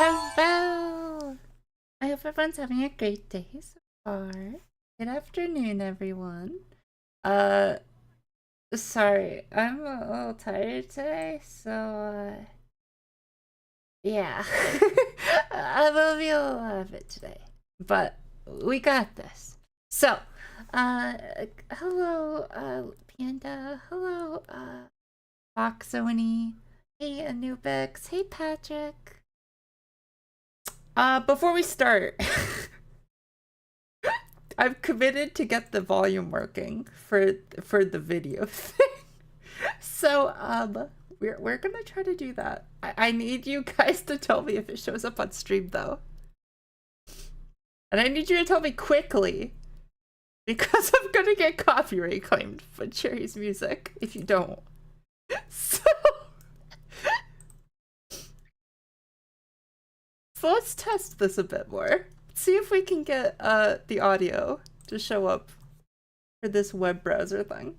Hello! I hope everyone's having a great day so far. Good afternoon, everyone. Sorry, I'm a little tired today, so, yeah. I will be a little out of it today, but we got this. So, hello, Panda. Hello, Foxoni. Hey, Anubix. Hey, Patrick. Before we start, I've committed to get the volume working for the video thing. So, we're gonna try to do that. I need you guys to tell me if it shows up on stream though. And I need you to tell me quickly, because I'm gonna get copyright claimed for Cherry's music if you don't. So let's test this a bit more. See if we can get the audio to show up for this web browser thing.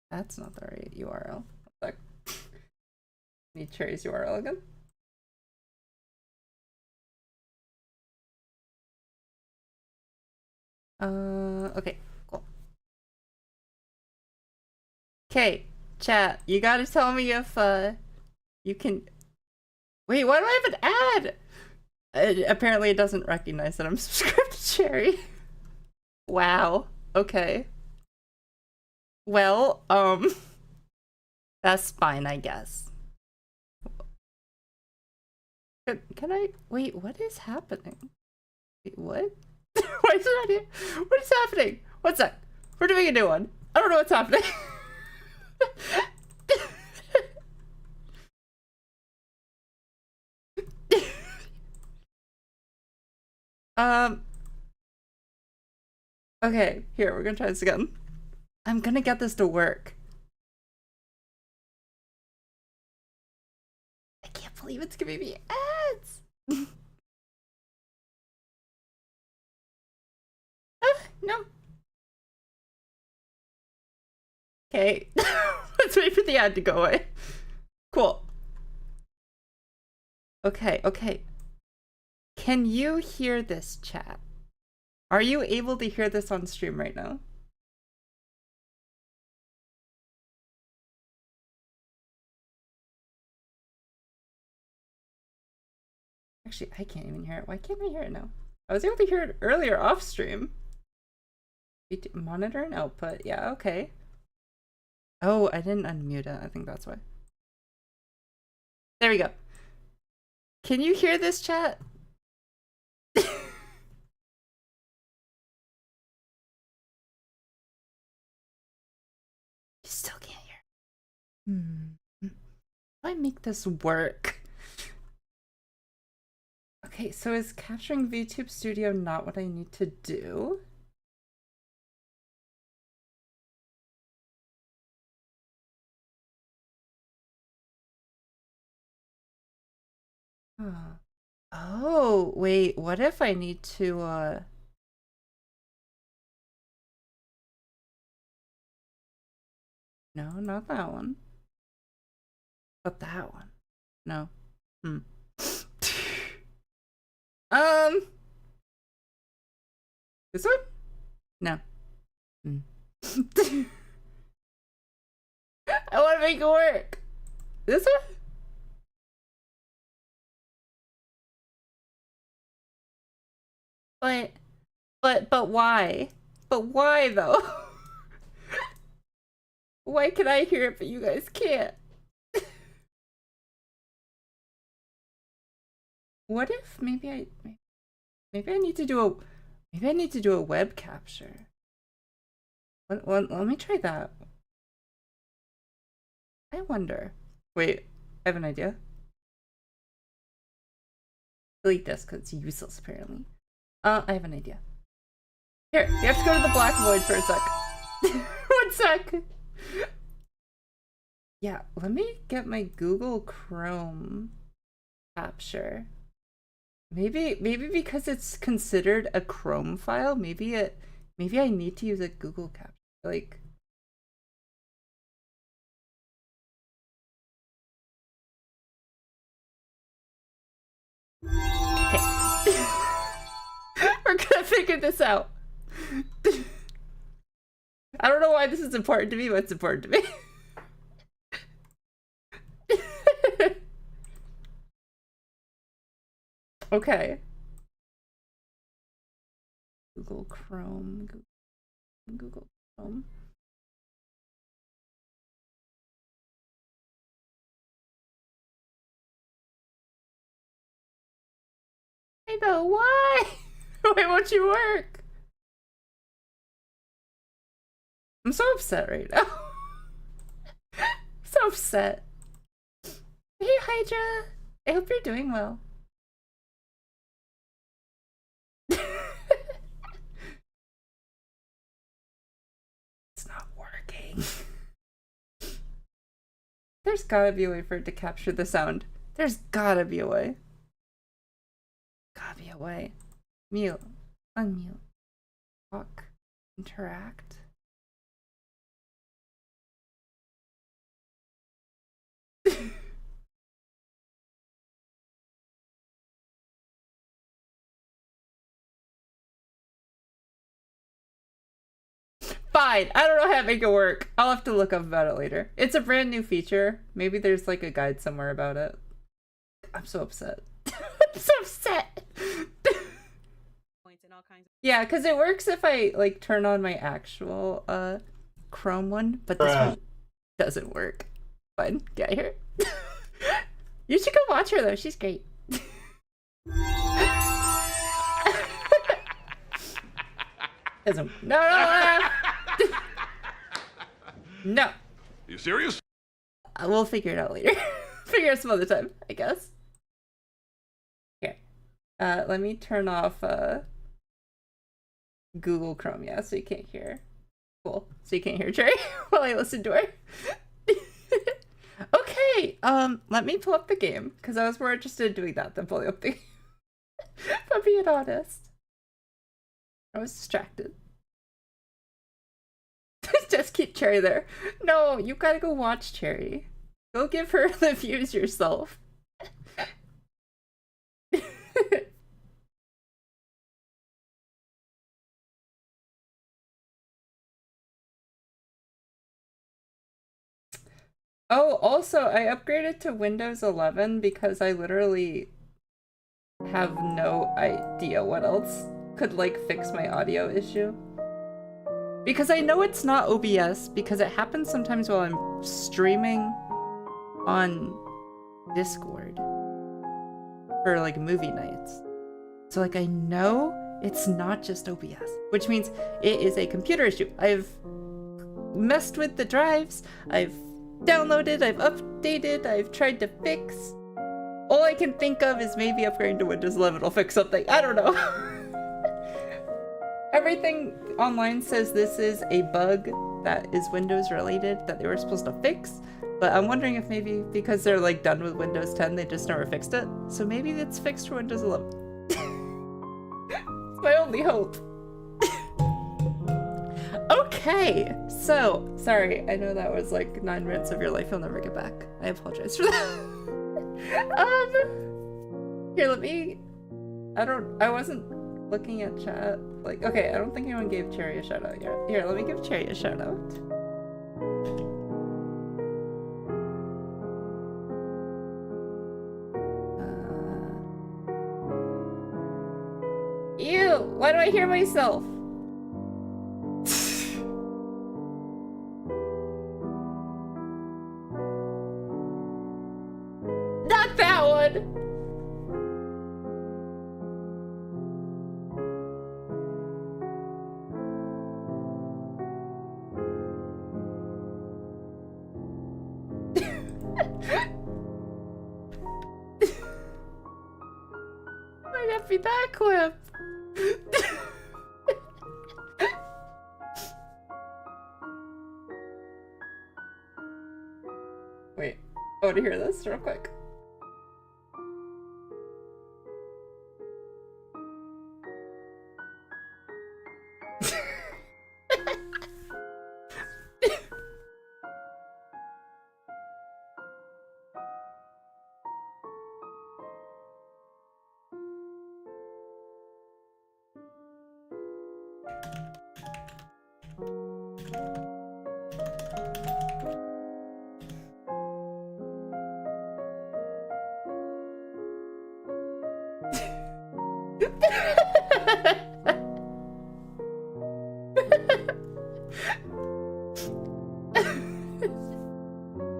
That's not the right URL. Need Cherry's URL again. Okay, cool. Okay, chat, you gotta tell me if you can. Wait, why do I have an ad? Apparently it doesn't recognize that I'm subscribed to Cherry. Wow. Okay. Well, that's fine, I guess. Can I wait? What is happening? Wait, what? Why is it not here? What is happening? One sec. We're doing a new one. I don't know what's happening. Okay, here, we're gonna try this again. I'm gonna get this to work. I can't believe it's giving me ads. No. Okay, let's wait for the ad to go away. Cool. Okay, okay. Can you hear this, chat? Are you able to hear this on stream right now? Actually, I can't even hear it. Why can't I hear it now? I was able to hear it earlier off stream. Monitor and output. Yeah, okay. Oh, I didn't unmute it. I think that's why. There we go. Can you hear this, chat? You still can't hear. How do I make this work? Okay, so is capturing VTube Studio not what I need to do? Huh. Oh, wait, what if I need to, no, not that one. But that one. No. This one? No. I want to make it work. This one? But why? But why though? Why can I hear it but you guys can't? What if maybe I need to do a web capture. Let me try that. I wonder. Wait, I have an idea. Delete this because it's useless apparently. I have an idea. Here, you have to go to the black void for a sec. 1 sec. Yeah, let me get my Google Chrome capture. Maybe because it's considered a Chrome file, maybe I need to use a Google capture. Like, figured this out. I don't know why this is important to me, but it's important to me. Okay. Google Chrome. Google Chrome. I know, why? Why won't you work? I'm so upset right now. So upset. Hey, Hydra. I hope you're doing well. It's not working. There's gotta be a way for it to capture the sound. There's gotta be a way. Gotta be a way. Mute. Unmute. Talk. Interact. Fine. I don't know how to make it work. I'll have to look up about it later. It's a brand new feature. Maybe there's like a guide somewhere about it. I'm so upset. I'm so upset. Yeah, because it works if I like turn on my actual Chrome one, but this one doesn't work. Fine, get here. You should go watch her though. She's great. No. No. You serious? We'll figure it out later. Figure it some other time, I guess. Okay. Let me turn off Google Chrome, yeah, so you can't hear. Cool. So you can't hear Cherry while I listen to her. Okay, let me pull up the game, because I was more interested in doing that than pulling up the game. If I'm being honest. I was distracted. Just keep Cherry there. No, you gotta go watch Cherry. Go give her the views yourself. Oh, also, I upgraded to Windows 11 because I literally have no idea what else could, like, fix my audio issue. Because I know it's not OBS, because it happens sometimes while I'm streaming on Discord for, like, movie nights. So, like, I know it's not just OBS, which means it is a computer issue. I've messed with the drives, I've downloaded, I've updated, I've tried to fix. All I can think of is maybe upgrading to Windows 11 will fix something. I don't know. Everything online says this is a bug that is Windows related that they were supposed to fix, but I'm wondering if maybe because they're like done with Windows 10, they just never fixed it. So maybe it's fixed for Windows 11. It's my only hope. Okay, so sorry, I know that was like 9 minutes of your life you'll never get back. I apologize for that. Here, let me, I wasn't looking at chat. Like, okay, I don't think anyone gave Cherry a shout out yet. Here, let me give Cherry a shout out. Ew, why do I hear myself? Not that one! Might have to be that clip. Wait, I want to hear this real quick.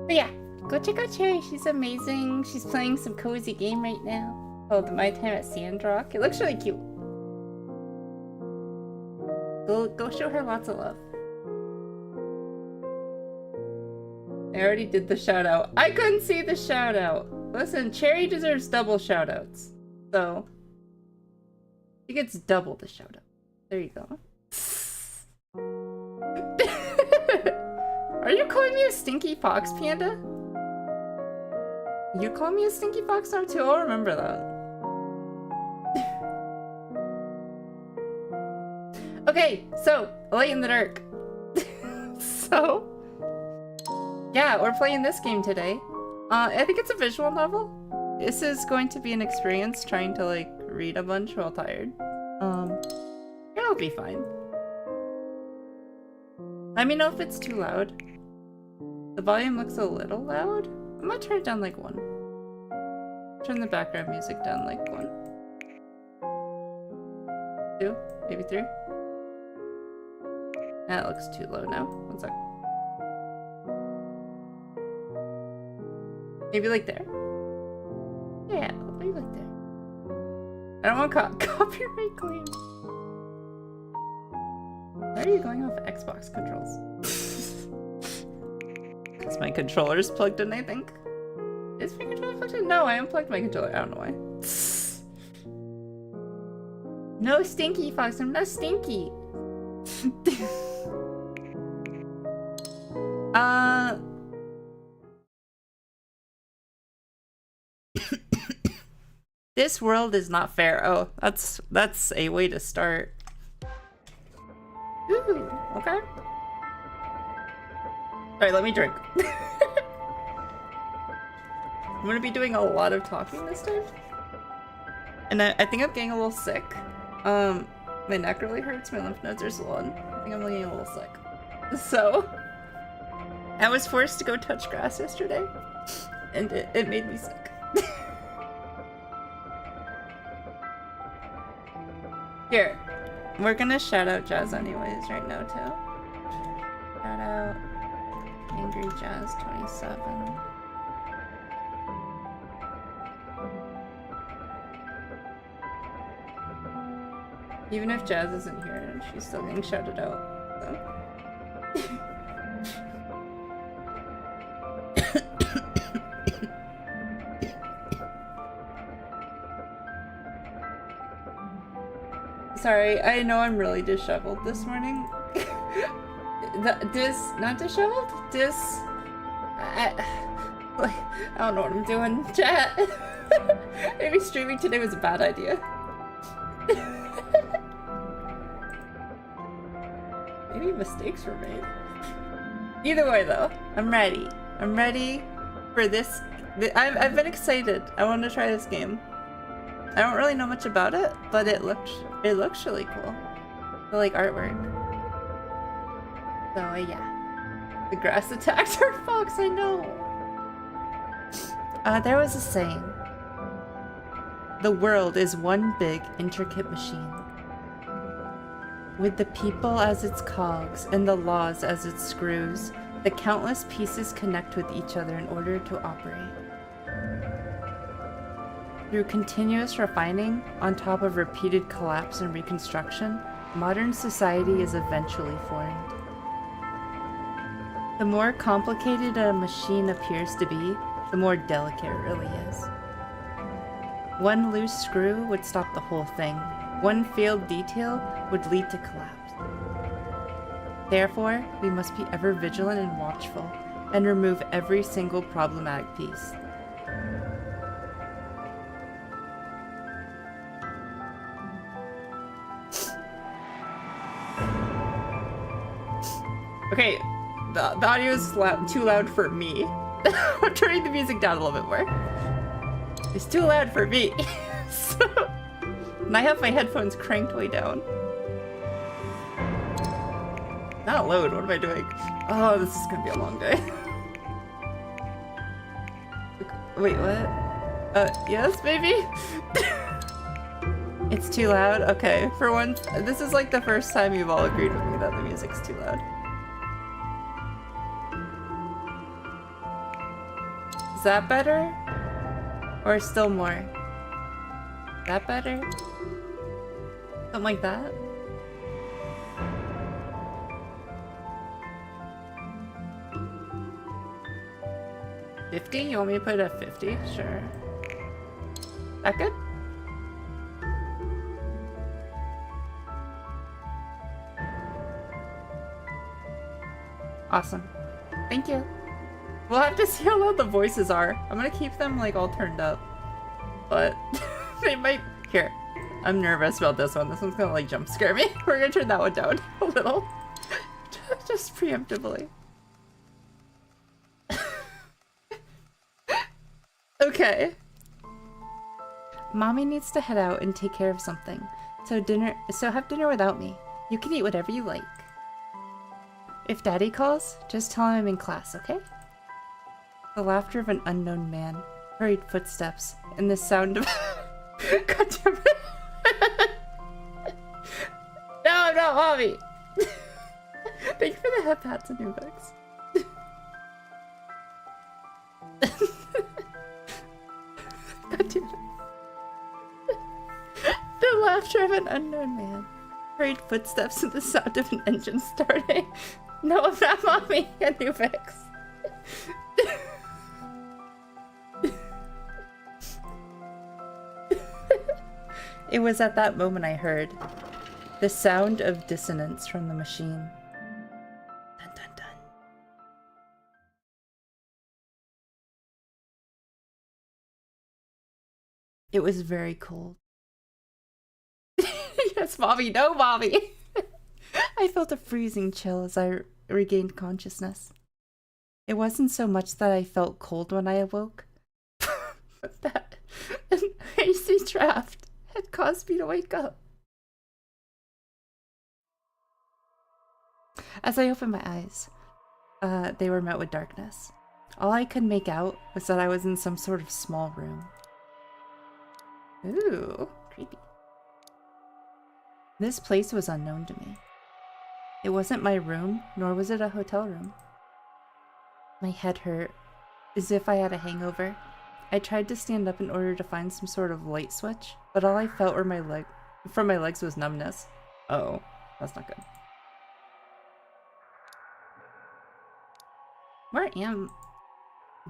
But yeah, go check out Cherry. She's amazing. She's playing some cozy game right now called My Time at Sandrock. It looks really cute. Go show her lots of love. I already did the shout out. I couldn't see the shout out. Listen, Cherry deserves double shout outs. So she gets double the shout out. There you go. Are you calling me a stinky fox, Panda? You call me a stinky fox now too? I'll remember that. Okay, so Light in the Dark. So yeah, we're playing this game today. I think it's a visual novel. This is going to be an experience trying to like read a bunch while tired. It'll be fine. Let me know if it's too loud. The volume looks a little loud. I'm gonna turn it down like 1. Turn the background music down like 1. 2, maybe 3. That looks too low now. 1 sec. Maybe like there. Yeah, maybe like there. I don't want copyright claims. Why are you going off Xbox controls? Because my controller's plugged in, I think. Is my controller plugged in? No, I unplugged my controller. I don't know why. No stinky fox, I'm not stinky. This world is not fair. Oh, that's a way to start. Ooh, okay. Alright, let me drink. I'm gonna be doing a lot of talking this time. And I think I'm getting a little sick. My neck really hurts, my lymph nodes are swollen. I think I'm getting a little sick. So, I was forced to go touch grass yesterday, and it made me sick. Here, we're gonna shout out Jazz anyways right now too. Shout out Angry Jazz 27. Even if Jazz isn't here, she's still getting shouted out. So. Sorry, I know I'm really disheveled this morning. Not disheveled? I don't know what I'm doing. Chat. Maybe streaming today was a bad idea. Maybe mistakes were made. Either way though, I'm ready. I'm ready for this. I've been excited. I want to try this game. I don't really know much about it, but it looks really cool. I like artwork. So yeah. The grass attacked our fox, I know. There was a saying. The world is one big, intricate machine. With the people as its cogs and the laws as its screws, the countless pieces connect with each other in order to operate. Through continuous refining, on top of repeated collapse and reconstruction, modern society is eventually formed. The more complicated a machine appears to be, the more delicate it really is. One loose screw would stop the whole thing. One failed detail would lead to collapse. Therefore, we must be ever vigilant and watchful, and remove every single problematic piece. Okay, the audio is too loud for me. I'm turning the music down a little bit more. It's too loud for me. And I have my headphones cranked way down. Not load, what am I doing? Oh, this is gonna be a long day. Wait, what? Yes, maybe? It's too loud? Okay, for once, this is like the first time you've all agreed with me that the music's too loud. Is that better? Or still more? That better? Something like that? $50? You want me to put it at 50? Sure. That good? Awesome. Thank you. We'll have to see how loud the voices are. I'm gonna keep them like all turned up. But they might... Here. I'm nervous about this one. This one's gonna like jump scare me. We're gonna turn that one down a little. Just preemptively. Okay. Mommy needs to head out and take care of something. So have dinner without me. You can eat whatever you like. If Daddy calls, just tell him I'm in class, okay? The laughter of an unknown man, hurried footsteps, and the sound of... God damn it. No, I'm not Mommy! Thank you for the hep hats and new books. God damn it. The laughter of an unknown man, hurried footsteps, and the sound of an engine starting. No, I'm not Mommy, a new fix. It was at that moment I heard the sound of dissonance from the machine. Dun dun dun. It was very cold. Yes, Mommy, no, Mommy! I felt a freezing chill as I regained consciousness. It wasn't so much that I felt cold when I awoke, but that an icy draft had caused me to wake up. As I opened my eyes, they were met with darkness. All I could make out was that I was in some sort of small room. Ooh, creepy. This place was unknown to me. It wasn't my room, nor was it a hotel room. My head hurt, as if I had a hangover. I tried to stand up in order to find some sort of light switch, but all I felt were from my legs was numbness. Uh-oh, that's not good. Where am...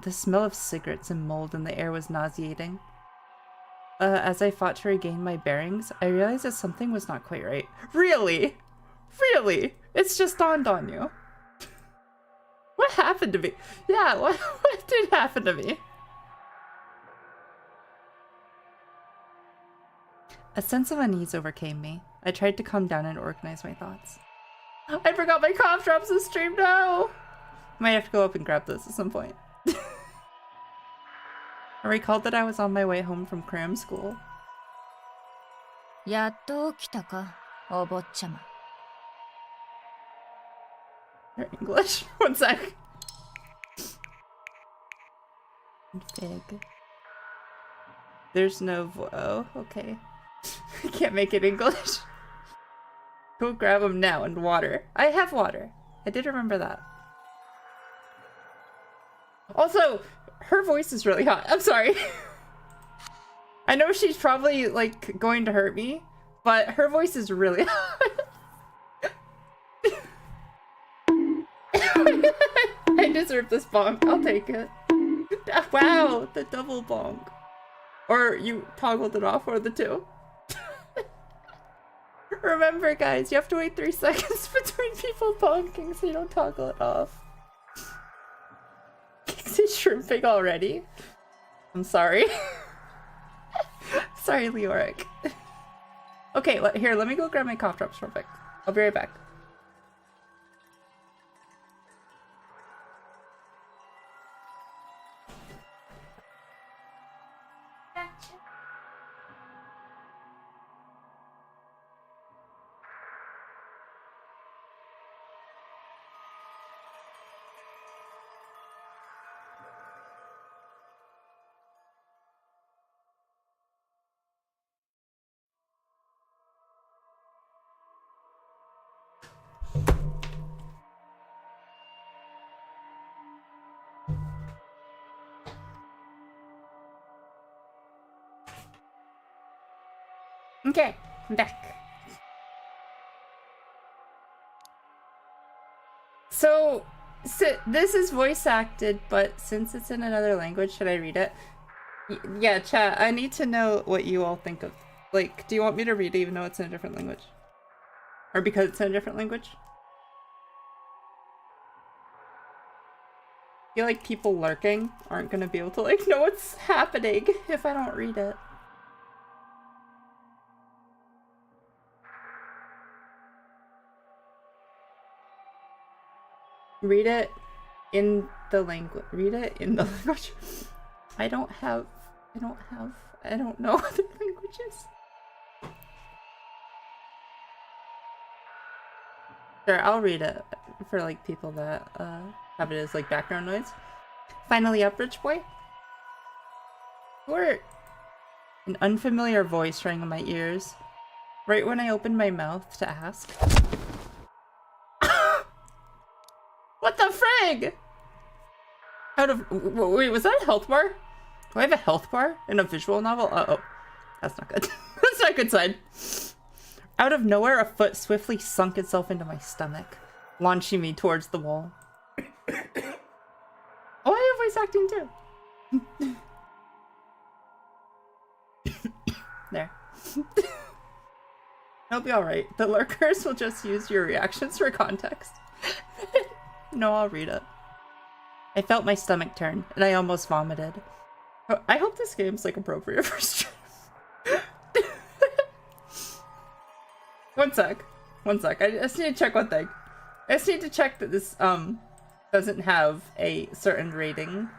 The smell of cigarettes and mold in the air was nauseating. As I fought to regain my bearings, I realized that something was not quite right. Really? Really? It's just dawned on you. What happened to me? Yeah, what did happen to me? A sense of unease overcame me. I tried to calm down and organize my thoughts. I forgot my cough drops in stream now! Might have to go up and grab those at some point. I recalled that I was on my way home from cram school. やっと起きたか、お坊ちゃま。 Your English? One sec. Fig. There's no oh, okay. I can't make it English. Go grab them now and water. I have water. I did remember that. Also, her voice is really hot. I'm sorry. I know she's probably like going to hurt me, but her voice is really hot. I deserve this bonk. I'll take it. Wow, the double bonk. Or you toggled it off, or the two. Remember, guys, you have to wait 3 seconds between people bonking so you don't toggle it off. Is shrimping already? I'm sorry. Sorry, Leoric. Okay, here, let me go grab my cough drops real quick. I'll be right back. Okay, I'm back. So this is voice acted, but since it's in another language, should I read it? Yeah, chat, I need to know what you all think of. Like, do you want me to read it even though it's in a different language? Or because it's in a different language? I feel like people lurking aren't gonna be able to, like, know what's happening if I don't read it. Read it in the language. Read it in the language. I don't know other languages. Sure, I'll read it for, like, people that, have it as, like, background noise. Finally up, rich boy. Or an unfamiliar voice rang in my ears, right when I opened my mouth to ask. What the frig? Wait, was that a health bar? Do I have a health bar in a visual novel? Uh-oh. That's not good. That's not a good sign. Out of nowhere, a foot swiftly sunk itself into my stomach, launching me towards the wall. Oh, I have voice acting too. There. It'll be alright. The lurkers will just use your reactions for context. No, I'll read it. I felt my stomach turn, and I almost vomited. I hope this game's, like, appropriate for stream. One sec. I just need to check one thing. I just need to check that this, doesn't have a certain rating.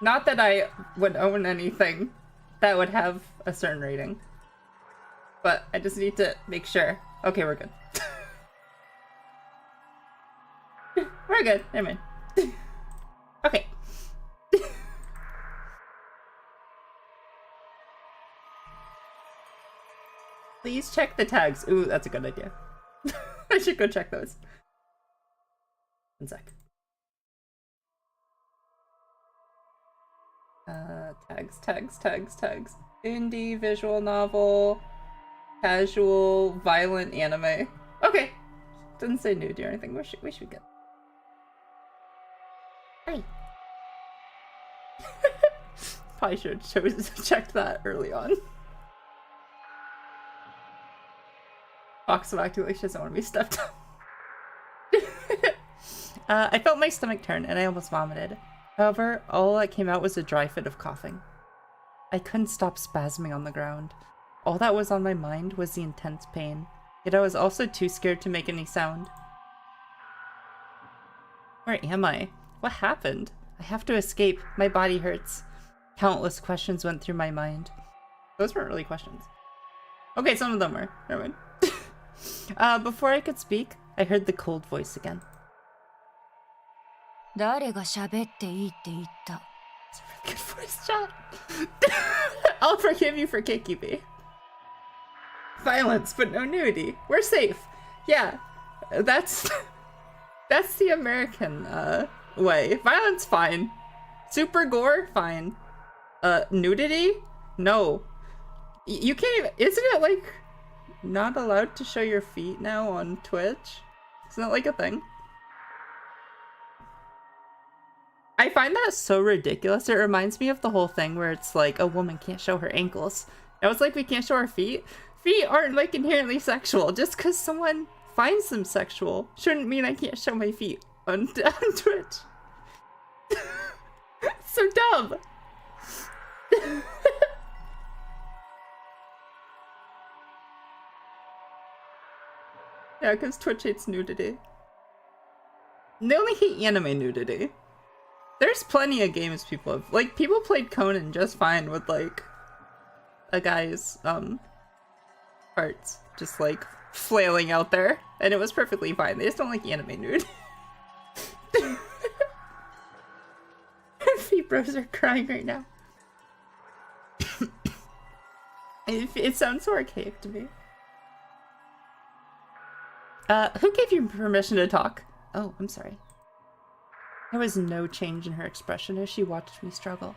Not that I would own anything that would have a certain rating. But I just need to make sure. Okay, we're good. We're good. Never mind. Okay. Please check the tags. Ooh, that's a good idea. I should go check those. One sec. Tags. Indie, visual novel, casual, violent anime. Okay. Doesn't say nude or anything. We should be good. Hey. Probably should have checked that early on. Fox of acting like she doesn't want to be stepped on. I felt my stomach turn and I almost vomited. However, all that came out was a dry fit of coughing. I couldn't stop spasming on the ground. All that was on my mind was the intense pain, yet I was also too scared to make any sound. Where am I? What happened? I have to escape. My body hurts. Countless questions went through my mind. Those weren't really questions. Okay, some of them were. Never mind. Before I could speak, I heard the cold voice again. 誰が喋っていいって言った? Good voice chat. I'll forgive you for kicking me. Violence, but no nudity. We're safe. Yeah, that's the American way. Violence, fine. Super gore, fine. Nudity? No. You can't even, isn't it like not allowed to show your feet now on Twitch? Isn't that like a thing? I find that so ridiculous. It reminds me of the whole thing where it's like a woman can't show her ankles. Now it's like we can't show our feet. Feet aren't like inherently sexual. Just because someone finds them sexual shouldn't mean I can't show my feet on Twitch. So dumb. Yeah, because Twitch hates nudity. They only hate anime nudity. There's plenty of games people have, like, people played Conan just fine with, like, a guy's, parts just, like, flailing out there, and it was perfectly fine. They just don't like anime nude. Feet bros are crying right now. It sounds so archaic to me. Who gave you permission to talk? Oh, I'm sorry. There was no change in her expression as she watched me struggle.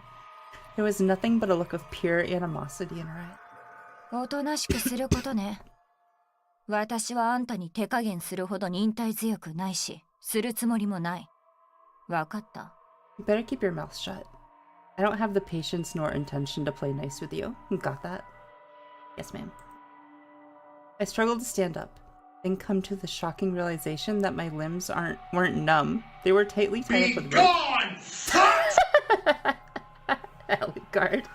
There was nothing but a look of pure animosity in her eye. おとなしくすることね。私はあんたに手加減するほど忍耐強くないし、するつもりもない。わかった？ You better keep your mouth shut. I don't have the patience nor intention to play nice with you. You got that? Yes, ma'am. I struggled to stand up, then come to the shocking realization that my limbs weren't numb. They were tightly tied up with rope. Alucard.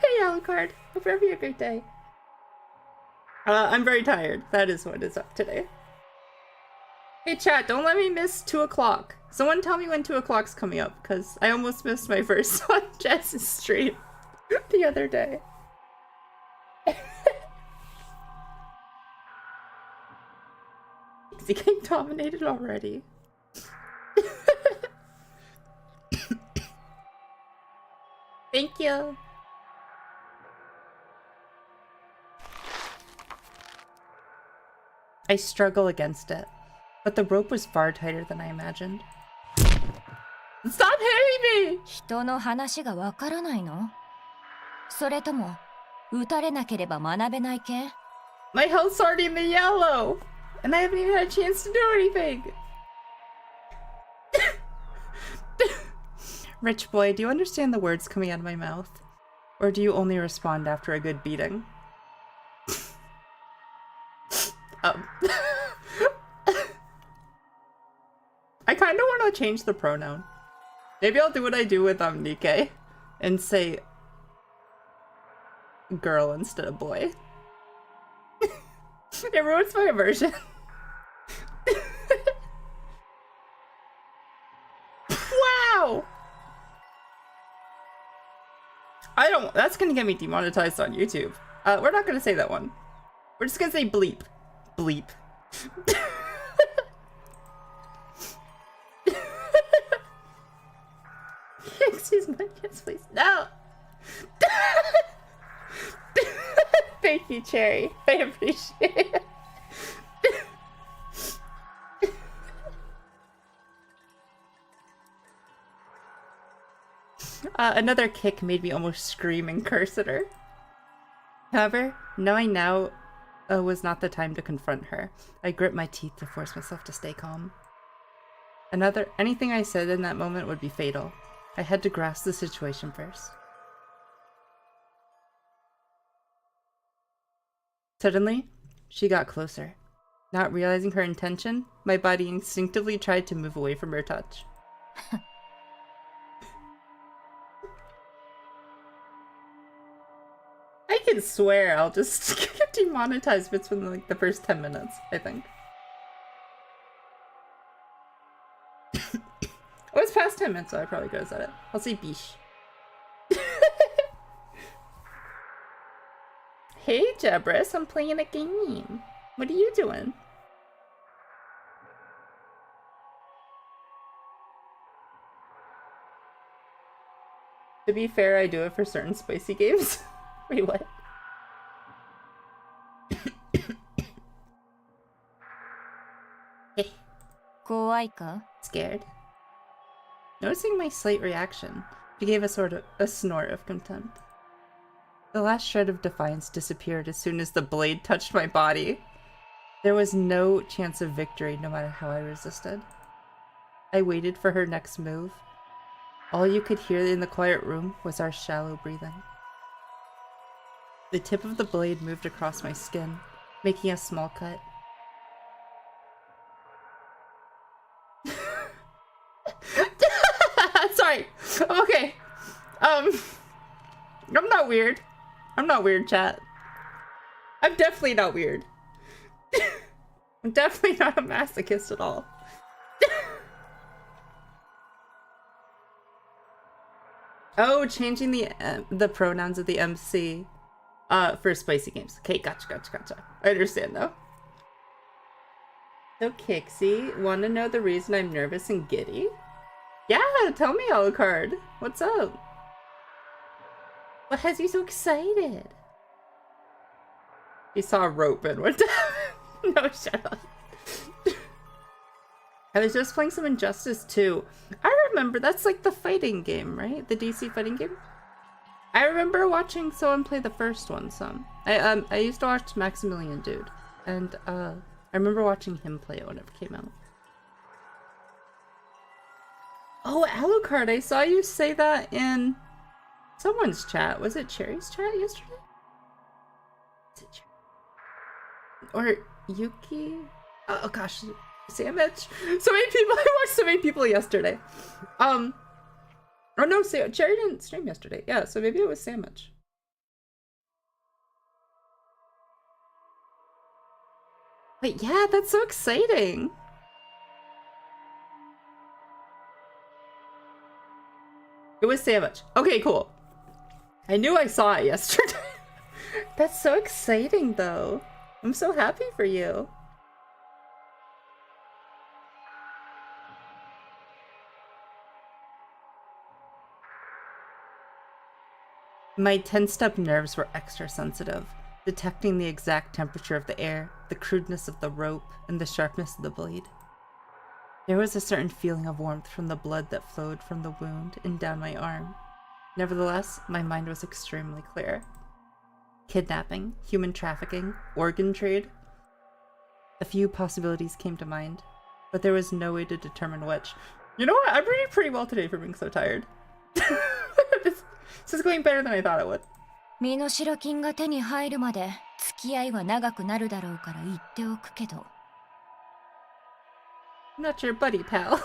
Hey, Alucard. Hope you're having a great day. I'm very tired. That is what is up today. Hey, chat, don't let me miss 2 o'clock. Someone tell me when 2 o'clock's coming up, because I almost missed my first on Jess's stream the other day. Is he getting dominated already? Thank you. I struggle against it, but the rope was far tighter than I imagined. Stop hitting me! 人の話がわからないの？それとも、撃たれなければ学べない系？ My health's already in the yellow, and I haven't even had a chance to do anything. Rich boy, do you understand the words coming out of my mouth? Or do you only respond after a good beating? I kind of want to change the pronoun. Maybe I'll do what I do with Nikke and say girl instead of boy. It ruins my immersion. Wow! That's gonna get me demonetized on YouTube. We're not gonna say that one. We're just gonna say bleep. Bleep. Excuse me, yes please. No! Thank you, Cherry. I appreciate it. Another kick made me almost scream and curse at her. However, knowing now was not the time to confront her, I gripped my teeth to force myself to stay calm. Anything I said in that moment would be fatal. I had to grasp the situation first. Suddenly, she got closer. Not realizing her intention, my body instinctively tried to move away from her touch. I can swear I'll just get demonetized between like the first 10 minutes, I think. Oh, it's past 10 minutes, so I probably could have said it. I'll say bish. Hey, Jebris, I'm playing a game. What are you doing? To be fair, I do it for certain spicy games. Wait, what? Scared. Noticing my slight reaction, she gave a snort of contempt. The last shred of defiance disappeared as soon as the blade touched my body. There was no chance of victory no matter how I resisted. I waited for her next move. All you could hear in the quiet room was our shallow breathing. The tip of the blade moved across my skin, making a small cut. Sorry. Okay. I'm not weird. I'm not weird, chat. I'm definitely not weird. I'm definitely not a masochist at all. Oh, changing the pronouns of the MC for spicy games. Okay, gotcha. I understand now. So Kixie, want to know the reason I'm nervous and giddy? Yeah, tell me, Alucard. What's up? What has you so excited? You saw a rope and went down. No, shut up. I was just playing some Injustice 2. I remember, that's like the fighting game, right? The DC fighting game? I remember watching someone play the first one some. I used to watch Maximilian Dude, and I remember watching him play it when it came out. Oh, Alucard, I saw you say that in someone's chat. Was it Cherry's chat yesterday? Is it Cherry? Or Yuki? Oh gosh, Sandwich. So many people. I watched so many people yesterday. Oh no, Cherry didn't stream yesterday. Yeah, so maybe it was Sandwich. But yeah, that's so exciting. It was Sandwich. Okay, cool. I knew I saw it yesterday. That's so exciting, though. I'm so happy for you. My tensed-up nerves were extra sensitive, detecting the exact temperature of the air, the crudeness of the rope, and the sharpness of the blade. There was a certain feeling of warmth from the blood that flowed from the wound and down my arm. Nevertheless, my mind was extremely clear. Kidnapping, human trafficking, organ trade. A few possibilities came to mind, but there was no way to determine which. You know what? I'm reading pretty well today for being so tired. This is going better than I thought it would. 身代金が手に入るまで付き合いは長くなるだろうから言っておくけど。I'm not your buddy, pal.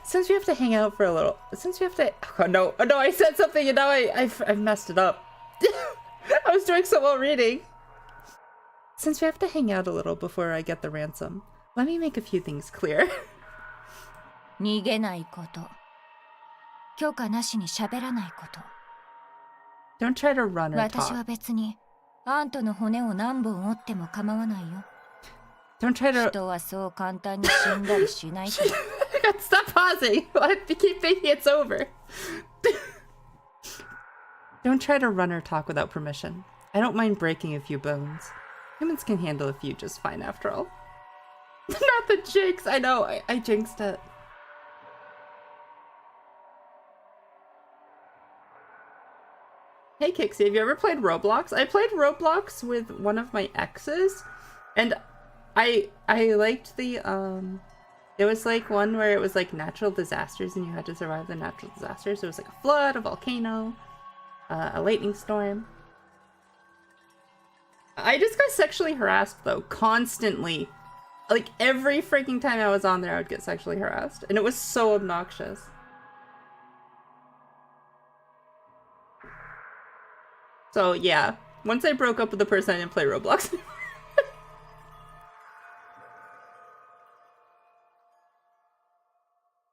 Since we have to hang out for a little, since we have to, oh no, I said something and now I've messed it up. I was doing so well reading. Since we have to hang out a little before I get the ransom, let me make a few things clear. 逃げないこと。許可なしに喋らないこと。Don't try to run or 私は talk. 別にあんたの骨を何本折っても構わないよ。Don't try to. 人はそう簡単に死んだりしないから。Stop pausing. I keep thinking it's over. Don't try to run or talk without permission. I don't mind breaking a few bones. Humans can handle a few just fine after all. Not the jinx. I know. I jinxed it. Hey Kixie, have you ever played Roblox? I played Roblox with one of my exes, and I liked the there was like one where it was like natural disasters and you had to survive the natural disasters. There was like a flood, a volcano, a lightning storm. I just got sexually harassed though, constantly. Like every freaking time I was on there I would get sexually harassed, and it was so obnoxious. So yeah, once I broke up with the person, I didn't play Roblox anymore.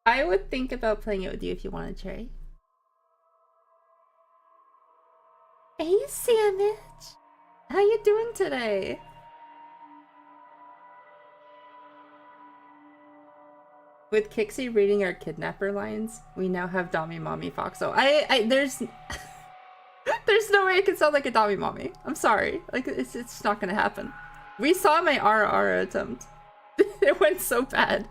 I would think about playing it with you if you wanted, Cherry. Hey, Sandwich! How you doing today? With Kixie reading our kidnapper lines, we now have Dommy Mommy Foxo. There's no way I can sound like a Dommy Mommy. I'm sorry. Like, it's not gonna happen. We saw my RR attempt. It went so bad.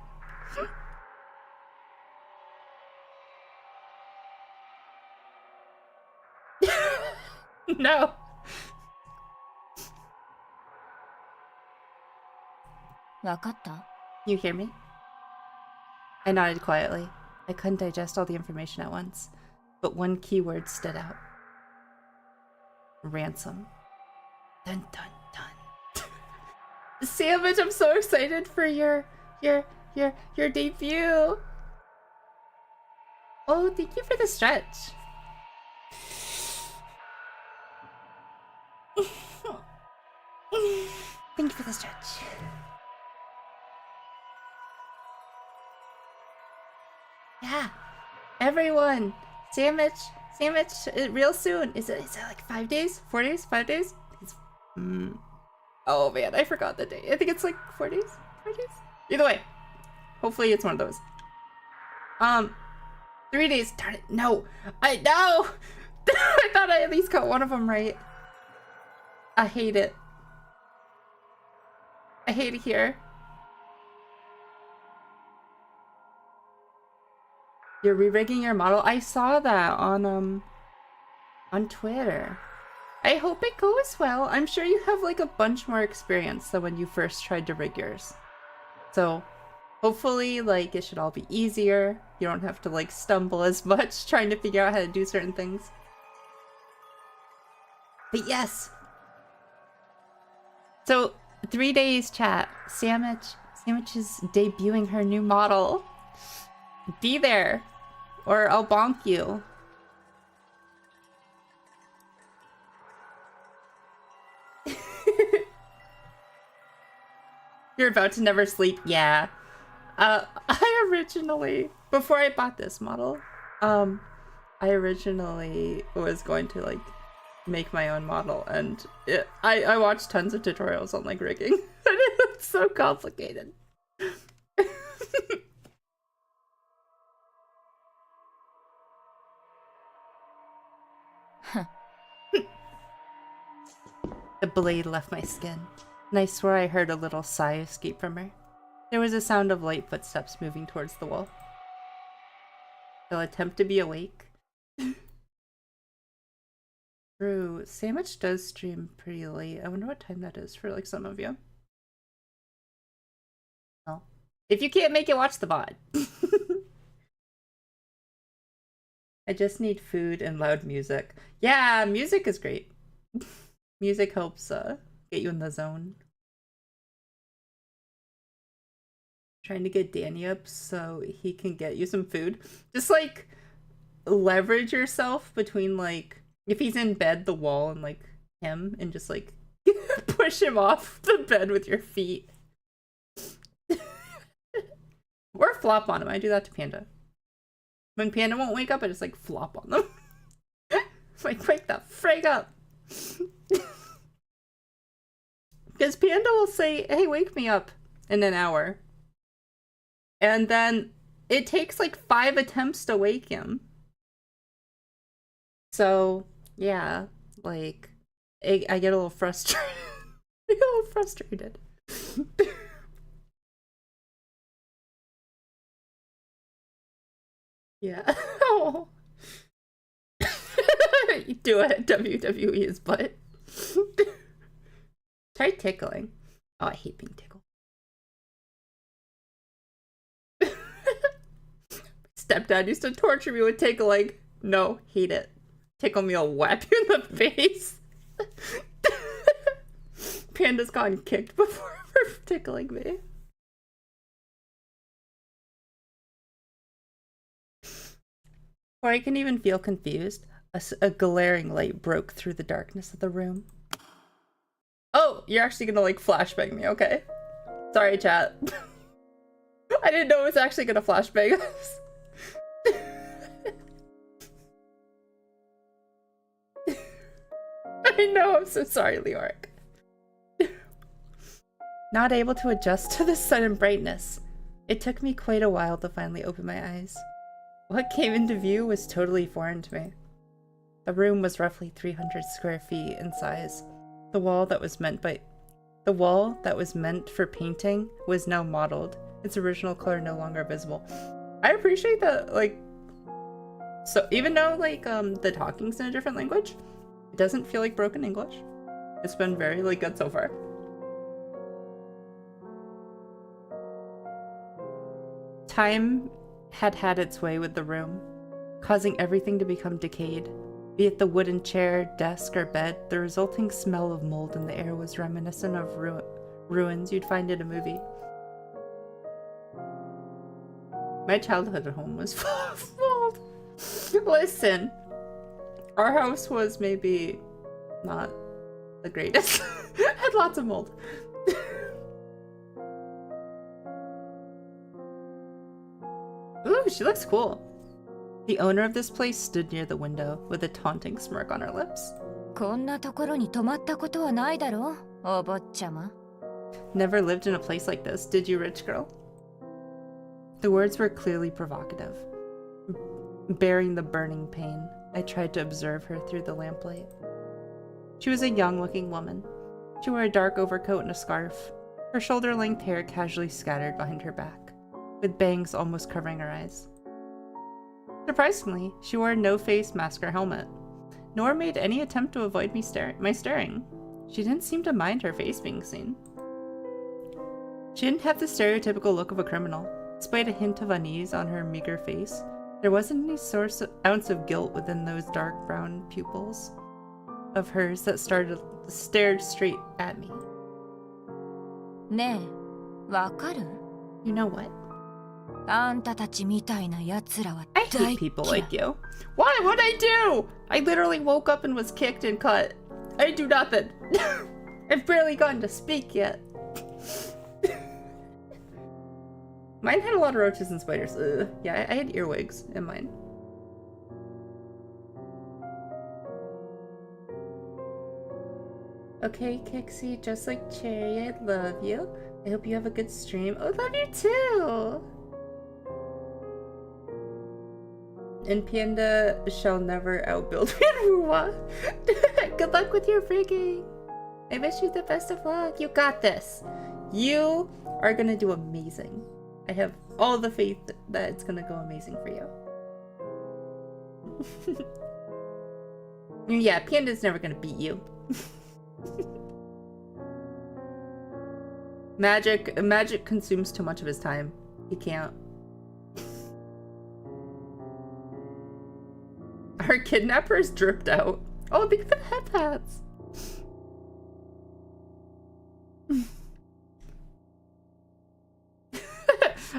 No. You hear me? I nodded quietly. I couldn't digest all the information at once, but one keyword stood out. Ransom. Dun dun dun. Sandwich, I'm so excited for your debut. Oh, thank you for the stretch. Thank you for the stretch. Yeah, everyone, sandwich, real soon. Is it like 5 days, 4 days, 5 days? Oh man, I forgot the day. I think it's like 4 days, 5 days. Either way, hopefully it's one of those. 3 days. Darn it! No, I know. I thought I at least got one of them right. I hate it. I hate it here. You're re-rigging your model? I saw that on Twitter. I hope it goes well. I'm sure you have like a bunch more experience than when you first tried to rig yours. So hopefully like it should all be easier. You don't have to like stumble as much trying to figure out how to do certain things. But yes. So 3 days, chat. Sandwich is debuting her new model. Be there or I'll bonk you. You're about to never sleep. Yeah. I originally, before I bought this model, I originally was going to like make my own model, and I watched tons of tutorials on like rigging. And it's so complicated. The blade left my skin, and I swear I heard a little sigh escape from her. There was a sound of light footsteps moving towards the wall. She'll attempt to be awake. True. Sandwich does stream pretty late. I wonder what time that is for like some of you. Well, if you can't make it, watch the VOD. I just need food and loud music. Yeah, music is great. Music helps get you in the zone. Trying to get Danny up so he can get you some food. Just like leverage yourself between like if he's in bed, the wall, and like him, and just like push him off the bed with your feet. Or flop on him. I do that to Panda. When Panda won't wake up, I just like flop on them. Like, wake the frig up. Because Panda will say, hey, wake me up in an hour. And then it takes like 5 attempts to wake him. So, yeah, like, I get a little frustrated. I get a little frustrated. Yeah. Oh. You do it. WWE is butt. Try tickling. Oh, I hate being tickled. Stepdad used to torture me with tickling. No, hate it. Tickle me, I'll whack you in the face. Panda's gotten kicked before for tickling me. Or I can even feel confused. A glaring light broke through the darkness of the room. Oh, you're actually gonna like flashbang me, okay. Sorry, chat. I didn't know it was actually gonna flashbang us. I know, I'm so sorry, Leoric. Not able to adjust to the sudden brightness. It took me quite a while to finally open my eyes. What came into view was totally foreign to me. The room was roughly 300 square feet in size. The wall that was meant for painting was now modeled, its original color no longer visible. I appreciate that, like, so even though like the talking's in a different language, it doesn't feel like broken English. It's been very like good so far. Time had its way with the room, causing everything to become decayed. Be it the wooden chair, desk, or bed, the resulting smell of mold in the air was reminiscent of ruins you'd find in a movie. My childhood at home was full of mold. Listen, our house was maybe not the greatest. Had lots of mold. Ooh, she looks cool. The owner of this place stood near the window with a taunting smirk on her lips. こんなところに泊まったことはないだろう、お坊ちゃま。 Never lived in a place like this, did you, rich girl? The words were clearly provocative. Bearing the burning pain, I tried to observe her through the lamplight. She was a young-looking woman. She wore a dark overcoat and a scarf, her shoulder-length hair casually scattered behind her back, with bangs almost covering her eyes. Surprisingly, she wore no face mask or helmet, nor made any attempt to avoid my staring. She didn't seem to mind her face being seen. She didn't have the stereotypical look of a criminal. Despite a hint of unease on her meager face, there wasn't any ounce of guilt within those dark brown pupils of hers that stared straight at me. ねえ、わかる？ You know what? あんたたちみたいな奴らは I 大 hate people 嫌い。 like you. Why? What'd I do? I literally woke up and was kicked and cut. I do nothing. I've barely gotten to speak yet. Mine had a lot of roaches and spiders. Ugh. Yeah, I had earwigs in mine. Okay, Kixie, just like Cherry, I love you. I hope you have a good stream. Oh, love you too! And Panda shall never outbuild Ruwa. Good luck with your frigging. I wish you the best of luck. You got this. You are gonna do amazing. I have all the faith that it's gonna go amazing for you. Yeah, Panda's never gonna beat you. Magic consumes too much of his time. He can't. Our kidnappers dripped out. Oh, look at the head pads.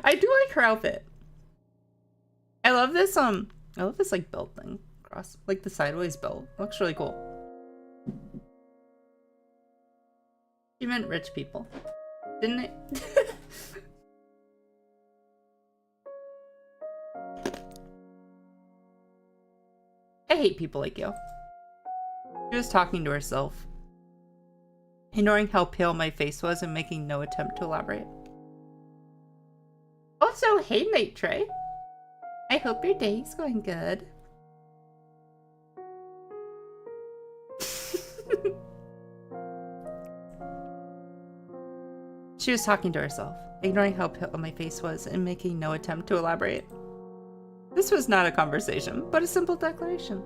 I do like her outfit. I love this like belt thing across, like the sideways belt. Looks really cool. You meant rich people, didn't it? I hate people like you. She was talking to herself, ignoring how pale my face was and making no attempt to elaborate. Also, hey Night Trey. I hope your day's going good. She was talking to herself, ignoring how pale my face was and making no attempt to elaborate. This was not a conversation, but a simple declaration.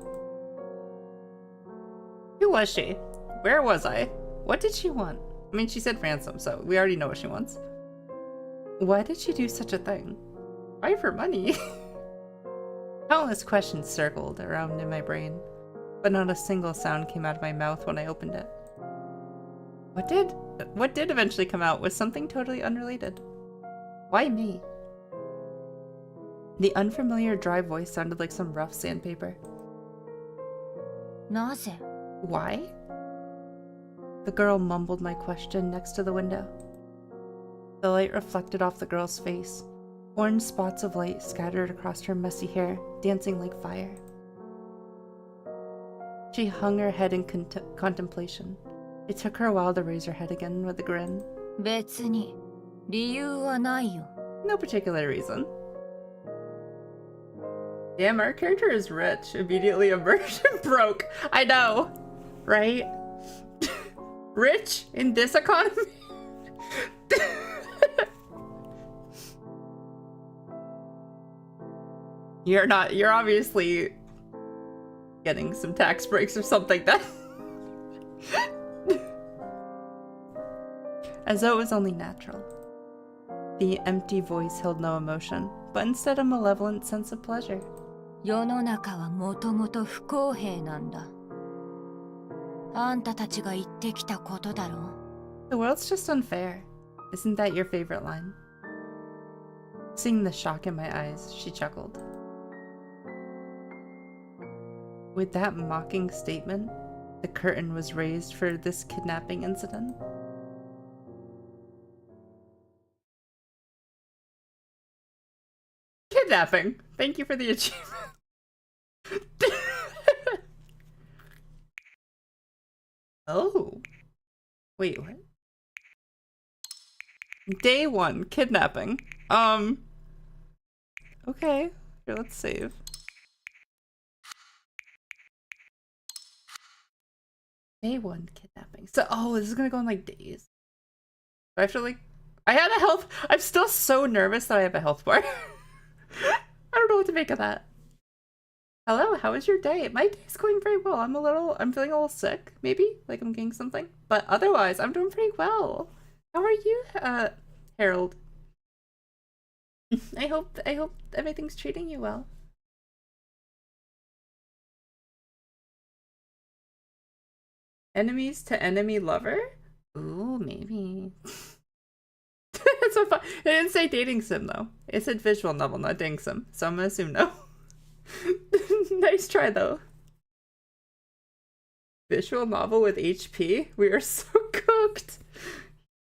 Who was she? Where was I? What did she want? I mean, she said ransom, so we already know what she wants. Why did she do such a thing? Why for money? Countless questions circled around in my brain, but not a single sound came out of my mouth when I opened it. What did eventually come out was something totally unrelated. Why me? The unfamiliar dry voice sounded like some rough sandpaper. なぜ? Why? The girl mumbled my question next to the window. The light reflected off the girl's face. Orange spots of light scattered across her messy hair, dancing like fire. She hung her head in contemplation. It took her a while to raise her head again with a grin. 別に理由はないよ。 No particular reason. Damn, our character is rich. Immediately emerged and broke. I know, right? Rich in this economy? You're obviously getting some tax breaks or something then. As though it was only natural. The empty voice held no emotion, but instead a malevolent sense of pleasure. 世の中はもともと不公平なんだ。あんたたちが言ってきたことだろ。 The world's just unfair. Isn't that your favorite line? Seeing the shock in my eyes, she chuckled. With that mocking statement, the curtain was raised for this kidnapping incident. Kidnapping! Thank you for the achievement. Oh. Wait, what? Day 1, kidnapping. Okay. Here, let's save. Day 1, kidnapping. So, oh, this is gonna go in like days. I have to like... I had a health... I'm still so nervous that I have a health bar. I don't know what to make of that. Hello, how was your day? My day's going very well. I'm feeling a little sick, maybe? Like I'm getting something. But otherwise, I'm doing pretty well. How are you, Harold? I hope everything's treating you well. Enemies to enemy lover? Ooh, maybe. That's so fun. It didn't say dating sim though. It said visual novel, not dating sim. So I'm gonna assume no. Nice try though. Visual novel with HP? We are so cooked.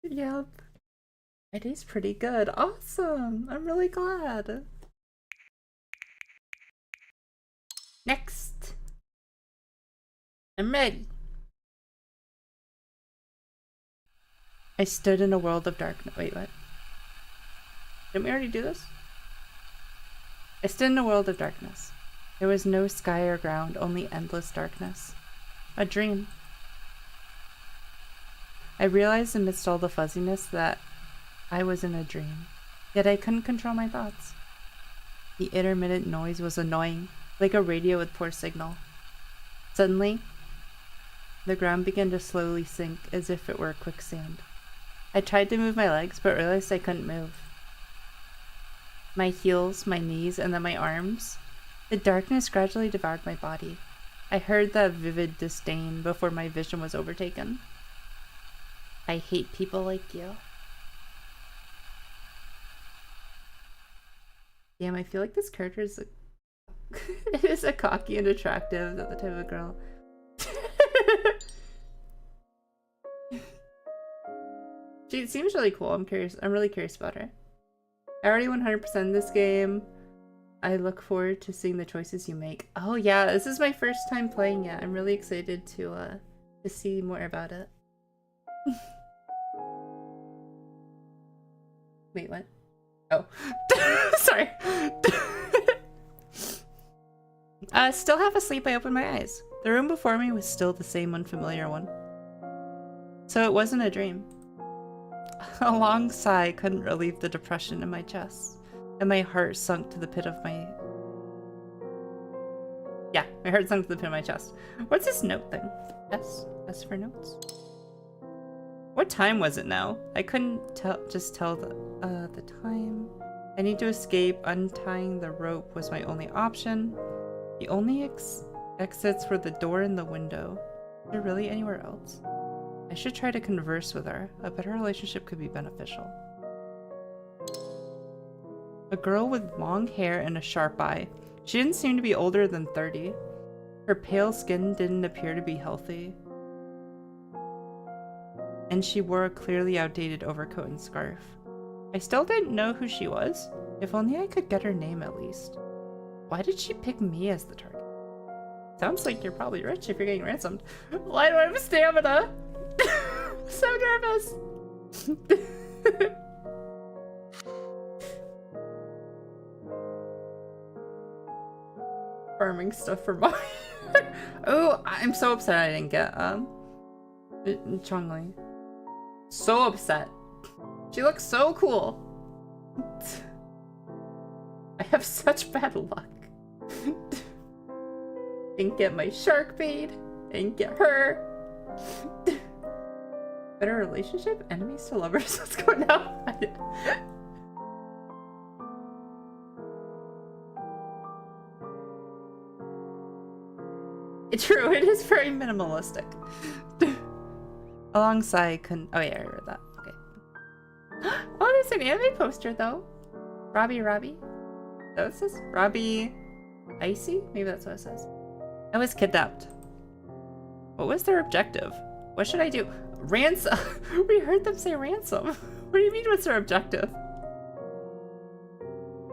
Yep. It is pretty good. Awesome. I'm really glad. Next. I'm ready. I stood in a world of darkness. Wait, what? Didn't we already do this? I stood in a world of darkness. There was no sky or ground, only endless darkness. A dream. I realized amidst all the fuzziness that I was in a dream, yet I couldn't control my thoughts. The intermittent noise was annoying, like a radio with poor signal. Suddenly, the ground began to slowly sink as if it were quicksand. I tried to move my legs, but realized I couldn't move. My heels, my knees, and then my arms. The darkness gradually devoured my body. I heard that vivid disdain before my vision was overtaken. I hate people like you. Damn, I feel like this character is is a cocky and attractive, not the type of girl. She seems really cool. I'm curious. I'm really curious about her. I already 100% this game. I look forward to seeing the choices you make. Oh yeah, this is my first time playing it. I'm really excited to see more about it. Wait, what? Oh. Sorry. Still half asleep, I opened my eyes. The room before me was still the same unfamiliar one. So it wasn't a dream. A long sigh couldn't relieve the depression in my chest, and my heart sunk to the pit of my... Yeah, my heart sunk to the pit of my chest. What's this note thing? S for notes? What time was it now? I couldn't just tell the time. I need to escape. Untying the rope was my only option. The only exits were the door and the window. Is there really anywhere else? I should try to converse with her. A better relationship could be beneficial. A girl with long hair and a sharp eye. She didn't seem to be older than 30. Her pale skin didn't appear to be healthy. And she wore a clearly outdated overcoat and scarf. I still didn't know who she was. If only I could get her name at least. Why did she pick me as the target? Sounds like you're probably rich if you're getting ransomed. Why do I have stamina? So nervous. Farming stuff for mommy. Oh, I'm so upset I didn't get Chongli. So upset. She looks so cool. I have such bad luck. Didn't get my shark bait. Didn't get her. Better relationship? Enemies to lovers? What's going on? It's true, it is very minimalistic. Alongside oh yeah, I read that. Okay. Oh, there's an anime poster though. Robbie. Is that what it says? Robbie Icy? Maybe that's what it says. I was kidnapped. What was their objective? What should I do? Ransom? We heard them say ransom. What do you mean what's their objective?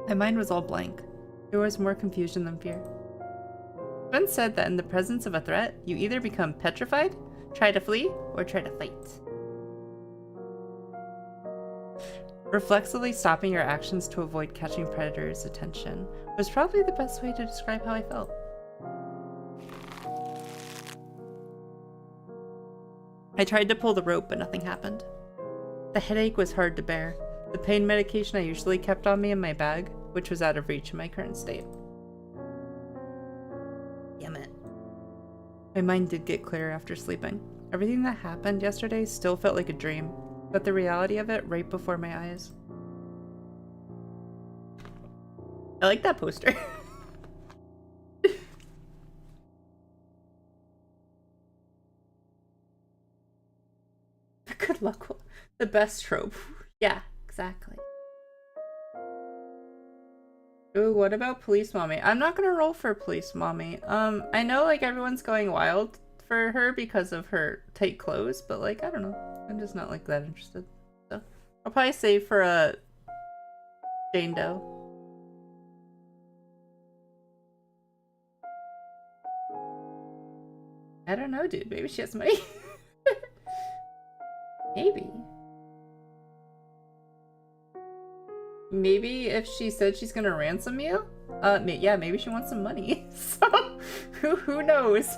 My mind was all blank. There was more confusion than fear. Ben said that in the presence of a threat, you either become petrified, try to flee, or try to fight. Reflexively stopping your actions to avoid catching predators' attention was probably the best way to describe how I felt. I tried to pull the rope, but nothing happened. The headache was hard to bear. The pain medication I usually kept on me in my bag, which was out of reach in my current state. My mind did get clearer after sleeping. Everything that happened yesterday still felt like a dream, but the reality of it right before my eyes. I like that poster. Good luck. The best trope. Yeah, exactly. Ooh, what about Police Mommy? I'm not gonna roll for Police Mommy. I know like everyone's going wild for her because of her tight clothes, but like, I don't know. I'm just not like that interested. So I'll probably save for a Jane Doe. I don't know, dude. Maybe she has money. Maybe. Maybe if she said she's gonna ransom you? Yeah, maybe she wants some money. So, who knows?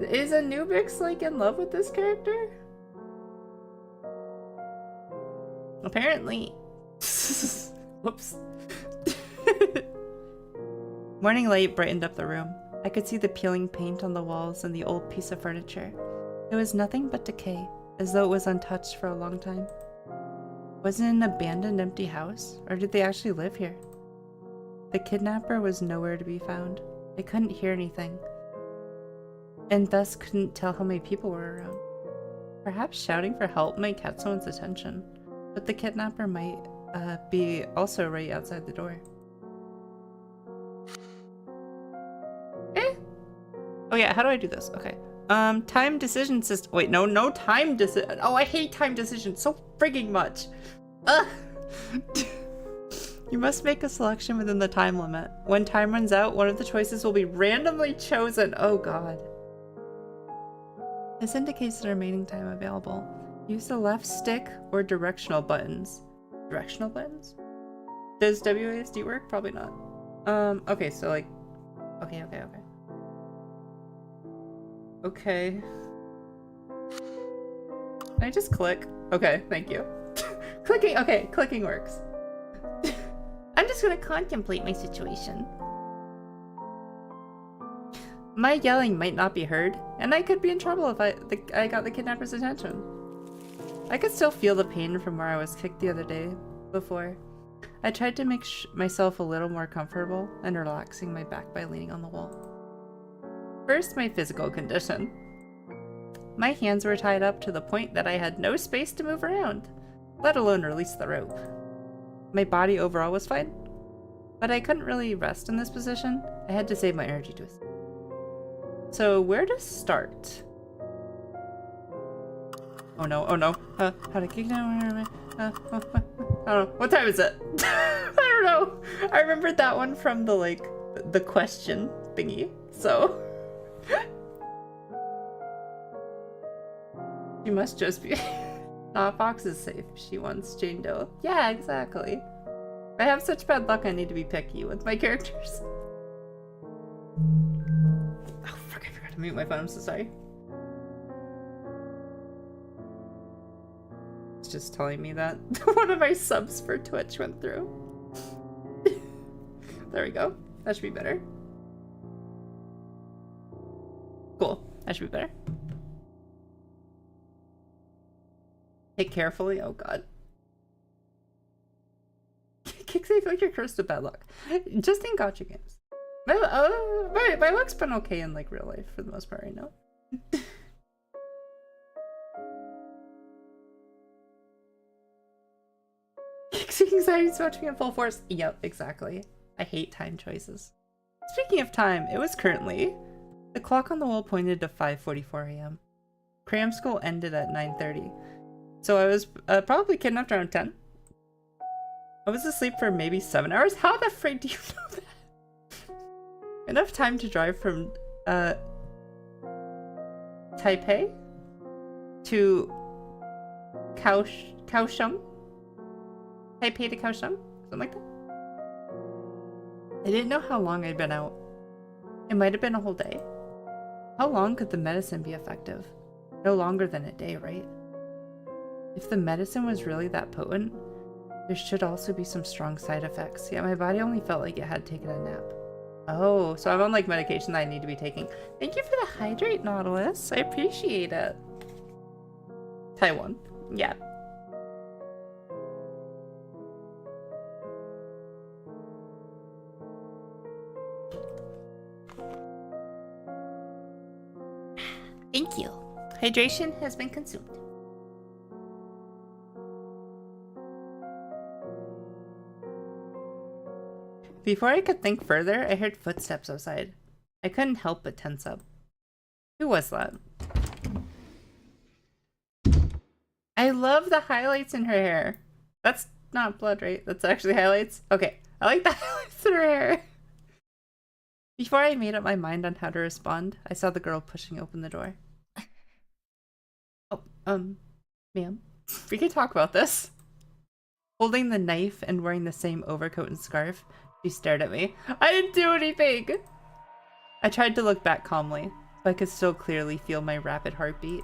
Is Anubix, like, in love with this character? Apparently. Whoops. Morning light brightened up the room. I could see the peeling paint on the walls and the old piece of furniture. It was nothing but decay, as though it was untouched for a long time. Was it an abandoned, empty house, or did they actually live here? The kidnapper was nowhere to be found. I couldn't hear anything, and thus couldn't tell how many people were around. Perhaps shouting for help might catch someone's attention, but the kidnapper might be also right outside the door. Oh yeah, how do I do this? Okay. Time decision system. Wait, no time decision. Oh, I hate time decisions so frigging much. Ugh. You must make a selection within the time limit. When time runs out, one of the choices will be randomly chosen. Oh god. This indicates the remaining time available. Use the left stick or directional buttons. Directional buttons? Does WASD work? Probably not. Okay, so like... Okay. Okay. Can I just click? Okay, thank you. Clicking, okay, clicking works. I'm just gonna contemplate my situation. My yelling might not be heard, and I could be in trouble if I got the kidnapper's attention. I could still feel the pain from where I was kicked the other day before. I tried to make myself a little more comfortable and relaxing my back by leaning on the wall. First, my physical condition. My hands were tied up to the point that I had no space to move around, let alone release the rope. My body overall was fine, but I couldn't really rest in this position. I had to save my energy to escape. So where to start? Oh no. How to kick down? I don't know. What time is it? I don't know. I remembered that one from the, like, the question thingy, so... She must just be... Not Fox is safe. She wants Jane Doe. Yeah, exactly. I have such bad luck I need to be picky with my characters. Oh, fuck, I forgot to mute my phone. I'm so sorry. It's just telling me that one of my subs for Twitch went through. There we go. That should be better. Cool. That should be better. Hit carefully. Oh god. Kicks, I feel like you're cursed with bad luck. Just in gacha games. My luck's been okay in like real life for the most part right now. Kicks anxiety is about to be in full force. Yep, exactly. I hate time choices. Speaking of time, it was currently... The clock on the wall pointed to 5:44 a.m. Cram school ended at 9:30. So I was probably kidnapped around 10. I was asleep for maybe 7 hours. How the frick do you know that? Enough time to drive from Taipei to Kaohsiung. Taipei to Kaohsiung? Something like that. I didn't know how long I'd been out. It might have been a whole day. How long could the medicine be effective? No longer than a day, right? If the medicine was really that potent, There should also be some strong side effects. Yeah, my body only felt like it had taken a nap. Oh, so I'm on like medication that I need to be taking. Thank you for the hydrate, Nautilus. I appreciate it. Taiwan. Yeah. Thank you. Hydration has been consumed. Before I could think further, I heard footsteps outside. I couldn't help but tense up. Who was that? I love the highlights in her hair. That's not blood, right? That's actually highlights? Okay, I like the highlights in her hair. Before I made up my mind on how to respond, I saw the girl pushing open the door. Oh, ma'am, we can talk about this. Holding the knife and wearing the same overcoat and scarf, she stared at me. I didn't do anything! I tried to look back calmly, but I could still clearly feel my rapid heartbeat.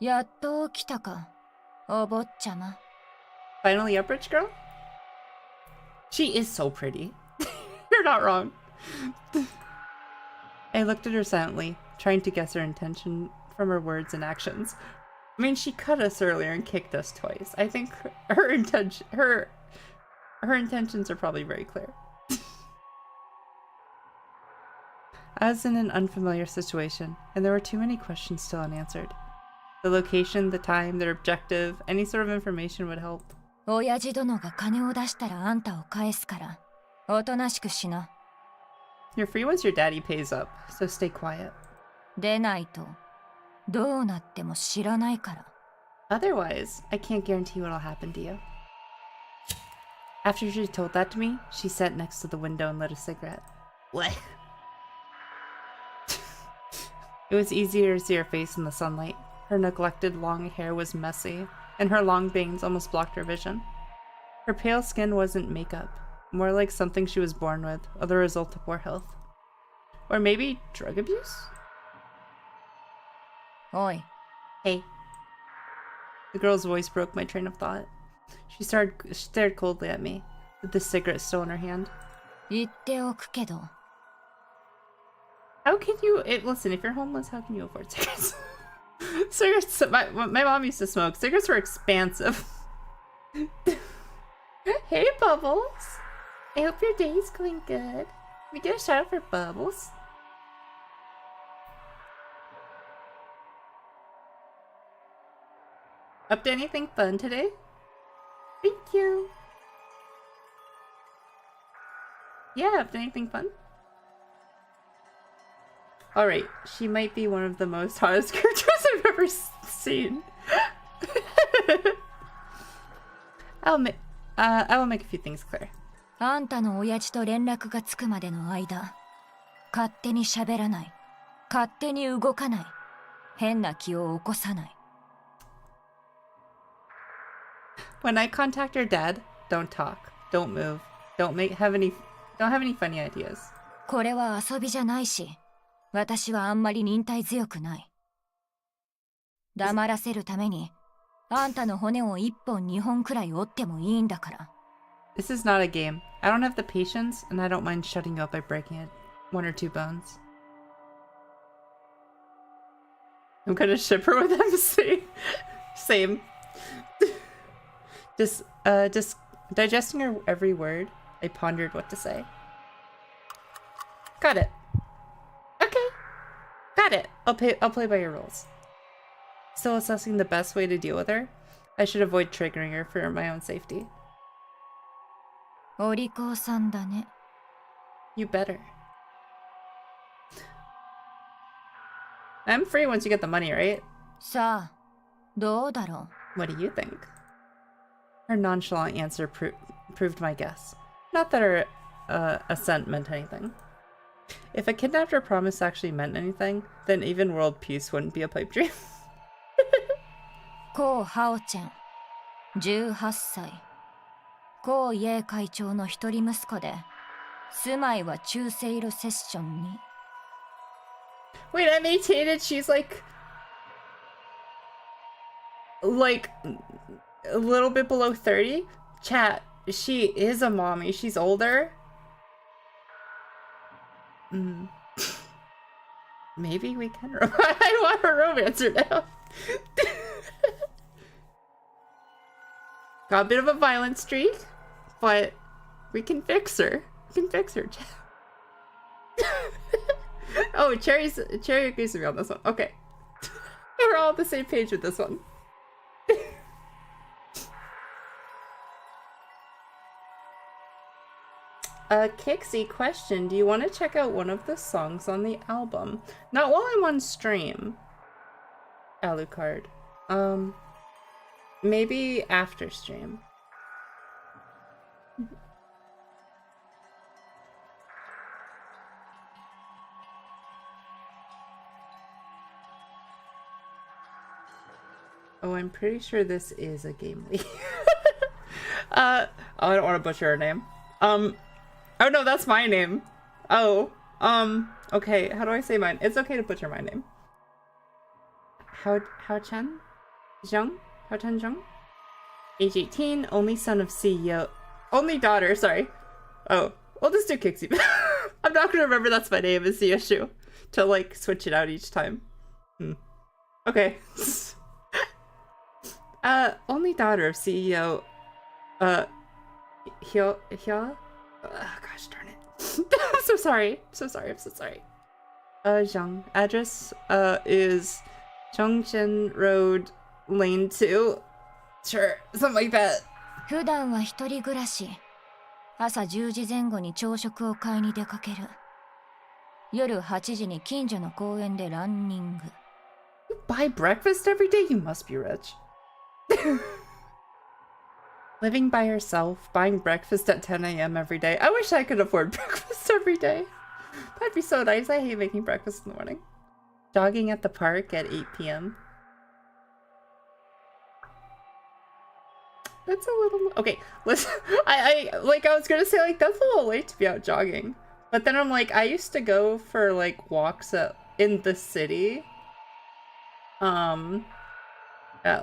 やっと起きたか、お坊ちゃま。 Finally up, rich girl? She is so pretty. You're not wrong. I looked at her silently, trying to guess her intention from her words and actions. I mean, she cut us earlier and kicked us twice. I think her intentions are probably very clear. I was in an unfamiliar situation, and there were too many questions still unanswered. The location, the time, their objective, any sort of information would help. 親父殿が金を出したらあんたを返すから、おとなしくしな。 You're free once your daddy pays up, so stay quiet. でないと、どうなっても知らないから。 Otherwise, I can't guarantee what'll happen to you. After she told that to me, she sat next to the window and lit a cigarette. What? It was easier to see her face in the sunlight. Her neglected long hair was messy, and her long bangs almost blocked her vision. Her pale skin wasn't makeup, more like something she was born with, or the result of poor health. Or maybe drug abuse? おい。 Hey. The girl's voice broke my train of thought. She stared coldly at me, with the cigarette still in her hand. 言っておくけど。 How can you... listen, if you're homeless, how can you afford cigarettes? Cigarettes... My mom used to smoke. Cigarettes were expensive. Hey, Bubbles. I hope your day's going good. We get a shout out for Bubbles. Up to anything fun today? Thank you. Yeah, up to anything fun? Alright, she might be one of the most hottest characters I've ever seen. I will make a few things clear. あんたの親父と連絡がつくまでの間、勝手に喋らない、勝手に動かない、変な気を起こさない。 When I contact your dad, don't talk, don't move, don't have any funny ideas. これは遊びじゃないし、私はあんまり忍耐強くない。黙らせるために、あんたの骨を1本2本くらい折ってもいいんだから。 This is not a game. I don't have the patience, and I don't mind shutting you up by breaking it. 1 or 2 bones. I'm gonna ship her with MC. Same. Just digesting her every word, I pondered what to say. Got it. Okay. Got it. I'll play by your rules. Still assessing the best way to deal with her. I should avoid triggering her for my own safety. お利口さんだね。 You better. I'm free once you get the money, right? さあ、どうだろう。 What do you think? Her nonchalant answer proved my guess. Not that her assent meant anything. If a kidnapper promise actually meant anything, then even world peace wouldn't be a pipe dream. コウ・ハオちゃん、18歳。コウ・イエ会長の一人息子で、住まいは中世色セッションに。 Wait, I maintained she's like a little bit below 30. Chat, she is a mommy. She's older. Maybe we can. I want a romancer now. Got a bit of a violent streak, but we can fix her. We can fix her. Oh, Cherry agrees with me on this one. Okay. We're all on the same page with this one. Kixie, question. Do you want to check out one of the songs on the album? Not while I'm on stream. Alucard. Maybe after stream. Oh, I'm pretty sure this is a game lead. Oh, I don't want to butcher her name. Oh no, that's my name. Oh, okay, how do I say mine? It's okay to butcher my name. Hao-Chan Zheng? Hao-Chan Zheng? Age 18, only son of CEO. Only daughter, sorry. Oh, we'll just do Kixie. I'm not gonna remember that's my name, is the issue. To, like, switch it out each time. Okay. Only daughter of CEO, Hyo? Gosh darn it. I'm so sorry. I'm so sorry. Zhang. Address, is Chongqing Road, Lane 2. Sure, something like that. 普段は一人暮らし。朝10時前後に朝食を買いに出かける。夜8時に近所の公園でランニング。You buy breakfast every day? You must be rich. Living by herself, buying breakfast at 10 a.m. every day. I wish I could afford breakfast every day. That'd be so nice. I hate making breakfast in the morning. Jogging at the park at 8 p.m. That's a little... Okay, listen. I was gonna say, like, that's a little late to be out jogging. But then I'm like, I used to go for, like, walks in the city. At,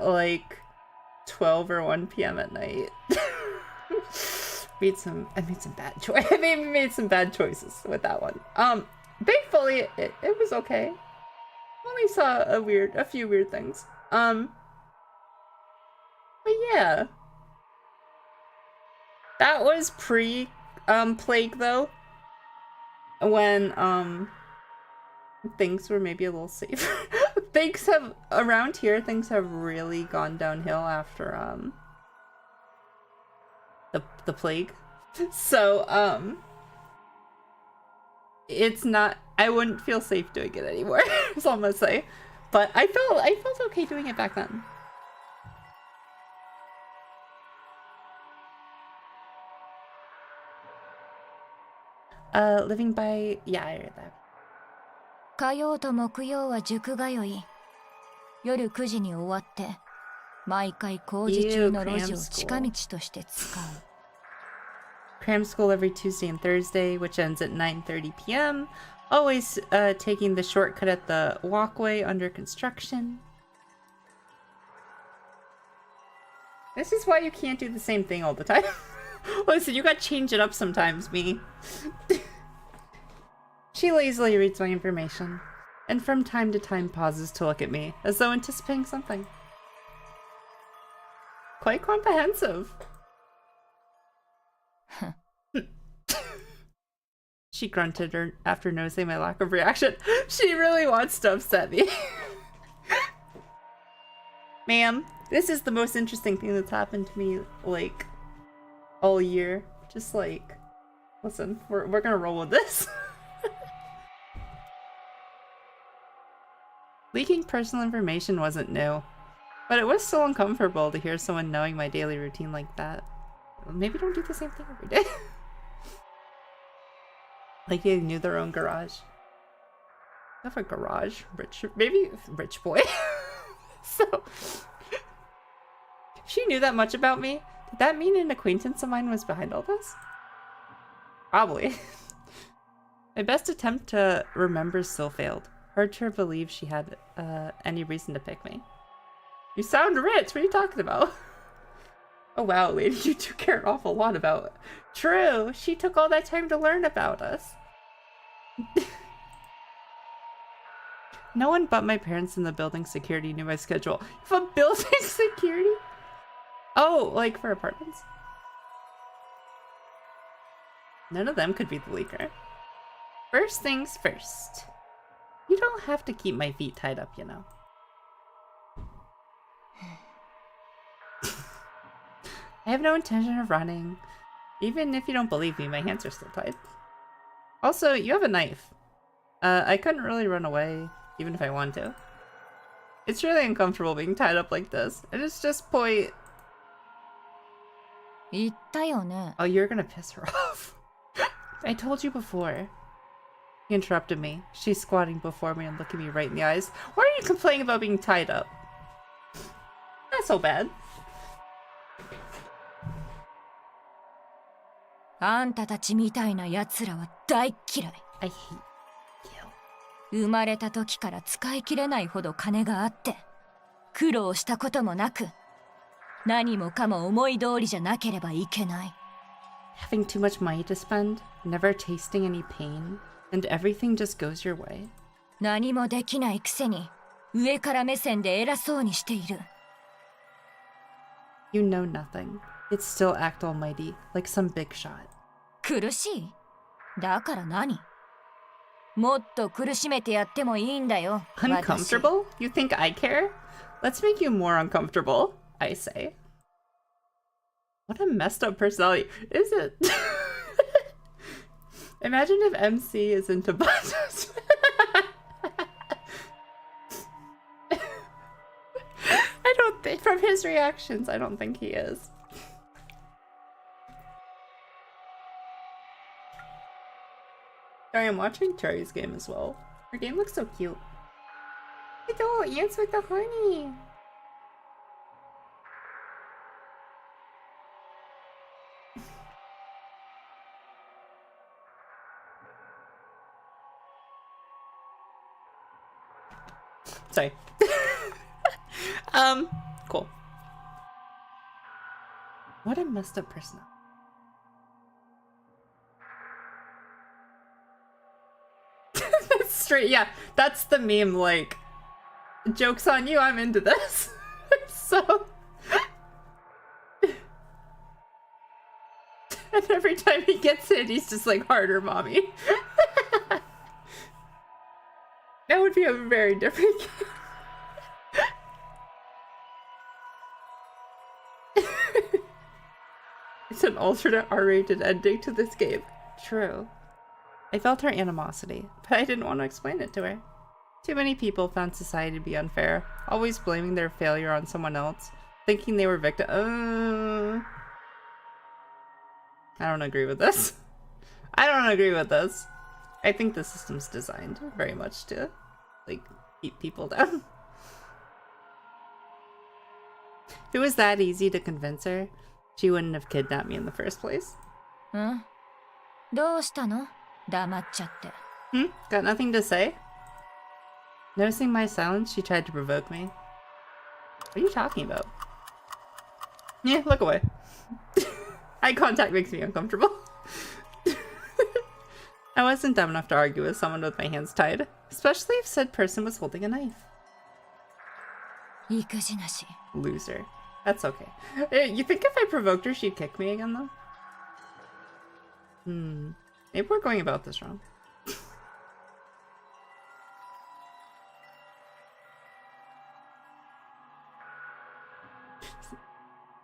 like... 12 or 1 p.m. at night. I made some bad choices. I made some bad choices with that one. Thankfully it was okay. Only saw a few weird things. But yeah. That was pre plague though. When things were maybe a little safer. Around here, things have really gone downhill after, the plague. So, it's not, I wouldn't feel safe doing it anymore, is all I'm gonna say. But I felt okay doing it back then. Living by, yeah, I read that. 火曜と木曜は塾通い。夜9時に終わって、毎回工事中の路地を近道として使う。Cram school every Tuesday and Thursday, which ends at 9:30 p.m. Always taking the shortcut at the walkway under construction. This is why you can't do the same thing all the time. Listen, you gotta change it up sometimes, me. She lazily reads my information, and from time to time pauses to look at me, as though anticipating something. Quite comprehensive. She grunted after noticing my lack of reaction. She really wants to upset me. Ma'am, this is the most interesting thing that's happened to me, like, all year. Just like, listen, we're gonna roll with this. Leaking personal information wasn't new, but it was so uncomfortable to hear someone knowing my daily routine like that. Maybe don't do the same thing every day. Like they knew their own garage. You have a garage? Maybe rich boy. So, she knew that much about me? Did that mean an acquaintance of mine was behind all this? Probably. My best attempt to remember still failed. Hard to believe she had any reason to pick me. You sound rich. What are you talking about? Oh wow, lady, you do care an awful lot about it. True, she took all that time to learn about us. No one but my parents in the building security knew my schedule. You have a building security? Oh, like for apartments? None of them could be the leaker. First things first. You don't have to keep my feet tied up, you know. I have no intention of running. Even if you don't believe me, my hands are still tied. Also, you have a knife. I couldn't really run away, even if I wanted to. It's really uncomfortable being tied up like this. And it's just point... Oh, you're gonna piss her off. I told you before. He interrupted me. She's squatting before me and looking me right in the eyes. Why are you complaining about being tied up? Not so bad. あんたたちみたいな奴らは大嫌い。I hate you. 生まれた時から使い切れないほど金があって、苦労したこともなく、何もかも思い通りじゃなければいけない。Having too much money to spend, never tasting any pain, and everything just goes your way. 何もできないくせに、上から目線で偉そうにしている。You know nothing. Yet still act almighty, like some big shot. 苦しい？だから何？もっと苦しめてやってもいいんだよ。Uncomfortable? You think I care? Let's make you more uncomfortable, I say. What a messed up personality. Is it? Imagine if MC is into buttons. I don't think, from his reactions, I don't think he is. Sorry, I'm watching Cherry's game as well. Her game looks so cute. Look at the ants with the honey. Sorry. Cool. What a messed up person. That's straight, yeah. That's the meme, like, joke's on you, I'm into this. So... and every time he gets hit, he's just like, harder, mommy. That would be a very different game. It's an alternate R-rated ending to this game. True. I felt her animosity, but I didn't want to explain it to her. Too many people found society to be unfair, always blaming their failure on someone else, thinking they were victim. I don't agree with this. I don't agree with this. I think the system's designed very much to, like, keep people down. If it was that easy to convince her, she wouldn't have kidnapped me in the first place. Hmm? どうしたの? 黙っちゃって。 Got nothing to say? Noticing my silence, she tried to provoke me. What are you talking about? Yeah, look away. Eye contact makes me uncomfortable. I wasn't dumb enough to argue with someone with my hands tied, especially if said person was holding a knife. 意気地なし。 Loser. That's okay. You think if I provoked her, she'd kick me again, though? Maybe we're going about this wrong.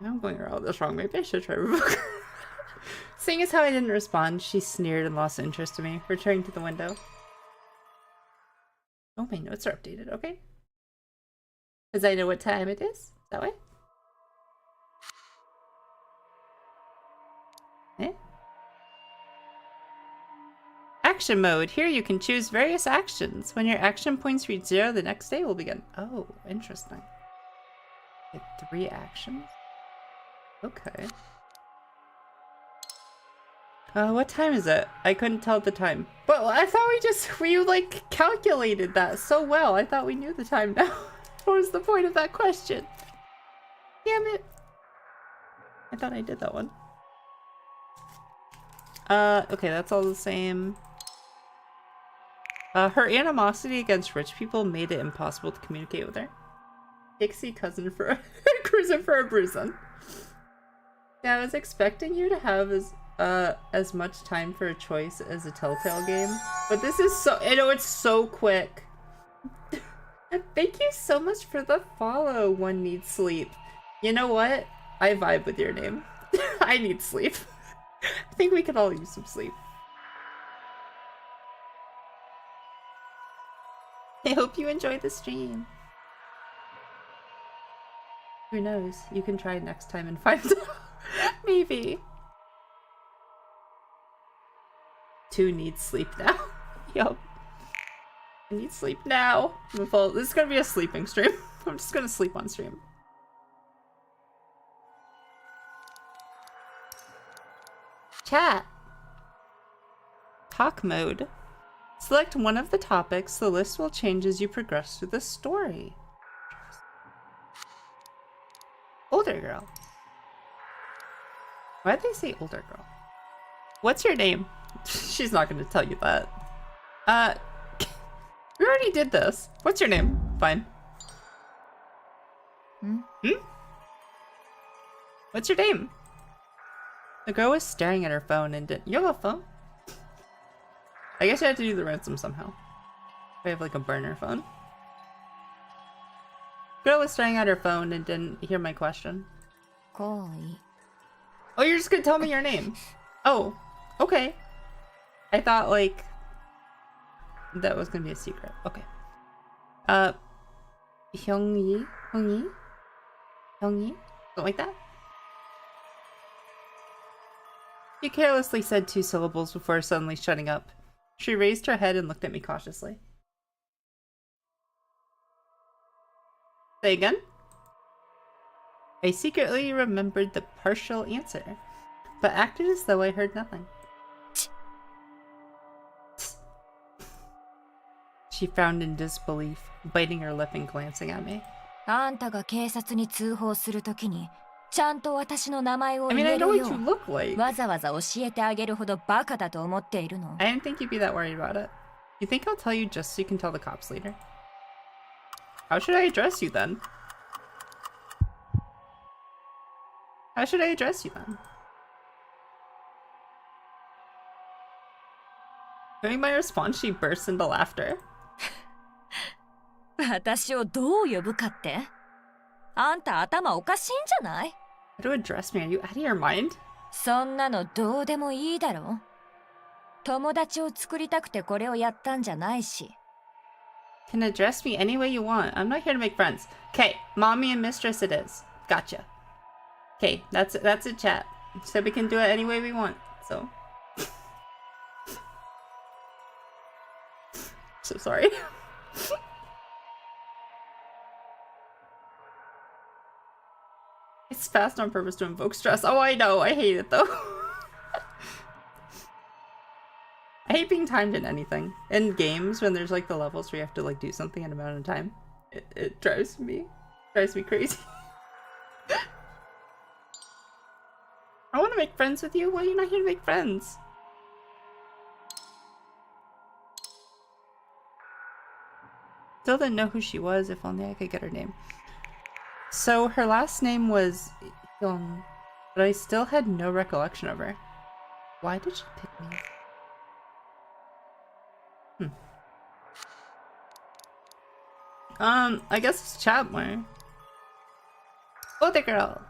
I'm going about this wrong. Maybe I should try to provoke her. Seeing as how I didn't respond, she sneered and lost interest in me, returning to the window. Oh, my notes are updated, okay? Because I know what time it is? That way? Eh? Action mode. Here you can choose various actions. When your action points reach 0, the next day will begin. Oh, interesting. Like 3 actions? Okay. What time is it? I couldn't tell at the time. But I thought we like calculated that so well. I thought we knew the time now. What was the point of that question? Damn it. I thought I did that one. Okay, that's all the same. Her animosity against rich people made it impossible to communicate with her. Dixie cousin for a cruising for a bruising. Yeah, I was expecting you to have as much time for a choice as a Telltale game, but this is so, I know it's so quick. Thank you so much for the follow, One Needs Sleep. You know what? I vibe with your name. I need sleep. I think we could all use some sleep. I hope you enjoy the stream. Who knows? You can try next time and find out. Maybe. 2 needs sleep now. Yup. I need sleep now. This is gonna be a sleeping stream. I'm just gonna sleep on stream. Chat. Talk mode. Select one of the topics. The list will change as you progress through the story. Older girl. Why'd they say older girl? What's your name? She's not gonna tell you that. We already did this. What's your name? Fine. Hmm? What's your name? The girl was staring at her phone and didn't— You have a phone? I guess you have to do the ransom somehow. I have like a burner phone. Girl was staring at her phone and didn't hear my question. Oh, you're just gonna tell me your name? Oh, okay. I thought like that was gonna be a secret. Okay. Hyungyi? Hyungyi? Something like that? She carelessly said 2 syllables before suddenly shutting up. She raised her head and looked at me cautiously. Say again? I secretly remembered the partial answer, but acted as though I heard nothing. She frowned in disbelief, biting her lip and glancing at me. I mean, I know what you look like. I didn't think you'd be that worried about it. You think I'll tell you just so you can tell the cops later? How should I address you then? How should I address you then? Hearing my response, she burst into laughter. 私をどう呼ぶかって？あんた頭おかしいんじゃない？ How to address me? Are you out of your mind? そんなのどうでもいいだろ。友達を作りたくてこれをやったんじゃないし。Can address me any way you want. I'm not here to make friends. Okay, mommy and mistress it is. Gotcha. Okay, that's a chat. So we can do it any way we want. So. So sorry. It's fast on purpose to invoke stress. Oh, I know. I hate it though. I hate being timed in anything. In games, when there's like the levels where you have to like do something in a amount of time, it drives me crazy. I want to make friends with you. Why are you not here to make friends? Still didn't know who she was. If only I could get her name. So her last name was Young, but I still had no recollection of her. Why did she pick me? I guess it's chat more. Oh, the girl.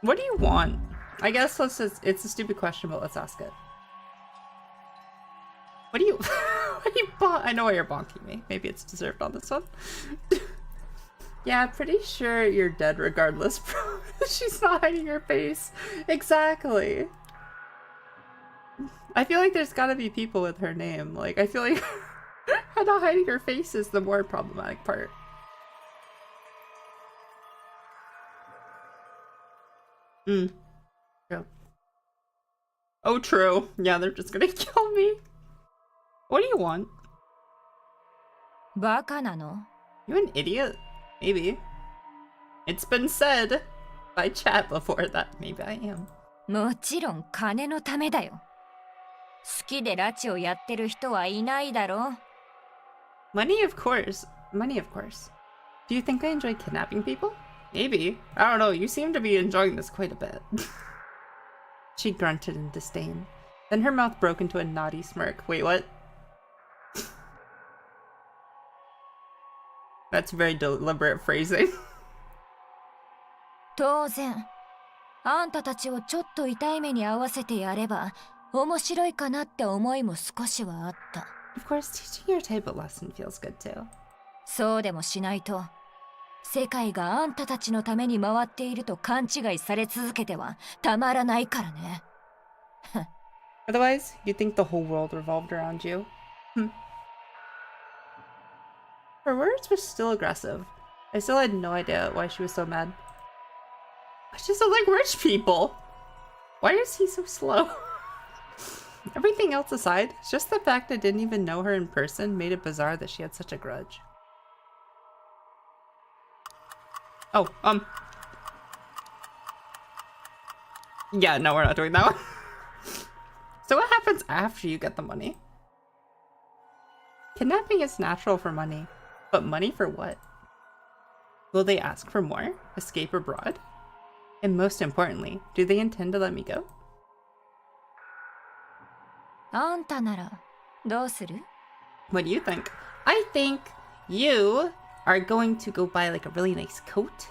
What do you want? I guess it's a stupid question, but let's ask it. What do you I know why you're bonking me. Maybe it's deserved on this one. Yeah, pretty sure you're dead regardless, bro. She's not hiding her face. Exactly. I feel like there's gotta be people with her name. Like, I feel like not hiding her face is the more problematic part. True. Oh, true. Yeah, they're just gonna kill me. What do you want? Baka nano? You an idiot? Maybe. It's been said. by chat before that. Maybe I am. もちろん金のためだよ。好きで拉致をやってる人はいないだろ。Money, of course. Money, of course. Do you think I enjoy kidnapping people? Maybe. I don't know. You seem to be enjoying this quite a bit. She grunted in disdain. Then her mouth broke into a naughty smirk. Wait, what? That's very deliberate phrasing. 当然。あんたたちをちょっと痛い目に遭わせてやれば面白いかなって思いも少しはあった。Of course, teaching your type a lesson feels good too. そうでもしないと、世界があんたたちのために回っていると勘違いされ続けてはたまらないからね。Otherwise, you think the whole world revolved around you? Her words were still aggressive. I still had no idea why she was so mad. She doesn't like rich people. Why is he so slow? Everything else aside, just the fact I didn't even know her in person made it bizarre that she had such a grudge. Oh, yeah, no, we're not doing that one. So what happens after you get the money? Kidnapping is natural for money, but money for what? Will they ask for more? Escape abroad? And most importantly, do they intend to let me go? あんたならどうする? What do you think? I think you are going to go buy like a really nice coat.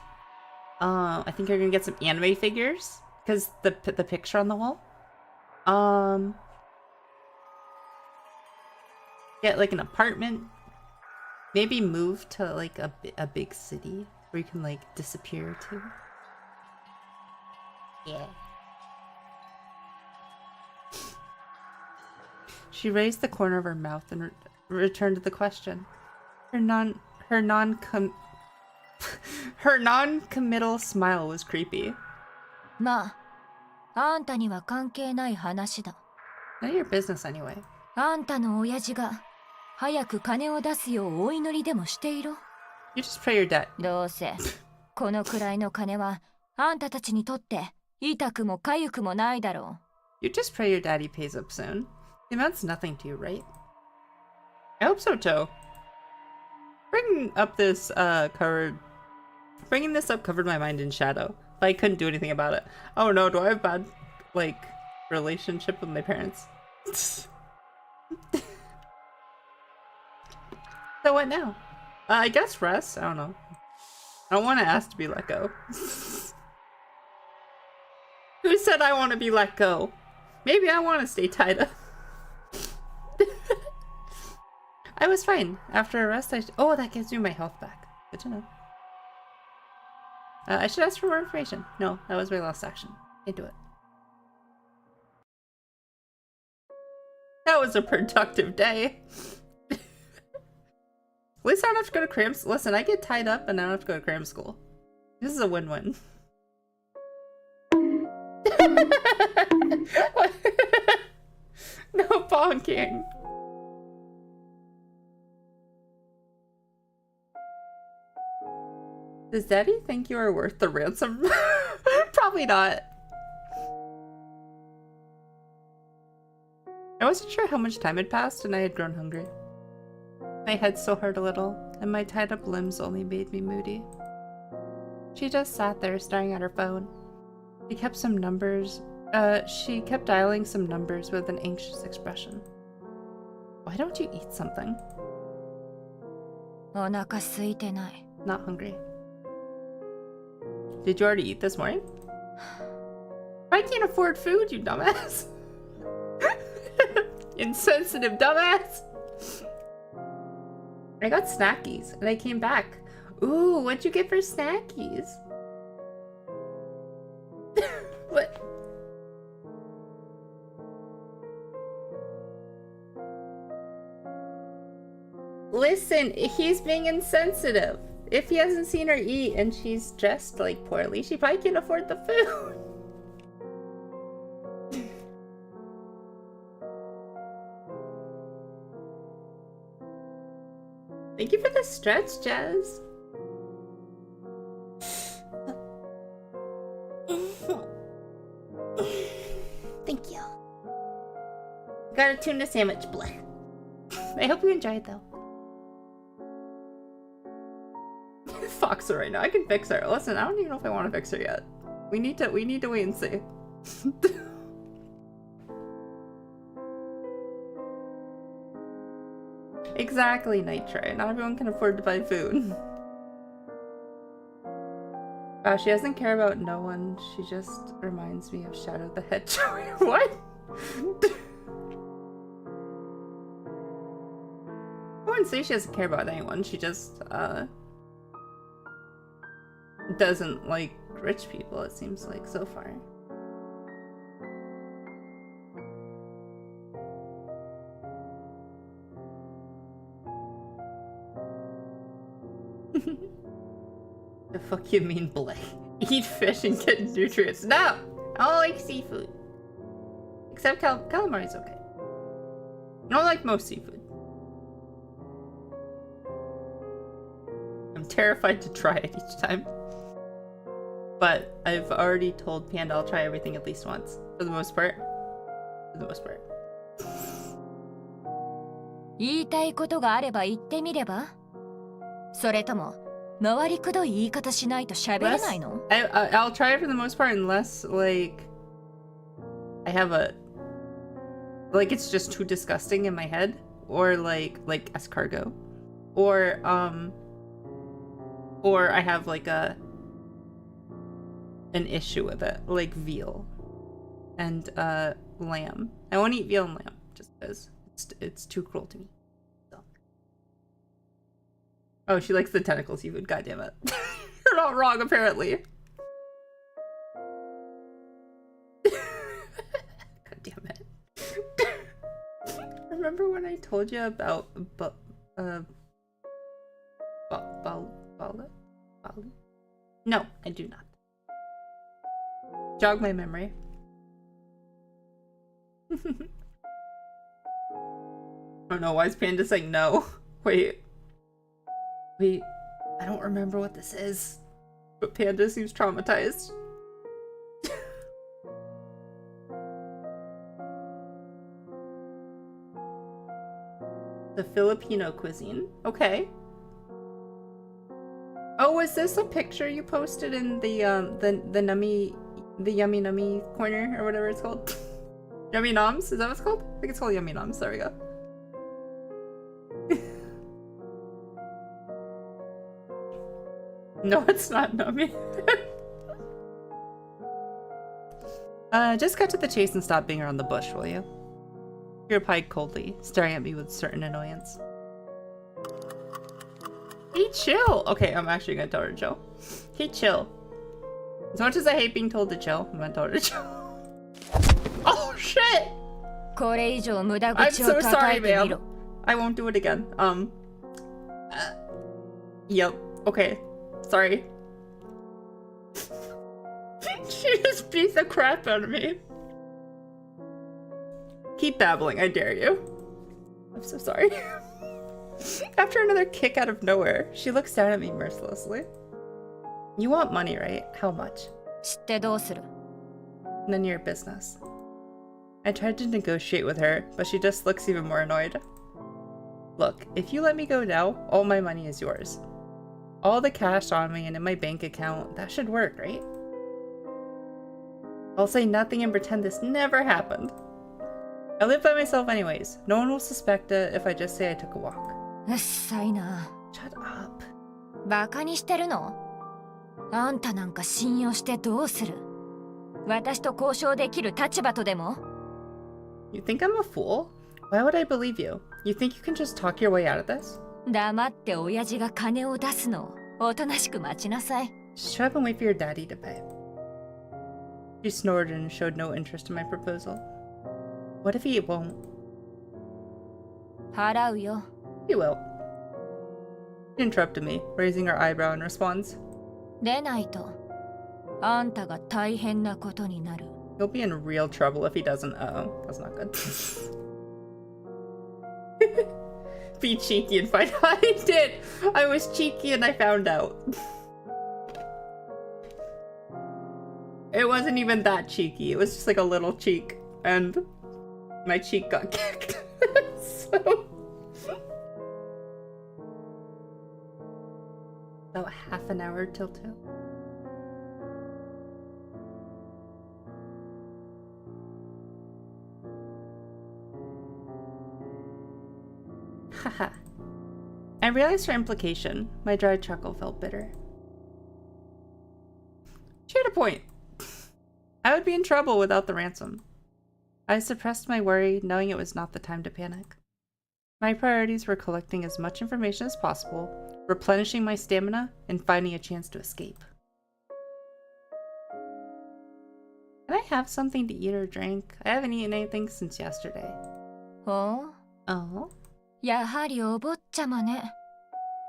I think you're gonna get some anime figures because the picture on the wall. Get like an apartment. Maybe move to like a big city where you can like disappear to. Yeah. She raised the corner of her mouth and returned to the question. Her non-committal smile was creepy. まあ、あんたには関係ない話だ。None of your business anyway. あんたの親父が早く金を出すようお祈りでもしていろ。You just pray your debt. どうせこのくらいの金はあんたたちにとって痛くも痒くもないだろう。You just pray your daddy pays up soon. The amount's nothing to you, right? I hope so too. Bringing this up covered my mind in shadow. But I couldn't do anything about it. Oh no, do I have bad, like, relationship with my parents? So what now? I guess rest? I don't know. I don't want to ask to be let go. Who said I want to be let go? Maybe I want to stay tied up. I was fine. After a rest, oh, that gives me my health back. Good to know. I should ask for more information. No, that was my last action. Can't do it. That was a productive day. At least I don't have to go to cram school. Listen, I get tied up and I don't have to go to cram school. This is a win-win. No bonking. Does Daddy think you are worth the ransom? Probably not. I wasn't sure how much time had passed and I had grown hungry. My head still hurt a little, and my tied up limbs only made me moody. She just sat there staring at her phone. She kept dialing some numbers with an anxious expression. Why don't you eat something? お腹空いてない。 Not hungry. Did you already eat this morning? I can't afford food, you dumbass. Insensitive dumbass. I got snackies and I came back. Ooh, what'd you get for snackies? What? Listen, he's being insensitive. If he hasn't seen her eat and she's dressed like poorly, she probably can't afford the food. Thank you for the stretch, Jazz. Got a tuna sandwich. Blech. I hope you enjoyed though. Fox her right now. I can fix her. Listen, I don't even know if I want to fix her yet. We need to wait and see. Exactly, Nitre. Not everyone can afford to buy food. Wow, she doesn't care about no one. She just reminds me of Shadow the Hedgehog. What? I wouldn't say she doesn't care about anyone. She just, doesn't like rich people, it seems like, so far. The fuck you mean, Blake? Eat fish and get nutrients. No! I don't like seafood. Except calamari's okay. I don't like most seafood. I'm terrified to try it each time. But I've already told Panda I'll try everything at least once. For the most part. For the most part. 言いたいことがあれば言ってみれば？それとも回りくどい言い方しないと喋れないの？ I'll try it for the most part unless, like, I have a... Like, it's just too disgusting in my head. Or, like escargot. Or I have, like, an issue with it. Like veal. And, lamb. I won't eat veal and lamb. Just because it's too cruel to me. So. Oh, she likes the tentacle seafood. God damn it. You're not wrong, apparently. God damn it. Remember when I told you about Bali? No, I do not. Jog my memory. Oh no, why is Panda saying no? Wait, I don't remember what this is. But Panda seems traumatized. The Filipino cuisine. Okay. Oh, was this a picture you posted in the yummy nummy corner or whatever it's called? Yummy noms? Is that what it's called? I think it's called yummy noms. There we go. No, it's not nummy. Just cut to the chase and stop being around the bush, will you? He replied coldly, staring at me with certain annoyance. Hey, chill! Okay, I'm actually gonna tell her to chill. Hey, chill. As much as I hate being told to chill, I'm gonna tell her to chill. Oh, shit! I'm so sorry, ma'am. I won't do it again. Yep. Okay. Sorry. She just beat the crap out of me. Keep babbling, I dare you. I'm so sorry. After another kick out of nowhere, she looks down at me mercilessly. You want money, right? How much? None of your business. I tried to negotiate with her, but she just looks even more annoyed. Look, if you let me go now, all my money is yours. All the cash on me and in my bank account, that should work, right? I'll say nothing and pretend this never happened. I live by myself anyways. No one will suspect it if I just say I took a walk. Shut up. バカにしてるの？あんたなんか信用してどうする？私と交渉できる立場とでも？ You think I'm a fool? Why would I believe you? You think you can just talk your way out of this? 黙って親父が金を出すのをおとなしく待ちなさい。 Just shut up and wait for your daddy to pay. She snorted and showed no interest in my proposal. What if he won't? 払うよ。 He will. She interrupted me, raising her eyebrow in response. でないと、あんたが大変なことになる。 He'll be in real trouble if he doesn't. Uh-oh, that's not good. Be cheeky and find out. I did! I was cheeky and I found out. It wasn't even that cheeky. It was just like a little cheek. And My cheek got kicked. So... About half an hour till 2. Haha. I realized her implication. My dry chuckle felt bitter. She had a point. I would be in trouble without the ransom. I suppressed my worry, knowing it was not the time to panic. My priorities were collecting as much information as possible, replenishing my stamina, and finding a chance to escape. Can I have something to eat or drink? I haven't eaten anything since yesterday. Oh? Oh? やはりお坊ちゃまね。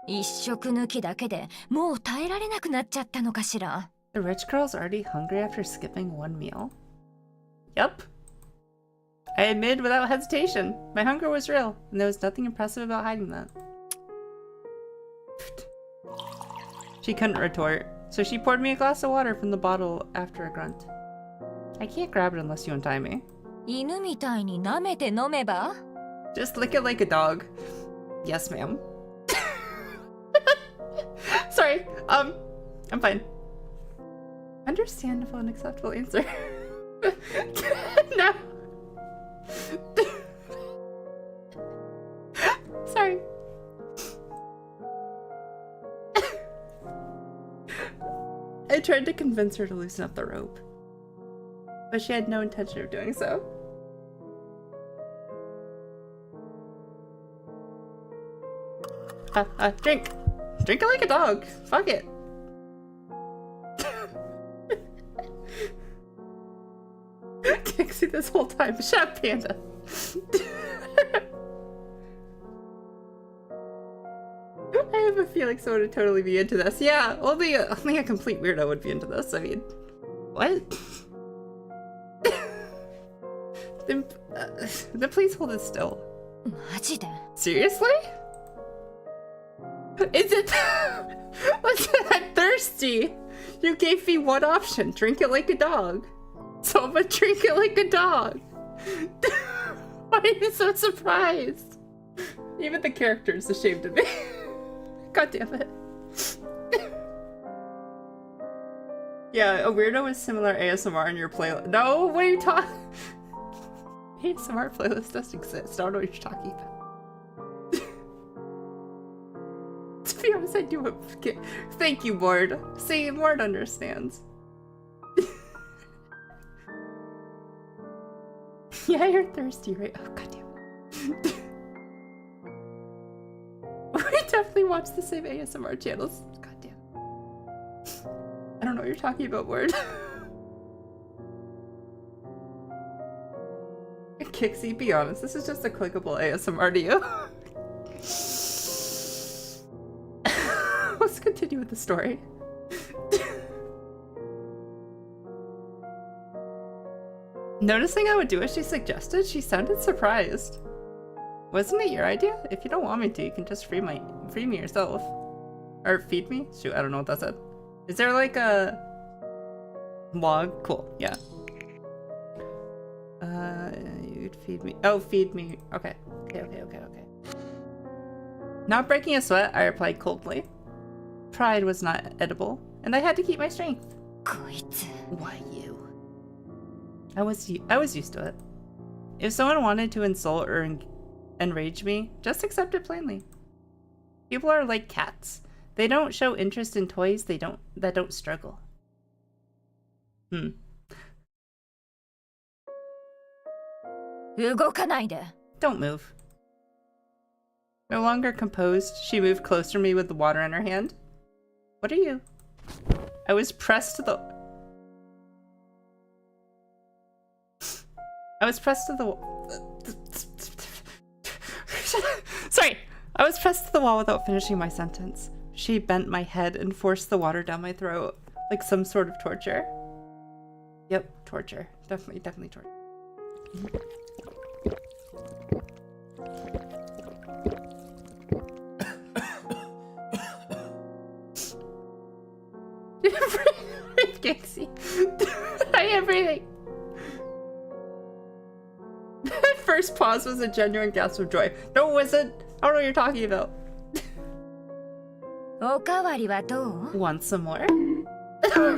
一食抜きだけでもう耐えられなくなっちゃったのかしら。The rich girl's already hungry after skipping one meal? Yup. I admitted without hesitation. My hunger was real, and there was nothing impressive about hiding that. She couldn't retort, so she poured me a glass of water from the bottle after a grunt. I can't grab it unless you untie me. 犬みたいに舐めて飲めば? Just lick it like a dog. Yes, ma'am. Sorry, I'm fine. Understandable and acceptable answer. No. Sorry. I tried to convince her to loosen up the rope, but she had no intention of doing so. Drink. Drink it like a dog. Fuck it. Can't see this whole time. Shut up, Panda. I have a feeling someone would totally be into this. Yeah, only a complete weirdo would be into this. I mean, what? Then please hold it still. マジで? Seriously? Is it? Listen, I'm thirsty. You gave me one option. Drink it like a dog. So I'm gonna drink it like a dog. Why are you so surprised? Even the character is ashamed of me. God damn it. Yeah, a weirdo with similar ASMR in your playlist. No, what are you talking? ASMR playlist does exist. I don't know what you're talking about. To be honest, I do. Thank you, Mord. See, Mord understands. Yeah, you're thirsty, right? Oh, goddamn. We definitely watch the same ASMR channels. Goddamn. I don't know what you're talking about, Word. Kixie, be honest, this is just a clickable ASMR to you. Let's continue with the story. Noticing I would do as she suggested, she sounded surprised. Wasn't it your idea? If you don't want me to, you can just free me yourself. Or feed me? Shoot, I don't know what that said. Is there like a log? Cool, yeah. You'd feed me. Oh, feed me. Okay. Okay. Not breaking a sweat, I replied coldly. Pride was not edible, and I had to keep my strength. こいつ. Why you? I was used to it. If someone wanted to insult or enrage me, just accept it plainly. People are like cats. They don't show interest in toys that don't struggle. Hmm. 動かないで. Don't move. No longer composed, she moved closer to me with the water in her hand. What are you? I was pressed to the Sorry! I was pressed to the wall without finishing my sentence. She bent my head and forced the water down my throat, like some sort of torture. Yep, torture. Definitely torture. Gixie. I am breathing. first pause was a genuine gasp of joy. No, it wasn't. I don't know what you're talking about. おかわりはどう? Want some more? I'm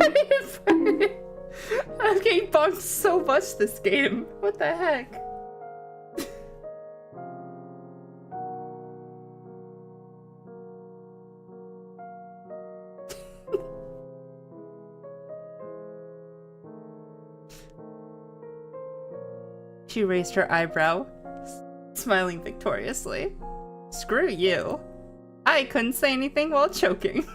getting bonked so much this game. What the heck? She raised her eyebrow, smiling victoriously. Screw you. I couldn't say anything while choking.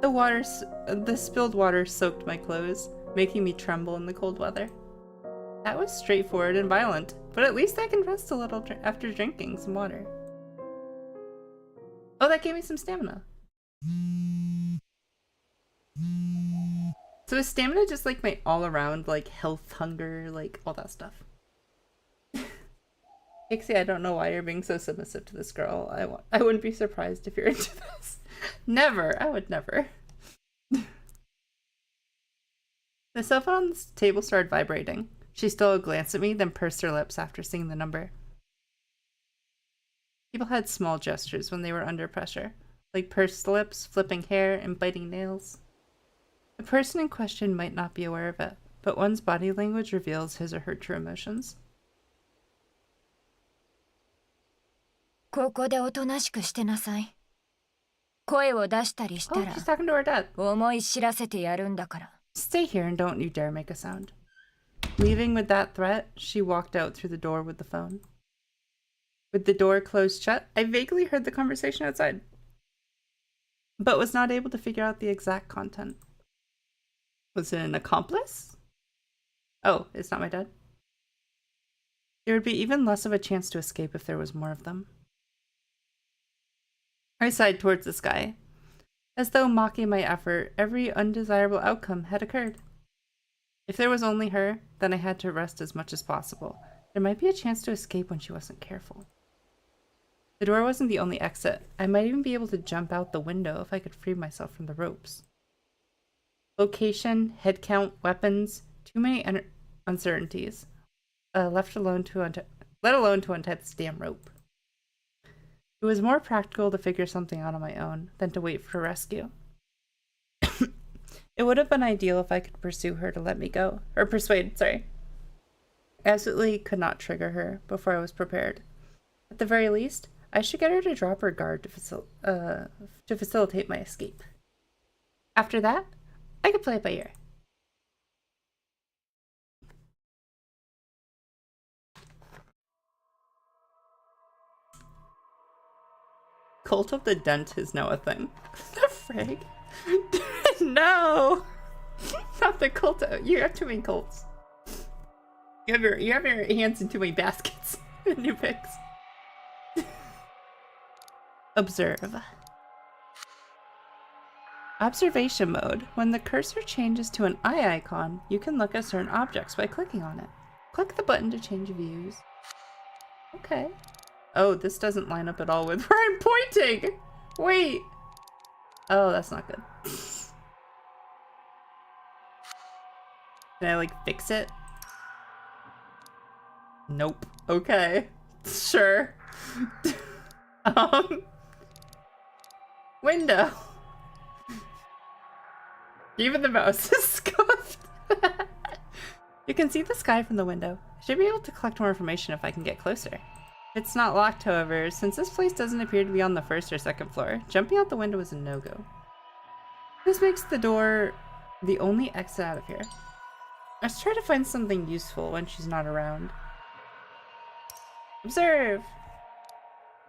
The spilled water soaked my clothes, making me tremble in the cold weather. That was straightforward and violent, but at least I can rest a little after drinking some water. Oh, that gave me some stamina. So is stamina just like my all-around, like, health, hunger, like, all that stuff? Ixie, I don't know why you're being so submissive to this girl. I wouldn't be surprised if you're into this. Never. I would never. The cell phone on the table started vibrating. She stole a glance at me, then pursed her lips after seeing the number. People had small gestures when they were under pressure, like pursed lips, flipping hair, and biting nails. The person in question might not be aware of it, but one's body language reveals his or her true emotions. ここでおとなしくしてなさい。声を出したりしたら、 she's talking to her dad. 思い知らせてやるんだから。 Stay here and don't you dare make a sound. Leaving with that threat, she walked out through the door with the phone. With the door closed shut, I vaguely heard the conversation outside, but was not able to figure out the exact content. Was it an accomplice? Oh, it's not my dad. There would be even less of a chance to escape if there was more of them. I sighed towards the sky. As though mocking my effort, every undesirable outcome had occurred. If there was only her, then I had to rest as much as possible. There might be a chance to escape when she wasn't careful. The door wasn't the only exit. I might even be able to jump out the window if I could free myself from the ropes. Location, head count, weapons, too many uncertainties. Let alone to untie this damn rope. It was more practical to figure something out on my own than to wait for a rescue. It would have been ideal if I could pursue her to let me go. Or persuade, sorry. I absolutely could not trigger her before I was prepared. At the very least, I should get her to drop her guard to facilitate my escape. After that, I could play it by ear. Cult of the Dent is now a thing. The frig? No! Not the cult of... You have too many cults. You have your hands in too many baskets. New picks. Observe. Observation mode. When the cursor changes to an eye icon, you can look at certain objects by clicking on it. Click the button to change views. Okay. Oh, this doesn't line up at all with where I'm pointing! Wait! Oh, that's not good. Can I, like, fix it? Nope. Okay. Sure. Window. Even the mouse is scuffed. You can see the sky from the window. I should be able to collect more information if I can get closer. It's not locked, however, since this place doesn't appear to be on the first or second floor. Jumping out the window is a no-go. This makes the door the only exit out of here. Let's try to find something useful when she's not around. Observe!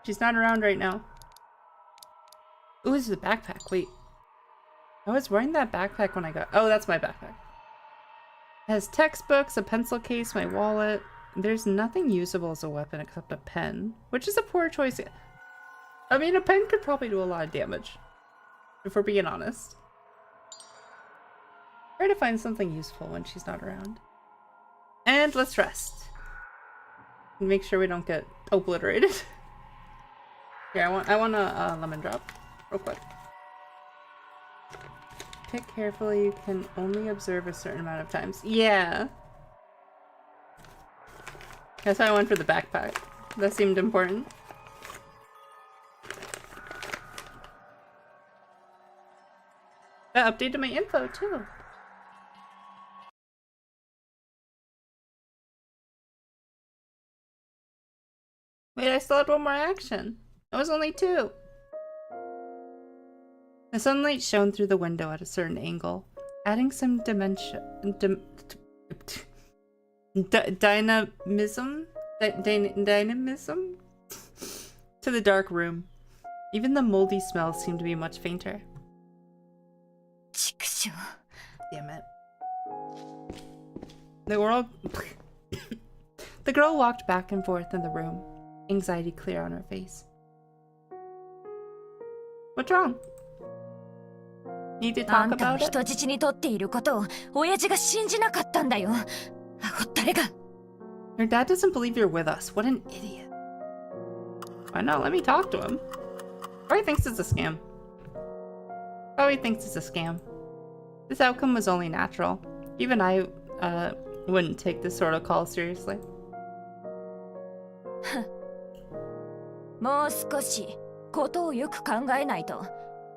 She's not around right now. Ooh, this is a backpack. Wait. I was wearing that backpack when I got... Oh, that's my backpack. It has textbooks, a pencil case, my wallet. There's nothing usable as a weapon except a pen, which is a poor choice. I mean, a pen could probably do a lot of damage, if we're being honest. Try to find something useful when she's not around. And let's rest. And make sure we don't get obliterated. Here, I want a lemon drop, real quick. Pick carefully, you can only observe a certain amount of times. Yeah. That's why I went for the backpack. That seemed important. That updated my info too. Wait, I still had one more action. It was only 2. The sunlight shone through the window at a certain angle, adding some dynamism to the dark room. Even the moldy smell seemed to be much fainter. Damn it. The girl walked back and forth in the room, anxiety clear on her face. What's wrong? Need to talk about it? Your dad doesn't believe you're with us. What an idiot. Why not? Let me talk to him. Probably thinks it's a scam. This outcome was only natural. Even I wouldn't take this sort of call seriously. もう少しことをよく考えないと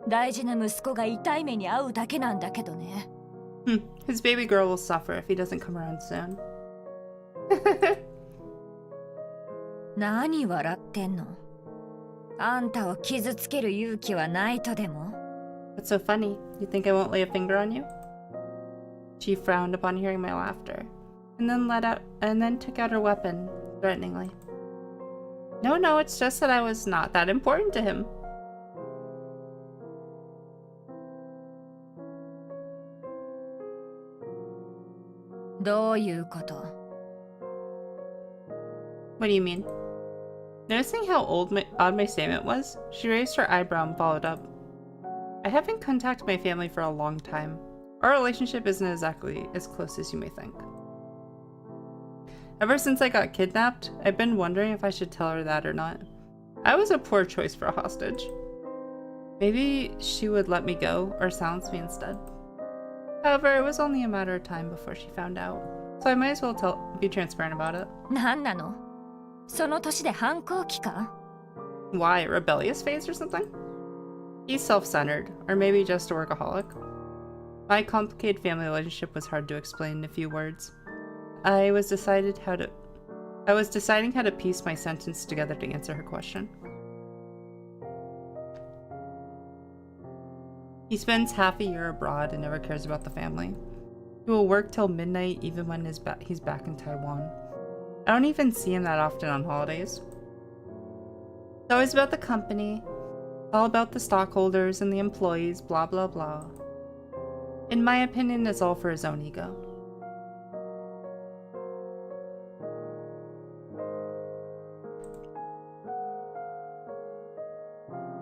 大事な息子が痛い目に遭うだけなんだけどね。His baby girl will suffer if he doesn't come around soon. 何笑ってんの？あんたを傷つける勇気はないとでも？ What's so funny? You think I won't lay a finger on you? She frowned upon hearing my laughter, and then took out her weapon threateningly. No, it's just that I was not that important to him. What do you mean? Noticing how odd my statement was, she raised her eyebrow and followed up. I haven't contacted my family for a long time. Our relationship isn't exactly as close as you may think. Ever since I got kidnapped, I've been wondering if I should tell her that or not. I was a poor choice for a hostage. Maybe she would let me go or silence me instead. However, it was only a matter of time before she found out, so I might as well be transparent about it. 何なの？その年で反抗期か？ Why, rebellious phase or something? He's self-centered, or maybe just a workaholic. My complicated family relationship was hard to explain in a few words. I was deciding how to piece my sentence together to answer her question. He spends half a year abroad and never cares about the family. He will work till midnight even when he's back in Taiwan. I don't even see him that often on holidays. It's always about the company, all about the stockholders and the employees, blah blah blah. In my opinion, it's all for his own ego.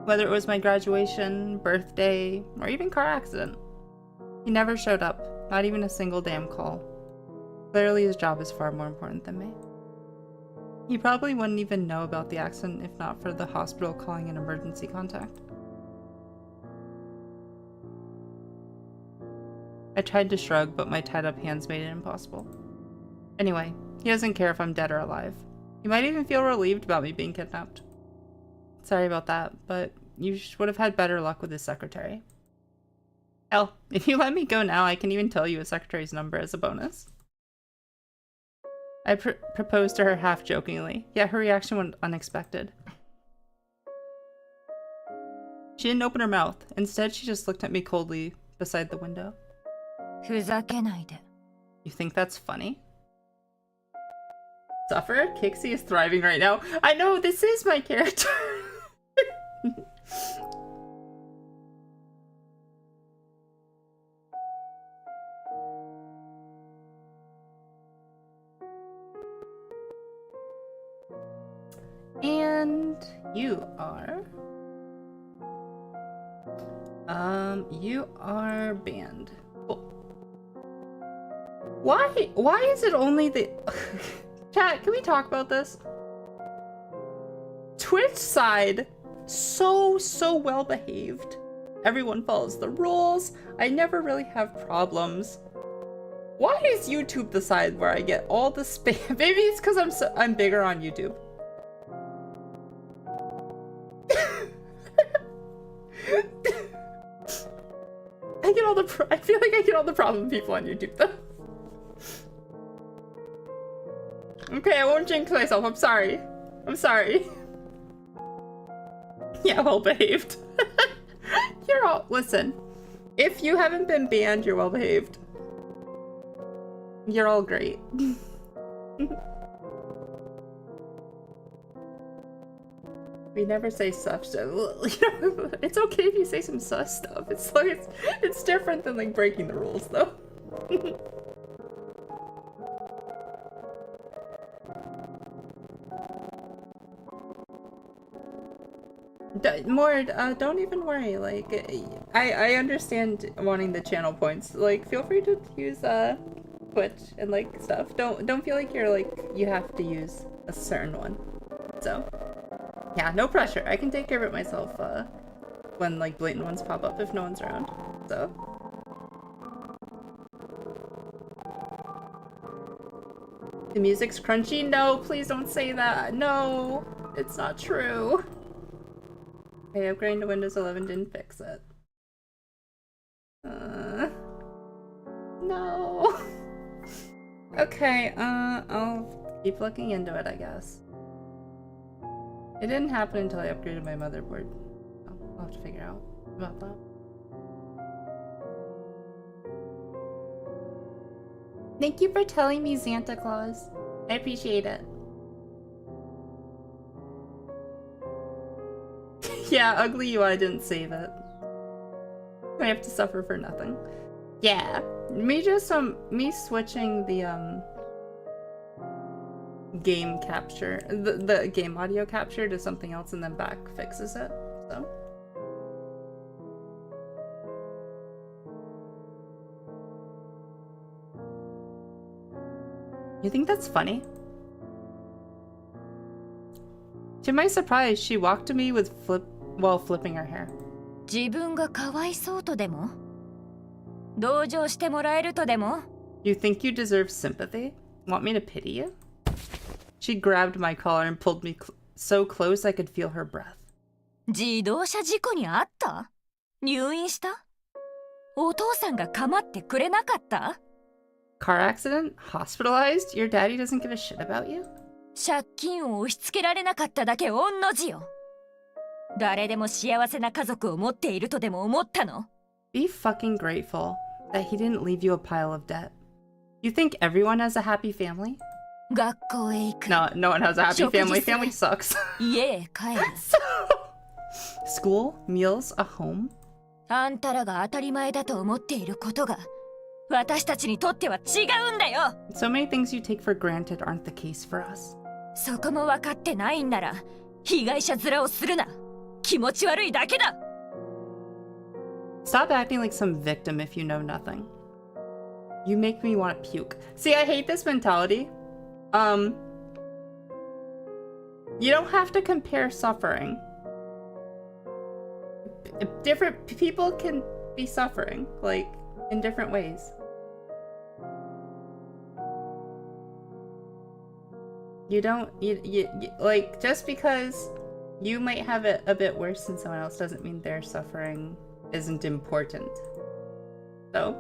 Whether it was my graduation, birthday, or even car accident. He never showed up, not even a single damn call. Clearly his job is far more important than me. He probably wouldn't even know about the accident if not for the hospital calling an emergency contact. I tried to shrug, but my tied-up hands made it impossible. Anyway, he doesn't care if I'm dead or alive. He might even feel relieved about me being kidnapped. Sorry about that, but you would have had better luck with his secretary. Hell, if you let me go now, I can even tell you his secretary's number as a bonus. I proposed to her half-jokingly, yet her reaction was unexpected. She didn't open her mouth. Instead, she just looked at me coldly beside the window. ふざけないで。 You think that's funny? Suffer? Kixie is thriving right now. I know, this is my character! And you are banned. Oh. Why is it only the chat, can we talk about this? Twitch side, so well behaved. Everyone follows the rules. I never really have problems. Why is YouTube the side where I get all the spam? Maybe it's because I'm bigger on YouTube. I feel like I get all the problem people on YouTube though. Okay, I won't jinx myself. I'm sorry. I'm sorry. Yeah, well behaved. You're all listen. If you haven't been banned, you're well behaved. You're all great. We never say sus stuff. It's okay if you say some sus stuff. It's like it's different than like breaking the rules though. Don't even worry. Like, I understand wanting the channel points. Like, feel free to use Twitch and like stuff. Don't feel like you're like you have to use a certain one. So, yeah, no pressure. I can take care of it myself. When like blatant ones pop up if no one's around. So. The music's crunchy. No, please don't say that. No, it's not true. Okay, upgrading to Windows 11 didn't fix it. No. Okay, I'll keep looking into it, I guess. It didn't happen until I upgraded my motherboard. I'll have to figure out about that. Thank you for telling me, Santa Claus. I appreciate it. Yeah, ugly UI didn't save it. I have to suffer for nothing. Yeah. Me switching the game capture, the game audio capture to something else and then back fixes it. So. You think that's funny? To my surprise, she walked to me with while flipping her hair. 自分がかわいそうとでも同情してもらえるとでも You think you deserve sympathy? Want me to pity you? She grabbed my collar and pulled me so close I could feel her breath. 自動車事故にあった？入院した？お父さんが構ってくれなかった？ Car accident? Hospitalized? Your daddy doesn't give a shit about you? 借金を押し付けられなかっただけ御の字よ。誰でも幸せな家族を持っているとでも思ったの？ Be fucking grateful that he didn't leave you a pile of debt. You think everyone has a happy family? 学校へ行く。No, no one has a happy family. Family sucks. 家へ帰る。School, meals, a home. あんたらが当たり前だと思っていることが私たちにとっては違うんだよ。So many things you take for granted aren't the case for us. そこも分かってないんなら被害者面をするな。気持ち悪いだけだ。Stop acting like some victim if you know nothing. You make me want to puke. See, I hate this mentality. You don't have to compare suffering. Different people can be suffering, like, in different ways. You don't, like, just because you might have it a bit worse than someone else doesn't mean their suffering isn't important. So,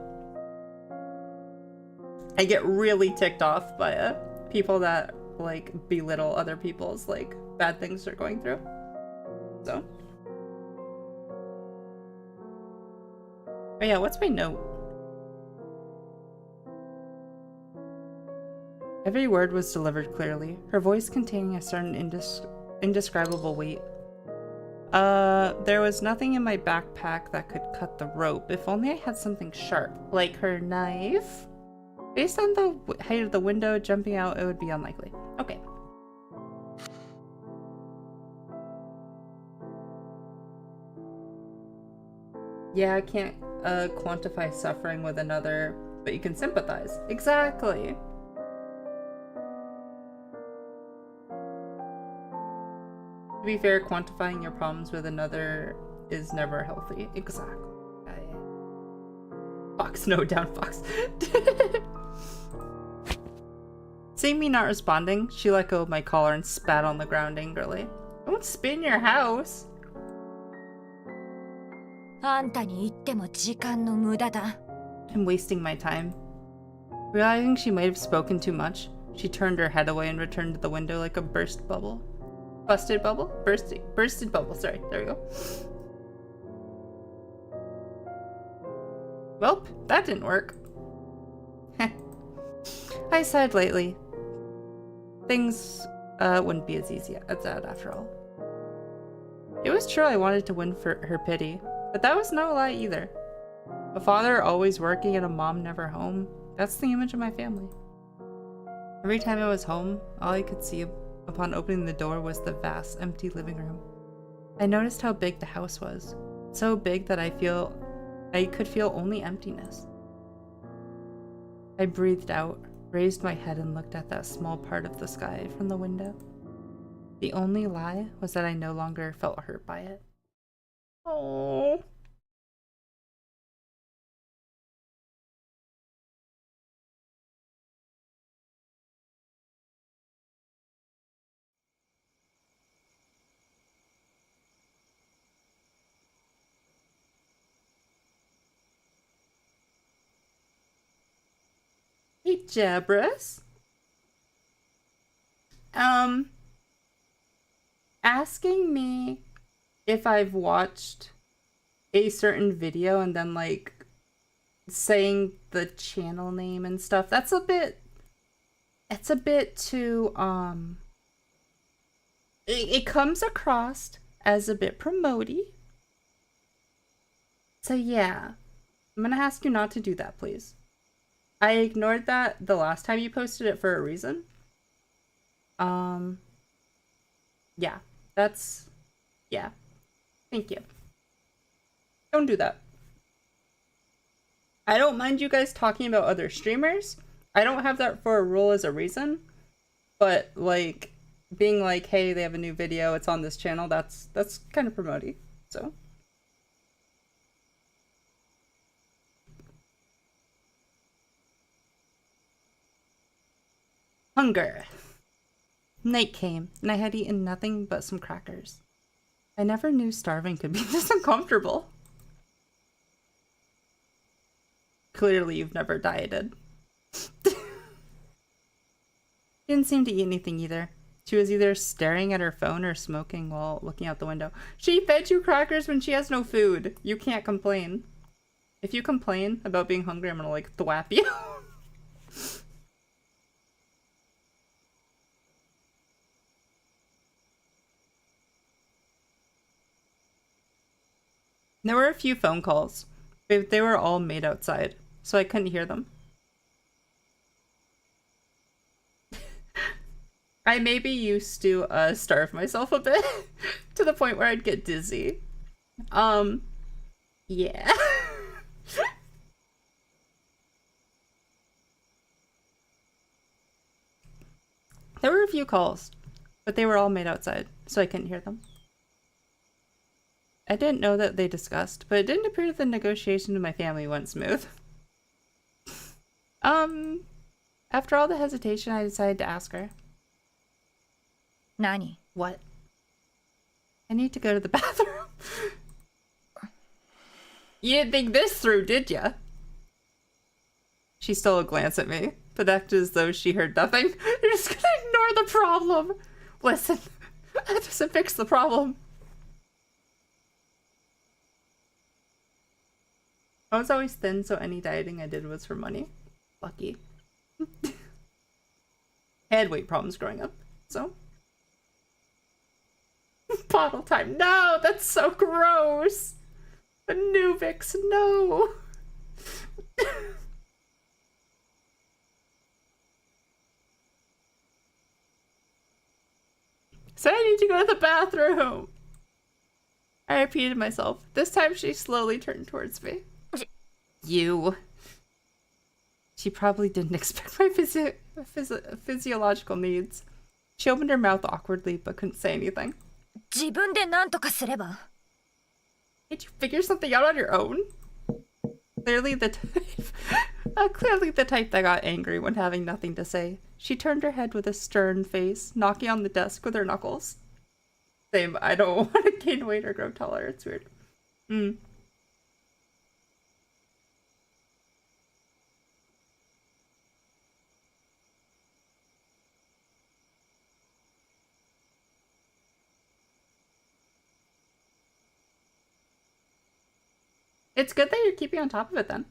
I get really ticked off by people that, like, belittle other people's, like, bad things they're going through. So. Oh yeah, what's my note? Every word was delivered clearly, her voice containing a certain indescribable weight. There was nothing in my backpack that could cut the rope. If only I had something sharp, like her knife. Based on the height of the window, jumping out, it would be unlikely. Okay. Yeah, I can't quantify suffering with another, but you can sympathize. Exactly. To be fair, quantifying your problems with another is never healthy. Exactly. Fox, no, down Fox. Seeing me not responding, she let go of my collar and spat on the ground angrily. Don't spit in your house. あんたに言っても時間の無駄だ。I'm wasting my time. Realizing she might have spoken too much, she turned her head away and returned to the window like a busted bubble. Bursted bubble, sorry, there we go. Welp, that didn't work. I sighed lightly. Things wouldn't be as easy as that after all. It was true I wanted to win for her pity, but that was no lie either. A father always working and a mom never home, that's the image of my family. Every time I was home, all I could see upon opening the door was the vast, empty living room. I noticed how big the house was, so big that I could feel only emptiness. I breathed out, raised my head and looked at that small part of the sky from the window. The only lie was that I no longer felt hurt by it. Oh. Hey, Jabris. Asking me if I've watched a certain video and then, like, saying the channel name and stuff, it's a bit too, it comes across as a bit promoty. So yeah, I'm gonna ask you not to do that, please. I ignored that the last time you posted it for a reason. Yeah, yeah. Thank you. Don't do that. I don't mind you guys talking about other streamers. I don't have that for a rule as a reason. But, like, being like, hey, they have a new video, it's on this channel, that's kind of promoting, so. Hunger. Night came, and I had eaten nothing but some crackers. I never knew starving could be this uncomfortable. Clearly you've never dieted. Didn't seem to eat anything either. She was either staring at her phone or smoking while looking out the window. She fed you crackers when she has no food. You can't complain. If you complain about being hungry, I'm gonna, like, thwap you. There were a few phone calls, but they were all made outside, so I couldn't hear them. I maybe used to starve myself a bit to the point where I'd get dizzy. Yeah. There were a few calls, but they were all made outside, so I couldn't hear them. I didn't know that they discussed, but it didn't appear that the negotiation with my family went smooth. After all the hesitation, I decided to ask her. Nani? What? I need to go to the bathroom. You didn't think this through, did ya? She stole a glance at me, but acted as though she heard nothing. You're just gonna ignore the problem. Listen, that doesn't fix the problem. I was always thin, so any dieting I did was for money. Lucky. I had weight problems growing up, so. Bottle time. No, that's so gross. Anubix, no. So I need to go to the bathroom. I repeated myself. This time she slowly turned towards me. You. She probably didn't expect my physiological needs. She opened her mouth awkwardly but couldn't say anything. 自分で何とかすれば。 Can't you figure something out on your own? Clearly the type Clearly the type that got angry when having nothing to say. She turned her head with a stern face, knocking on the desk with her knuckles. Same, I don't want to gain weight or grow taller, it's weird. It's good that you're keeping on top of it then.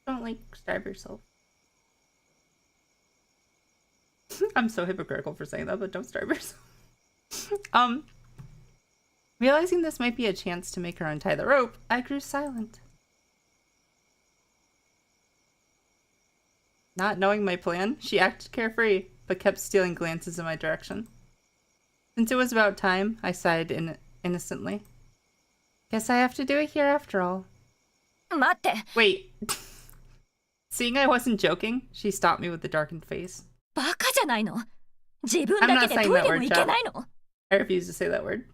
Don't, like, starve yourself. I'm so hypocritical for saying that, but don't starve yourself. Realizing this might be a chance to make her untie the rope, I grew silent. Not knowing my plan, she acted carefree, but kept stealing glances in my direction. Since it was about time, I sighed innocently. Guess I have to do it here after all. Wait. Seeing I wasn't joking, she stopped me with a darkened face. I'm not saying that word, Chad. I refuse to say that word.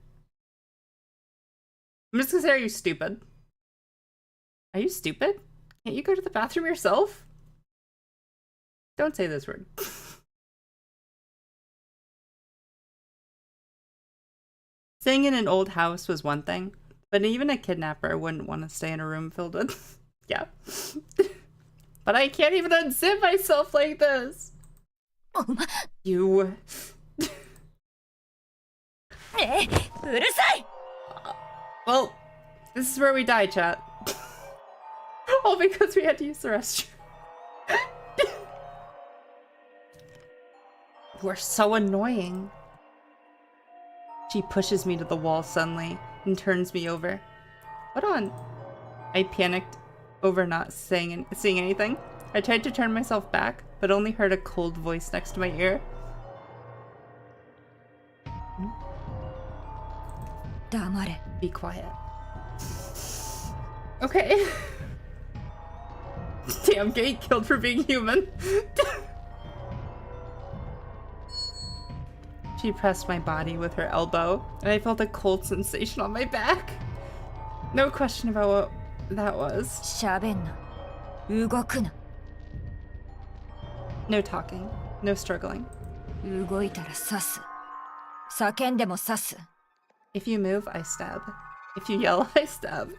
I'm just gonna say, are you stupid? Are you stupid? Can't you go to the bathroom yourself? Don't say this word. Staying in an old house was one thing, but even a kidnapper wouldn't want to stay in a room filled with... yeah. But I can't even unzip myself like this! You... Well, this is where we die, chat. All because we had to use the restroom. You are so annoying. She pushes me to the wall suddenly and turns me over. Hold on. I panicked over not seeing anything. I tried to turn myself back, but only heard a cold voice next to my ear. Be quiet. Okay. Damn, getting killed for being human. She pressed my body with her elbow, and I felt a cold sensation on my back. No question about what that was. No talking, no struggling. If you move, I stab. If you yell, I stab.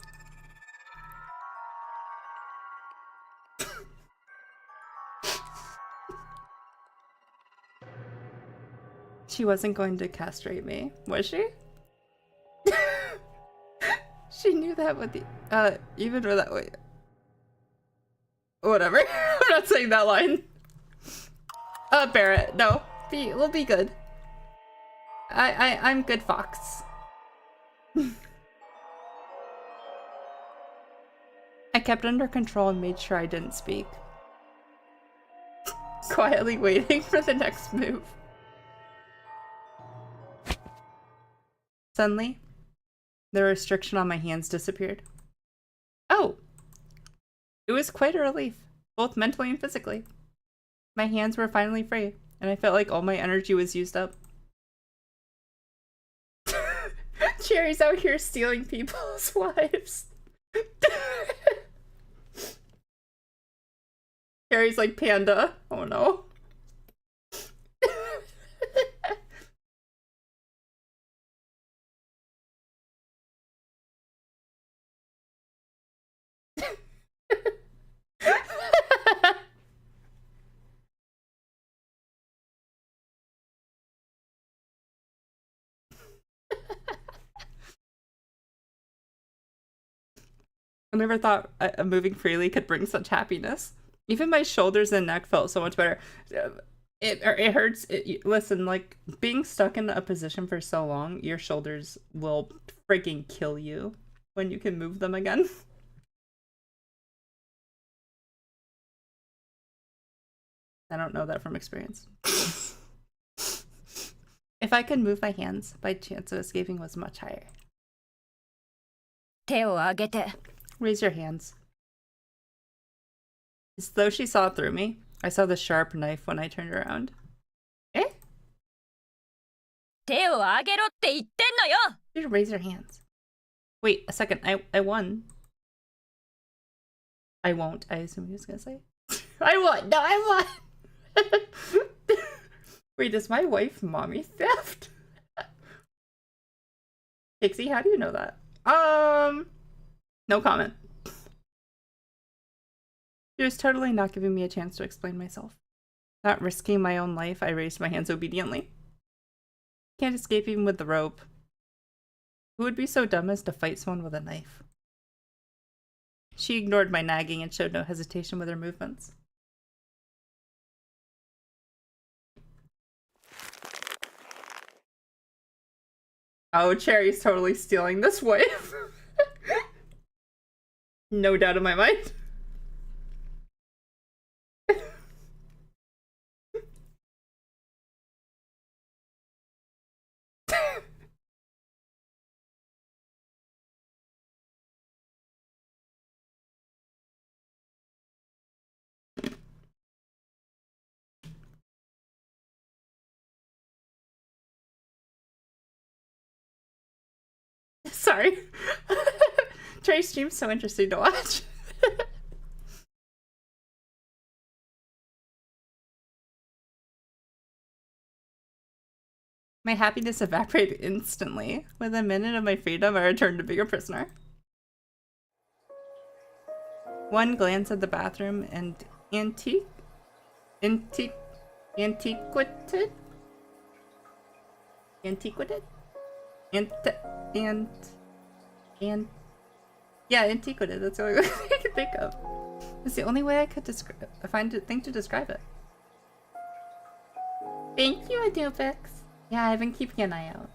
She wasn't going to castrate me, was she? She knew that with the even or that way. Whatever. I'm not saying that line. Barrett, no. We'll be good. I'm good fox. I kept under control and made sure I didn't speak. Quietly waiting for the next move. Suddenly, the restriction on my hands disappeared. Oh! It was quite a relief, both mentally and physically. My hands were finally free, and I felt like all my energy was used up. Cherry's out here stealing people's wives. Cherry's like Panda. Oh no. I never thought moving freely could bring such happiness. Even my shoulders and neck felt so much better. It hurts. Listen, like, being stuck in a position for so long, your shoulders will freaking kill you when you can move them again. I don't know that from experience. If I could move my hands, my chance of escaping was much higher. Raise your hands. As though she saw through me, I saw the sharp knife when I turned around. Eh? You should raise your hands. Wait a second, I won. I won't, I assume he was gonna say. I won't! No, I won't! Wait, is my wife mommy theft? Pixie, how do you know that? No comment. She was totally not giving me a chance to explain myself. Not risking my own life, I raised my hands obediently. Can't escape even with the rope. Who would be so dumb as to fight someone with a knife? She ignored my nagging and showed no hesitation with her movements. Oh, Cherry's totally stealing this wave. No doubt in my mind. Sorry. Cherry's stream's so interesting to watch. My happiness evaporated instantly. With a minute of my freedom, I returned a bigger prisoner. One glance at the bathroom and antiquated? Yeah, antiquated. That's the only way I can think of. It's the only way I could think to describe it. Thank you, Adubix. Yeah, I've been keeping an eye out.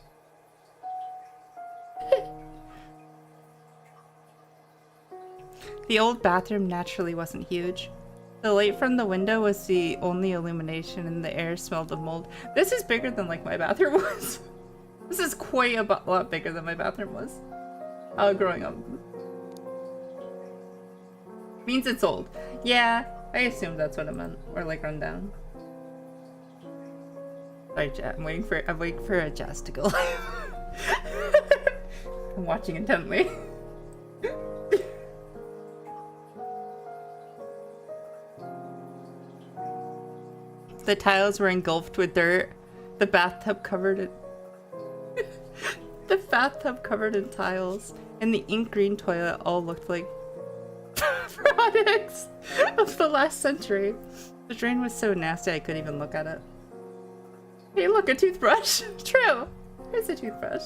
The old bathroom naturally wasn't huge. The light from the window was the only illumination and the air smelled of mold. This is bigger than like my bathroom was. This is quite a lot bigger than my bathroom was. Growing up. Means it's old. Yeah, I assumed that's what it meant. Or like run down. Sorry, chat. I'm waiting for a Jazz to go live. I'm watching intently. The tiles were engulfed with dirt. The bathtub covered in tiles, and the ink green toilet all looked like products of the last century. The drain was so nasty I couldn't even look at it. Hey, look, a toothbrush. True. There's a toothbrush.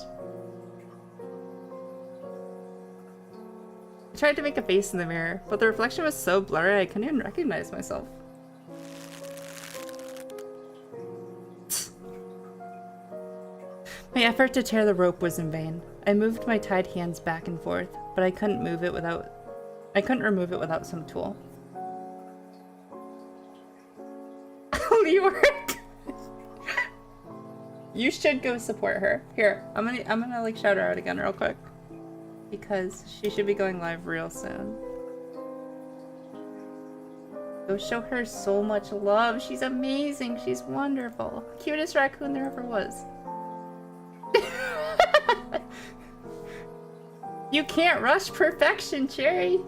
I tried to make a face in the mirror, but the reflection was so blurry I couldn't even recognize myself. My effort to tear the rope was in vain. I moved my tied hands back and forth, but I couldn't remove it without some tool. Leework! You should go support her. Here, I'm gonna like shout her out again real quick. Because she should be going live real soon. Go show her so much love. She's amazing. She's wonderful. Cutest raccoon there ever was. You can't rush perfection, Cherry.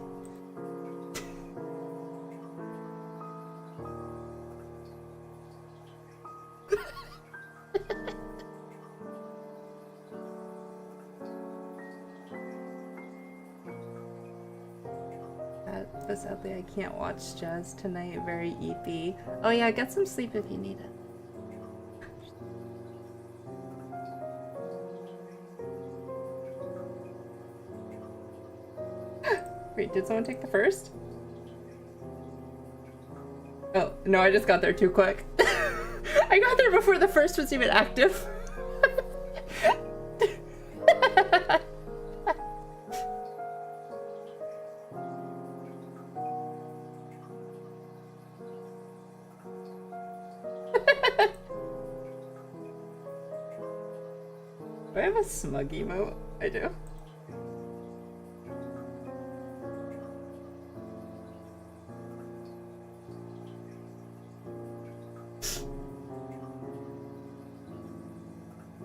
Sadly, I can't watch Jazz tonight. Very eepy. Oh yeah, get some sleep if you need it. Wait, did someone take the first? Oh, no, I just got there too quick. I got there before the first was even active. Do I have a smug emote? I do.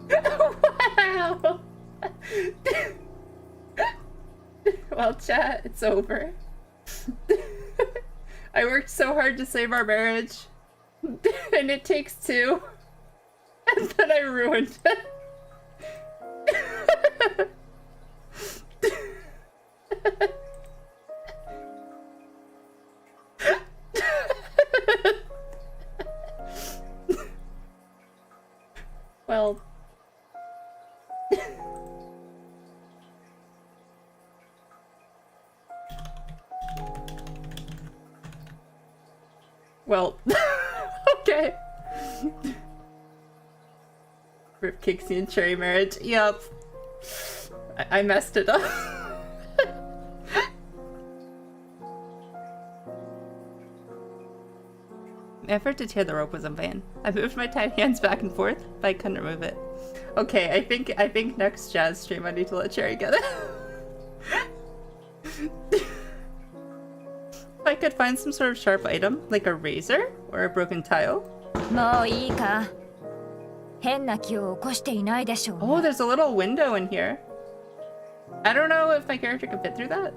Wow! Well, chat, it's over. I worked so hard to save our marriage. And it takes two. And then I ruined it. Well... Well, okay. Rip Kixie and Cherry marriage. Yup. I messed it up. My effort to tear the rope was in vain. I moved my tiny hands back and forth, but I couldn't remove it. Okay, I think next Jazz stream I need to let Cherry get it. If I could find some sort of sharp item, like a razor or a broken tile. Oh, there's a little window in here. I don't know if my character could fit through that.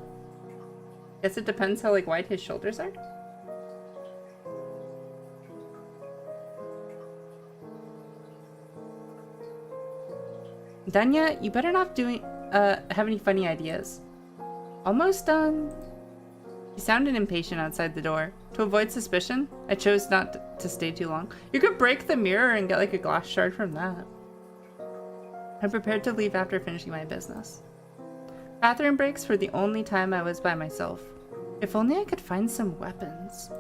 Guess it depends how like wide his shoulders are. Danya, you better not have any funny ideas. Almost done. He sounded impatient outside the door. To avoid suspicion, I chose not to stay too long. You could break the mirror and get like a glass shard from that. I'm prepared to leave after finishing my business. Bathroom breaks were the only time I was by myself. If only I could find some weapons.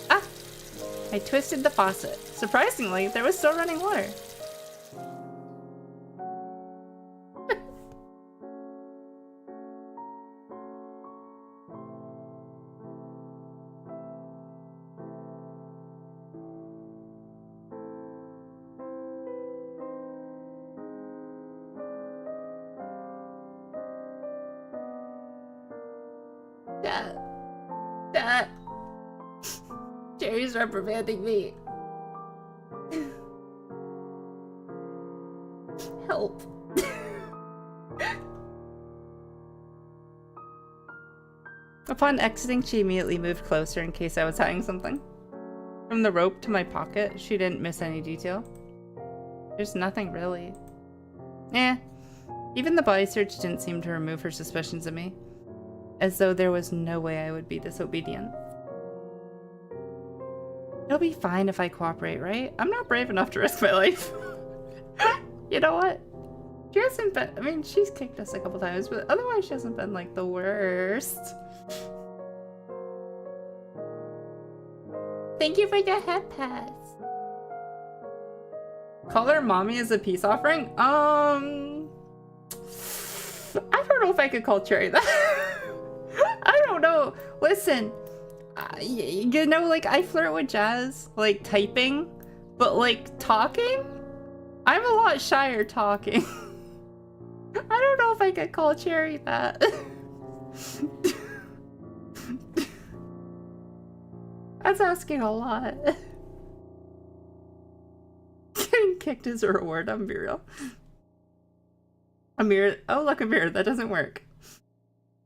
Ah! I twisted the faucet. Surprisingly, there was still running water. Dad. Jerry's reprimanding me. Help. Upon exiting, she immediately moved closer in case I was hiding something. From the rope to my pocket, she didn't miss any detail. There's nothing really. Even the body search didn't seem to remove her suspicions of me. As though there was no way I would be disobedient. It'll be fine if I cooperate, right? I'm not brave enough to risk my life. You know what? She hasn't been... I mean, she's kicked us a couple times, but otherwise she hasn't been, like, the worst. Thank you for your head pass. Call her mommy as a peace offering? I don't know if I could call Cherry that. I don't know. Listen, you know, like, I flirt with Jazz, like, typing, but, like, talking? I'm a lot shyer talking. I don't know if I could call Cherry that. That's asking a lot. Getting kicked is a reward, I'm be real. A mirror. Oh, look, a mirror. That doesn't work.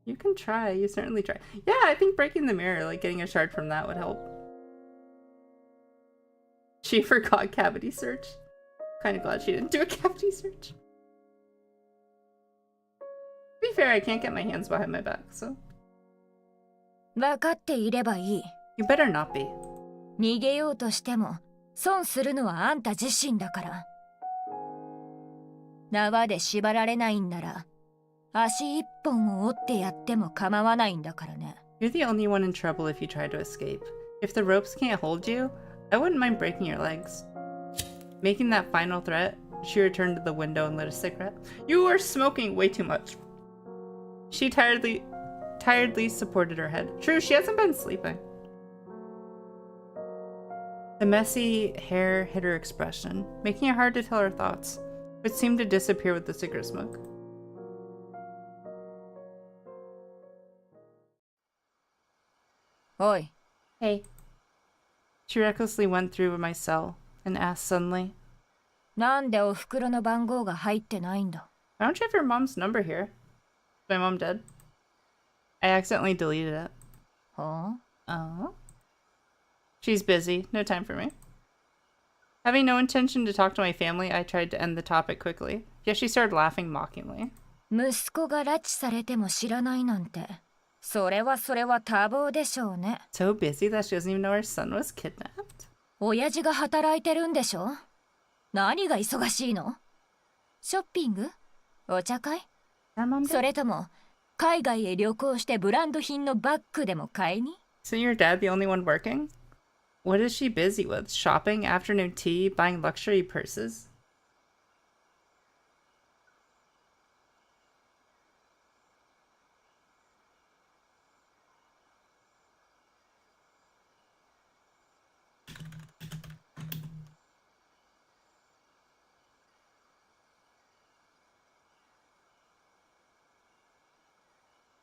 You can try. You certainly try. Yeah, I think breaking the mirror, like getting a shard from that would help. She forgot cavity search. Kind of glad she didn't do a cavity search. To be fair, I can't get my hands behind my back, so. You better not be. 逃げようとしても損するのはあんた自身だから。縄で縛られないんなら足一本を折ってやっても構わないんだからね。You're the only one in trouble if you try to escape. If the ropes can't hold you, I wouldn't mind breaking your legs. Making that final threat, she returned to the window and lit a cigarette. You are smoking way too much. She tiredly supported her head. True, she hasn't been sleeping. The messy hair hid her expression, making it hard to tell her thoughts, which seemed to disappear with the cigarette smoke. Oi. Hey. She recklessly went through my cell and asked suddenly, なんでお袋の番号が入ってないんだ? Why don't you have your mom's number here? Is my mom dead? I accidentally deleted it. ほう Oh. She's busy. No time for me. Having no intention to talk to my family, I tried to end the topic quickly. Yet she started laughing mockingly. 息子が拉致されても知らないなんて、それは多忙でしょうね。 So busy that she doesn't even know her son was kidnapped? 親父が働いてるんでしょ。何が忙しいの？ショッピング？お茶会？それとも海外へ旅行してブランド品のバッグでも買いに？ Isn't your dad the only one working? What is she busy with? Shopping, afternoon tea, buying luxury purses?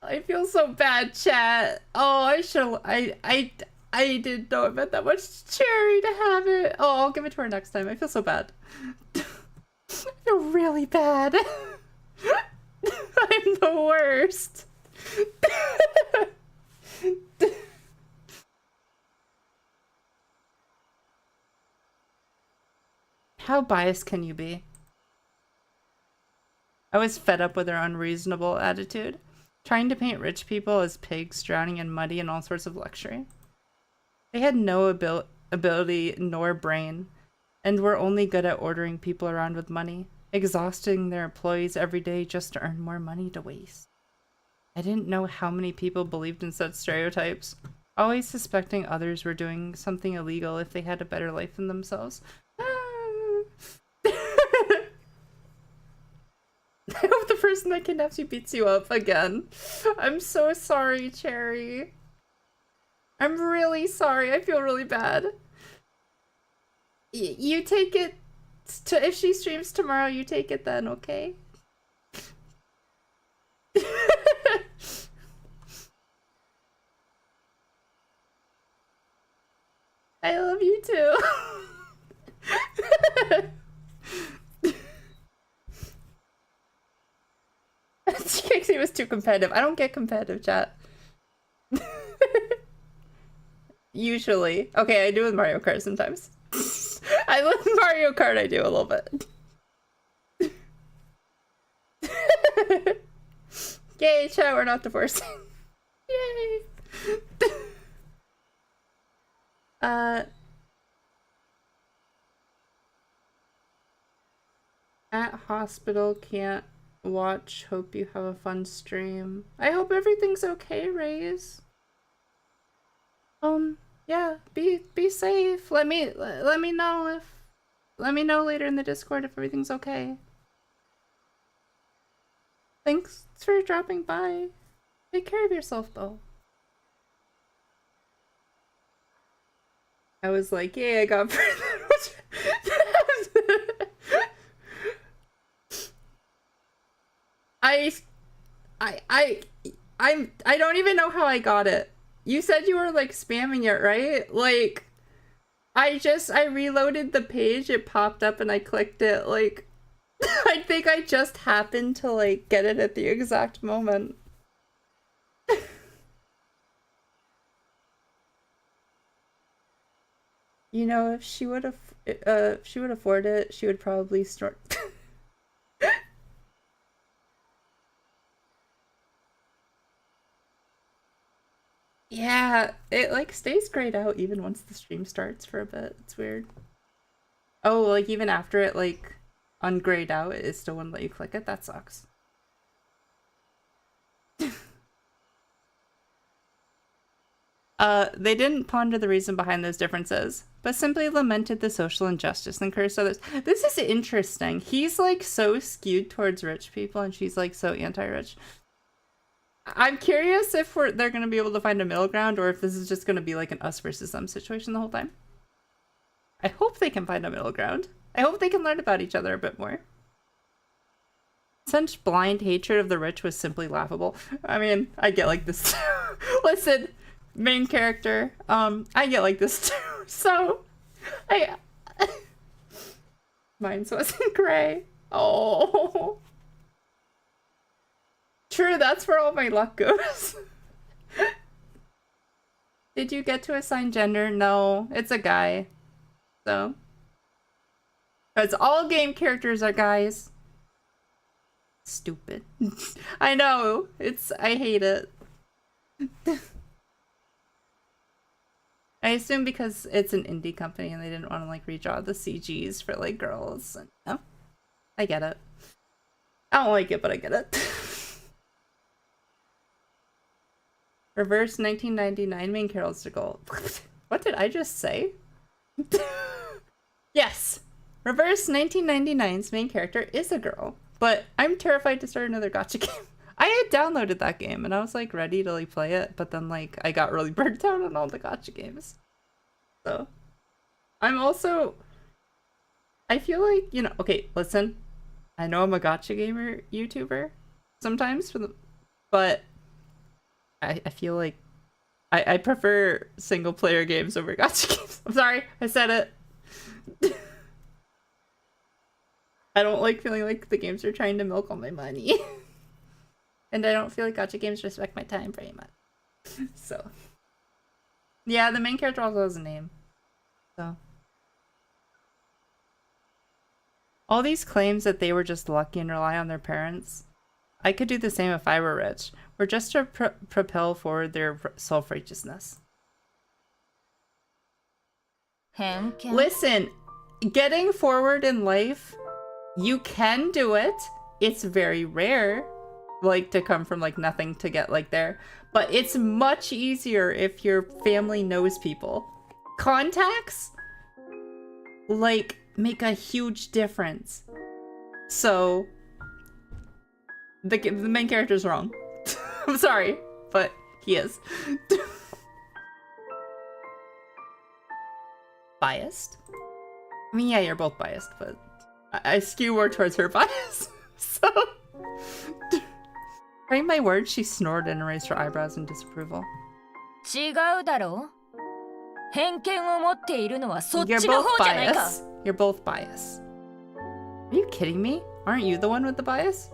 I feel so bad, chat. Oh, I didn't know it meant that much cherry to have it. Oh, I'll give it to her next time. I feel so bad. I feel really bad. I'm the worst. How biased can you be? I was fed up with her unreasonable attitude, trying to paint rich people as pigs drowning in muddy and all sorts of luxury. They had no ability nor brain, and were only good at ordering people around with money, exhausting their employees every day just to earn more money to waste. I didn't know how many people believed in such stereotypes, always suspecting others were doing something illegal if they had a better life than themselves. I hope the person that kidnaps you beats you up again. I'm so sorry, Cherry. I'm really sorry. I feel really bad. You take it to if she streams tomorrow, you take it then, okay? I love you too. She was too competitive. I don't get competitive, chat. Usually. Okay, I do with Mario Kart sometimes. I love Mario Kart, I do a little bit. Yay, chat, we're not divorcing. Yay! At hospital, can't watch. Hope you have a fun stream. I hope everything's okay, Raze. Yeah, be safe. Let me know later in the Discord if everything's okay. Thanks for dropping by. Take care of yourself though. I was like, yeah, I got I don't even know how I got it. You said you were like spamming it, right? Like I reloaded the page, it popped up and I clicked it. Like I think I just happened to like get it at the exact moment. You know, if she would afford it, she would probably start. Yeah, it like stays grayed out even once the stream starts for a bit. It's weird. Oh, like even after it like ungrayed out, it still wouldn't let you click it? That sucks. They didn't ponder the reason behind those differences, but simply lamented the social injustice and cursed others. This is interesting. He's like so skewed towards rich people and she's like so anti-rich. I'm curious if they're gonna be able to find a middle ground or if this is just gonna be like an us versus them situation the whole time. I hope they can find a middle ground. I hope they can learn about each other a bit more. Such blind hatred of the rich was simply laughable. I mean, I get like this too. Listen, main character, I get like this too. So, mine's wasn't gray. Oh. True, that's where all my luck goes. Did you get to assign gender? No, it's a guy. So. Because all game characters are guys. Stupid. I know. I hate it. I assume because it's an indie company and they didn't want to like redraw the CGs for like girls. And, oh, I get it. I don't like it, but I get it. Reverse 1999 main character goal. What did I just say? Yes. Reverse 1999's main character is a girl, but I'm terrified to start another gacha game. I had downloaded that game and I was like ready to like play it, but then like I got really burnt out on all the gacha games. So I feel like, you know, okay, listen. I know I'm a gacha gamer YouTuber sometimes but I feel like I prefer single player games over gacha games. I'm sorry, I said it. I don't like feeling like the games are trying to milk all my money. And I don't feel like gacha games respect my time very much. So. Yeah, the main character also has a name. So. All these claims that they were just lucky and rely on their parents. I could do the same if I were rich. Or just to propel forward their self-righteousness. Listen, getting forward in life, you can do it. It's very rare, like, to come from, like, nothing to get, like, there. But it's much easier if your family knows people. Contacts, like, make a huge difference. So, the main character's wrong. I'm sorry, but he is. Biased? I mean, yeah, you're both biased, but I skew more towards her bias. So, during my words, she snorted and raised her eyebrows in disapproval. You're both biased. You're both biased. Are you kidding me? Aren't you the one with the bias?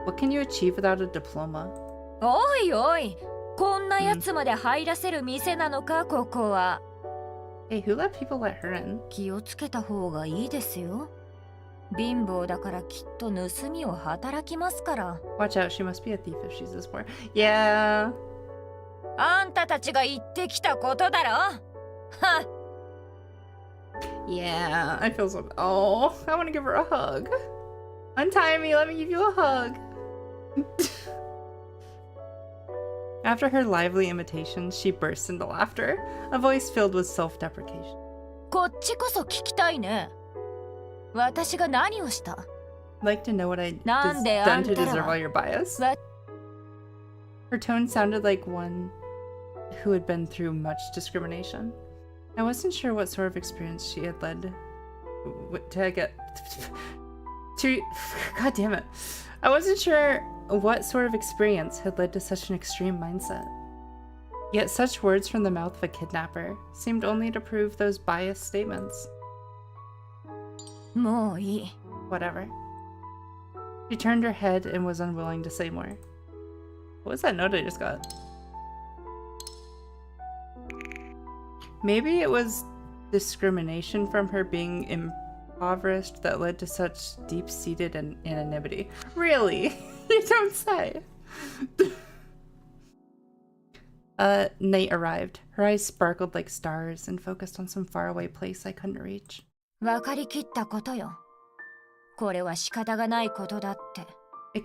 What can you achieve without a diploma? Hey, who let people let her in? Watch out, she must be a thief if she's this poor. Yeah. Yeah, I feel so. Oh, I want to give her a hug. Untie me, let me give you a hug. After her lively imitation, she burst into laughter, a voice filled with self-deprecation. Like to know what I done to deserve all your bias? Her tone sounded like one who had been through much discrimination. I wasn't sure what sort of experience she had led to get to. God damn it. I wasn't sure what sort of experience had led to such an extreme mindset. Yet such words from the mouth of a kidnapper seemed only to prove those biased statements. Whatever. She turned her head and was unwilling to say more. What was that note I just got? Maybe it was discrimination from her being impoverished that led to such deep-seated anonymity. Really? You don't say. Night arrived. Her eyes sparkled like stars and focused on some faraway place I couldn't reach. It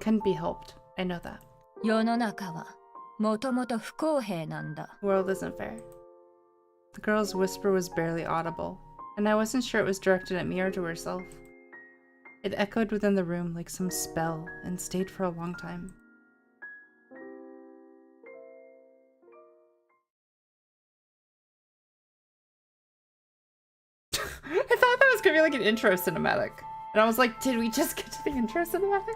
couldn't be helped. I know that. The world isn't fair. The girl's whisper was barely audible, and I wasn't sure it was directed at me or to herself. It echoed within the room like some spell and stayed for a long time. I thought that was gonna be like an intro cinematic. And I was like, did we just get to the intro cinematic?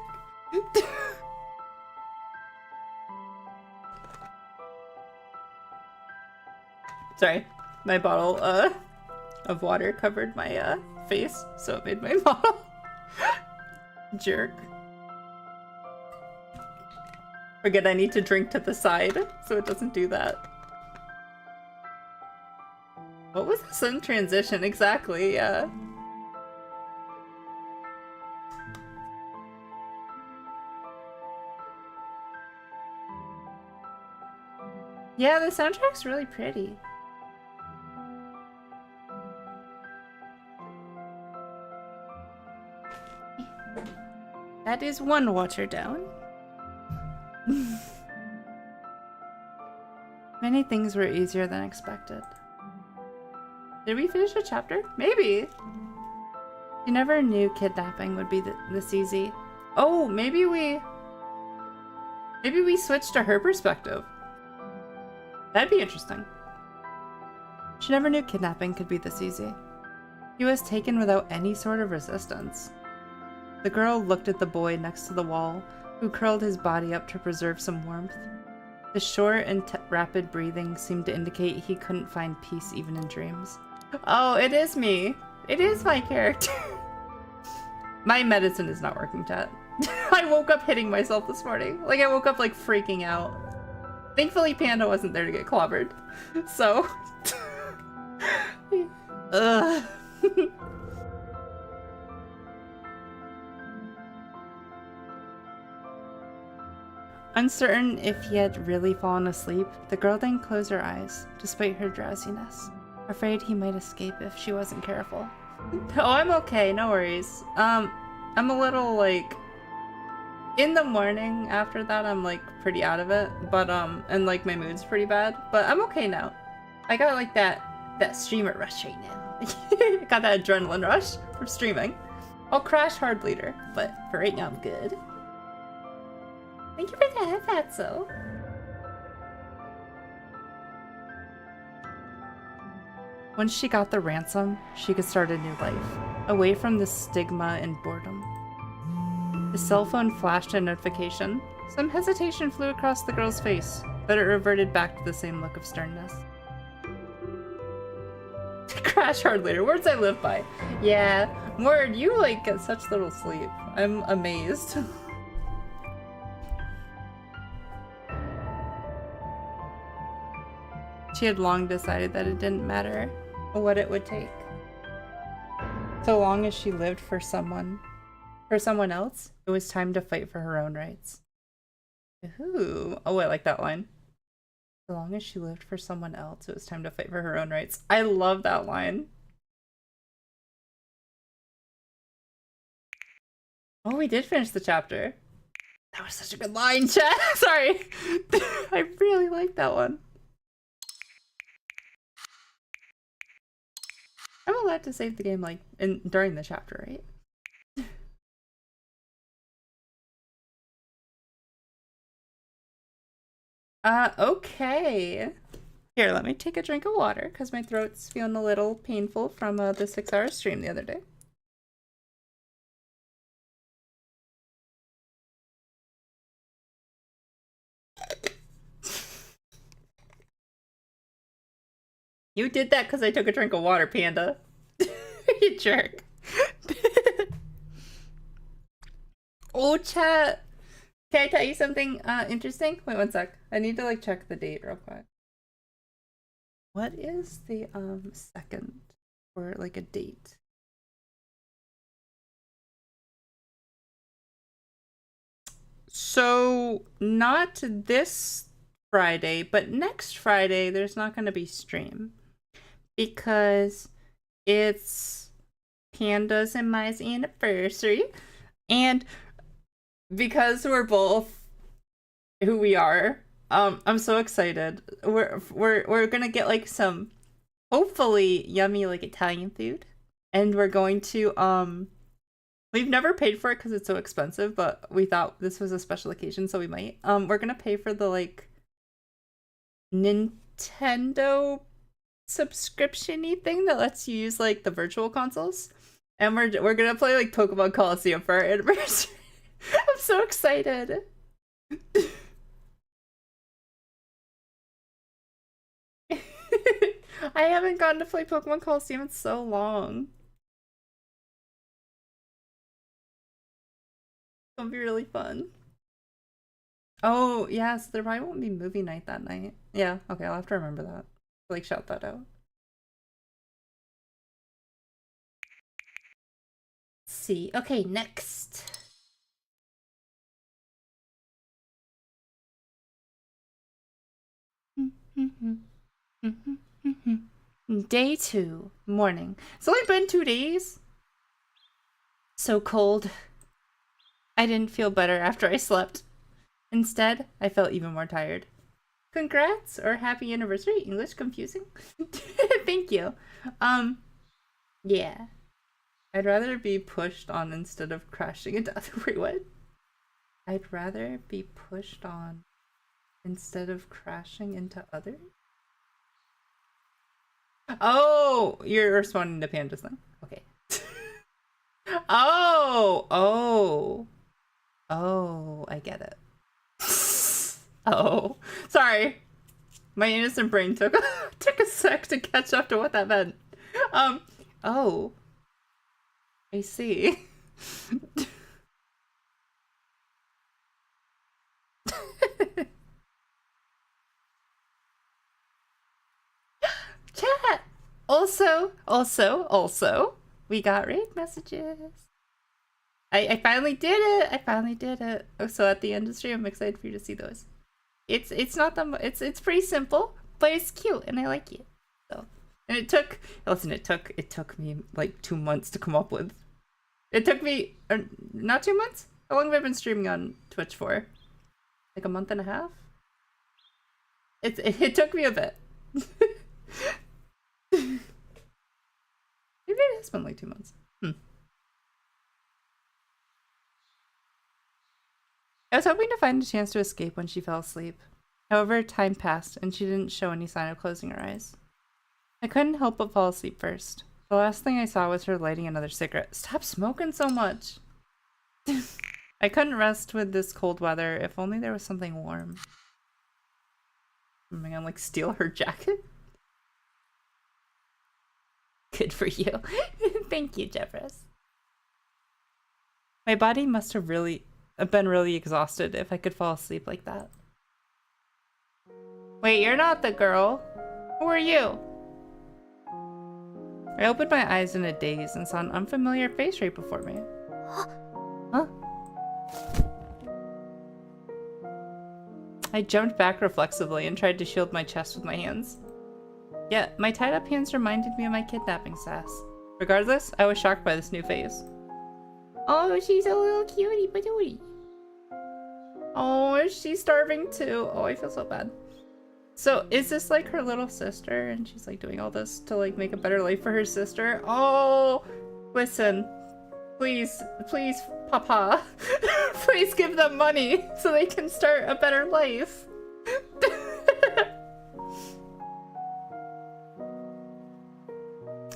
Sorry, my bottle of water covered my face, so it made my bottle jerk. Forget I need to drink to the side so it doesn't do that. What was the sudden transition? Exactly, yeah. Yeah, the soundtrack's really pretty. That is one water down. Many things were easier than expected. Did we finish a chapter? Maybe. You never knew kidnapping would be this easy. Oh, maybe we switched to her perspective. That'd be interesting. She never knew kidnapping could be this easy. He was taken without any sort of resistance. The girl looked at the boy next to the wall, who curled his body up to preserve some warmth. The short and rapid breathing seemed to indicate he couldn't find peace even in dreams. Oh, it is me. It is my character. My medicine is not working, chat. I woke up hitting myself this morning. Like, I woke up, like, freaking out. Thankfully, Panda wasn't there to get clobbered. So... Ugh. Uncertain if he had really fallen asleep, the girl then closed her eyes, despite her drowsiness, afraid he might escape if she wasn't careful. Oh, I'm okay, no worries. I'm a little, like... In the morning after that, I'm, like, pretty out of it, but, and, like, my mood's pretty bad, but I'm okay now. I got, like, that streamer rush right now. Got that adrenaline rush from streaming. I'll crash hard later, but for right now, I'm good. Thank you for that, Fatso. Once she got the ransom, she could start a new life, away from the stigma and boredom. The cell phone flashed a notification. Some hesitation flew across the girl's face, but it reverted back to the same look of sternness. Crash hard later, words I live by. Yeah, Mord, you like get such little sleep. I'm amazed. She had long decided that it didn't matter what it would take. So long as she lived for someone else, it was time to fight for her own rights. Ooh. Oh, I like that line. So long as she lived for someone else, it was time to fight for her own rights. I love that line. Oh, we did finish the chapter. That was such a good line, chat. Sorry. I really like that one. I'm allowed to save the game, like, during the chapter, right? Okay. Here, let me take a drink of water, because my throat's feeling a little painful from the 6-hour stream the other day. You did that because I took a drink of water, Panda. You jerk. Oh, chat. Can I tell you something interesting? Wait one sec. I need to like check the date real quick. What is the second or like a date? So not this Friday, but next Friday there's not going to be stream because it's Panda's and my anniversary, and because we're both who we are, I'm so excited. We're gonna get like some hopefully yummy like Italian food, and we're going to we've never paid for it because it's so expensive, but we thought this was a special occasion, so we might. We're gonna pay for the like Nintendo subscription-y thing that lets you use like the virtual consoles, and we're gonna play like Pokemon Coliseum for our anniversary. I'm so excited. I haven't gotten to play Pokemon Coliseum in so long. It's gonna be really fun. Oh, yeah, so there probably won't be movie night that night. Yeah, okay, I'll have to remember that. Like, shout that out. Let's see. Okay, next. Day 2, morning. It's only been 2 days. So cold. I didn't feel better after I slept. Instead, I felt even more tired. Congrats or happy anniversary. English confusing? Thank you. Yeah. I'd rather be pushed on instead of crashing into other. Wait, what? I'd rather be pushed on instead of crashing into others? Oh, you're responding to Panda's thing. Okay. Oh, I get it. Oh, sorry. My innocent brain took took a sec to catch up to what that meant. Oh. I see. Chat. Also, we got raid messages. I finally did it. I finally did it. So at the end of the stream, I'm excited for you to see those. It's not that it's pretty simple, but it's cute and I like it. So, and it took me like 2 months to come up with. It took me not 2 months. How long have I been streaming on Twitch for? Like a month and a half. It took me a bit. Maybe it has been like 2 months. I was hoping to find a chance to escape when she fell asleep. However, time passed, and she didn't show any sign of closing her eyes. I couldn't help but fall asleep first. The last thing I saw was her lighting another cigarette. Stop smoking so much! I couldn't rest with this cold weather. If only there was something warm. Am I gonna, like, steal her jacket? Good for you. Thank you, Jeffress. My body must have been really exhausted if I could fall asleep like that. Wait, you're not the girl. Who are you? I opened my eyes in a daze and saw an unfamiliar face right before me. Huh? I jumped back reflexively and tried to shield my chest with my hands. Yet, my tied-up hands reminded me of my kidnapping sass. Regardless, I was shocked by this new face. Oh, she's a little cutie patootie. Oh, she's starving too. Oh, I feel so bad. So, is this like her little sister and she's like doing all this to like make a better life for her sister? Oh, listen. Please, Papa. Please give them money so they can start a better life.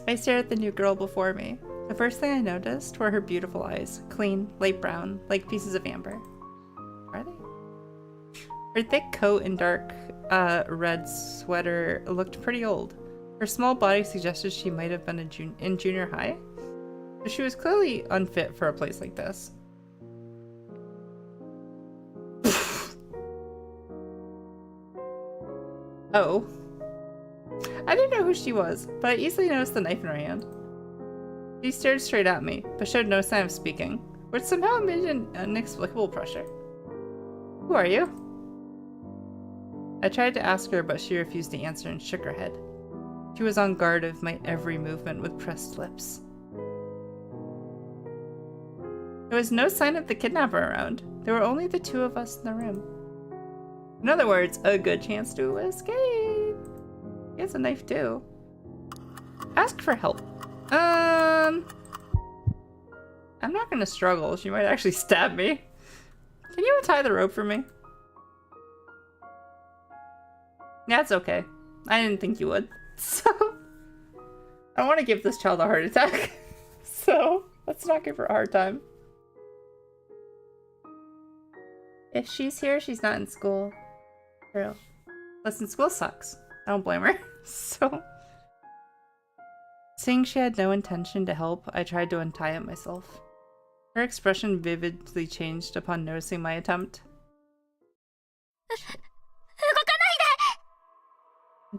I stared at the new girl before me. The first thing I noticed were her beautiful eyes, clean, light brown, like pieces of amber. Are they? Her thick coat and dark red sweater looked pretty old. Her small body suggested she might have been in junior high. But she was clearly unfit for a place like this. Oh. I didn't know who she was, but I easily noticed the knife in her hand. She stared straight at me, but showed no sign of speaking, which somehow emitted an inexplicable pressure. Who are you? I tried to ask her, but she refused to answer and shook her head. She was on guard of my every movement with pressed lips. There was no sign of the kidnapper around. There were only the two of us in the room. In other words, a good chance to escape. He has a knife too. Ask for help. I'm not gonna struggle. She might actually stab me. Can you untie the rope for me? That's okay. I didn't think you would. So, I don't want to give this child a heart attack. So, let's not give her a hard time. If she's here, she's not in school. True. Listen, school sucks. I don't blame her. So, seeing she had no intention to help, I tried to untie it myself. Her expression vividly changed upon noticing my attempt.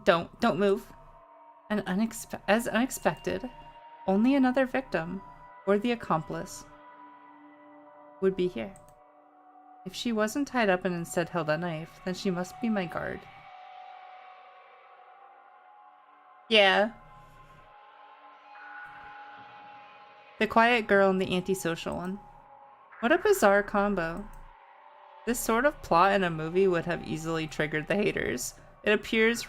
Don't move. And as unexpected, only another victim, or the accomplice, would be here. If she wasn't tied up and instead held a knife, then she must be my guard. Yeah. The quiet girl and the antisocial one. What a bizarre combo. This sort of plot in a movie would have easily triggered the haters. It appears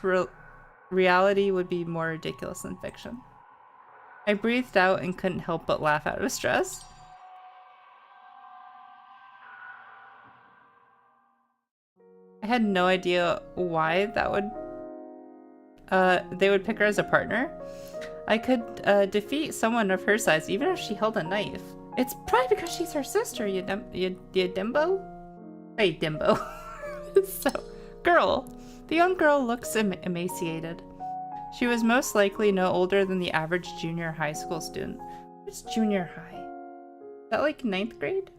reality would be more ridiculous than fiction. I breathed out and couldn't help but laugh out of stress. I had no idea why that would they would pick her as a partner. I could defeat someone of her size even if she held a knife. It's probably because she's her sister, you dimbo? Hey, dimbo. So, girl. The young girl looks emaciated. She was most likely no older than the average junior high school student. What's junior high? Is that like 9th grade?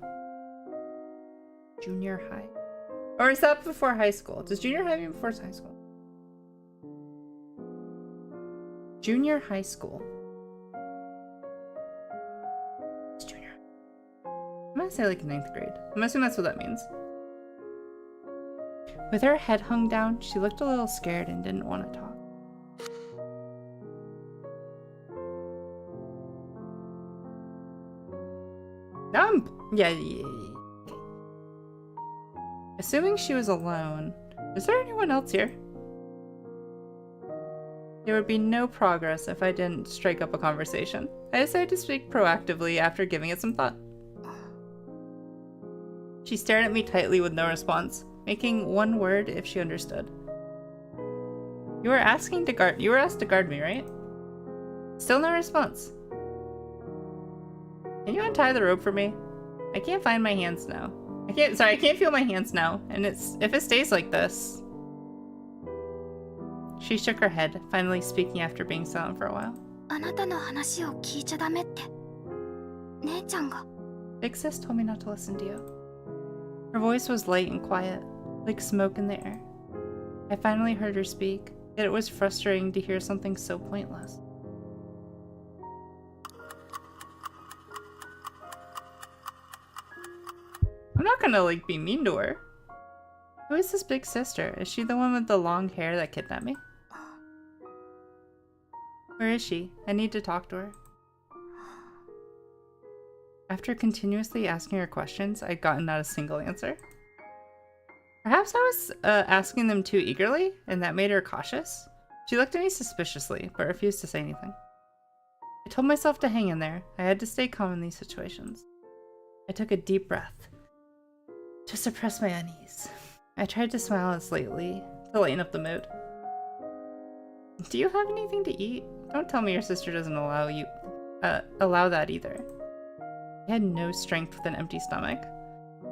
Junior high. Or is that before high school? Does junior high mean before high school? Junior high school. It's junior. I'm gonna say like 9th grade. I'm assuming that's what that means. With her head hung down, she looked a little scared and didn't want to talk. Now yeah. Okay. Assuming she was alone, is there anyone else here? There would be no progress if I didn't strike up a conversation. I decided to speak proactively after giving it some thought. She stared at me tightly with no response, making one word if she understood. You were asked to guard me, right? Still no response. Can you untie the rope for me? I can't find my hands now. I can't feel my hands now, and if it stays like this. She shook her head, finally speaking after being silent for a while. Big sis told me not to listen to you. Her voice was light and quiet, like smoke in the air. I finally heard her speak, yet it was frustrating to hear something so pointless. I'm not gonna be mean to her. Who is this big sister? Is she the one with the long hair that kidnapped me? Where is she? I need to talk to her. After continuously asking her questions, I'd gotten not a single answer. Perhaps I was asking them too eagerly, and that made her cautious? She looked at me suspiciously, but refused to say anything. I told myself to hang in there. I had to stay calm in these situations. I took a deep breath to suppress my unease. I tried to smile slightly to lighten up the mood. Do you have anything to eat? Don't tell me your sister doesn't allow that either. I had no strength with an empty stomach.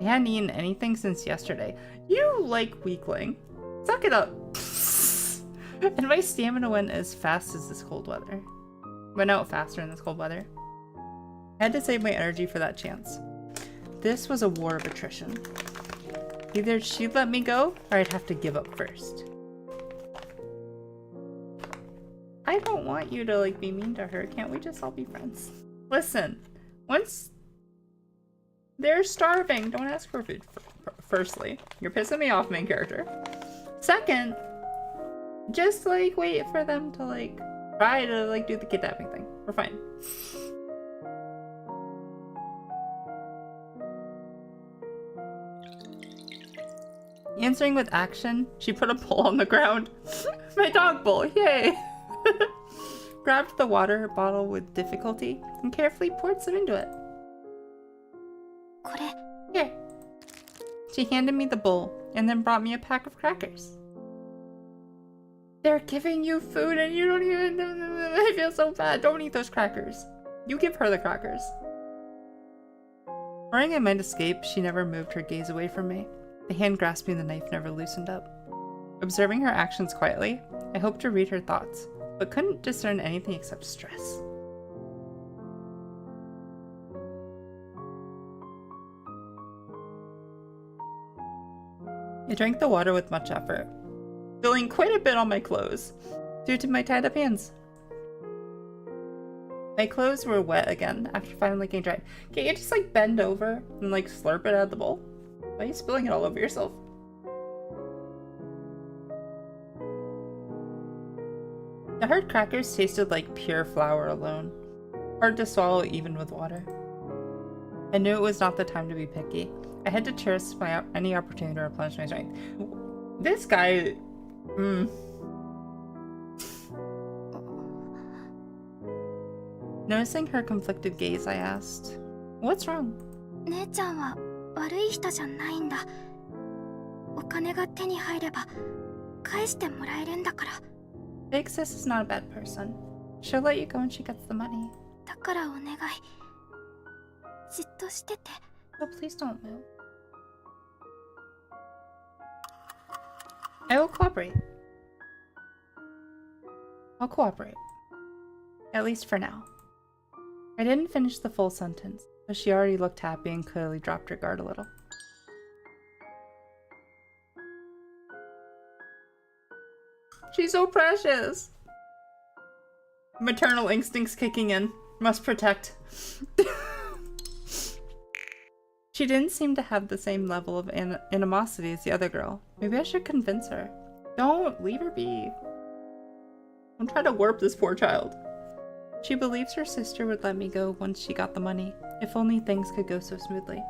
I hadn't eaten anything since yesterday. You weakling. Suck it up. And my stamina went as fast as this cold weather. Went out faster in this cold weather. I had to save my energy for that chance. This was a war of attrition. Either she'd let me go, or I'd have to give up first. I don't want you to be mean to her. Can't we just all be friends? Listen, once they're starving, don't ask for food. Firstly, you're pissing me off, main character. Second, just wait for them to try to do the kidnapping thing. We're fine. Answering with action, she put a bowl on the ground. My dog bowl, yay! Grabbed the water bottle with difficulty and carefully poured some into it. Here. She handed me the bowl and then brought me a pack of crackers. They're giving you food and you don't even... I feel so bad. Don't eat those crackers. You give her the crackers. Worrying I might escape, she never moved her gaze away from me. The hand grasping the knife never loosened up. Observing her actions quietly, I hoped to read her thoughts, but couldn't discern anything except stress. I drank the water with much effort. spilling quite a bit on my clothes due to my tied up hands. My clothes were wet again after finally getting dried. Can't you just like bend over and like slurp it out of the bowl? Why are you spilling it all over yourself? The hard crackers tasted like pure flour alone. Hard to swallow even with water. I knew it was not the time to be picky. I had to cherish any opportunity to replenish my strength. This guy... Noticing her conflicted gaze, I asked, "What's wrong?" 姉ちゃんは悪い人じゃないんだ。お金が手に入れば返してもらえるんだから。Big sis is not a bad person. She'll let you go when she gets the money. だからお願い。じっとしてて。Oh, please don't move. I will cooperate. I'll cooperate. At least for now. I didn't finish the full sentence, but she already looked happy and clearly dropped her guard a little. She's so precious! Maternal instincts kicking in. Must protect. She didn't seem to have the same level of animosity as the other girl. Maybe I should convince her. Don't leave her be. I'm trying to warp this poor child. She believes her sister would let me go once she got the money. If only things could go so smoothly.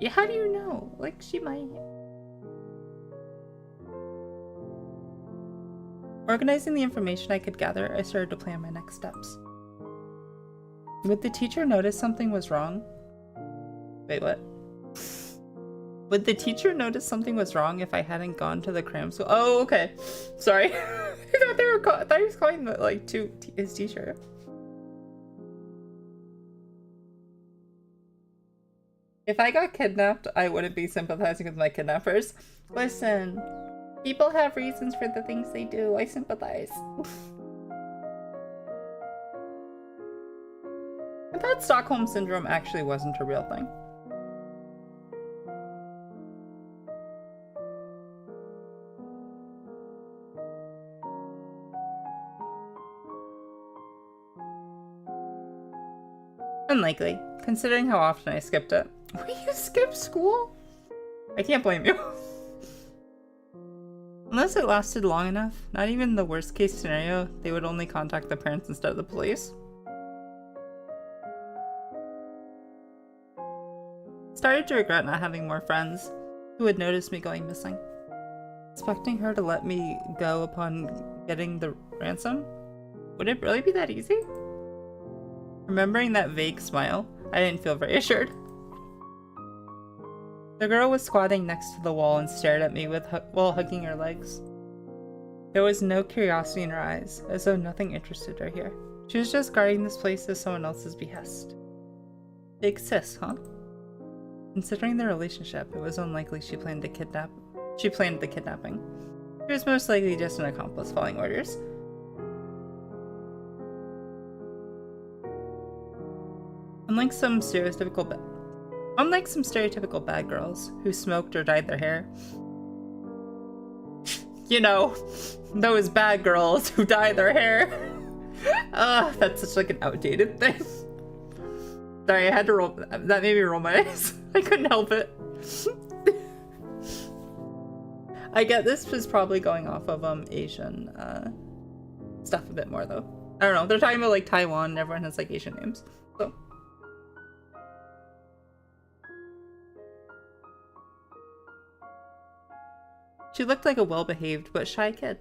Yeah, how do you know? Like, she might. Organizing the information I could gather, I started to plan my next steps. Would the teacher notice something was wrong? Wait, what? Would the teacher notice something was wrong if I hadn't gone to the cram school? Oh, okay. Sorry. I thought he was calling the, like, to his teacher. If I got kidnapped, I wouldn't be sympathizing with my kidnappers. Listen, people have reasons for the things they do. I sympathize. I thought Stockholm Syndrome actually wasn't a real thing. Unlikely, considering how often I skipped it. Will you skip school? I can't blame you. Unless it lasted long enough, not even the worst case scenario, they would only contact the parents instead of the police. Started to regret not having more friends who would notice me going missing. Expecting her to let me go upon getting the ransom? Would it really be that easy? Remembering that vague smile, I didn't feel very assured. The girl was squatting next to the wall and stared at me while hugging her legs. There was no curiosity in her eyes, as though nothing interested her here. She was just guarding this place as someone else's behest. Big sis, huh? Considering their relationship, it was unlikely she planned the kidnapping. She was most likely just an accomplice following orders. Unlike some stereotypical bad girls who smoked or dyed their hair. You know, those bad girls who dye their hair. That's such like an outdated thing. Sorry, I had to roll. That made me roll my eyes. I couldn't help it. I get this was probably going off of Asian stuff a bit more though. I don't know. They're talking about like Taiwan and everyone has like Asian names. So. She looked like a well-behaved but shy kid.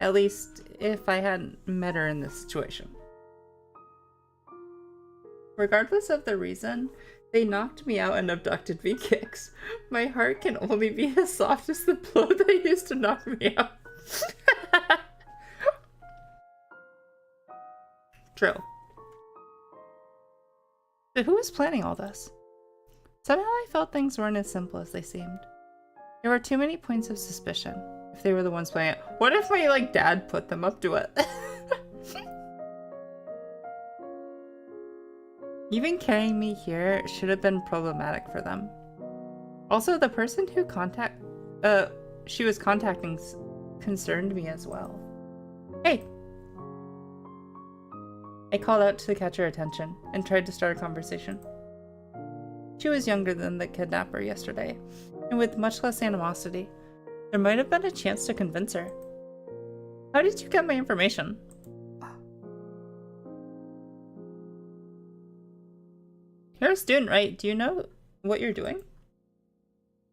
At least, if I hadn't met her in this situation. Regardless of the reason, they knocked me out and abducted me kicks. My heart can only be as soft as the blow they used to knock me out. True. But who was planning all this? Somehow I felt things weren't as simple as they seemed. There were too many points of suspicion, if they were the ones playing it. What if my, like, dad put them up to it? Even carrying me here should have been problematic for them. Also, the person who she was contacting concerned me as well. Hey! I called out to catch her attention and tried to start a conversation. She was younger than the kidnapper yesterday, and with much less animosity. There might have been a chance to convince her. How did you get my information? You're a student, right? Do you know what you're doing?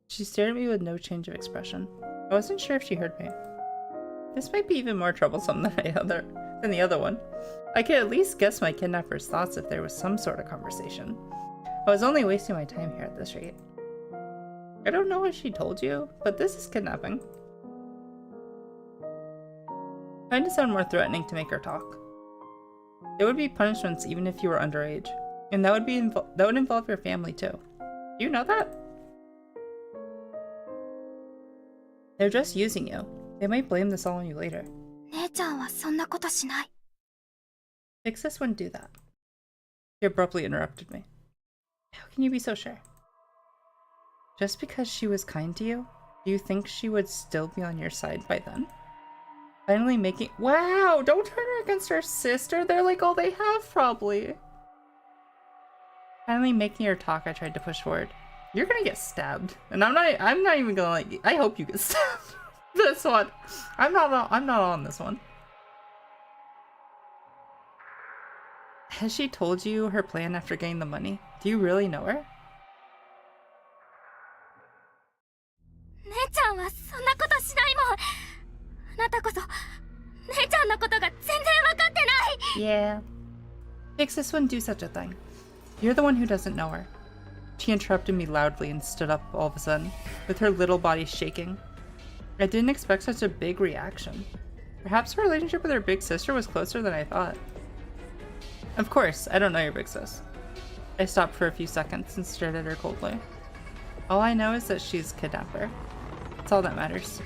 She stared at me with no change of expression. I wasn't sure if she heard me. This might be even more troublesome than the other one. I could at least guess my kidnapper's thoughts if there was some sort of conversation. I was only wasting my time here at this rate. I don't know what she told you, but this is kidnapping. Trying to sound more threatening to make her talk. There would be punishments even if you were underage, and that would involve your family too. Do you know that? They're just using you. They might blame this all on you later. Big sis wouldn't do that. She abruptly interrupted me. How can you be so sure? Just because she was kind to you, do you think she would still be on your side by then? Finally making— Wow! Don't turn her against her sister! They're like all they have, probably! Finally making her talk, I tried to push forward. You're gonna get stabbed. And I'm not even gonna like— I hope you get stabbed. This one. I'm not on this one. Has she told you her plan after getting the money? Do you really know her? Yeah. Pixis wouldn't do such a thing. You're the one who doesn't know her. She interrupted me loudly and stood up all of a sudden, with her little body shaking. I didn't expect such a big reaction. Perhaps her relationship with her big sister was closer than I thought. Of course, I don't know your big sis. I stopped for a few seconds and stared at her coldly. All I know is that she's a kidnapper. That's all that matters.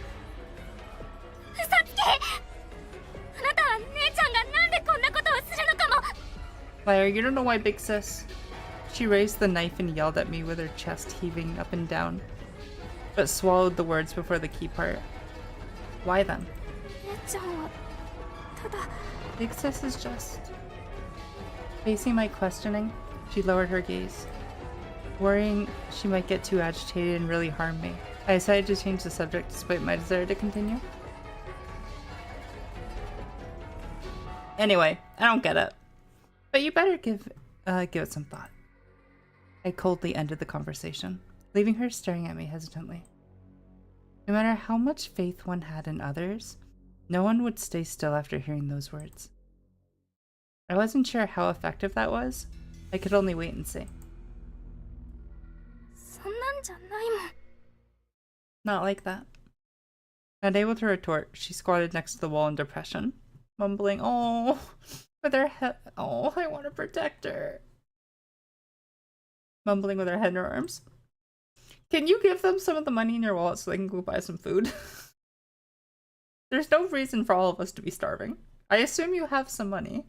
Liar, you don't know why, big sis. She raised the knife and yelled at me with her chest heaving up and down, but swallowed the words before the key part. Why then? Big sis is just... Facing my questioning, she lowered her gaze, worrying she might get too agitated and really harm me. I decided to change the subject despite my desire to continue. Anyway, I don't get it. But you better give it some thought. I coldly ended the conversation, leaving her staring at me hesitantly. No matter how much faith one had in others, no one would stay still after hearing those words. I wasn't sure how effective that was. I could only wait and see. Not like that. Not able to retort, she squatted next to the wall in depression, mumbling, "Oh," with her head. "Oh, I want to protect her." Mumbling with her head in her arms. Can you give them some of the money in your wallet so they can go buy some food? There's no reason for all of us to be starving. I assume you have some money.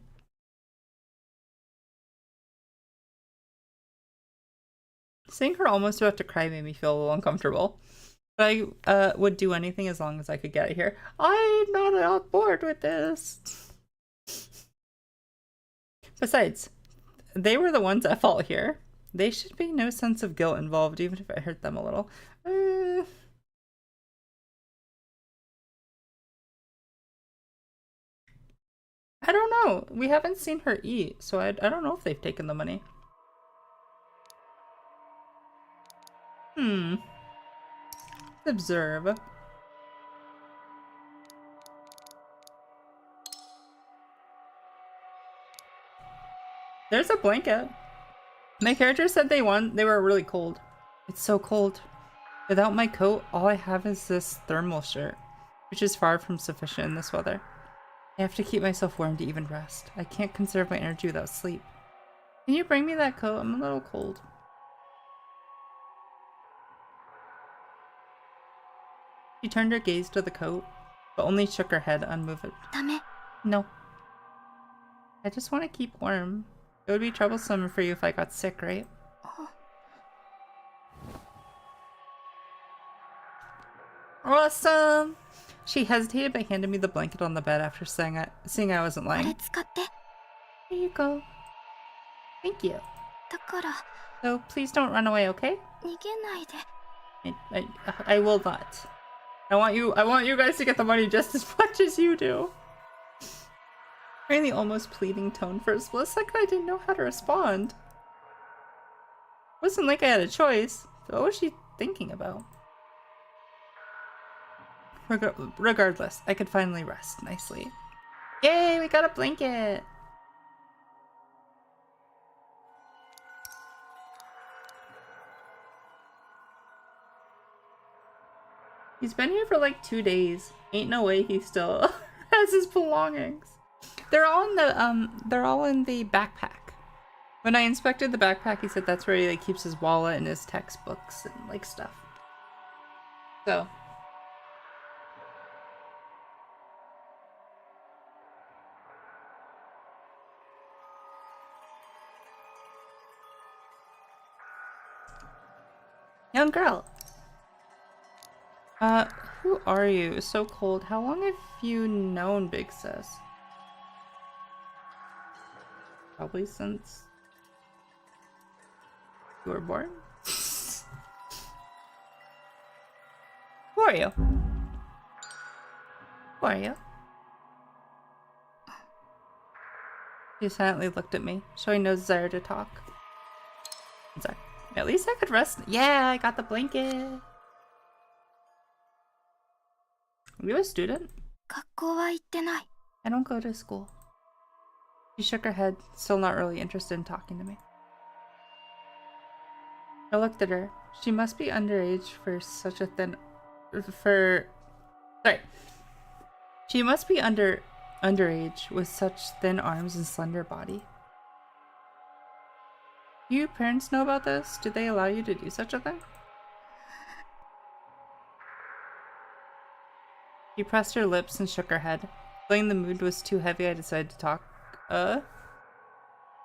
Seeing her almost about to cry made me feel a little uncomfortable. But I would do anything as long as I could get it here. I'm not on board with this. Besides, they were the ones at fault here. They should be no sense of guilt involved, even if it hurt them a little. I don't know. We haven't seen her eat, so I don't know if they've taken the money. Let's observe. There's a blanket. My character said they were really cold. It's so cold. Without my coat, all I have is this thermal shirt, which is far from sufficient in this weather. I have to keep myself warm to even rest. I can't conserve my energy without sleep. Can you bring me that coat? I'm a little cold. She turned her gaze to the coat, but only shook her head unmoved. No. I just want to keep warm. It would be troublesome for you if I got sick, right? Awesome! She hesitated but handed me the blanket on the bed after seeing I wasn't これ lying. 使って。 Here you go. Thank you. だから So please don't run away, okay? 逃げないで。 I will not. I want you guys to get the money just as much as you do. Hearing the almost pleading tone for a split second, I didn't know how to respond. It wasn't like I had a choice. So what was she thinking about? Regardless, I could finally rest nicely. Yay, we got a blanket! He's been here for like 2 days. Ain't no way he still has his belongings. They're all in the backpack. When I inspected the backpack, he said that's where he like keeps his wallet and his textbooks and like stuff. So. Young girl. Who are you? So cold. How long have you known Big Sis? Probably since you were born? Who are you? Who are you? He silently looked at me, showing no desire to talk. I'm sorry. At least I could rest. Yeah, I got the blanket. Are you a student? 学校は行ってない。 I don't go to school. She shook her head, still not really interested in talking to me. I looked at her. She must be underage for such a thin... She must be underage with such thin arms and slender body. Do your parents know about this? Do they allow you to do such a thing? She pressed her lips and shook her head. Feeling the mood was too heavy, I decided to talk, to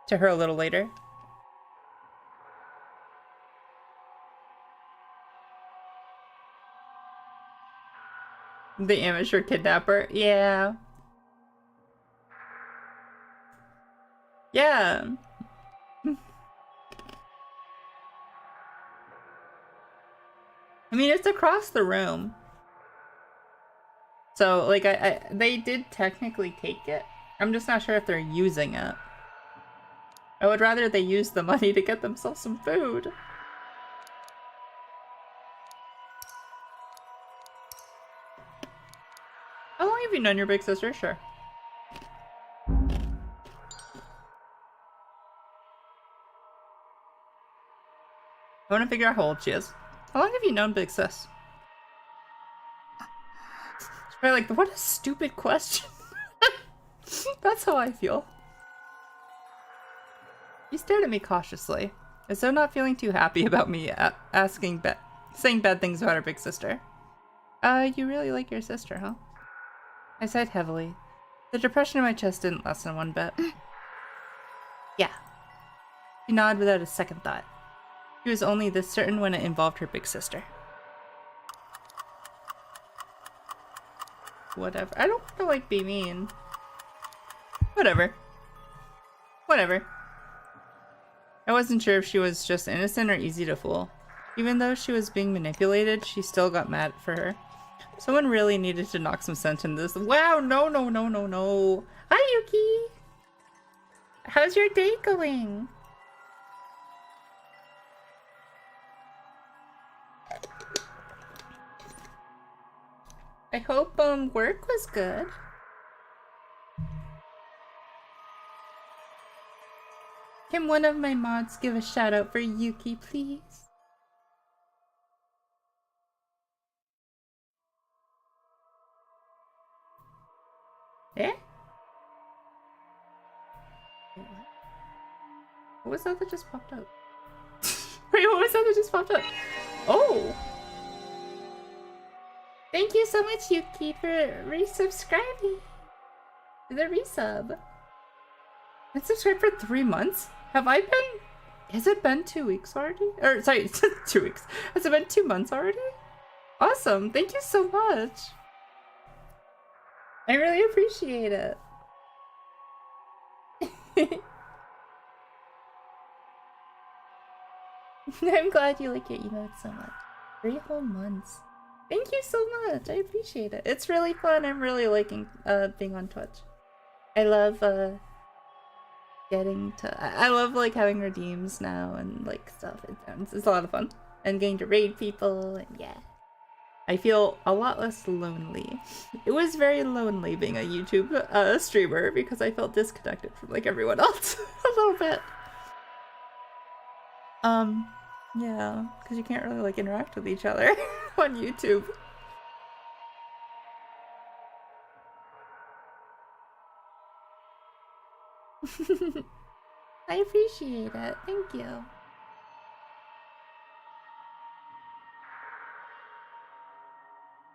her a little later. The amateur kidnapper? Yeah. Yeah. I mean, it's across the room. So, like, they did technically take it. I'm just not sure if they're using it. I would rather they use the money to get themselves some food. How long have you known your big sister? Sure. I want to figure out how old she is. How long have you known Big Sis? She's probably like, what a stupid question. That's how I feel. He stared at me cautiously, as though not feeling too happy about me saying bad things about her big sister. You really like your sister, huh? I sighed heavily. The depression in my chest didn't lessen one bit. Yeah. She nodded without a second thought. She was only this certain when it involved her big sister. Whatever. I don't want to, like, be mean. Whatever. Whatever. I wasn't sure if she was just innocent or easy to fool. Even though she was being manipulated, she still got mad for her. Someone really needed to knock some sense into this. Wow, no, no, no, no, no. Hi, Yuki! How's your day going? I hope, work was good. Can one of my mods give a shout out for Yuki, please? Eh? Wait, what was that just popped up? Wait, what was that just popped up? Oh! Thank you so much, Yuki, for resubscribing. The resub. Been subscribed for 3 months? Have I been? Has it been 2 weeks already? Or, sorry, 2 weeks. Has it been 2 months already? Awesome. Thank you so much. I really appreciate it. I'm glad you like your emotes so much. 3 whole months. Thank you so much. I appreciate it. It's really fun. I'm really liking being on Twitch. I love getting to I love like having redeems now and like stuff. It's a lot of fun. And getting to raid people and yeah. I feel a lot less lonely. It was very lonely being a YouTube streamer because I felt disconnected from like everyone else a little bit. Yeah, because you can't really like interact with each other on YouTube. I appreciate it. Thank you.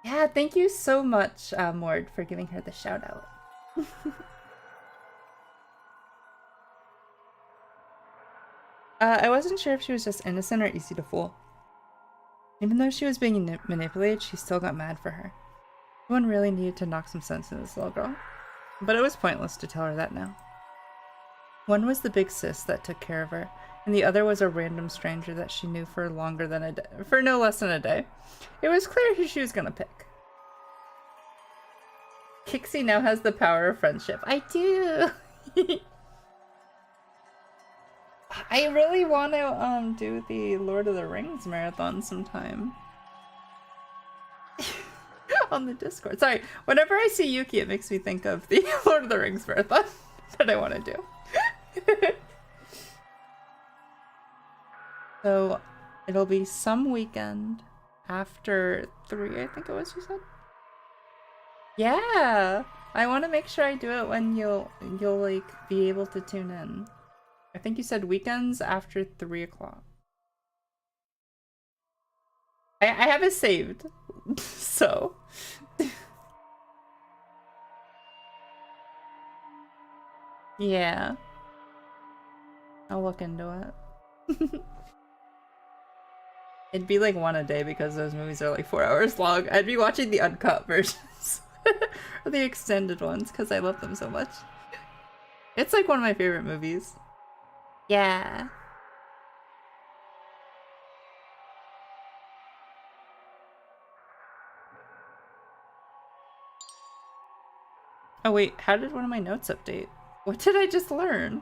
Yeah, thank you so much, Mord, for giving her the shout out. I wasn't sure if she was just innocent or easy to fool. Even though she was being manipulated, she still got mad for her. Someone really needed to knock some sense into this little girl. But it was pointless to tell her that now. One was the big sis that took care of her, and the other was a random stranger that she knew for longer than a day, for no less than a day. It was clear who she was gonna pick. Kixie now has the power of friendship. I do! I really want to do the Lord of the Rings marathon sometime. On the Discord. Sorry, whenever I see Yuki, it makes me think of the Lord of the Rings marathon that I want to do. So it'll be some weekend after 3, I think it was, you said? Yeah, I want to make sure I do it when you'll like be able to tune in. I think you said weekends after 3 o'clock. I have it saved, so. Yeah. I'll look into it. It'd be like 1 a day because those movies are like 4 hours long. I'd be watching the uncut versions. Or the extended ones because I love them so much. It's like one of my favorite movies. Yeah. Oh wait, how did one of my notes update? What did I just learn?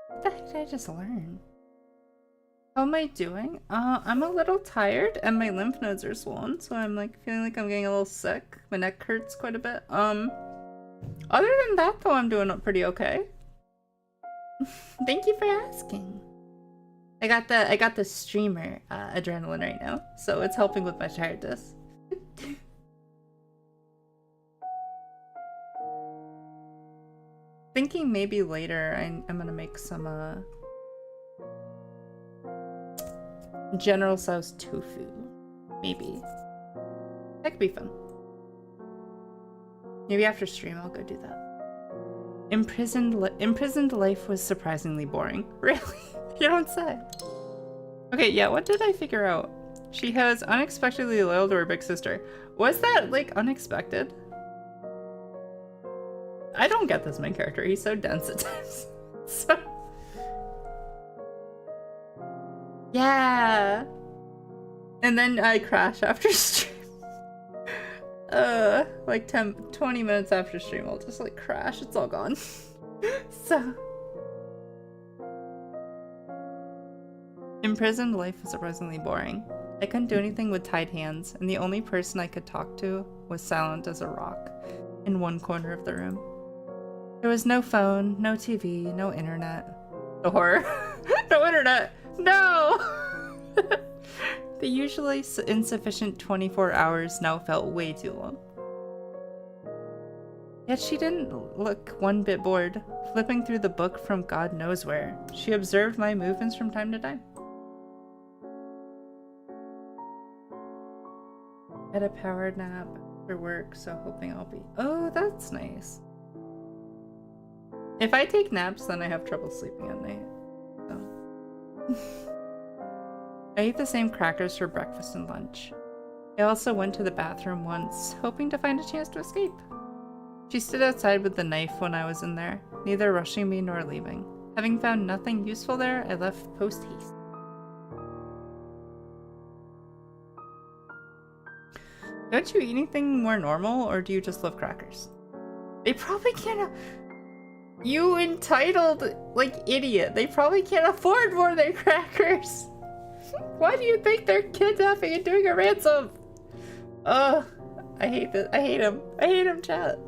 What the heck did I just learn? How am I doing? I'm a little tired and my lymph nodes are swollen, so I'm like feeling like I'm getting a little sick. My neck hurts quite a bit. Other than that though, I'm doing pretty okay. Thank you for asking. I got the streamer adrenaline right now, so it's helping with my tiredness. Thinking maybe later I'm gonna make some General Tso's tofu. Maybe. That could be fun. Maybe after stream I'll go do that. Imprisoned life was surprisingly boring. Really? You don't say. Okay, yeah, what did I figure out? She has unexpectedly loyal to her big sister. Was that, like, unexpected? I don't get this main character. He's so dense at times. So... Yeah! And then I crash after stream. Like 20 minutes after stream, I'll just, like, crash. It's all gone. So... Imprisoned life was surprisingly boring. I couldn't do anything with tied hands, and the only person I could talk to was silent as a rock, in one corner of the room. There was no phone, no TV, no internet. The horror. No internet! No! The usually insufficient 24 hours now felt way too long. Yet she didn't look one bit bored, flipping through the book from God knows where. She observed my movements from time to time. I had a power nap for work, so hoping I'll be... Oh, that's nice. If I take naps, then I have trouble sleeping at night. So. I ate the same crackers for breakfast and lunch. I also went to the bathroom once, hoping to find a chance to escape. She stood outside with the knife when I was in there, neither rushing me nor leaving. Having found nothing useful there, I left post-haste. Don't you eat anything more normal, or do you just love crackers? They probably can't... You entitled, like, idiot. They probably can't afford more than crackers. Why do you think they're kidnapping and doing a ransom? Ugh. I hate this. I hate him. I hate him, chat.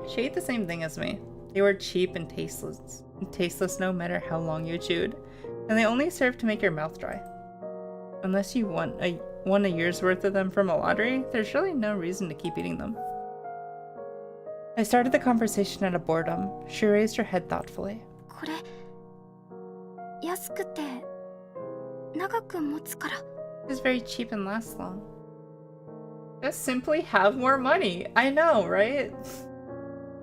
She ate the same thing as me. They were cheap and tasteless. No matter how long you chewed. And they only serve to make your mouth dry. Unless you won a year's worth of them from a lottery, there's really no reason to keep eating them. I started the conversation out of boredom. She raised her head thoughtfully. It's very cheap and lasts long. Just simply have more money. I know, right?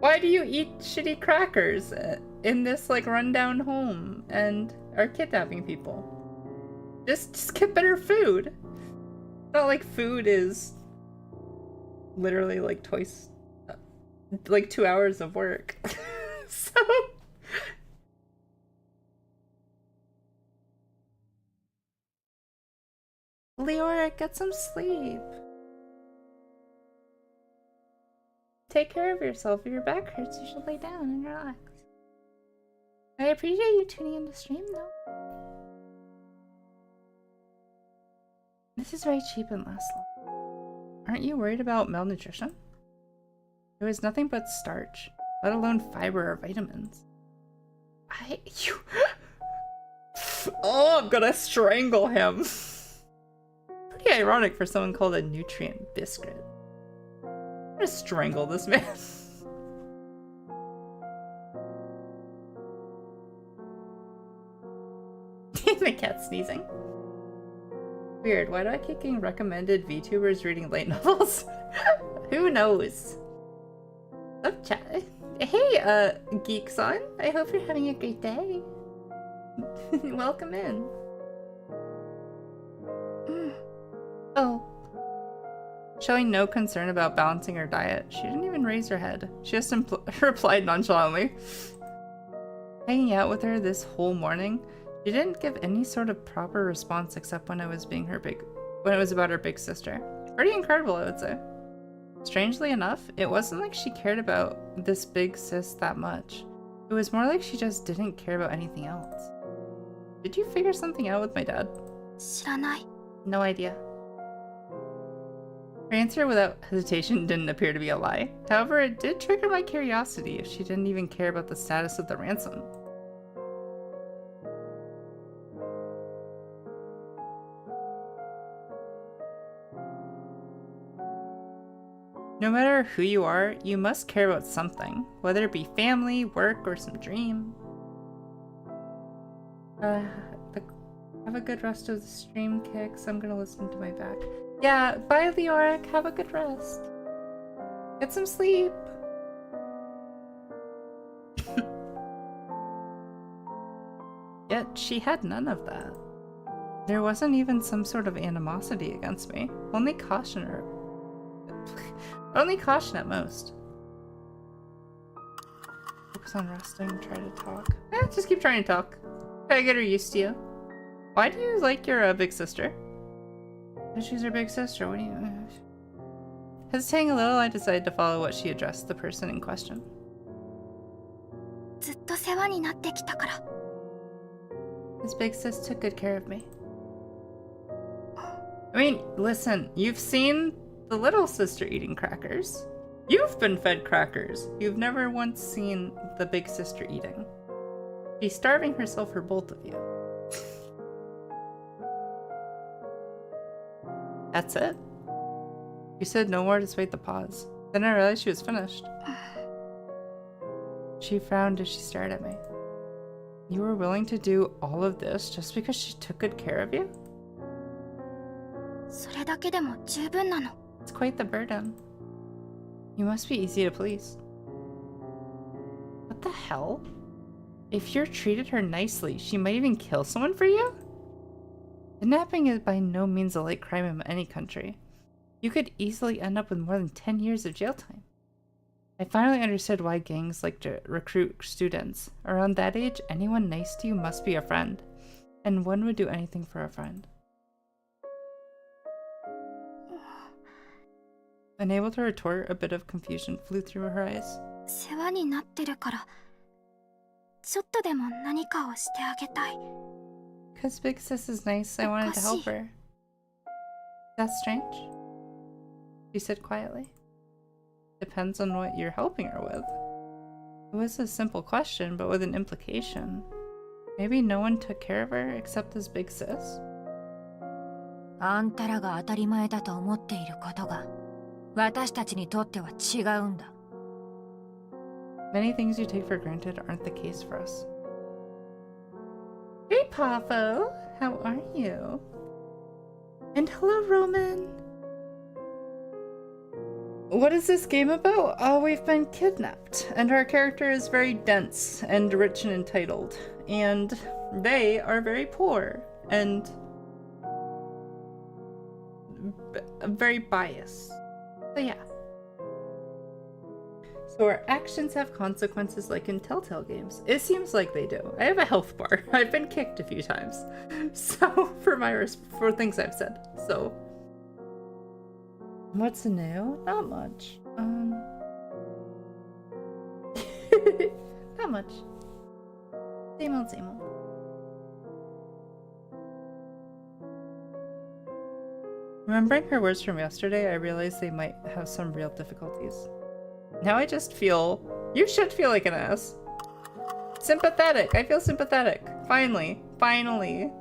Why do you eat shitty crackers in this like rundown home and are kidnapping people? Just get better food. It's not like food is literally like twice, like 2 hours of work. So Leora, get some sleep. Take care of yourself. If your back hurts, you should lay down and relax. I appreciate you tuning in to stream, though. This is very cheap and lasts long. Aren't you worried about malnutrition? There was nothing but starch, let alone fiber or vitamins. Oh, I'm gonna strangle him. Pretty ironic for someone called a nutrient biscuit. I'm gonna strangle this man. The cat sneezing. Weird, why do I keep getting recommended VTubers reading light novels? Who knows? Up chat. Hey, Geekson. I hope you're having a great day. Welcome in. Oh. Showing no concern about balancing her diet, she didn't even raise her head. She just replied nonchalantly. Hanging out with her this whole morning, she didn't give any sort of proper response except when it was about her big sister. Pretty incredible, I would say. Strangely enough, it wasn't like she cared about this big sis that much. It was more like she just didn't care about anything else. Did you figure something out with my dad? No idea. Her answer without hesitation didn't appear to be a lie. However, it did trigger my curiosity if she didn't even care about the status of the ransom. No matter who you are, you must care about something, whether it be family, work, or some dream. Have a good rest of the stream, Kix. I'm gonna listen to my back. Yeah, bye, Leoric. Have a good rest. Get some sleep. Yet she had none of that. There wasn't even some sort of animosity against me. Only caution at most. Focus on resting, try to talk. Just keep trying to talk. Try to get her used to you. Why do you like your big sister? She's her big sister, what do you... Hesitating a little, I decided to follow what she addressed the person in question. This big sis took good care of me. I mean, listen, you've seen the little sister eating crackers. You've been fed crackers. You've never once seen the big sister eating. She's starving herself for both of you. That's it? You said no more despite the pause. Then I realized she was finished. She frowned as she stared at me. You were willing to do all of this just because she took good care of you? It's quite the burden. You must be easy to please. What the hell? If you're treated her nicely, she might even kill someone for you? Kidnapping is by no means a light crime in any country. You could easily end up with more than 10 years of jail time. I finally understood why gangs like to recruit students. Around that age, anyone nice to you must be a friend. And one would do anything for a friend. Unable to retort, a bit of confusion flew through her eyes. 世話になってるから、ちょっとでも何かをしてあげたい。Because Big Sis is nice, I wanted to help her. That's strange, she said quietly. Depends on what you're helping her with. It was a simple question, but with an implication. Maybe no one took care of her except this Big Sis? あんたらが当たり前だと思っていることが、私たちにとっては違うんだ。Many things you take for granted aren't the case for us. Hey, Pavo! How are you? And hello, Roman! What is this game about? Oh, we've been kidnapped, and our character is very dense and rich and entitled, and they are very poor and very biased. So yeah. So our actions have consequences like in Telltale games. It seems like they do. I have a health bar. I've been kicked a few times. So for things I've said. So what's new? Not much. Not much. Same old, same old. Remembering her words from yesterday, I realized they might have some real difficulties. Now I just feel... You should feel like an ass. Sympathetic. I feel sympathetic. Finally. Finally.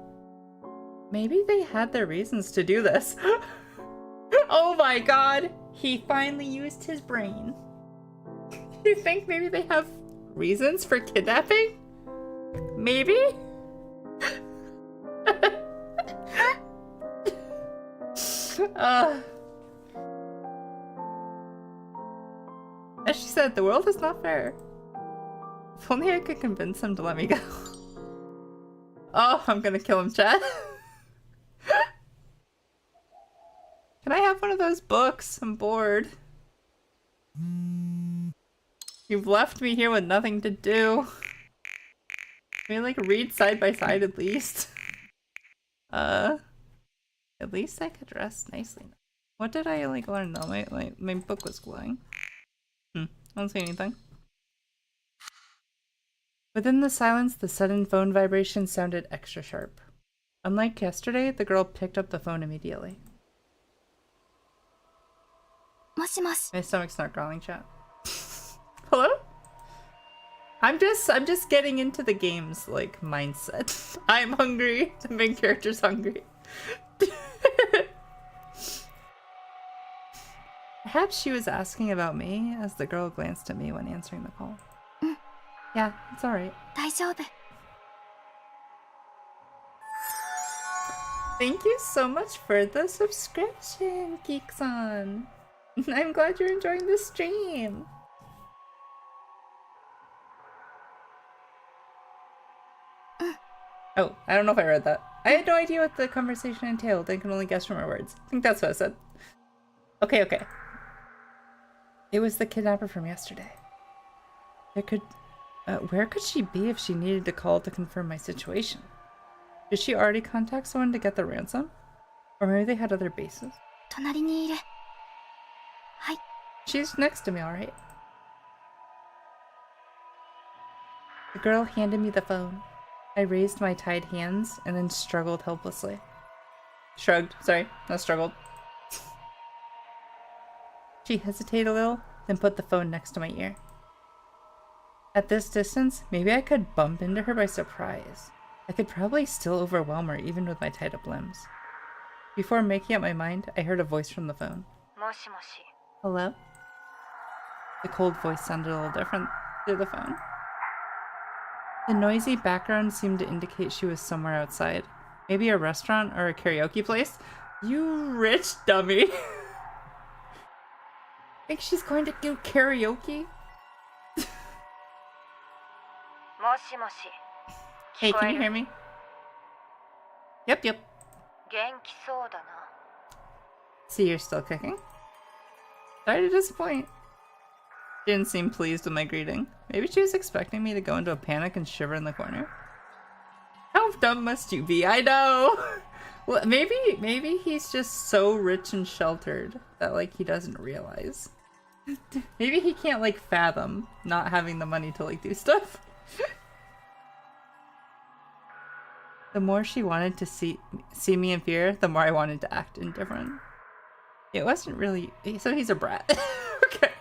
Maybe they had their reasons to do this. Oh my god! He finally used his brain. You think maybe they have reasons for kidnapping? Maybe? As she said, the world is not fair. If only I could convince him to let me go. Oh, I'm gonna kill him, chat. Can I have one of those books? I'm bored. You've left me here with nothing to do. Can we like read side by side at least? At least I could rest nicely. What did I like learn though? My book was glowing. I don't see anything. Within the silence, the sudden phone vibration sounded extra sharp. Unlike yesterday, the girl picked up the phone immediately. My stomach's not growling, chat. Hello? I'm just getting into the game's like mindset. I'm hungry. The main character's hungry. Perhaps she was asking about me, as the girl glanced at me when answering the call. Yeah, it's alright. Thank you so much for the subscription, Geekson. I'm glad you're enjoying the stream. Oh, I don't know if I read that. I had no idea what the conversation entailed. I can only guess from her words. I think that's what I said. Okay, okay. It was the kidnapper from yesterday. Where could she be if she needed to call to confirm my situation? Did she already contact someone to get the ransom? Or maybe they had other bases? She's next to me, alright. The girl handed me the phone. I raised my tied hands and then struggled helplessly. Shrugged. Sorry, not struggled. She hesitated a little, then put the phone next to my ear. At this distance, maybe I could bump into her by surprise. I could probably still overwhelm her even with my tied up limbs. Before making up my mind, I heard a voice from the phone. Hello? The cold voice sounded a little different through the phone. The noisy background seemed to indicate she was somewhere outside. Maybe a restaurant or a karaoke place? You rich dummy! Think she's going to do karaoke? もしもし Hey, can you hear me? Yep. 元気そうだな See, you're still cooking? Sorry to disappoint. She didn't seem pleased with my greeting. Maybe she was expecting me to go into a panic and shiver in the corner. How dumb must you be? I know! Well, maybe he's just so rich and sheltered that, like, he doesn't realize. Maybe he can't, like, fathom not having the money to, like, do stuff. The more she wanted to see me in fear, the more I wanted to act indifferent. It wasn't really... So he's a brat. Okay.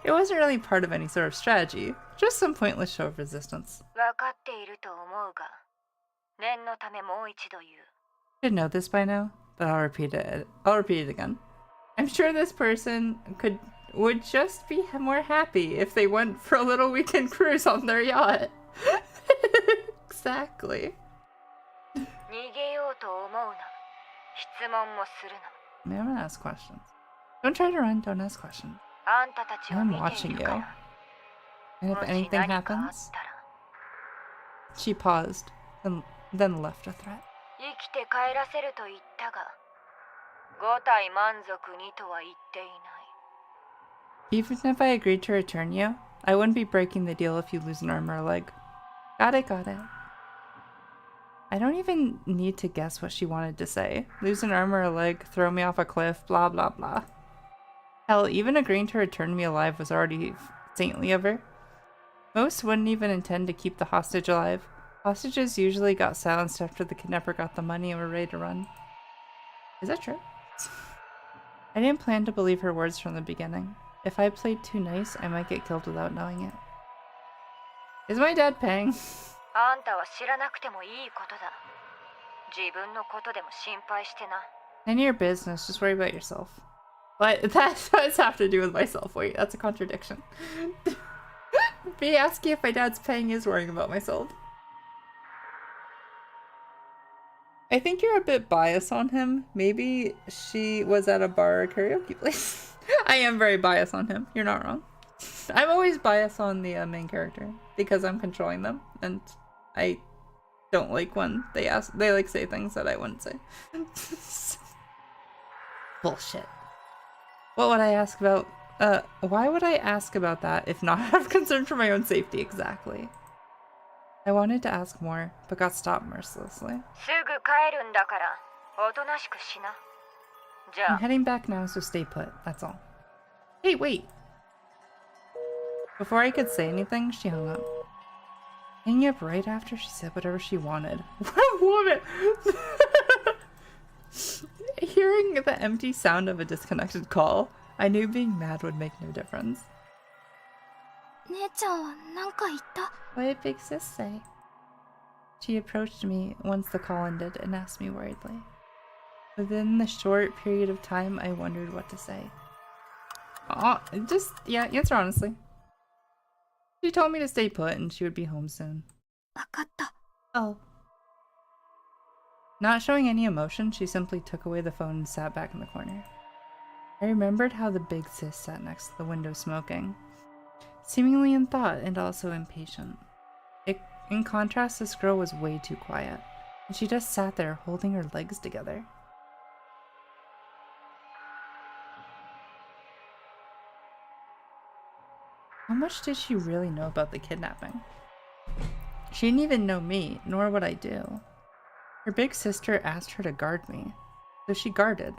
It wasn't really part of any sort of strategy. Just some pointless show of resistance. 分かっていると思うが念のためもう一度言う Should know this by now, but I'll repeat it again. I'm sure this person would just be more happy if they went for a little weekend cruise on their yacht. Exactly. 逃げようと思うな質問もするな I'm gonna ask questions. Don't try to run, don't ask questions. あんたたちを I'm 見てい watching るか you. ら And if もし anything 何かあっ happens... たら She paused, then left a threat. 生きて帰らせると言ったが5体満足にとは言っていない Even if I agreed to return you, I wouldn't be breaking the deal if you lose an arm or a leg. Got it. I don't even need to guess what she wanted to say. Lose an arm or a leg, throw me off a cliff, blah blah blah. Hell, even agreeing to return me alive was already saintly of her. Most wouldn't even intend to keep the hostage alive. Hostages usually got silenced after the kidnapper got the money and were ready to run. Is that true? I didn't plan to believe her words from the beginning. If I played too nice, I might get killed without knowing it. Is my dad paying? あんたは知らなくてもいいことだ自分のことでも心配してな None of your business, just worry about yourself. What? That does have to do with myself. Wait, that's a contradiction. Me asking if my dad's paying is worrying about myself. I think you're a bit biased on him. Maybe she was at a bar or karaoke place. I am very biased on him. You're not wrong. I'm always biased on the main character because I'm controlling them, and I don't like when they like say things that I wouldn't say. Bullshit. What would I ask about? Why would I ask about that if not out of concern for my own safety? Exactly. I wanted to ask more, but got stopped mercilessly. すぐ帰るんだからおとなしくしなじゃ I'm あ heading back now, so stay put. That's all. Hey, wait! Before I could say anything, she hung up. Hanging up right after she said whatever she wanted. What a woman! Hearing the empty sound of a disconnected call, I knew being mad would make no difference. 姉ちゃんは何か言った What did Big Sis say? She approached me once the call ended and asked me worriedly. Within the short period of time, I wondered what to say. Answer honestly. She told me to stay put and she would be home soon. 分かった Oh. Not showing any emotion, she simply took away the phone and sat back in the corner. I remembered how the Big Sis sat next to the window smoking, seemingly in thought and also impatient. In contrast, this girl was way too quiet, and she just sat there holding her legs together. How much did she really know about the kidnapping? She didn't even know me, nor what I do. Her big sister asked her to guard me, so she guarded.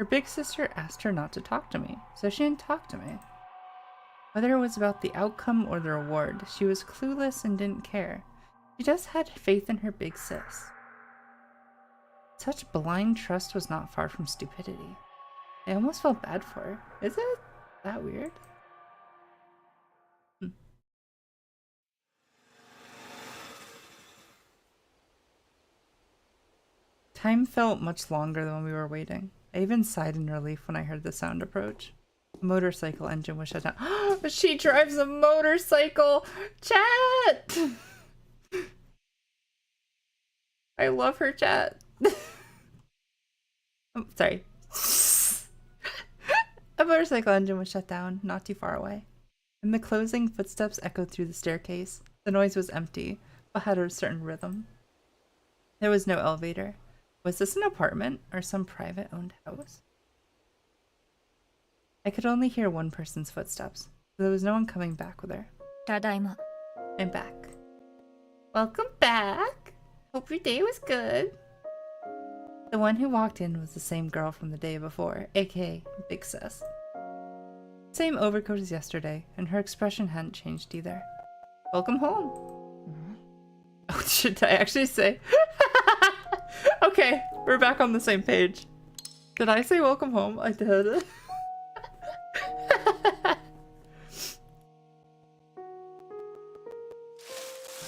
Her big sister asked her not to talk to me, so she didn't talk to me. Whether it was about the outcome or the reward, she was clueless and didn't care. She just had faith in her big sis. Such blind trust was not far from stupidity. I almost felt bad for her. Is it that weird? Time felt much longer than when we were waiting. I even sighed in relief when I heard the sound approach. The motorcycle engine was shut down. She drives a motorcycle! Chat! I love her chat. Oh, sorry. A motorcycle engine was shut down, not too far away. And the closing footsteps echoed through the staircase. The noise was empty, but had a certain rhythm. There was no elevator. Was this an apartment or some private-owned house? I could only hear one person's footsteps. There was no one coming back with her. Tadaima. I'm back. Welcome back. Hope your day was good. The one who walked in was the same girl from the day before, aka Big Sis. Same overcoat as yesterday, and her expression hadn't changed either. Welcome home. Oh, should I actually say? Okay, we're back on the same page. Did I say welcome home? I did.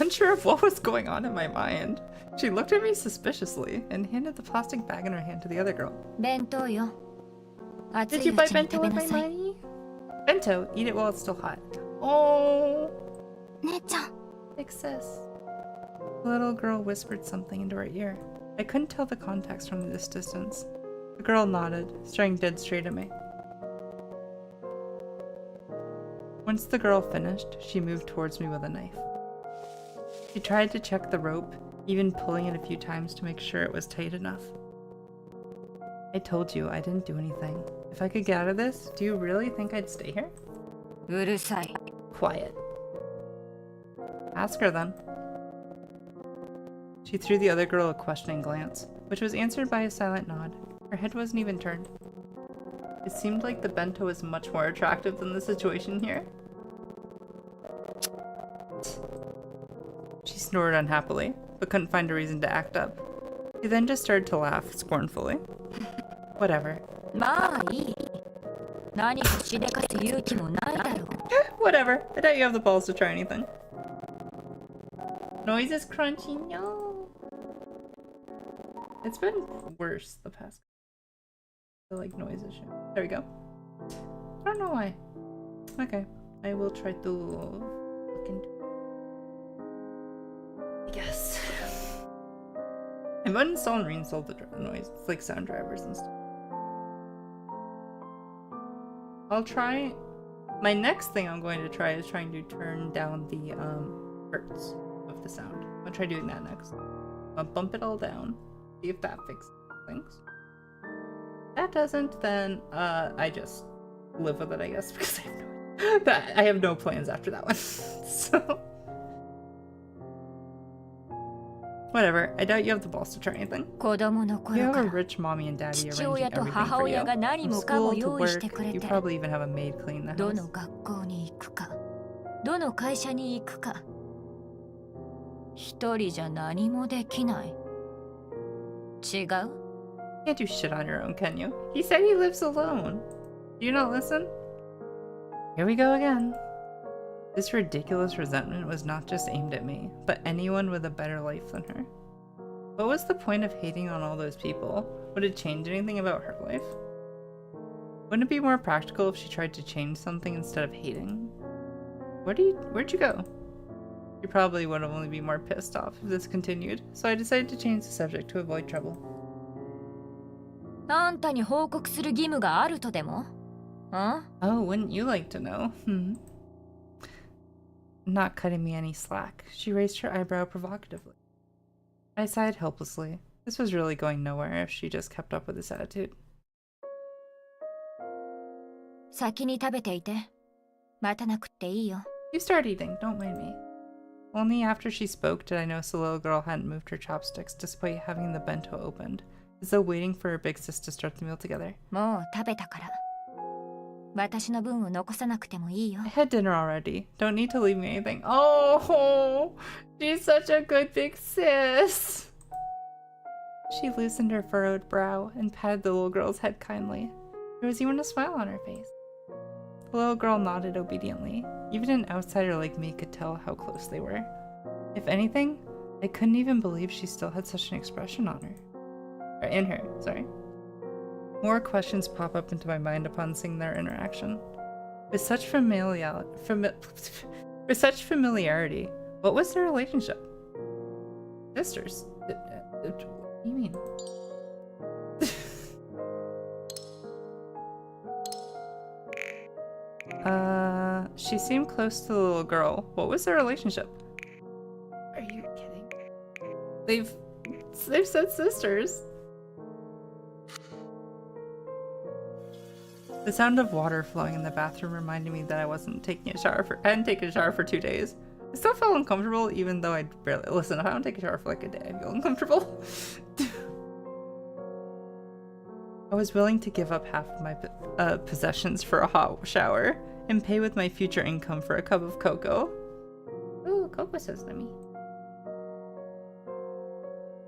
Unsure of what was going on in my mind, she looked at me suspiciously and handed the plastic bag in her hand to the other girl. Bento yo. Did you buy bento with my money? Bento, eat it while it's still hot. Oh, Ne-chan. Big Sis. The little girl whispered something into her ear. I couldn't tell the context from this distance. The girl nodded, staring dead straight at me. Once the girl finished, she moved towards me with a knife. She tried to check the rope, even pulling it a few times to make sure it was tight enough. I told you I didn't do anything. If I could get out of this, do you really think I'd stay here? Urusai. Quiet. Ask her then. She threw the other girl a questioning glance, which was answered by a silent nod. Her head wasn't even turned. It seemed like the bento was much more attractive than the situation here. She snorted unhappily, but couldn't find a reason to act up. She then just started to laugh scornfully. Whatever. Whatever. I doubt you have the balls to try anything. Noise is crunchy, no. It's been worse the past. The noise issue. There we go. I don't know why. Okay, I will try to look into it. I guess. I might install and reinstall the noise. It's like sound drivers and stuff. I'll try. My next thing I'm going to try is trying to turn down the hertz of the sound. I'll try doing that next. I'll bump it all down. See if that fixes things. If that doesn't, then I just live with it, I guess, because I have no plans after that one. So whatever. I doubt you have the balls to try anything. You have a rich mommy and daddy arranging everything for you. From school to work, you probably even have a maid clean the house. Can't do shit on your own, can you? He said he lives alone. Do you not listen? Here we go again. This ridiculous resentment was not just aimed at me, but anyone with a better life than her. What was the point of hating on all those people? Would it change anything about her life? Wouldn't it be more practical if she tried to change something instead of hating? Where'd you go? You probably would have only be more pissed off if this continued, so I decided to change the subject to avoid trouble. Oh, wouldn't you like to know? Not cutting me any slack, she raised her eyebrow provocatively. I sighed helplessly. This was really going nowhere if she just kept up with this attitude. You start eating, don't mind me. Only after she spoke did I notice the little girl hadn't moved her chopsticks despite having the bento opened, as though waiting for her big sis to start the meal together. I had dinner already. Don't need to leave me anything. Oh, she's such a good big sis. She loosened her furrowed brow and patted the little girl's head kindly. There was even a smile on her face. The little girl nodded obediently. Even an outsider like me could tell how close they were. If anything, I couldn't even believe she still had such an expression on her. Or in her, sorry. More questions pop up into my mind upon seeing their interaction. With such familiarity, what was their relationship? Sisters? What do you mean? She seemed close to the little girl. What was their relationship? They've said sisters. The sound of water flowing in the bathroom reminded me that I hadn't taken a shower for 2 days. I still felt uncomfortable even though I barely listen. If I don't take a shower for like a day, I feel uncomfortable. I was willing to give up half of my possessions for a hot shower and pay with my future income for a cup of cocoa. Ooh, cocoa says Lemmy.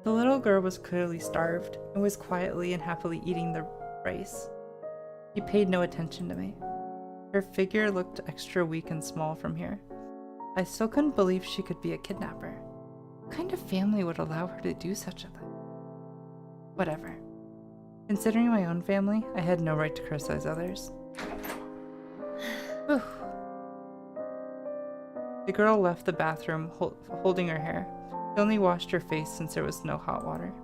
The little girl was clearly starved and was quietly and happily eating the rice. She paid no attention to me. Her figure looked extra weak and small from here. I still couldn't believe she could be a kidnapper. What kind of family would allow her to do such a thing? Whatever. Considering my own family, I had no right to criticize others. The girl left the bathroom holding her hair. She only washed her face since there was no hot water.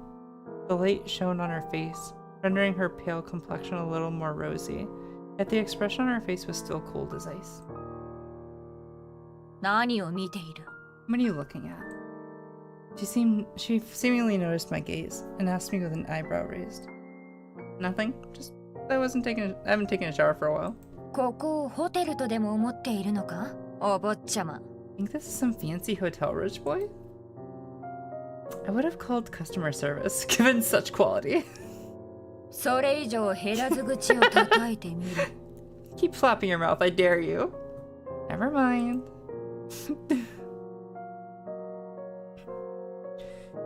The light shone on her face, rendering her pale complexion a little more rosy, yet the expression on her face was still cold as ice. What are you looking at? She seemingly noticed my gaze and asked me with an eyebrow raised. Nothing. Just I haven't taken a shower for a while. I think this is some fancy hotel, rich boy. I would have called customer service, given such quality. Keep flapping your mouth, I dare you. Never mind.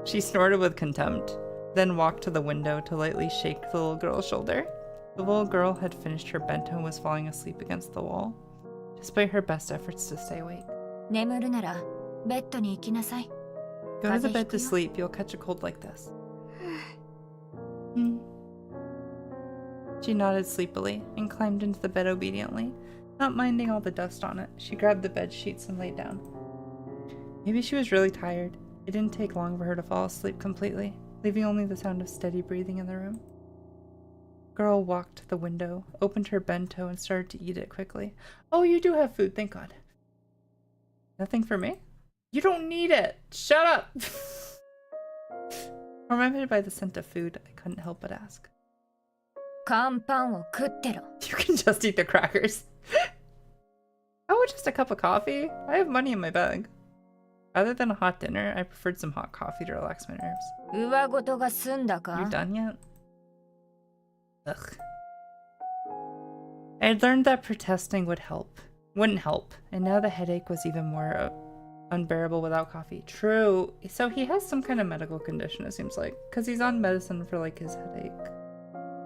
She snorted with contempt, then walked to the window to lightly shake the little girl's shoulder. The little girl had finished her bento and was falling asleep against the wall, despite her best efforts to stay awake. Go to the bed to sleep, you'll catch a cold like this. She nodded sleepily and climbed into the bed obediently, not minding all the dust on it. She grabbed the bed sheets and lay down. Maybe she was really tired. It didn't take long for her to fall asleep completely, leaving only the sound of steady breathing in the room. The girl walked to the window, opened her bento, and started to eat it quickly. Oh, you do have food, thank God. Nothing for me? You don't need it! Shut up! Reminded by the scent of food, I couldn't help but ask. You can just eat the crackers. Oh, just a cup of coffee? I have money in my bag. Rather than a hot dinner, I preferred some hot coffee to relax my nerves. You done yet? Ugh. I had learned that protesting wouldn't help, and now the headache was even more unbearable without coffee. True. So he has some kind of medical condition, it seems like, because he's on medicine for like his headache.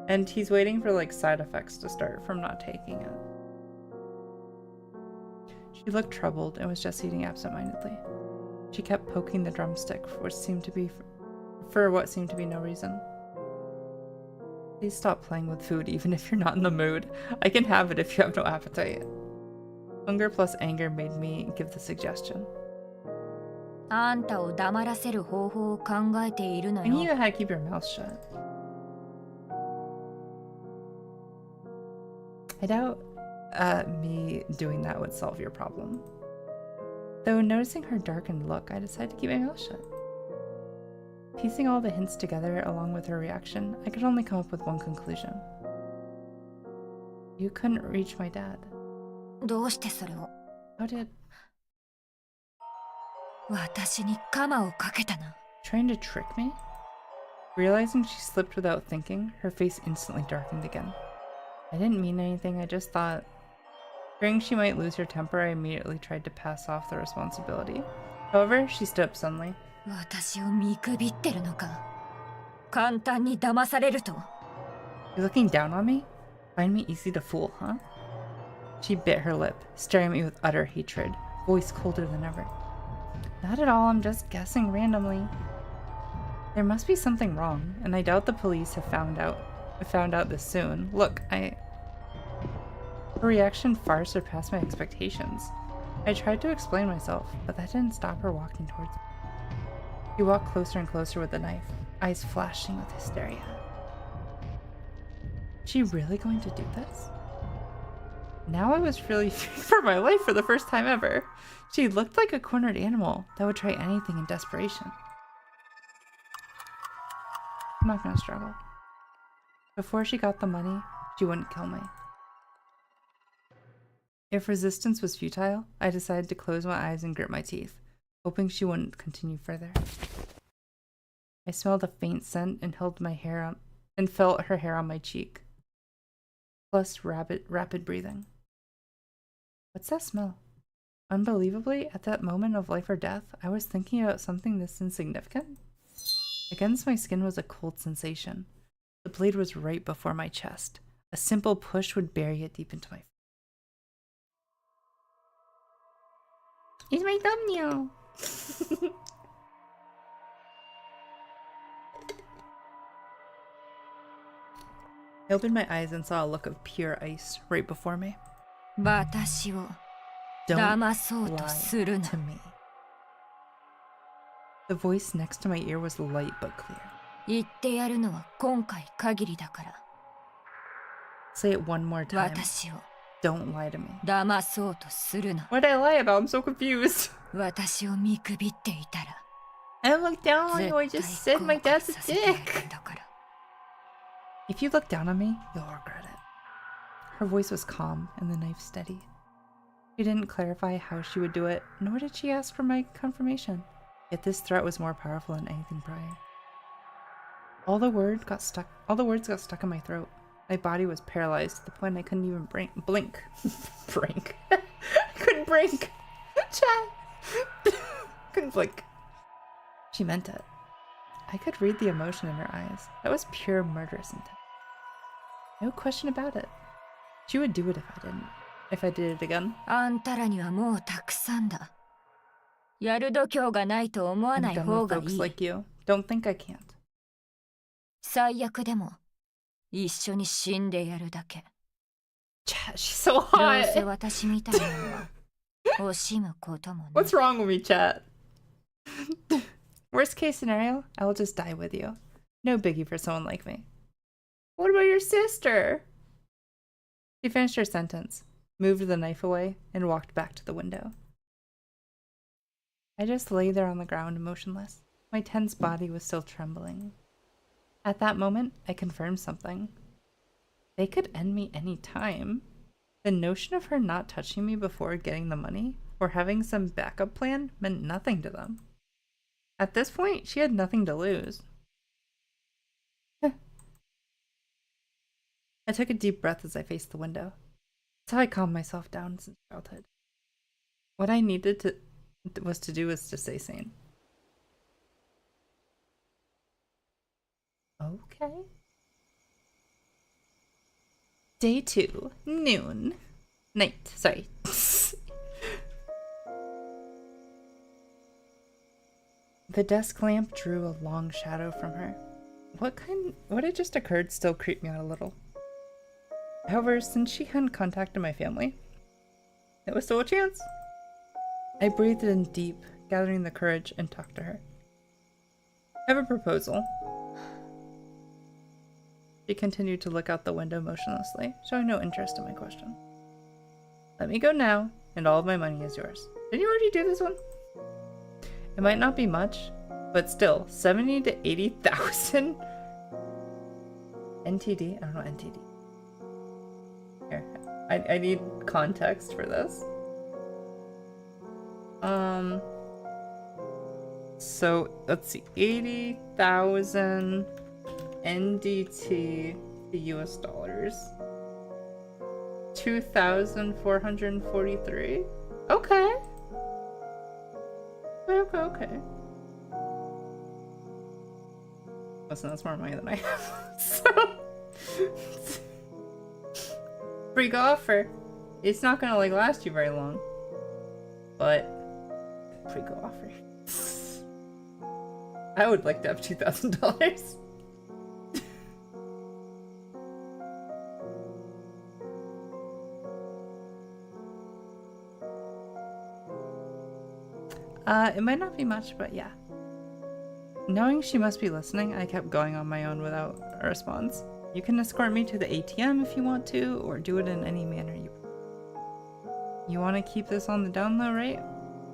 And he's waiting for like side effects to start from not taking it. She looked troubled and was just eating absentmindedly. She kept poking the drumstick for what seemed to be no reason. Please stop playing with food even if you're not in the mood. I can have it if you have no appetite. Hunger plus anger made me give the suggestion. I knew you had to keep your mouth shut. I doubt me doing that would solve your problem. Though noticing her darkened look, I decided to keep my mouth shut. Piecing all the hints together along with her reaction, I could only come up with one conclusion. You couldn't reach my dad. How did... Trying to trick me? Realizing she slipped without thinking, her face instantly darkened again. I didn't mean anything, I just thought... Fearing she might lose her temper, I immediately tried to pass off the responsibility. However, she stood up suddenly. You're looking down on me? Find me easy to fool, huh? She bit her lip, staring at me with utter hatred, voice colder than ever. Not at all, I'm just guessing randomly. There must be something wrong, and I doubt the police have found out this soon. Look, Her reaction far surpassed my expectations. I tried to explain myself, but that didn't stop her walking towards me. She walked closer and closer with the knife, eyes flashing with hysteria. Is she really going to do this? Now I was really fearing for my life for the first time ever. She looked like a cornered animal that would try anything in desperation. I'm not gonna struggle. Before she got the money, she wouldn't kill me. If resistance was futile, I decided to close my eyes and grit my teeth, hoping she wouldn't continue further. I smelled a faint scent and held my hair up and felt her hair on my cheek. Plus rapid breathing. What's that smell? Unbelievably, at that moment of life or death, I was thinking about something this insignificant. Against my skin was a cold sensation. The blade was right before my chest. A simple push would bury it deep into my face. It's my thumbnail! I opened my eyes and saw a look of pure ice right before me. Don't lie to me. The voice next to my ear was light but clear. Say it one more time. Don't lie to me. What did I lie about? I'm so confused. I looked down on you. I just said my dad's a dick. If you look down on me, you'll regret it. Her voice was calm and the knife steady. She didn't clarify how she would do it, nor did she ask for my confirmation. Yet this threat was more powerful than anything prior. All the words got stuck in my throat. My body was paralyzed to the point I couldn't even blink. Brink. I couldn't blink. Chat. Couldn't blink. She meant it. I could read the emotion in her eyes. That was pure murderous intent. No question about it. She would do it if I did it again. I'm done with folks like you. Don't think I can't. Chat, she's so hot. What's wrong with me, chat? Worst case scenario, I will just die with you. No biggie for someone like me. What about your sister? She finished her sentence, moved the knife away, and walked back to the window. I just lay there on the ground, motionless. My tense body was still trembling. At that moment, I confirmed something. They could end me any time. The notion of her not touching me before getting the money, or having some backup plan, meant nothing to them. At this point, she had nothing to lose. I took a deep breath as I faced the window. That's how I calmed myself down since childhood. What I needed to stay sane. Okay. Day 2, noon. Night, sorry. The desk lamp drew a long shadow from her. What had just occurred still creeped me out a little. However, since she hadn't contacted my family, there was still a chance. I breathed in deep, gathering the courage, and talked to her. I have a proposal. She continued to look out the window motionlessly, showing no interest in my question. Let me go now, and all of my money is yours. Didn't you already do this one? It might not be much, but still, 70 to 80,000 NTD? I don't know NTD. Here, I need context for this. So let's see, 80,000 NDT to US dollars. 2,443. Okay. Okay. Listen, that's more money than I have. So free offer. It's not gonna last you very long. But free offer. I would like to have $2,000. It might not be much, but yeah. Knowing she must be listening, I kept going on my own without a response. You can escort me to the ATM if you want to, or do it in any manner you prefer. You want to keep this on the down low, right?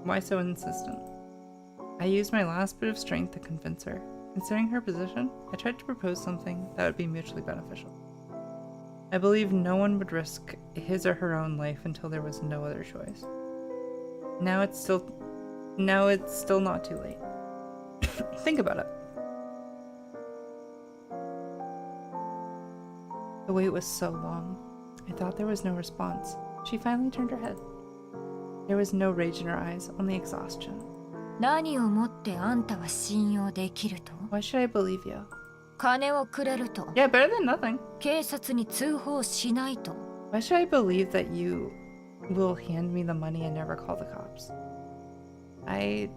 Why so insistent? I used my last bit of strength to convince her. Considering her position, I tried to propose something that would be mutually beneficial. I believe no one would risk his or her own life until there was no other choice. Now it's still not too late. Think about it. The wait was so long. I thought there was no response. She finally turned her head. There was no rage in her eyes, only exhaustion. 何をもってあんたは信用できると？ Why should I believe you? 金をくれると？ Yeah, better than nothing. 警察に通報しないと？ Why should I believe that you will hand me the money and never call the cops? I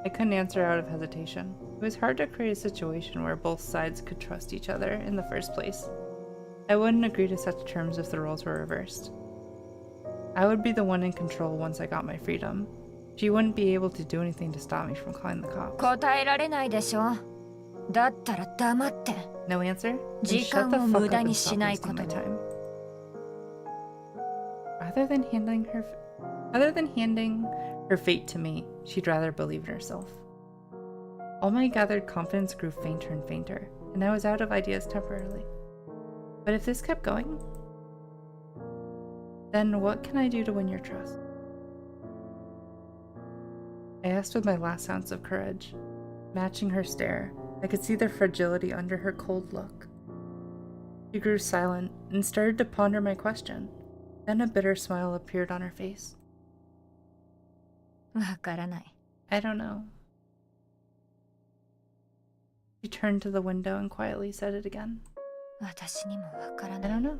couldn't answer out of hesitation. It was hard to create a situation where both sides could trust each other in the first place. I wouldn't agree to such terms if the roles were reversed. I would be the one in control once I got my freedom. She wouldn't be able to do anything to stop me from calling the cops. 答えられないでしょ。だったら黙って。 No answer? Then 時 shut 間 the を fuck 無 up 駄 に and し stop ない wasting こと my を。 time. Other than handing her fate to me, she'd rather believe in herself. All my gathered confidence grew fainter and fainter, and I was out of ideas temporarily. But if this kept going, then what can I do to win your trust? I asked with my last ounce of courage. Matching her stare, I could see the fragility under her cold look. She grew silent and started to ponder my question. Then a bitter smile appeared on her face. わからない。 I don't know. She turned to the window and quietly said it again. 私にもわから I ない。 don't know.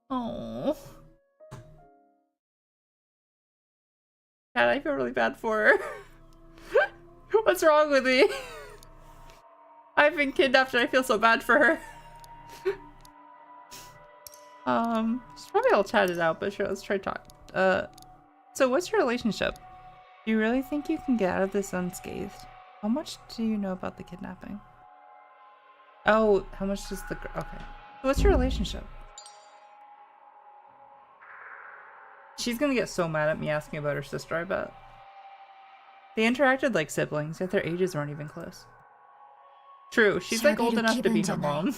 Oh. God, I feel really bad for her. What's wrong with me? I've been kidnapped and I feel so bad for her. She's probably all chatted out, but sure, let's try talk. So what's your relationship? Do you really think you can get out of this unscathed? How much do you know about the kidnapping? Oh, how much does the... Okay. What's your relationship? She's gonna get so mad at me asking about her sister, I bet. They interacted like siblings, yet their ages weren't even close. True, she's like old enough to be her mom.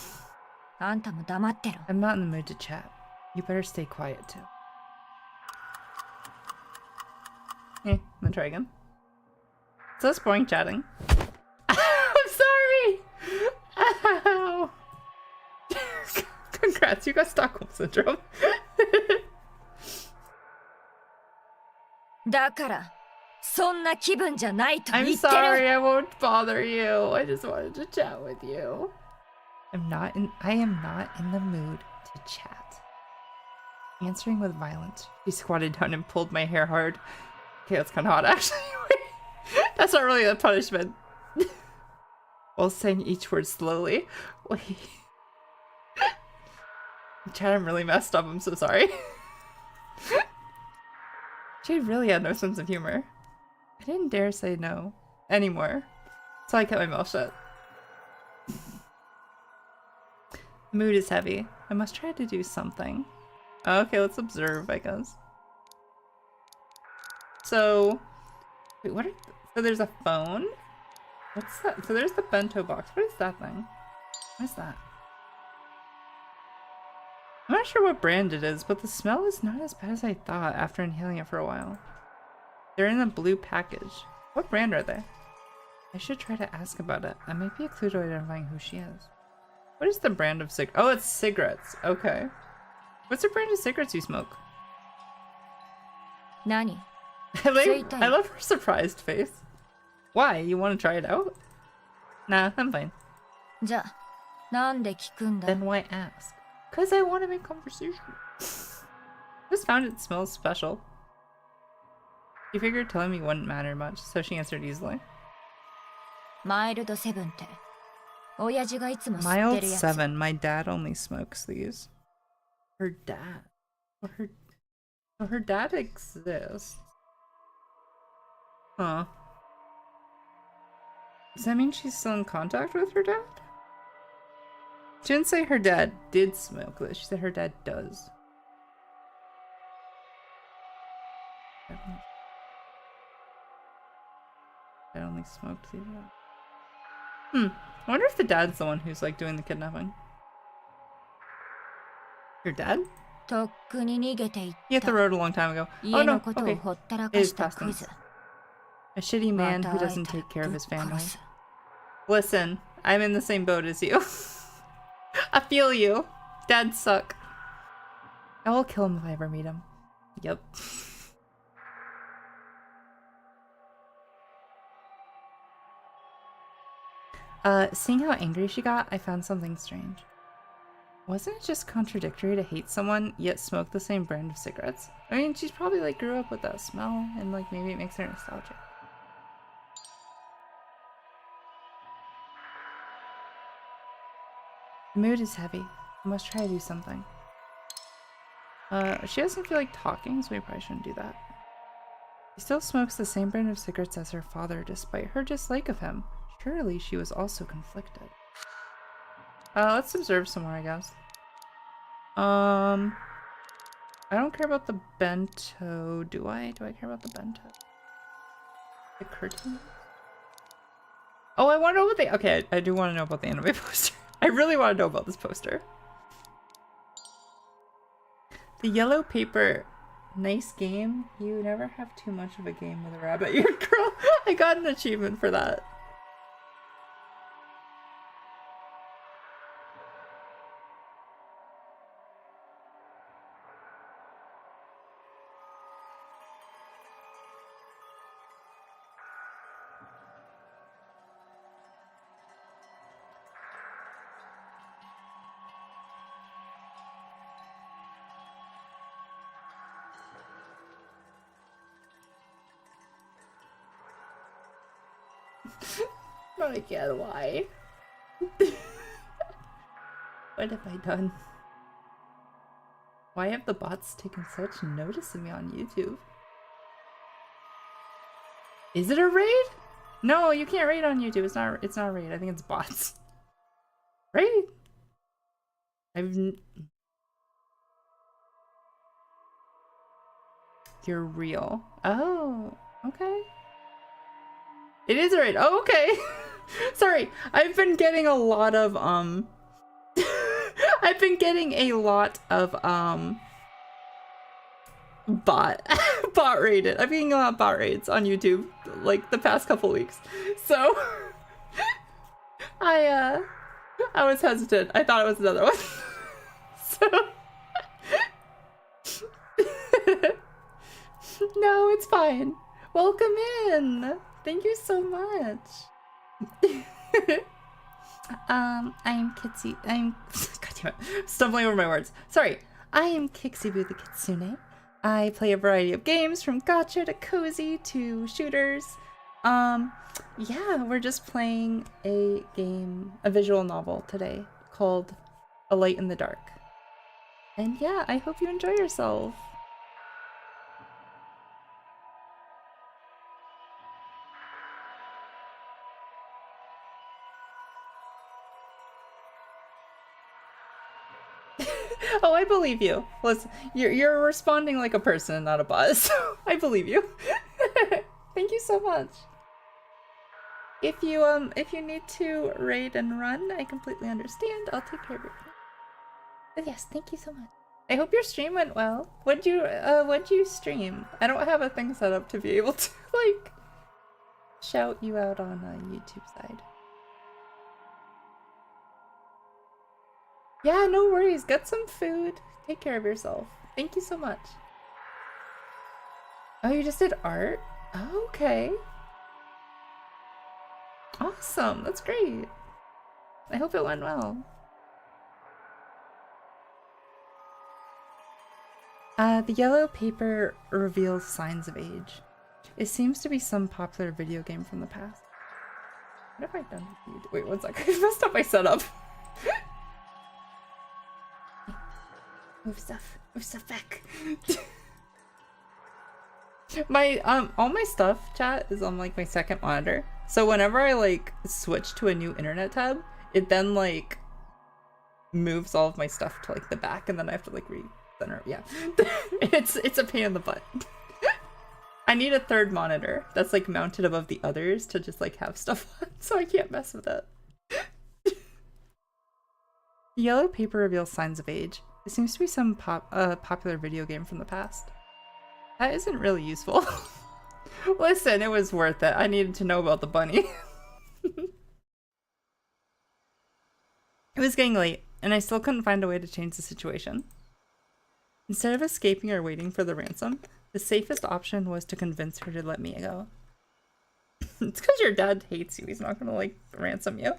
あんたも黙ってろ。 I'm not in the mood to chat. You better stay quiet too. I'm gonna try again. It's less boring chatting. I'm sorry! Ow! Congrats, you got Stockholm Syndrome. だから、そんな気分じゃないと言 I'm ってる。 sorry, I won't bother you. I just wanted to chat with you. I am not in the mood to chat. Answering with violence, she squatted down and pulled my hair hard. Okay, that's kind of hot actually. That's not really a punishment. While saying each word slowly. Wait. Chat, I'm really messed up. I'm so sorry. She really had no sense of humor. I didn't dare say no anymore, so I kept my mouth shut. The mood is heavy. I must try to do something. Okay, let's observe, I guess. So, wait, what are... So there's a phone? What's that? So there's the bento box. What is that thing? What is that? I'm not sure what brand it is, but the smell is not as bad as I thought after inhaling it for a while. They're in a blue package. What brand are they? I should try to ask about it. That might be a clue to identifying who she is. What is the brand of Oh, it's cigarettes. Okay. What's the brand of cigarettes you smoke? 何？ I love her surprised face. Why? You want to try it out? Nah, I'm fine. じゃあ、なんで聞くんだ？ Then why ask? Because I want to make conversation. Just found it smells special. She figured telling me wouldn't matter much, so she answered easily. マイルドセブンって、親父がいつも吸って Mild るやつ。 7. My dad only smokes these. Her dad. Her dad exists. Huh. Does that mean she's still in contact with her dad? She didn't say her dad did smoke this. She said her dad does. Dad only accidentally smoked these out. I wonder if the dad's the one who's like doing the kidnapping. Your dad? とっくに逃げていっ He hit the た road a long time ago. Oh 家の no, ことを okay. ほったら It か is した past ク tense. ズ A shitty ま man た who 会え doesn't たら take care of ぶっ his family. 殺す Listen, I'm in the same boat as you. I feel you. Dads suck. I will kill him if I ever meet him. Yep. Seeing how angry she got, I found something strange. Wasn't it just contradictory to hate someone, yet smoke the same brand of cigarettes? I mean, she's probably like grew up with that smell, and like maybe it makes her nostalgic. The mood is heavy. I must try to do something. She doesn't feel like talking, so we probably shouldn't do that. She still smokes the same brand of cigarettes as her father, despite her dislike of him. Surely she was also conflicted. Let's observe some more, I guess. I don't care about the bento. Do I? Do I care about the bento? The curtain? Oh, I want to know what they... Okay, I do want to know about the anime poster. I really want to know about this poster. The yellow paper. Nice game. You never have too much of a game with a rabbit eared girl. I got an achievement for that. Not again, why? What have I done? Why have the bots taken such notice of me on YouTube? Is it a raid? No, you can't raid on YouTube. It's not a raid. I think it's bots. Raid? You're real. Oh, okay. It is a raid. Oh, okay. Sorry. I've been getting a lot of I've been getting a lot of bot raided. I'm getting a lot of bot raids on YouTube like the past couple weeks. So I was hesitant. I thought it was another one. So no, it's fine. Welcome in. Thank you so much. I'm Kitsy. God damn it. Stumbling over my words. Sorry. I am Kixibu the Kitsune. I play a variety of games from gacha to cozy to shooters. Yeah, we're just playing a game, a visual novel today called A Light in the Dark. And yeah, I hope you enjoy yourself. Oh, I believe you. Listen, you're responding like a person and not a bot, so I believe you. Thank you so much. If you need to raid and run, I completely understand. I'll take care of it. But yes, thank you so much. I hope your stream went well. What'd you stream? I don't have a thing set up to be able to like shout you out on a YouTube side. Yeah, no worries. Get some food. Take care of yourself. Thank you so much. Oh, you just did art? Oh, okay. Awesome. That's great. I hope it went well. The yellow paper reveals signs of age. It seems to be some popular video game from the past. What have I done with you? Wait, one sec. I messed up my setup. Move stuff back. My all my stuff, chat, is on like my second monitor. So whenever I like switch to a new internet tab, it then like moves all of my stuff to like the back, and then I have to like recenter. Yeah, it's a pain in the butt. I need a third monitor that's like mounted above the others to just like have stuff on, so I can't mess with it. Yellow paper reveals signs of age. It seems to be some popular video game from the past. That isn't really useful. Listen, it was worth it. I needed to know about the bunny. It was getting late, and I still couldn't find a way to change the situation. Instead of escaping or waiting for the ransom, the safest option was to convince her to let me go. It's because your dad hates you. He's not gonna, like, ransom you.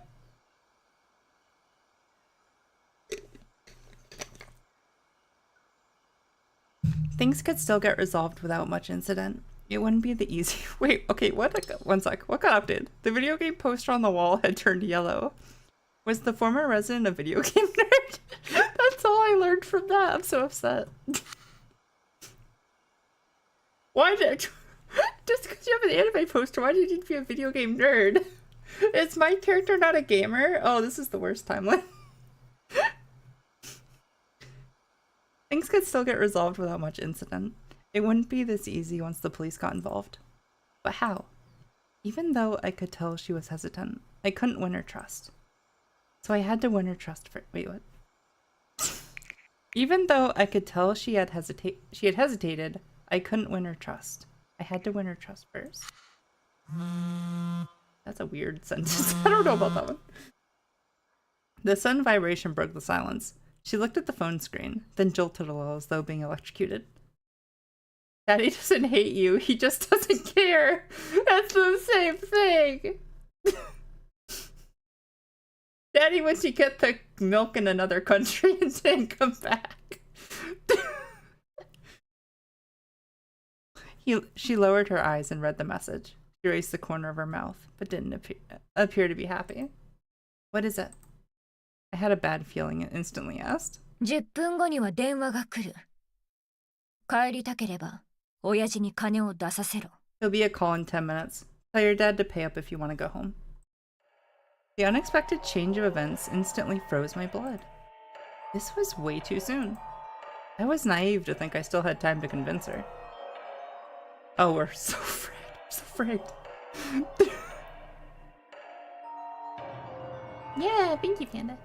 Things could still get resolved without much incident. It wouldn't be the easy— Wait, okay, what? One sec. What got updated? The video game poster on the wall had turned yellow. Was the former resident a video game nerd? That's all I learned from that. I'm so upset. Why did— Just because you have an anime poster, why do you need to be a video game nerd? Is my character not a gamer? Oh, this is the worst timeline. Things could still get resolved without much incident. It wouldn't be this easy once the police got involved. But how? Even though I could tell she was hesitant, I couldn't win her trust. So I had to win her trust for— Wait, what? Even though I could tell she had hesitated, I couldn't win her trust. I had to win her trust first. That's a weird sentence. I don't know about that one. The sudden vibration broke the silence. She looked at the phone screen, then jolted a little as though being electrocuted. Daddy doesn't hate you, he just doesn't care. That's the same thing. Daddy went to get the milk in another country and didn't come back. She lowered her eyes and read the message. She raised the corner of her mouth, but didn't appear to be happy. What is it? I had a bad feeling and instantly asked. 10分後には電話が来る。帰りたければ、親父に金を出させろ。 He'll be a call in 10 minutes. Tell your dad to pay up if you want to go home. The unexpected change of events instantly froze my blood. This was way too soon. I was naive to think I still had time to convince her. Oh, we're so afraid. We're so afraid. Yeah, thank you, Panda.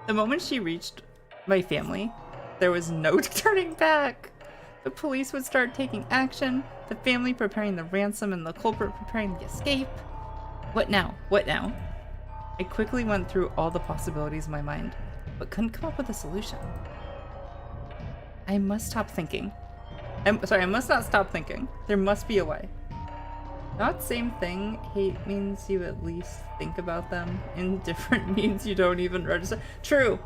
The moment she reached my family, there was no turning back. The police would start taking action, the family preparing the ransom and the culprit preparing the escape. What now? What now? I quickly went through all the possibilities in my mind, but couldn't come up with a solution. I must stop thinking. I must not stop thinking. There must be a way. Not same thing. Hate means you at least think about them. Indifferent means you don't even register. True.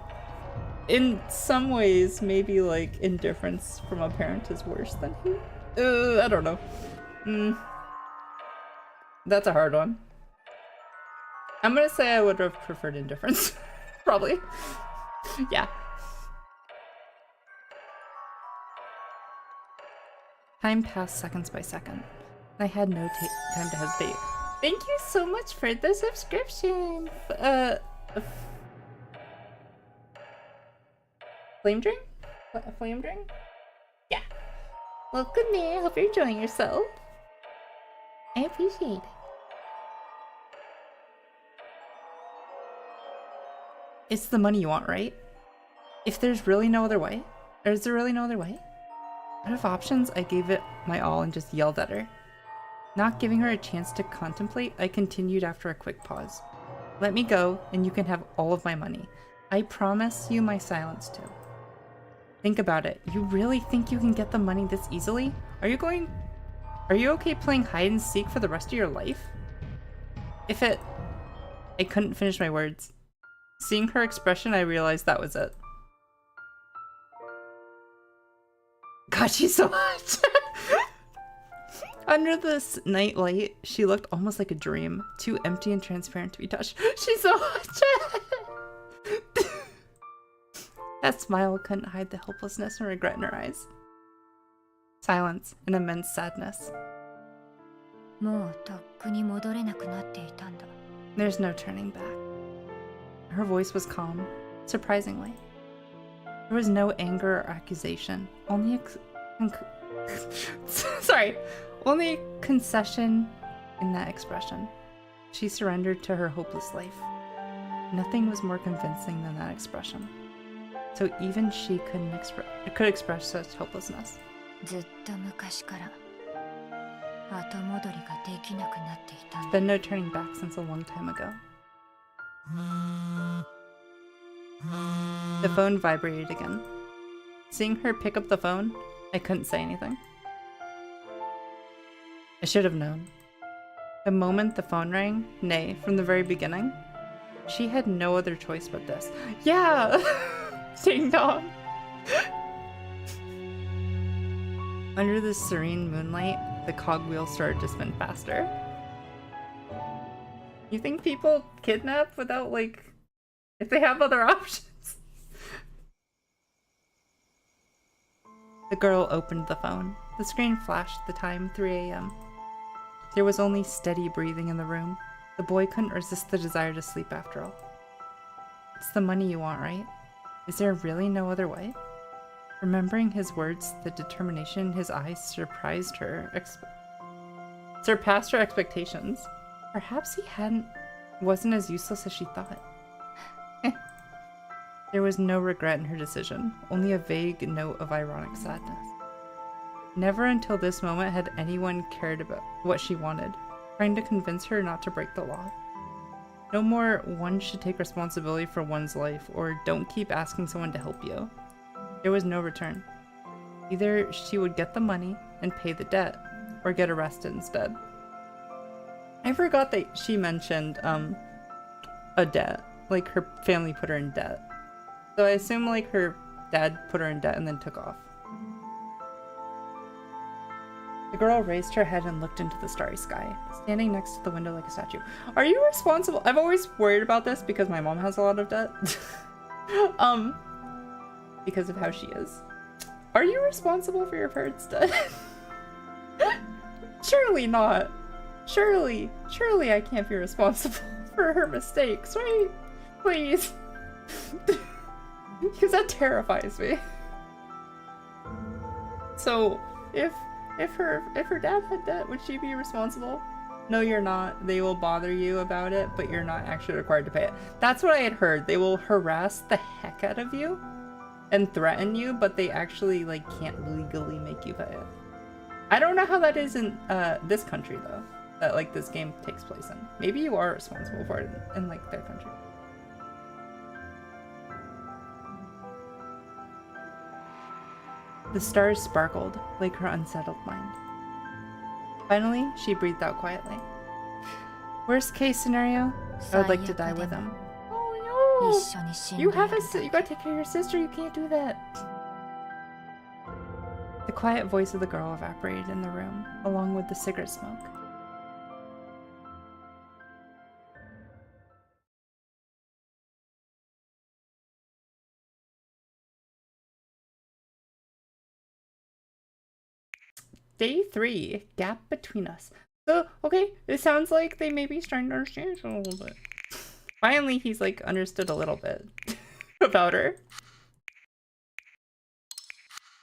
In some ways, maybe like indifference from a parent is worse than hate. I don't know. That's a hard one. I'm gonna say I would have preferred indifference. Probably. Yeah. Time passed seconds by second. I had no time to hesitate. Thank you so much for the subscription. Flame drink? A flame drink? Yeah. Well, good man. I hope you're enjoying yourself. I appreciate it. It's the money you want, right? If there's really no other way? Or is there really no other way? Out of options, I gave it my all and just yelled at her. Not giving her a chance to contemplate, I continued after a quick pause. Let me go, and you can have all of my money. I promise you my silence too. Think about it. You really think you can get the money this easily? Are you okay playing hide and seek for the rest of your life? I couldn't finish my words. Seeing her expression, I realized that was it. God, she's so hot! Under this night light, she looked almost like a dream, too empty and transparent to be touched. She's so hot! That smile couldn't hide the helplessness and regret in her eyes. Silence and immense sadness. There's no turning back. Her voice was calm, surprisingly. There was no anger or accusation, only Sorry. Only concession in that expression. She surrendered to her hopeless life. Nothing was more convincing than that expression. So even she could express such hopelessness. ずっと昔から後戻りができなくなっていたん There's been no turning back since a long time ago. The phone vibrated again. Seeing her pick up the phone, I couldn't say anything. I should have known. The moment the phone rang, nay, from the very beginning, she had no other choice but this. Yeah! Ding dong! Under the serene moonlight, the cogwheel started to spin faster. You think people kidnap without, like, if they have other options? The girl opened the phone. The screen flashed the time 3 a.m. There was only steady breathing in the room. The boy couldn't resist the desire to sleep after all. It's the money you want, right? Is there really no other way? Remembering his words, the determination in his eyes surpassed her expectations. Perhaps he wasn't as useless as she thought. There was no regret in her decision, only a vague note of ironic sadness. Never until this moment had anyone cared about what she wanted, trying to convince her not to break the law. No more one should take responsibility for one's life, or don't keep asking someone to help you. There was no return. Either she would get the money and pay the debt, or get arrested instead. I forgot that she mentioned a debt, like her family put her in debt. So I assume like her dad put her in debt and then took off. The girl raised her head and looked into the starry sky, standing next to the window like a statue. Are you responsible? I've always worried about this because my mom has a lot of debt. Because of how she is. Are you responsible for your parents' debt? Surely not. Surely I can't be responsible for her mistakes, right? Please. Because that terrifies me. So, if her dad had debt, would she be responsible? No, you're not. They will bother you about it, but you're not actually required to pay it. That's what I had heard. They will harass the heck out of you and threaten you, but they actually like can't legally make you pay it. I don't know how that is in this country though, that like this game takes place in. Maybe you are responsible for it in like their country. The stars sparkled like her unsettled mind. Finally, she breathed out quietly. Worst case scenario, I would like to die with him. Oh no! You gotta take care of your sister, you can't do that. The quiet voice of the girl evaporated in the room, along with the cigarette smoke. Day 3, gap between us. So, okay, it sounds like they may be starting to understand each other a little bit. Finally, he's like understood a little bit about her.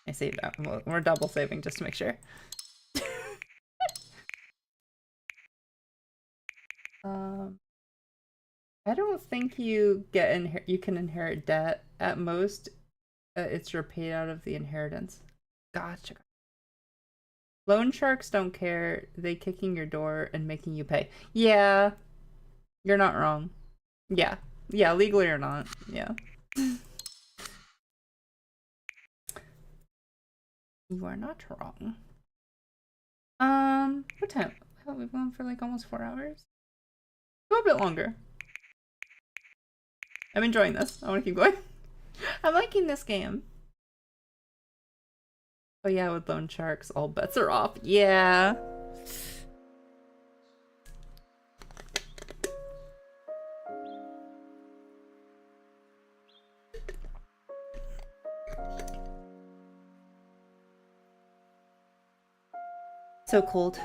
I saved that. We're double saving just to make sure. I don't think you can inherit debt. At most, it's repaid out of the inheritance. Gotcha. Loan sharks don't care. They kicking your door and making you pay. Yeah, you're not wrong. Yeah, legally or not. Yeah. You are not wrong. What time? Oh, we've gone for like almost 4 hours. Go a bit longer. I'm enjoying this. I want to keep going. I'm liking this game. Oh yeah, with loan sharks, all bets are off. Yeah. So cold.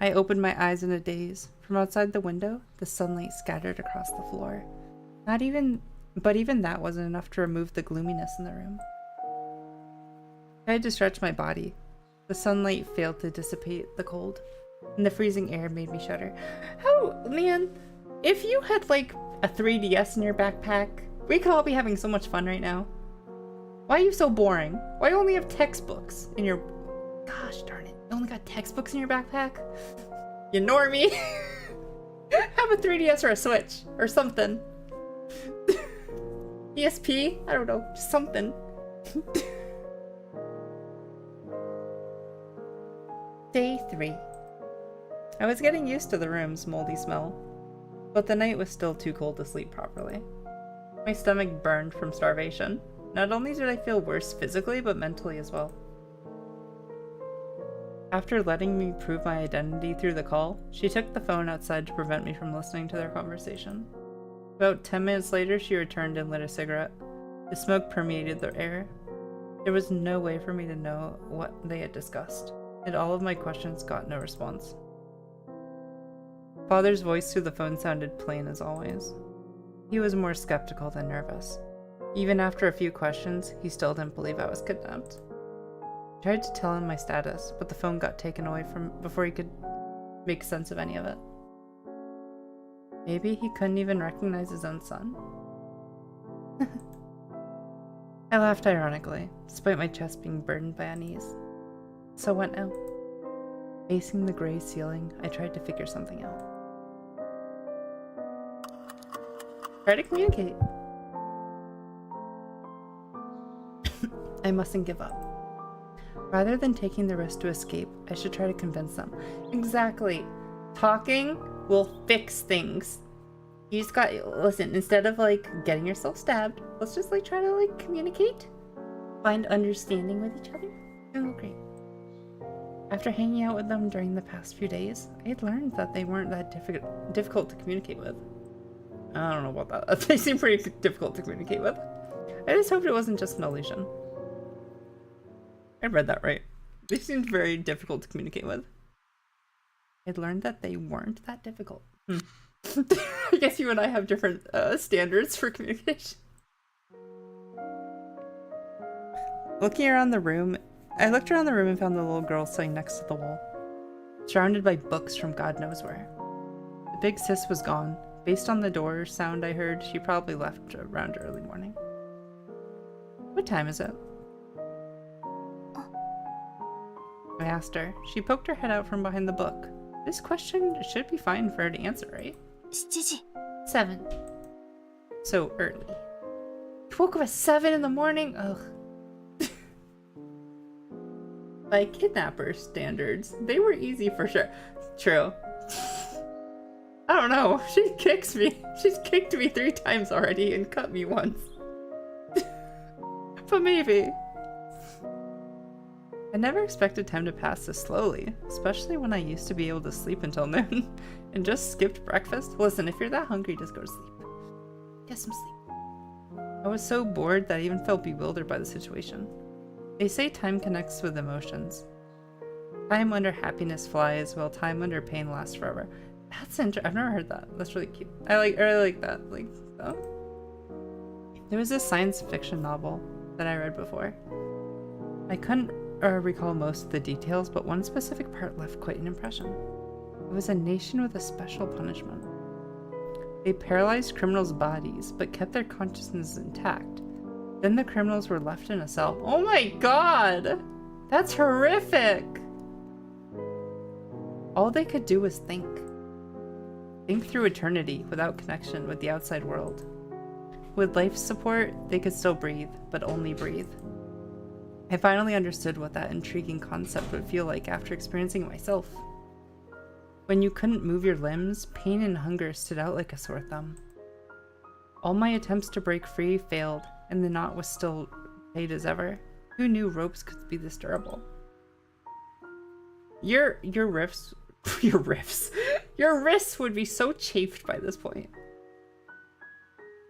I opened my eyes in a daze. From outside the window, the sunlight scattered across the floor. But even that wasn't enough to remove the gloominess in the room. I had to stretch my body. The sunlight failed to dissipate the cold, and the freezing air made me shudder. How, man, if you had like a 3DS in your backpack, we could all be having so much fun right now. Why are you so boring? Why you only have textbooks in your... Gosh darn it, you only got textbooks in your backpack? You normie! Have a 3DS or a Switch, or something. ESP? I don't know, just something. Day 3. I was getting used to the room's moldy smell, but the night was still too cold to sleep properly. My stomach burned from starvation. Not only did I feel worse physically, but mentally as well. After letting me prove my identity through the call, she took the phone outside to prevent me from listening to their conversation. About 10 minutes later, she returned and lit a cigarette. The smoke permeated the air. There was no way for me to know what they had discussed, and all of my questions got no response. Father's voice through the phone sounded plain as always. He was more skeptical than nervous. Even after a few questions, he still didn't believe I was kidnapped. I tried to tell him my status, but the phone got taken away from before he could make sense of any of it. Maybe he couldn't even recognize his own son? I laughed ironically, despite my chest being burdened by unease. So what now? Facing the gray ceiling, I tried to figure something out. Try to communicate. I mustn't give up. Rather than taking the risk to escape, I should try to convince them. Exactly. Talking will fix things. You just got, listen, instead of like getting yourself stabbed, let's just like try to like communicate, find understanding with each other, and go great. After hanging out with them during the past few days, I had learned that they weren't that difficult to communicate with. I don't know about that. They seem pretty difficult to communicate with. I just hoped it wasn't just an illusion. I read that right. They seemed very difficult to communicate with. I'd learned that they weren't that difficult. I guess you and I have different standards for communication. Looking around the room, I looked around the room and found the little girl sitting next to the wall, surrounded by books from God knows where. The big sis was gone. Based on the door sound I heard, she probably left around early morning. What time is it? I asked her. She poked her head out from behind the book. This question should be fine for her to answer, right? 7. So early. You woke up at 7 in the morning? Ugh. By kidnapper standards, they were easy for sure. True. I don't know. She kicks me. She's kicked me 3 times already and cut me once. But maybe. I never expected time to pass this slowly, especially when I used to be able to sleep until noon and just skipped breakfast. Listen, if you're that hungry, just go to sleep. Get some sleep. I was so bored that I even felt bewildered by the situation. They say time connects with emotions. Time under happiness flies, while time under pain lasts forever. That's interesting. I've never heard that. That's really cute. I really like that. Like, oh. There was this science fiction novel that I read before. I couldn't recall most of the details, but one specific part left quite an impression. It was a nation with a special punishment. They paralyzed criminals' bodies, but kept their consciousness intact. Then the criminals were left in a cell. Oh my god! That's horrific! All they could do was think. Think through eternity without connection with the outside world. With life support, they could still breathe, but only breathe. I finally understood what that intriguing concept would feel like after experiencing it myself. When you couldn't move your limbs, pain and hunger stood out like a sore thumb. All my attempts to break free failed, and the knot was still tight as ever. Who knew ropes could be this durable? Your wrists would be so chafed by this point.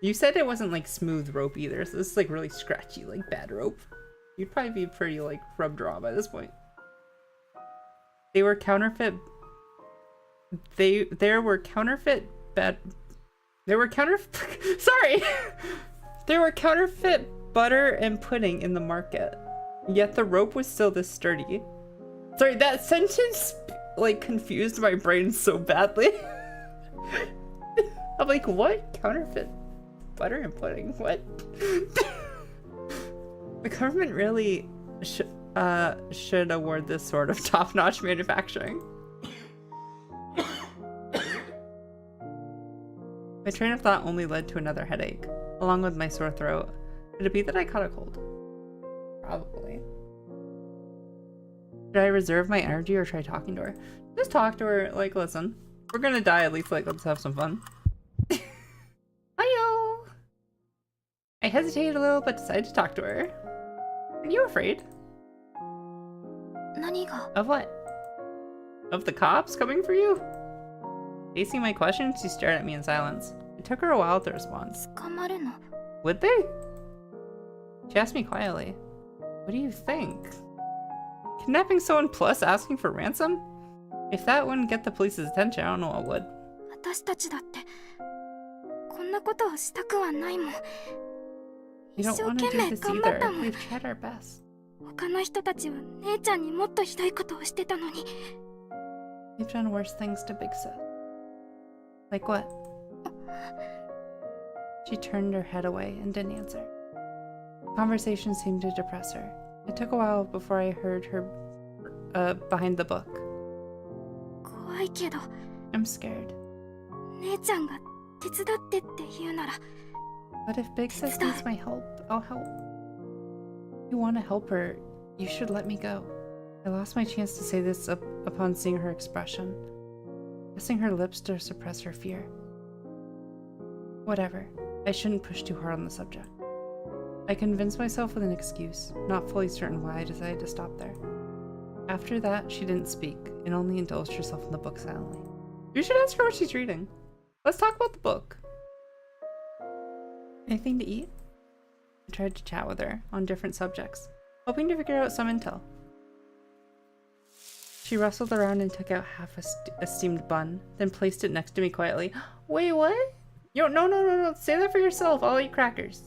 You said it wasn't like smooth rope either, so this is like really scratchy, like bad rope. You'd probably be pretty like rubbed raw by this point. There were counterfeit butter and pudding in the market, yet the rope was still this sturdy. Sorry, that sentence like confused my brain so badly. I'm like, what? Counterfeit butter and pudding? What? The government really should award this sort of top-notch manufacturing. My train of thought only led to another headache, along with my sore throat. Could it be that I caught a cold? Probably. Should I reserve my energy or try talking to her? Just talk to her, like, listen. We're gonna die, at least, like, let's have some fun. Hiyo! I hesitated a little, but decided to talk to her. Are you afraid? Of what? Of the cops coming for you? Facing my questions, she stared at me in silence. It took her a while to respond. Would they? She asked me quietly. What do you think? Kidnapping someone plus asking for ransom? If that wouldn't get the police's attention, I don't know what would. We don't want to do this either. We've tried our best. We've done worse things to Big Sis. Like what? She turned her head away and didn't answer. The conversation seemed to depress her. It took a while before I heard her behind the book. I'm scared. But if Big Sis needs my help, I'll help. If you want to help her, you should let me go. I lost my chance to say this upon seeing her expression, pressing her lips to suppress her fear. Whatever. I shouldn't push too hard on the subject. I convinced myself with an excuse, not fully certain why I decided to stop there. After that, she didn't speak, and only indulged herself in the book silently. You should ask her what she's reading. Let's talk about the book. Anything to eat? I tried to chat with her on different subjects, hoping to figure out some intel. She rustled around and took out half a steamed bun, then placed it next to me quietly. Wait, what? Yo, no. Say that for yourself. I'll eat crackers.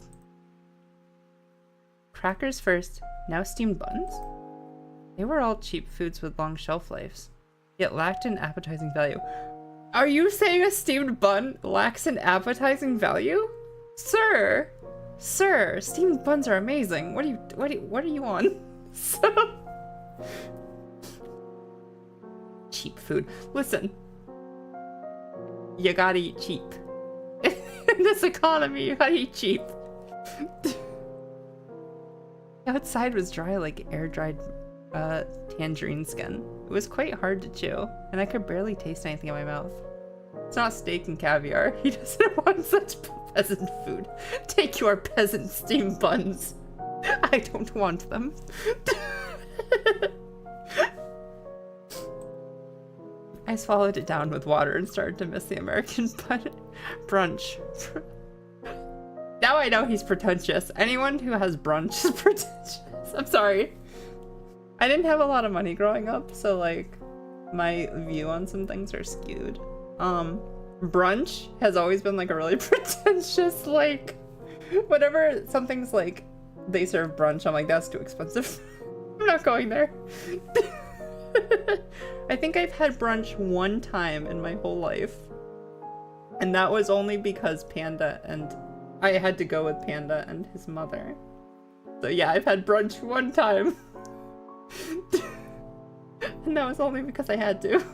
Crackers first, now steamed buns? They were all cheap foods with long shelf lives, yet lacked an appetizing value. Are you saying a steamed bun lacks an appetizing value? Sir, steamed buns are amazing. What are you on? Cheap food. Listen, you gotta eat cheap. In this economy, you gotta eat cheap. Outside was dry like air-dried tangerine skin. It was quite hard to chew, and I could barely taste anything in my mouth. It's not steak and caviar. He doesn't want such peasant food. Take your peasant steamed buns. I don't want them. I swallowed it down with water and started to miss the American brunch. Now I know he's pretentious. Anyone who has brunch is pretentious. I'm sorry. I didn't have a lot of money growing up, so like my view on some things are skewed. Brunch has always been like a really pretentious, like, whenever something's like they serve brunch, I'm like, that's too expensive. I'm not going there. I think I've had brunch one time in my whole life, and that was only because I had to go with Panda and his mother. So yeah, I've had brunch one time. And that was only because I had to.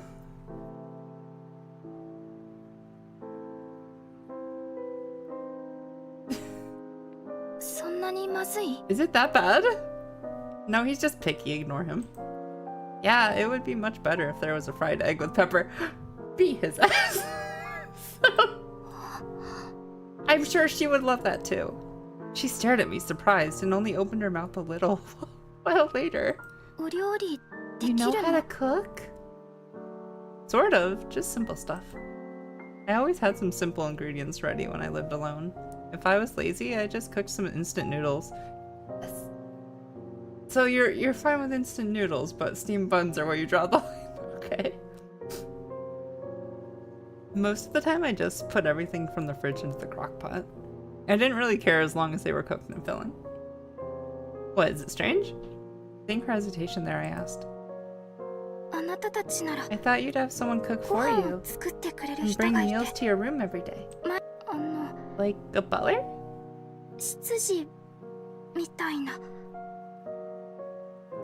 Is it that bad? No, he's just picky, ignore him. Yeah, it would be much better if there was a fried egg with pepper. Beat his ass. I'm sure she would love that too. She stared at me surprised and only opened her mouth a little while later. You know how to cook? Sort of, just simple stuff. I always had some simple ingredients ready when I lived alone. If I was lazy, I just cooked some instant noodles. Yes. So you're fine with instant noodles, but steamed buns are where you draw the line. Okay. Most of the time I just put everything from the fridge into the crock pot. I didn't really care as long as they were cooked and filling. What, is it strange? Seeing her hesitation there, I asked. I thought you'd have someone cook for you and bring meals to your room every day. Like a butler?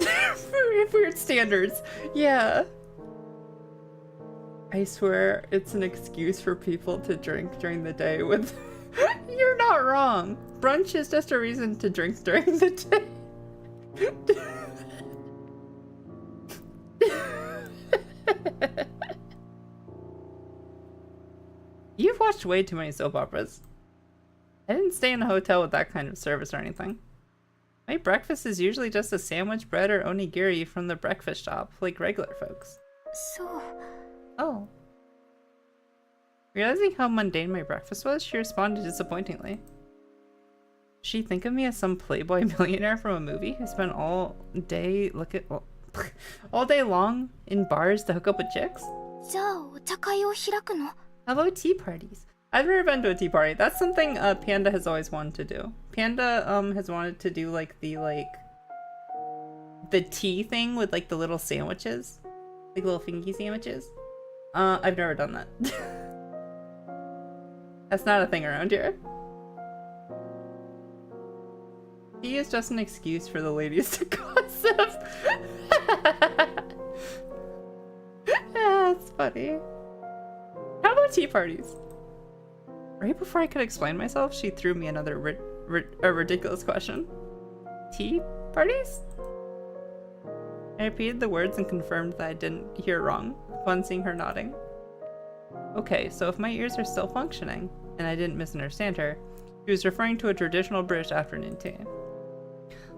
For weird standards. Yeah. I swear it's an excuse for people to drink during the day with... You're not wrong. Brunch is just a reason to drink during the day. You've watched way too many soap operas. I didn't stay in a hotel with that kind of service or anything. My breakfast is usually just a sandwich, bread, or onigiri from the breakfast shop, like regular folks. Oh. Realizing how mundane my breakfast was, she responded disappointingly. Does she think of me as some playboy millionaire from a movie who spent all day all day long in bars to hook up with chicks? How about tea parties? I've never been to a tea party. That's something Panda has always wanted to do. Panda has wanted to do like the tea thing with like the little sandwiches, like little fingy sandwiches. I've never done that. That's not a thing around here. Tea is just an excuse for the ladies to gossip. That's funny. How about tea parties? Right before I could explain myself, she threw me another ridiculous question. Tea parties? I repeated the words and confirmed that I didn't hear wrong, upon seeing her nodding. Okay, so if my ears are still functioning, and I didn't misunderstand her, she was referring to a traditional British afternoon tea.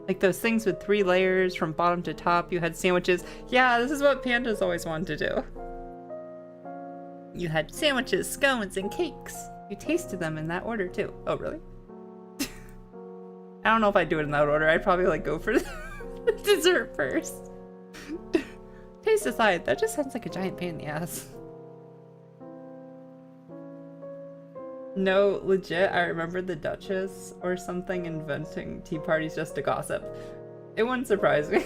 Like those things with 3 layers from bottom to top, you had sandwiches. Yeah, this is what Panda's always wanted to do. You had sandwiches, scones, and cakes. You tasted them in that order too. Oh, really? I don't know if I'd do it in that order. I'd probably like go for the dessert first. Taste aside, that just sounds like a giant pain in the ass. No, legit, I remember the Duchess or something inventing tea parties just to gossip. It wouldn't surprise me.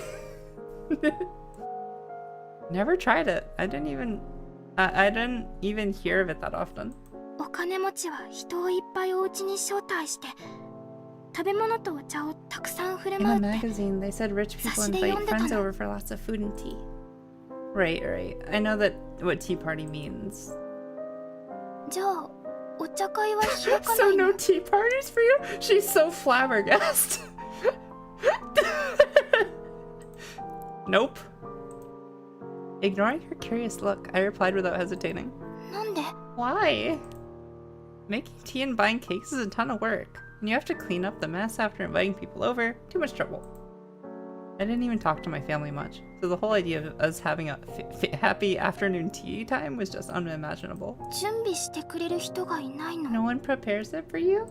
Never tried it. I didn't even hear of it that often. In a magazine, they said rich people invite friends over for lots of food and tea. Right. I know that what tea party means. So no tea parties for you? She's so flabbergasted. Nope. Ignoring her curious look, I replied without hesitating. Why? Making tea and buying cakes is a ton of work, and you have to clean up the mess after inviting people over. Too much trouble. I didn't even talk to my family much, so the whole idea of us having a happy afternoon tea time was just unimaginable. No one prepares it for you?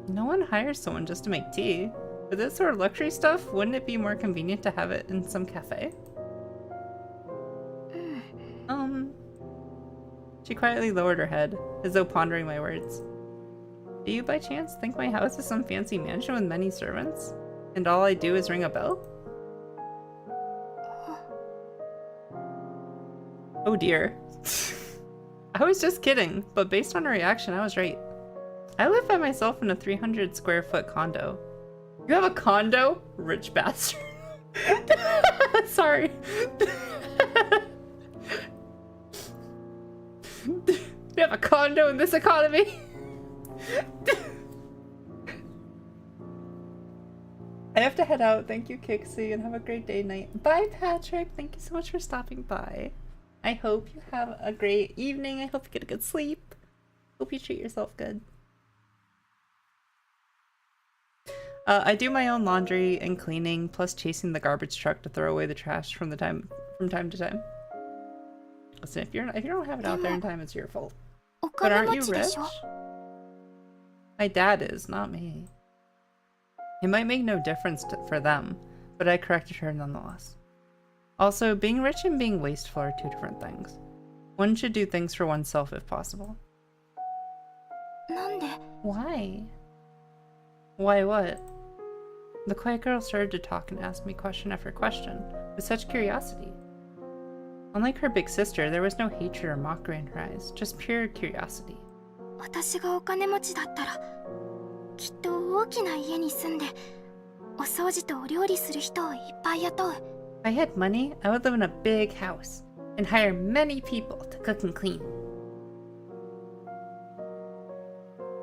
No one hires someone just to make tea. For this sort of luxury stuff, wouldn't it be more convenient to have it in some cafe? She quietly lowered her head, as though pondering my words. Do you by chance think my house is some fancy mansion with many servants? And all I do is ring a bell? Oh dear. I was just kidding, but based on her reaction, I was right. I live by myself in a 300 square foot condo. You have a condo? Rich bastard. Sorry. You have a condo in this economy? I have to head out. Thank you, Kixie, and have a great day night. Bye, Patrick. Thank you so much for stopping by. I hope you have a great evening. I hope you get a good sleep. Hope you treat yourself good. I do my own laundry and cleaning, plus chasing the garbage truck to throw away the trash from time to time. Listen, if you don't have it out there in time, it's your fault. But aren't you rich? My dad is, not me. It might make no difference for them, but I corrected her nonetheless. Also, being rich and being wasteful are 2 different things. One should do things for oneself if possible. Why? Why what? The quiet girl started to talk and asked me question after question, with such curiosity. Unlike her big sister, there was no hatred or mockery in her eyes, just pure curiosity. 私がお金持ちだったら、きっと大きな家に住んで、お掃除とお料理する人をいっぱい雇う。If I had money, I would live in a big house and hire many people to cook and clean.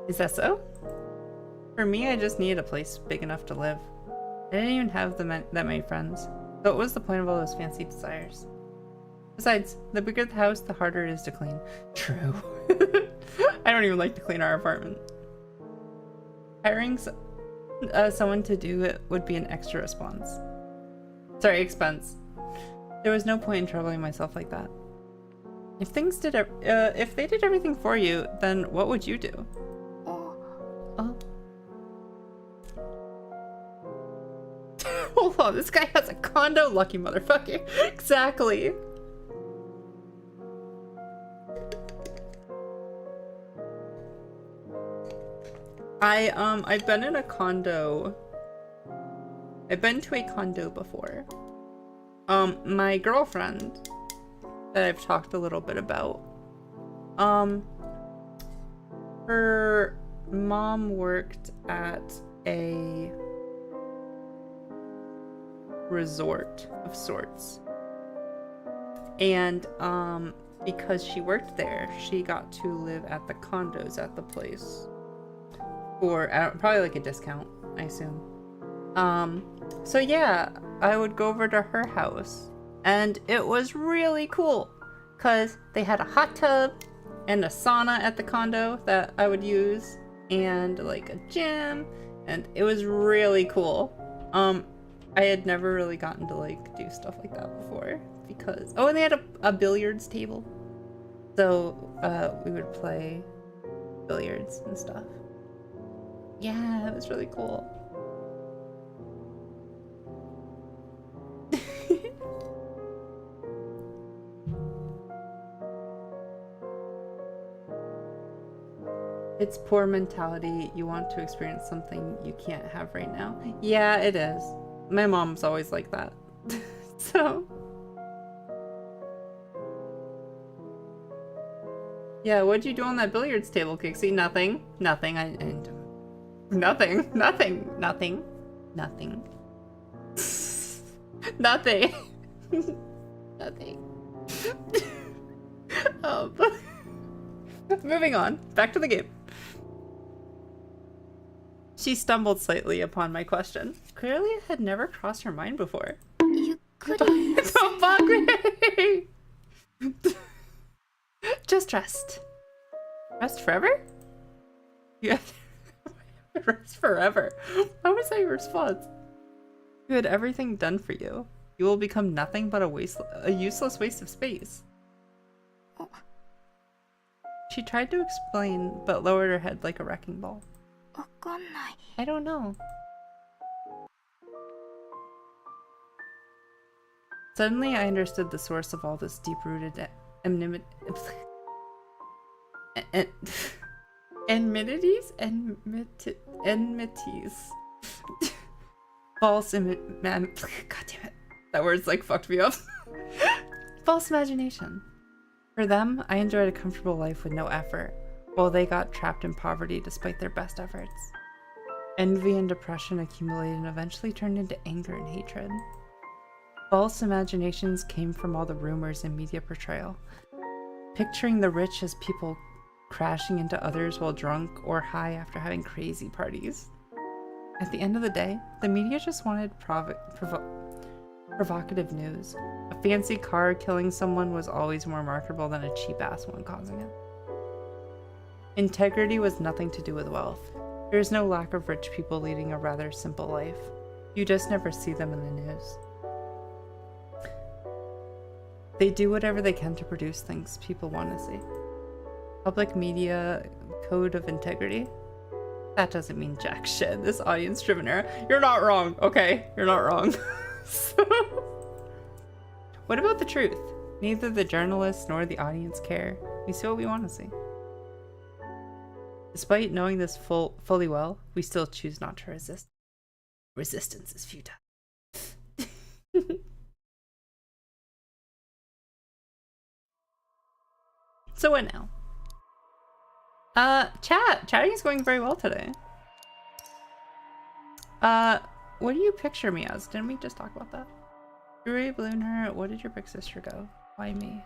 Is that so? For me, I just needed a place big enough to live. I didn't even have that many friends, so what was the point of all those fancy desires? Besides, the bigger the house, the harder it is to clean. True. I don't even like to clean our apartment. Hiring someone to do it would be an extra expense. There was no point in troubling myself like that. If they did everything for you, then what would you do? Oh. Hold on, this guy has a condo, lucky motherfucker. Exactly. I've been in a condo. I've been to a condo before. My girlfriend that I've talked a little bit about, her mom worked at a resort of sorts, and because she worked there, she got to live at the condos at the place for probably like a discount, I assume. So yeah, I would go over to her house, and it was really cool because they had a hot tub and a sauna at the condo that I would use, and like a gym, and it was really cool. I had never really gotten to like do stuff like that before because and they had a billiards table, so we would play billiards and stuff. Yeah, it was really cool. It's poor mentality. You want to experience something you can't have right now. Yeah, it is. My mom's always like that. So yeah, what'd you do on that billiards table, Kixie? Nothing. Nothing. Nothing. Nothing. Nothing. Nothing. Nothing. Nothing. Moving on. Back to the game. She stumbled slightly upon my question. Clearly it had never crossed her mind before. You couldn't. Don't bug me! Just rest. Rest forever? You have to rest forever. How was that your response? You had everything done for you. You will become nothing but a useless waste of space. She tried to explain, but lowered her head like a wrecking ball. I don't know. Suddenly, I understood the source of all this deep-rooted enmities? False God damn it. That word's like fucked me up. False imagination. For them, I enjoyed a comfortable life with no effort, while they got trapped in poverty despite their best efforts. Envy and depression accumulated and eventually turned into anger and hatred. False imaginations came from all the rumors and media portrayal, picturing the rich as people crashing into others while drunk or high after having crazy parties. At the end of the day, the media just wanted provocative news. A fancy car killing someone was always more marketable than a cheap-ass one causing it. Integrity was nothing to do with wealth. There is no lack of rich people leading a rather simple life. You just never see them in the news. They do whatever they can to produce things people want to see. Public media code of integrity? That doesn't mean jack shit. This audience-driven era. You're not wrong, okay? You're not wrong. So, what about the truth? Neither the journalists nor the audience care. We see what we want to see. Despite knowing this fully well, we still choose not to resist. Resistance is futile. So what now? Chatting is going very well today. What do you picture me as? Didn't we just talk about that? Yuri, balloon her. What did your big sister go? Why me?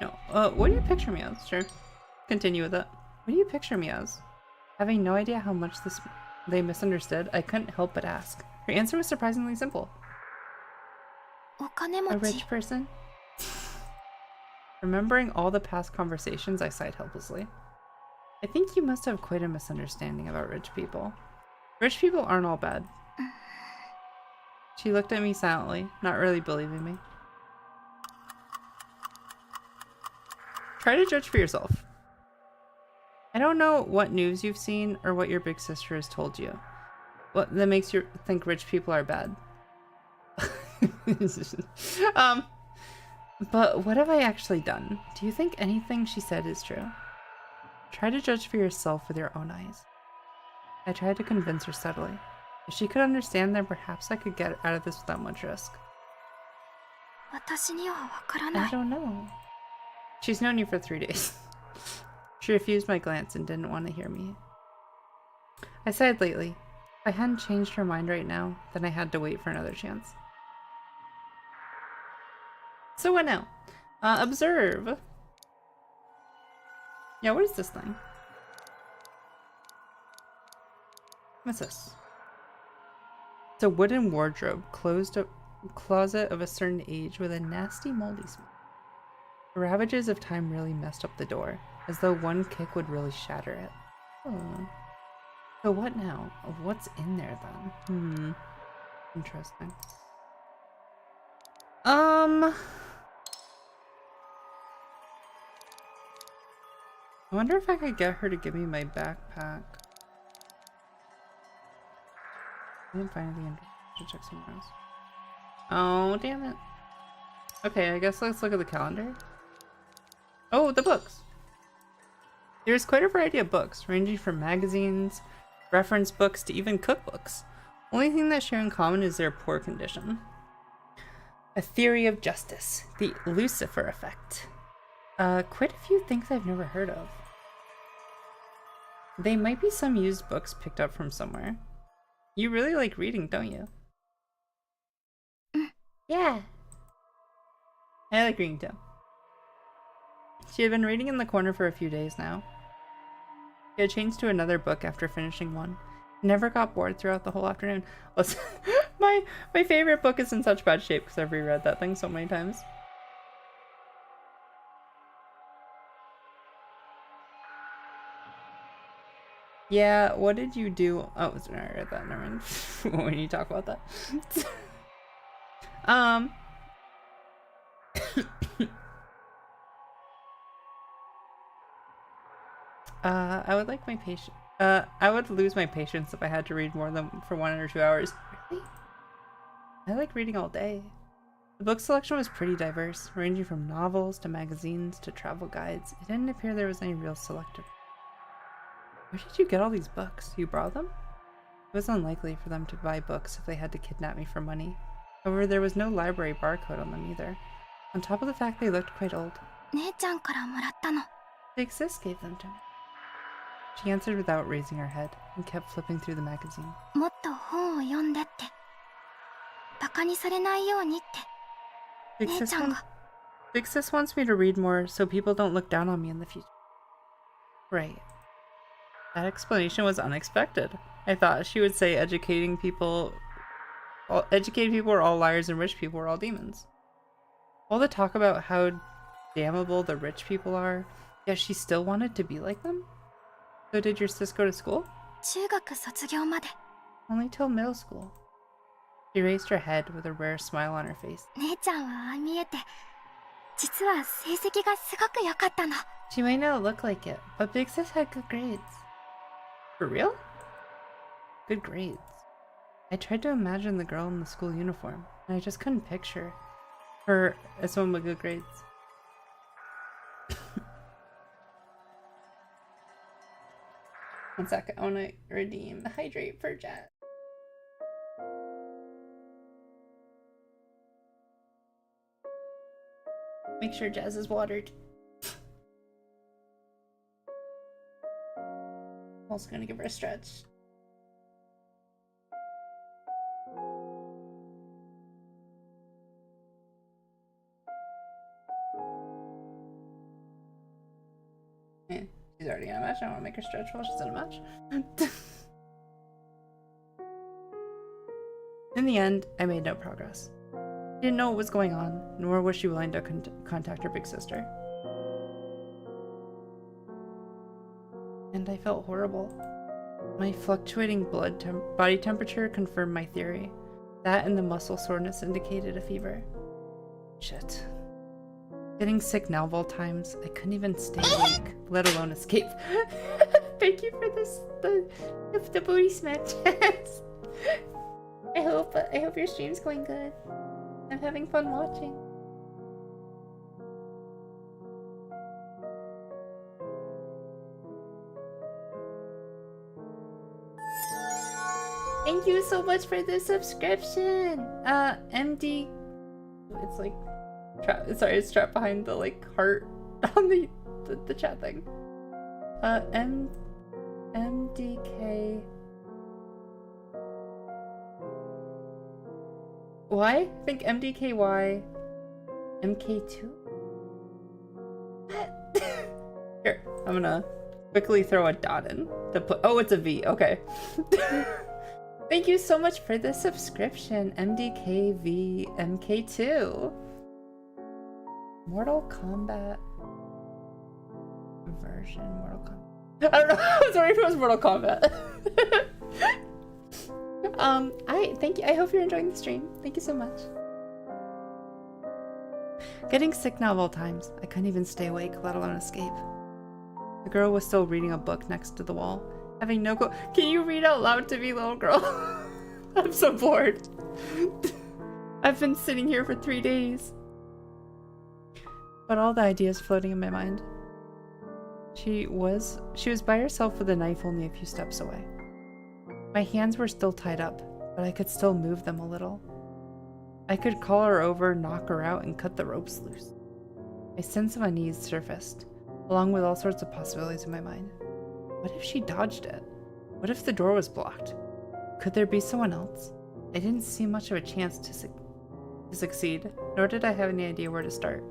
No. What do you picture me as? Sure. Continue with it. What do you picture me as? Having no idea how much they misunderstood, I couldn't help but ask. Her answer was surprisingly simple. A rich person? Remembering all the past conversations, I sighed helplessly. I think you must have quite a misunderstanding about rich people. Rich people aren't all bad. She looked at me silently, not really believing me. Try to judge for yourself. I don't know what news you've seen or what your big sister has told you. What that makes you think rich people are bad. But what have I actually done? Do you think anything she said is true? Try to judge for yourself with your own eyes. I tried to convince her subtly. If she could understand, then perhaps I could get out of this without much risk. I don't know. She's known you for 3 days. She refused my glance and didn't want to hear me. I sighed lately. If I hadn't changed her mind right now, then I had to wait for another chance. So what now? Observe. Yeah, what is this thing? What's this? It's a wooden wardrobe, closed closet of a certain age with a nasty moldy smell. The ravages of time really messed up the door, as though one kick would really shatter it. Oh. So what now? What's in there then? Interesting. I wonder if I could get her to give me my backpack. I didn't find anything. I should check somewhere else. Oh, damn it. Okay, I guess let's look at the calendar. Oh, the books. There's quite a variety of books, ranging from magazines, reference books, to even cookbooks. Only thing that share in common is their poor condition. A Theory of Justice, the Lucifer Effect. Quite a few things I've never heard of. They might be some used books picked up from somewhere. You really like reading, don't you? Yeah. I like reading too. She had been reading in the corner for a few days now. She had changed to another book after finishing one. Never got bored throughout the whole afternoon. Listen, my favorite book is in such bad shape because I've reread that thing so many times. Yeah, what did you do? Oh, I read that. Never mind. When you talk about that. I would like my patience. I would lose my patience if I had to read more than for 1 or 2 hours. Really? I like reading all day. The book selection was pretty diverse, ranging from novels to magazines to travel guides. It didn't appear there was any real selective. Where did you get all these books? You brought them? It was unlikely for them to buy books if they had to kidnap me for money. However, there was no library barcode on them either. On top of the fact they looked quite old. Big Sis gave them to me. She answered without raising her head and kept flipping through the magazine. Big Sis wants me to read more so people don't look down on me in the future. Right. That explanation was unexpected. I thought she would say educated people are all liars and rich people are all demons. All the talk about how damnable the rich people are, yet she still wanted to be like them? So did your sis go to school? Only till middle school. She raised her head with a rare smile on her face. She might not look like it, but Big Sis had good grades. For real? Good grades. I tried to imagine the girl in the school uniform, and I just couldn't picture her as someone with good grades. One sec, I want to redeem hydrate for Jazz. Make sure Jazz is watered. also gonna give her a stretch. Yeah, she's already in a match. I don't want to make her stretch while she's in a match. In the end, I made no progress. She didn't know what was going on, nor was she willing to contact her big sister. And I felt horrible. My fluctuating body temperature confirmed my theory. That and the muscle soreness indicated a fever. Shit. Getting sick now of all times, I couldn't even stay awake, let alone escape. Thank you for this, the booty smack chance. I hope your stream's going good. I'm having fun watching. Thank you so much for the subscription. MD, it's like, sorry, it's trapped behind the like heart on the chat thing. MDK. Y? I think MDKY. MK2? What? Here, I'm gonna quickly throw a dot in to put. Oh, it's a V. Okay. Thank you so much for the subscription, MDKV MK2. Mortal Kombat version. Mortal Kombat. I don't know. I was wondering if it was Mortal Kombat. Thank you. I hope you're enjoying the stream. Thank you so much. Getting sick now of all times. I couldn't even stay awake, let alone escape. The girl was still reading a book next to the wall. Having no go- Can you read out loud to me, little girl? I'm so bored. I've been sitting here for 3 days. But all the ideas floating in my mind. She was by herself with a knife only a few steps away. My hands were still tied up, but I could still move them a little. I could call her over, knock her out, and cut the ropes loose. My sense of unease surfaced, along with all sorts of possibilities in my mind. What if she dodged it? What if the door was blocked? Could there be someone else? I didn't see much of a chance to succeed, nor did I have any idea where to start.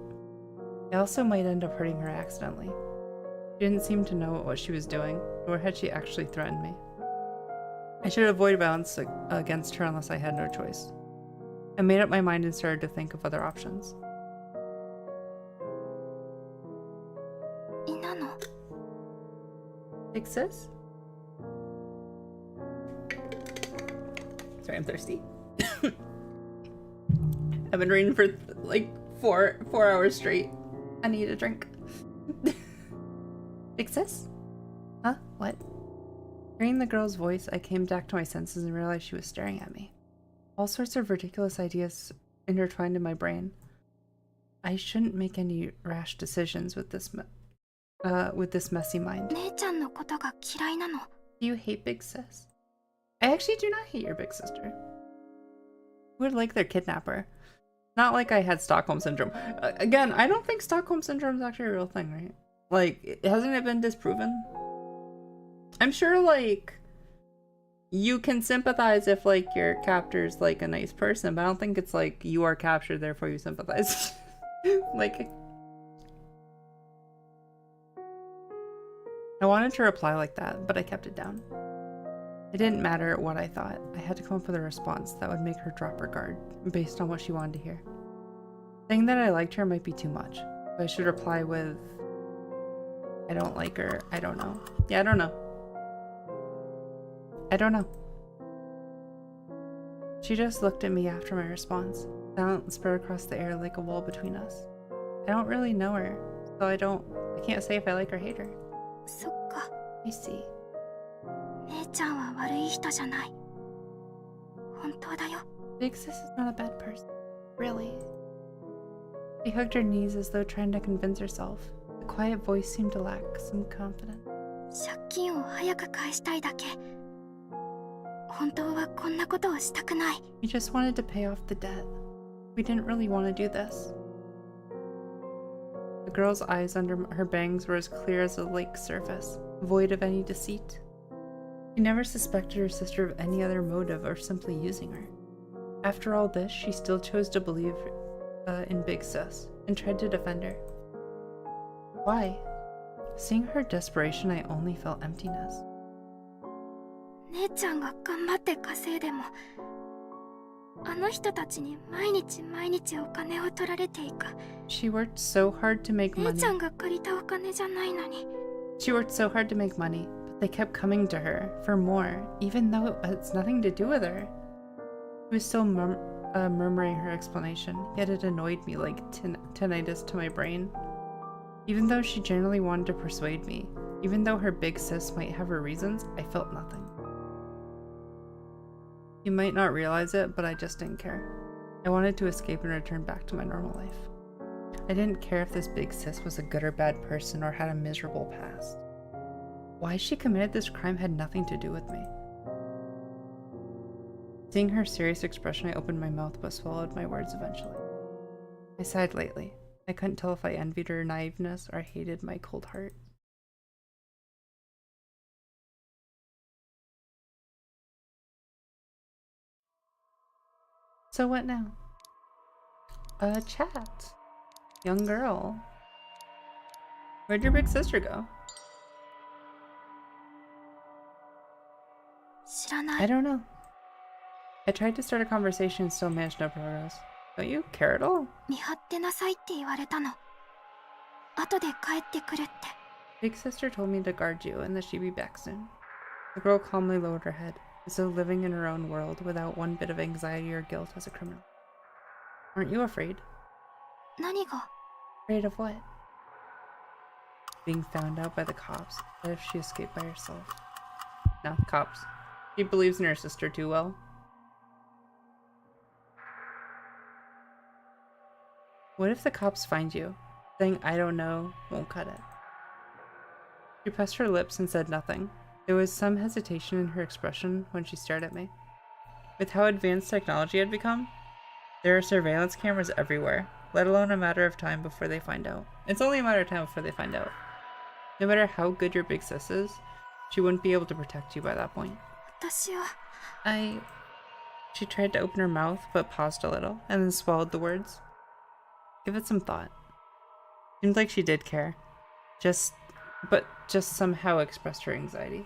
I also might end up hurting her accidentally. She didn't seem to know what she was doing, nor had she actually threatened me. I should avoid violence against her unless I had no choice. I made up my mind and started to think of other options. Big sis? Sorry, I'm thirsty. I've been reading for like four hours straight. I need a drink. Big sis? Huh? What? Hearing the girl's voice, I came back to my senses and realized she was staring at me. All sorts of ridiculous ideas intertwined in my brain. I shouldn't make any rash decisions with this messy mind. Do you hate Big Sis? I actually do not hate your big sister. Who would like their kidnapper? Not like I had Stockholm Syndrome. Again, I don't think Stockholm Syndrome is actually a real thing, right? Like, hasn't it been disproven? I'm sure, like, you can sympathize if, like, your captor's, like, a nice person, but I don't think it's, like, you are captured, therefore you sympathize. Like, I wanted to reply like that, but I kept it down. It didn't matter what I thought. I had to come up with a response that would make her drop her guard, based on what she wanted to hear. Saying that I liked her might be too much, so I should reply with, I don't like her, I don't know. Yeah, I don't know. I don't know. She just looked at me after my response. Silence spread across the air like a wall between us. I don't really know her, so I can't say if I like or hate her. I see. Big sis is not a bad person. Really. She hugged her knees as though trying to convince herself. The quiet voice seemed to lack some confidence. We just wanted to pay off the debt. We didn't really want to do this. The girl's eyes under her bangs were as clear as a lake surface, void of any deceit. She never suspected her sister of any other motive or simply using her. After all this, she still chose to believe in Big Sis and tried to defend her. Why? Seeing her desperation, I only felt emptiness. 姉ちゃんが頑張って稼いでも、あの人たちに毎日毎日お金を取られていく。She worked so hard to make 姉 money. ちゃんが借りたお金じゃないのに。She worked so hard to make money, but they kept coming to her for more, even though it has nothing to do with her. She was still murmuring her explanation, yet it annoyed me like tinnitus to my brain. Even though she generally wanted to persuade me, even though her big sis might have her reasons, I felt nothing. You might not realize it, but I just didn't care. I wanted to escape and return back to my normal life. I didn't care if this big sis was a good or bad person or had a miserable past. Why she committed this crime had nothing to do with me. Seeing her serious expression, I opened my mouth but swallowed my words eventually. I sighed lightly. I couldn't tell if I envied her naiveness or hated my cold heart. So what now? Chat. Young girl. Where'd your big sister go? 知らな I い。 don't know. I tried to start a conversation and still managed no progress. Don't you care at all? 見張ってなさいって言われたの。後で帰ってくるって。 Big sister told me to guard you and that she'd be back soon. The girl calmly lowered her head, as though living in her own world without one bit of anxiety or guilt as a criminal. Aren't you afraid? 何が Afraid of what? Being found out by the cops. What if she escaped by herself? No, cops. She believes in her sister too well. What if the cops find you? Saying I don't know won't cut it. She pressed her lips and said nothing. There was some hesitation in her expression when she stared at me. With how advanced technology had become, there are surveillance cameras everywhere, let alone a matter of time before they find out. It's only a matter of time before they find out. No matter how good your big sis is, she wouldn't be able to protect you by that point. 私は She tried to open her mouth, but paused a little, and then swallowed the words. Give it some thought. Seemed like she did care. But somehow expressed her anxiety.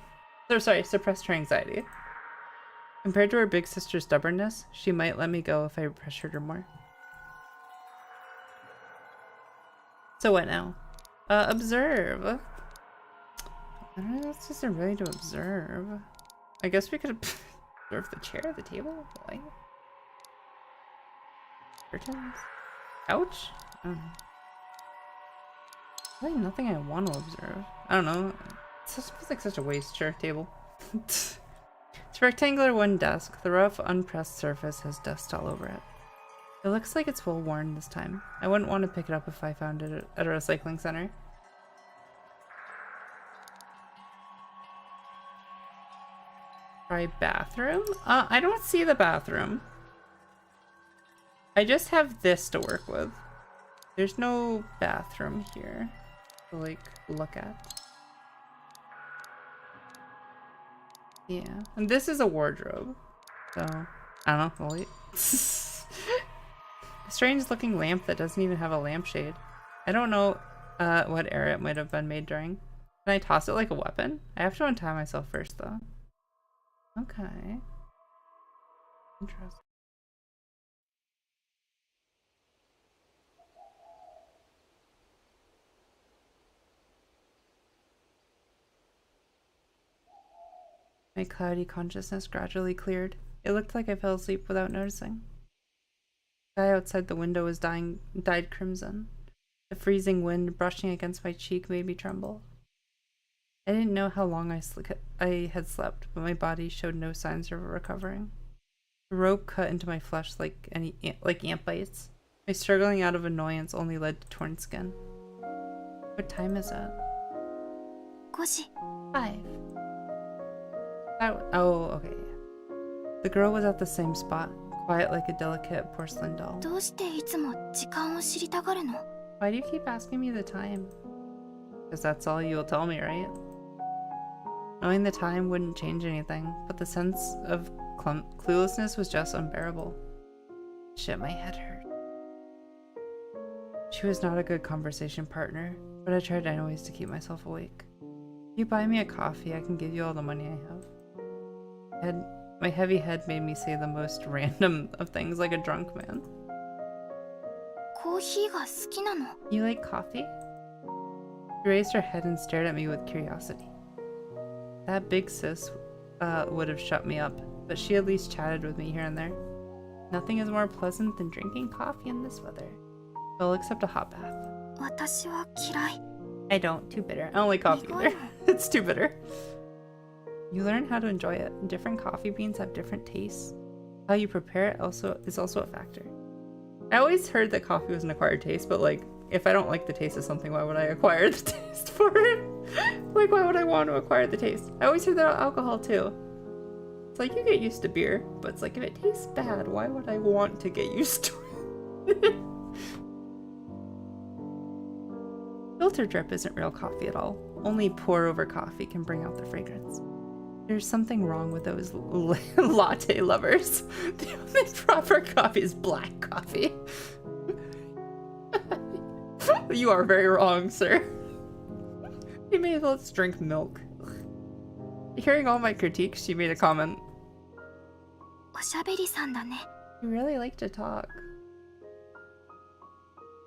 Suppressed her anxiety. Compared to her big sister's stubbornness, she might let me go if I pressured her more. So what now? Observe. I don't know, this isn't really to observe. I guess we could observe the chair, the table, the light. Curtains. Couch? I don't know. Really nothing I want to observe. I don't know. It feels like such a waste. Chair, table. It's a rectangular wooden desk. The rough, unpressed surface has dust all over it. It looks like it's well worn this time. I wouldn't want to pick it up if I found it at a recycling center. Try bathroom? I don't see the bathroom. I just have this to work with. There's no bathroom here to, like, look at. Yeah. And this is a wardrobe. So, I don't know. We'll wait. A strange looking lamp that doesn't even have a lampshade. I don't know what era it might have been made during. Can I toss it like a weapon? I have to untie myself first, though. Okay. Interesting. My cloudy consciousness gradually cleared. It looked like I fell asleep without noticing. The sky outside the window was dyed crimson. The freezing wind brushing against my cheek made me tremble. I didn't know how long I had slept, but my body showed no signs of recovering. The rope cut into my flesh like ant bites. My struggling out of annoyance only led to torn skin. What time is it? 5時 5. Oh, okay. The girl was at the same spot, quiet like a delicate porcelain doll. どうしていつも時間を知りたがるの Why do you keep asking me the time? Because that's all you'll tell me, right? Knowing the time wouldn't change anything, but the sense of cluelessness was just unbearable. Shit, my head hurt. She was not a good conversation partner, but I tried anyways to keep myself awake. If you buy me a coffee, I can give you all the money I have. My heavy head made me say the most random of things, like a drunk man. You like coffee? She raised her head and stared at me with curiosity. That big sis would have shut me up, but she at least chatted with me here and there. Nothing is more pleasant than drinking coffee in this weather. Well, except a hot bath. I don't. Too bitter. I don't like coffee either. It's too bitter. You learn how to enjoy it. Different coffee beans have different tastes. How you prepare it is also a factor. I always heard that coffee was an acquired taste, but like, if I don't like the taste of something, why would I acquire the taste for it? Like, why would I want to acquire the taste? I always heard that about alcohol too. It's like, you get used to beer, but it's like, if it tastes bad, why would I want to get used to it? Filter drip isn't real coffee at all. Only pour over coffee can bring out the fragrance. There's something wrong with those latte lovers. The only proper coffee is black coffee. You are very wrong, sir. You may as well just drink milk. Hearing all my critiques, she made a comment. You really like to talk.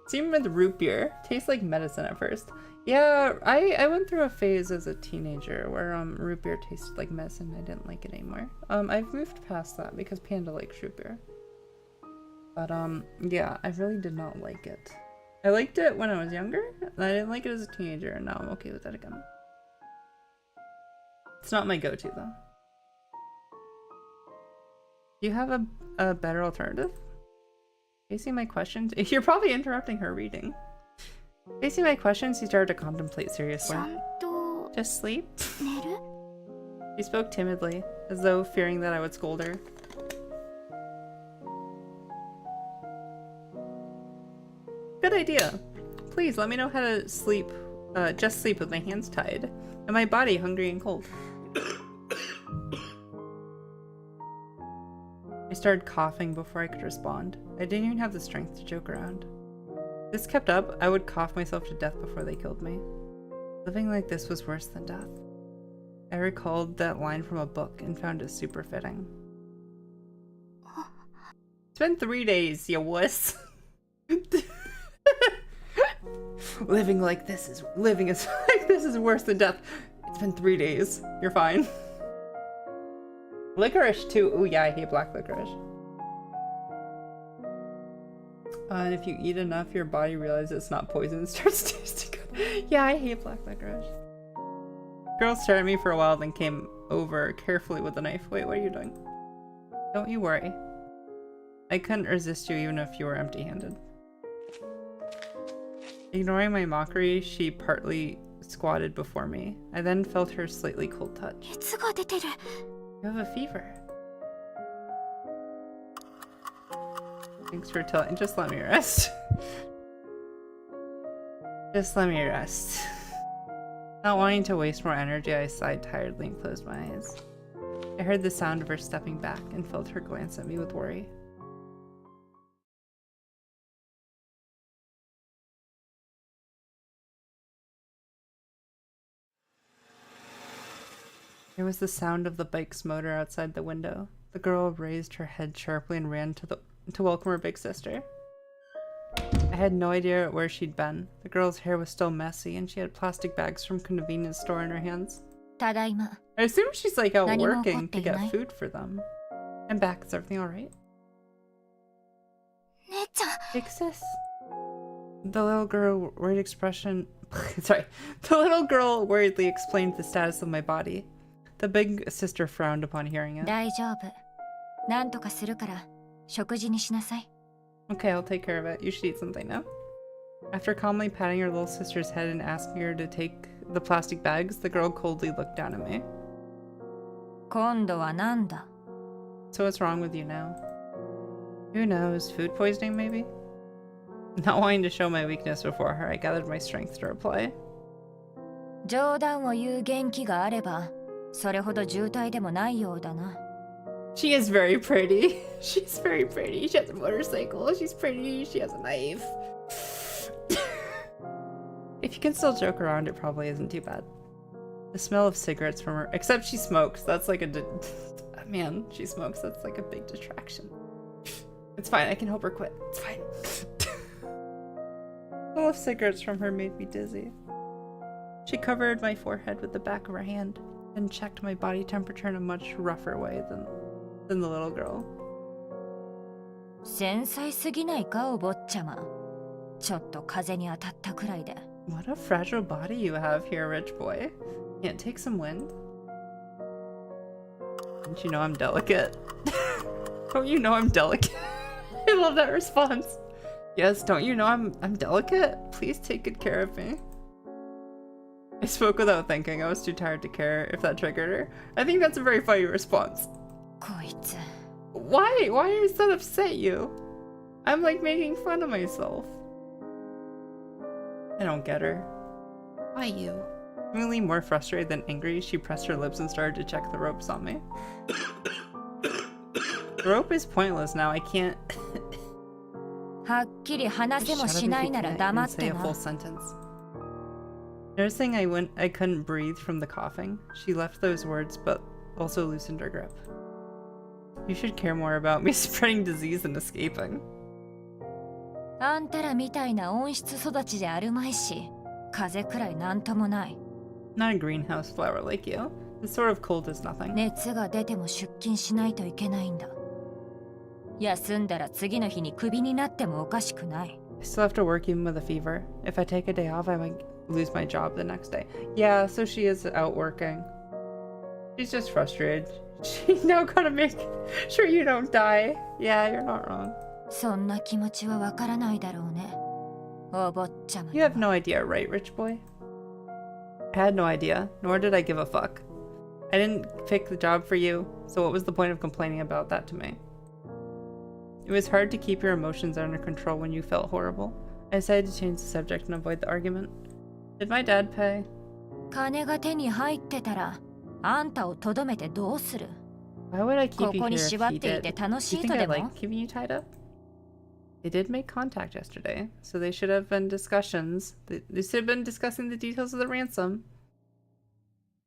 Same with root beer. Tastes like medicine at first. Yeah, I went through a phase as a teenager where root beer tasted like medicine. I didn't like it anymore. I've moved past that because Panda likes root beer. But yeah, I really did not like it. I liked it when I was younger, and I didn't like it as a teenager, and now I'm okay with that again. It's not my go-to though. Do you have a better alternative? Facing my questions? You're probably interrupting her reading. Facing my questions, he started to contemplate seriously. Just sleep? She spoke timidly, as though fearing that I would scold her. Good idea. Please let me know how to sleep, just sleep with my hands tied, and my body hungry and cold. I started coughing before I could respond. I didn't even have the strength to joke around. If this kept up, I would cough myself to death before they killed me. Living like this was worse than death. I recalled that line from a book and found it super fitting. It's been 3 days, you wuss. Living like this is worse than death. It's been 3 days. You're fine. Licorice too. Oh yeah, I hate black licorice. And if you eat enough, your body realizes it's not poison and starts tasting good. Yeah, I hate black licorice. Girl stared at me for a while, then came over carefully with a knife. Wait, what are you doing? Don't you worry. I couldn't resist you even if you were empty-handed. Ignoring my mockery, she partly squatted before me. I then felt her slightly cold touch. You have a fever. Thanks for telling. Just let me rest. Just let me rest. Not wanting to waste more energy, I sighed tiredly and closed my eyes. I heard the sound of her stepping back and felt her glance at me with worry. There was the sound of the bike's motor outside the window. The girl raised her head sharply and ran to welcome her big sister. I had no idea where she'd been. The girl's hair was still messy, and she had plastic bags from a convenience store in her hands. I assume she's like out working to get food for them. I'm back. Is everything alright? Big sis. The little girl worried expression. Sorry. The little girl worriedly explained the status of my body. The big sister frowned upon hearing it. Okay, I'll take care of it. You should eat something now. After calmly patting her little sister's head and asking her to take the plastic bags, the girl coldly looked down at me. So what's wrong with you now? Who knows? Food poisoning, maybe? Not wanting to show my weakness before her, I gathered my strength to reply. それほど渋滞でもないようだな。She is very pretty. She's very pretty. She has a motorcycle. She's pretty. She has a knife. If you can still joke around, it probably isn't too bad. The smell of cigarettes from her, except she smokes. That's like man, she smokes. That's like a big distraction. It's fine. I can help her quit. It's fine. The smell of cigarettes from her made me dizzy. She covered my forehead with the back of her hand and checked my body temperature in a much rougher way than the little girl. 繊細すぎないか、お坊ちゃま。ちょっと風に当たったくらいで。What a fragile body you have here, rich boy. Can't take some wind? Don't you know I'm delicate? Don't you know I'm delicate? I love that response. Yes, don't you know I'm delicate? Please take good care of me. I spoke without thinking. I was too tired to care if that triggered her. I think that's a very funny response. こいつ。Why does that upset you? I'm like making fun of myself. I don't get her. Why you? Really more frustrated than angry, she pressed her lips and started to check the ropes on me. The rope is pointless now. I can't. はっきり話せもしないなら黙ってな。 Noticing I couldn't breathe from the coughing, she left those words but also loosened her grip. You should care more about me spreading disease than escaping. あんたらみたいな温室育ちであるまいし、風くらいなんともない。Not a greenhouse flower like you. This sort of cold is nothing. 熱が出ても出勤しないといけないんだ。休んだら次の日にクビになってもおかしくない。I still have to work even with a fever. If I take a day off, I might lose my job the next day. Yeah, so she is out working. She's just frustrated. She now gotta make sure you don't die. Yeah, you're not wrong. そんな気持ちはわからないだろうね。お坊ちゃま。You have no idea, right, rich boy? I had no idea, nor did I give a fuck. I didn't pick the job for you, so what was the point of complaining about that to me? It was hard to keep your emotions under control when you felt horrible. I decided to change the subject and avoid the argument. Did my dad pay? 金が手に入ってたら、あんたをとどめてどうする？ Why would I keep こ you こ here に if 縛っ he ていて did? 楽し You い think と I でも？ like keeping you tied up? They did make contact yesterday, so they should have been discussions. They should have been discussing the details of the ransom.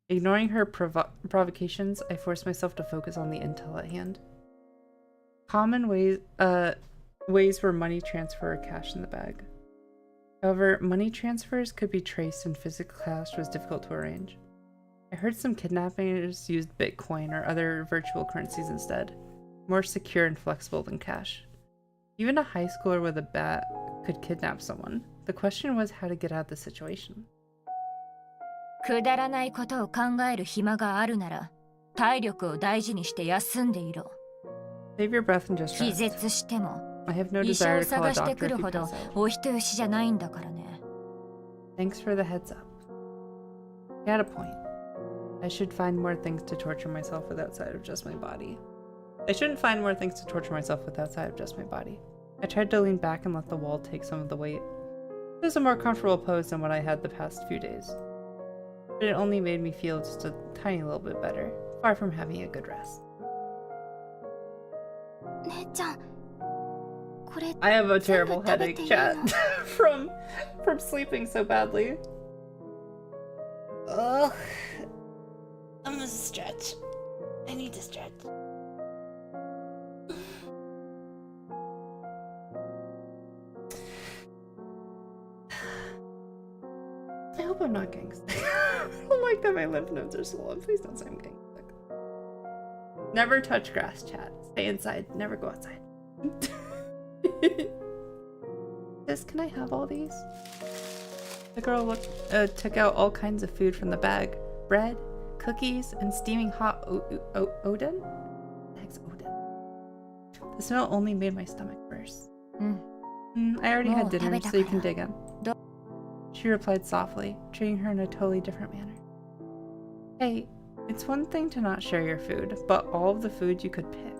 Ignoring her provocations, I forced myself to focus on the intel at hand. Common ways were money transfer or cash in the bag. However, money transfers could be traced and physical cash was difficult to arrange. I heard some kidnappers used Bitcoin or other virtual currencies instead, more secure and flexible than cash. Even a high schooler with a bat could kidnap someone. The question was how to get out of the situation. くだらないことを考える暇があるなら、体力を大事にして休んでいろ。Save your breath and just 気 rest. 絶しても、 I have no 医者 desire を to call a 探して doctor く if る you ほど pass out. お人よしじゃないんだからね。Thanks for the heads up. You had a point. I should find more things to torture myself with outside of just my body. I shouldn't find more things to torture myself with outside of just my body. I tried to lean back and let the wall take some of the weight. It was a more comfortable pose than what I had the past few days. But it only made me feel just a tiny little bit better, far from having a good rest. 姉ちゃん、これ I have a 全部 terrible 食べて headache, いい chat, の？ from sleeping so badly. Ugh. I'm gonna stretch. I need to stretch. I hope I'm not getting sick. I don't like that my lymph nodes are swollen. Please don't say I'm getting sick. Never touch grass, chat. Stay inside. Never go outside. Can I have all these? The girl took out all kinds of food from the bag. Bread, cookies, and steaming hot Odin? What the heck's Odin? The smell only made my stomach burst. I already had dinner, so you can dig in. She replied softly, treating her in a totally different manner. Hey, it's one thing to not share your food, but all of the food you could pick.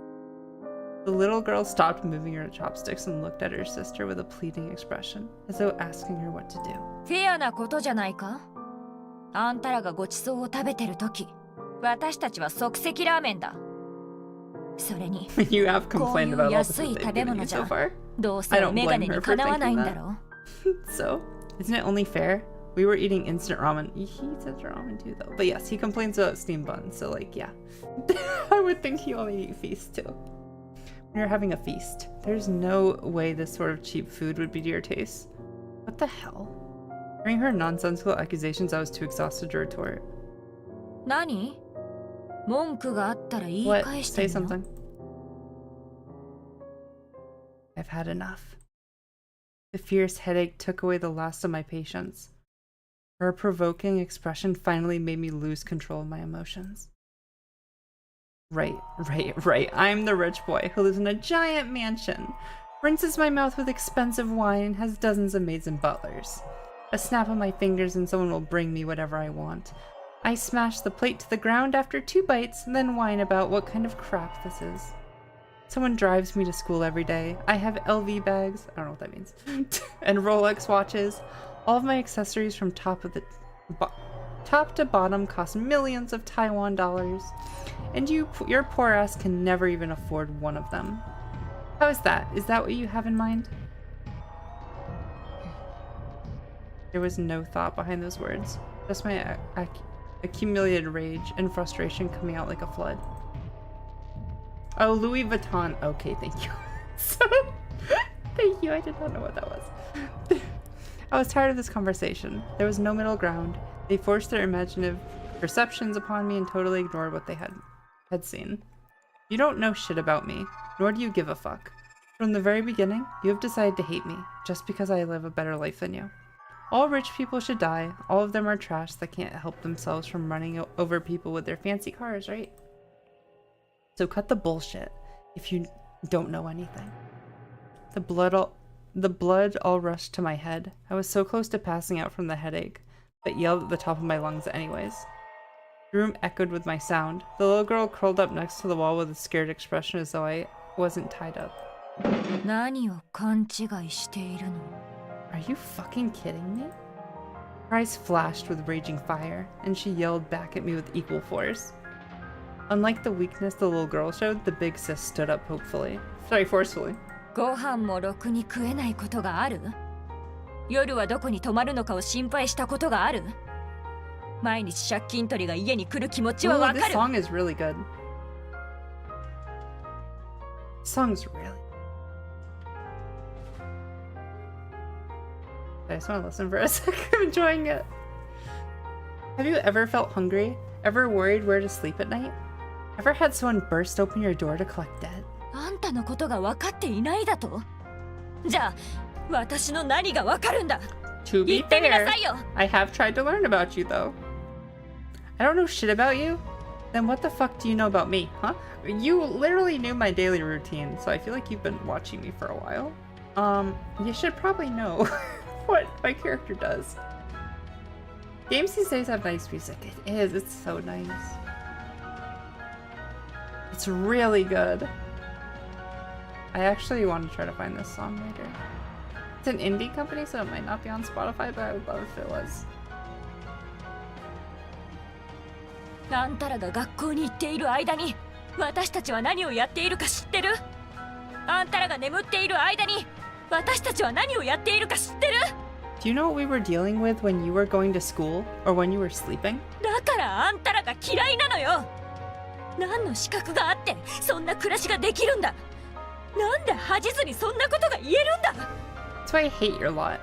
The little girl stopped moving her chopsticks and looked at her sister with a pleading expression, as though asking her what to do. フェアなことじゃないか？あんたらがごちそうを食べてるとき、私たちは即席ラーメンだ。それに You have こう complained いう about all the 安い food 食 they've べ given 物 you じ so ゃ far. どう I せ don't メガ blame ネ her に for かなわ thinking ないん that. だろ So, isn't it only fair? We were eating instant ramen. He eats instant ramen too, though. But yes, he complains about steamed buns. So, like, yeah. I would think he only eat feast too. When you're having a feast, there's no way this sort of cheap food would be to your taste. What the hell? Hearing her nonsensical accusations, I was too exhausted to retort. 何？文句があったら言い What? 返し Say てみな。 something. I've had enough. The fierce headache took away the last of my patience. Her provoking expression finally made me lose control of my emotions. Right. I'm the rich boy who lives in a giant mansion, rinses my mouth with expensive wine, and has dozens of maids and butlers. A snap of my fingers and someone will bring me whatever I want. I smash the plate to the ground after 2 bites and then whine about what kind of crap this is. Someone drives me to school every day. I have LV bags, I don't know what that means, and Rolex watches. All of my accessories from top to bottom cost millions of Taiwan dollars. And your poor ass can never even afford one of them. How is that? Is that what you have in mind? There was no thought behind those words. Just my accumulated rage and frustration coming out like a flood. Oh, Louis Vuitton. Okay, thank you. Thank you. I did not know what that was. I was tired of this conversation. There was no middle ground. They forced their imaginative perceptions upon me and totally ignored what they had seen. You don't know shit about me, nor do you give a fuck. From the very beginning, you have decided to hate me, just because I live a better life than you. All rich people should die. All of them are trash that can't help themselves from running over people with their fancy cars, right? So cut the bullshit if you don't know anything. The blood all rushed to my head. I was so close to passing out from the headache, but yelled at the top of my lungs anyways. The room echoed with my sound. The little girl curled up next to the wall with a scared expression as though I wasn't tied up. 何を勘違いしているの？ Are you fucking kidding me? Her eyes flashed with raging fire, and she yelled back at me with equal force. Unlike the weakness the little girl showed, the big sis stood up forcefully. ご飯もろくに食えないことがある？夜はどこに泊まるのかを心配したことがある？毎日借金取りが家に来る気持ちはわかる。 This song is really good. Song's really. I just want to listen for a second. I'm enjoying it. Have you ever felt hungry? Ever worried where to sleep at night? Ever had someone burst open your door to collect debt? あんたのことが分かっていないだと？じゃあ私の何が分かるんだ？ To be 言ってみな fair, さいよ。 I have tried to learn about you though. I don't know shit about you? Then what the fuck do you know about me, huh? You literally knew my daily routine, so I feel like you've been watching me for a while. You should probably know what my character does. Games these days have nice music. It is, it's so nice. It's really good. I actually want to try to find this song later. It's an indie company, so it might not be on Spotify, but I would love if it was. あんたらが学校に行っている間に私たちは何をやっているか知ってる？あんたらが眠っている間に私たちは何をやっているか知ってる？ Do you know what we were dealing with when you were going to school or when you were sleeping? だからあんたらが嫌いなのよ。何の資格があってそんな暮らしができるんだ？なんで恥じずにそんなことが言えるんだ？ That's why I hate your lot.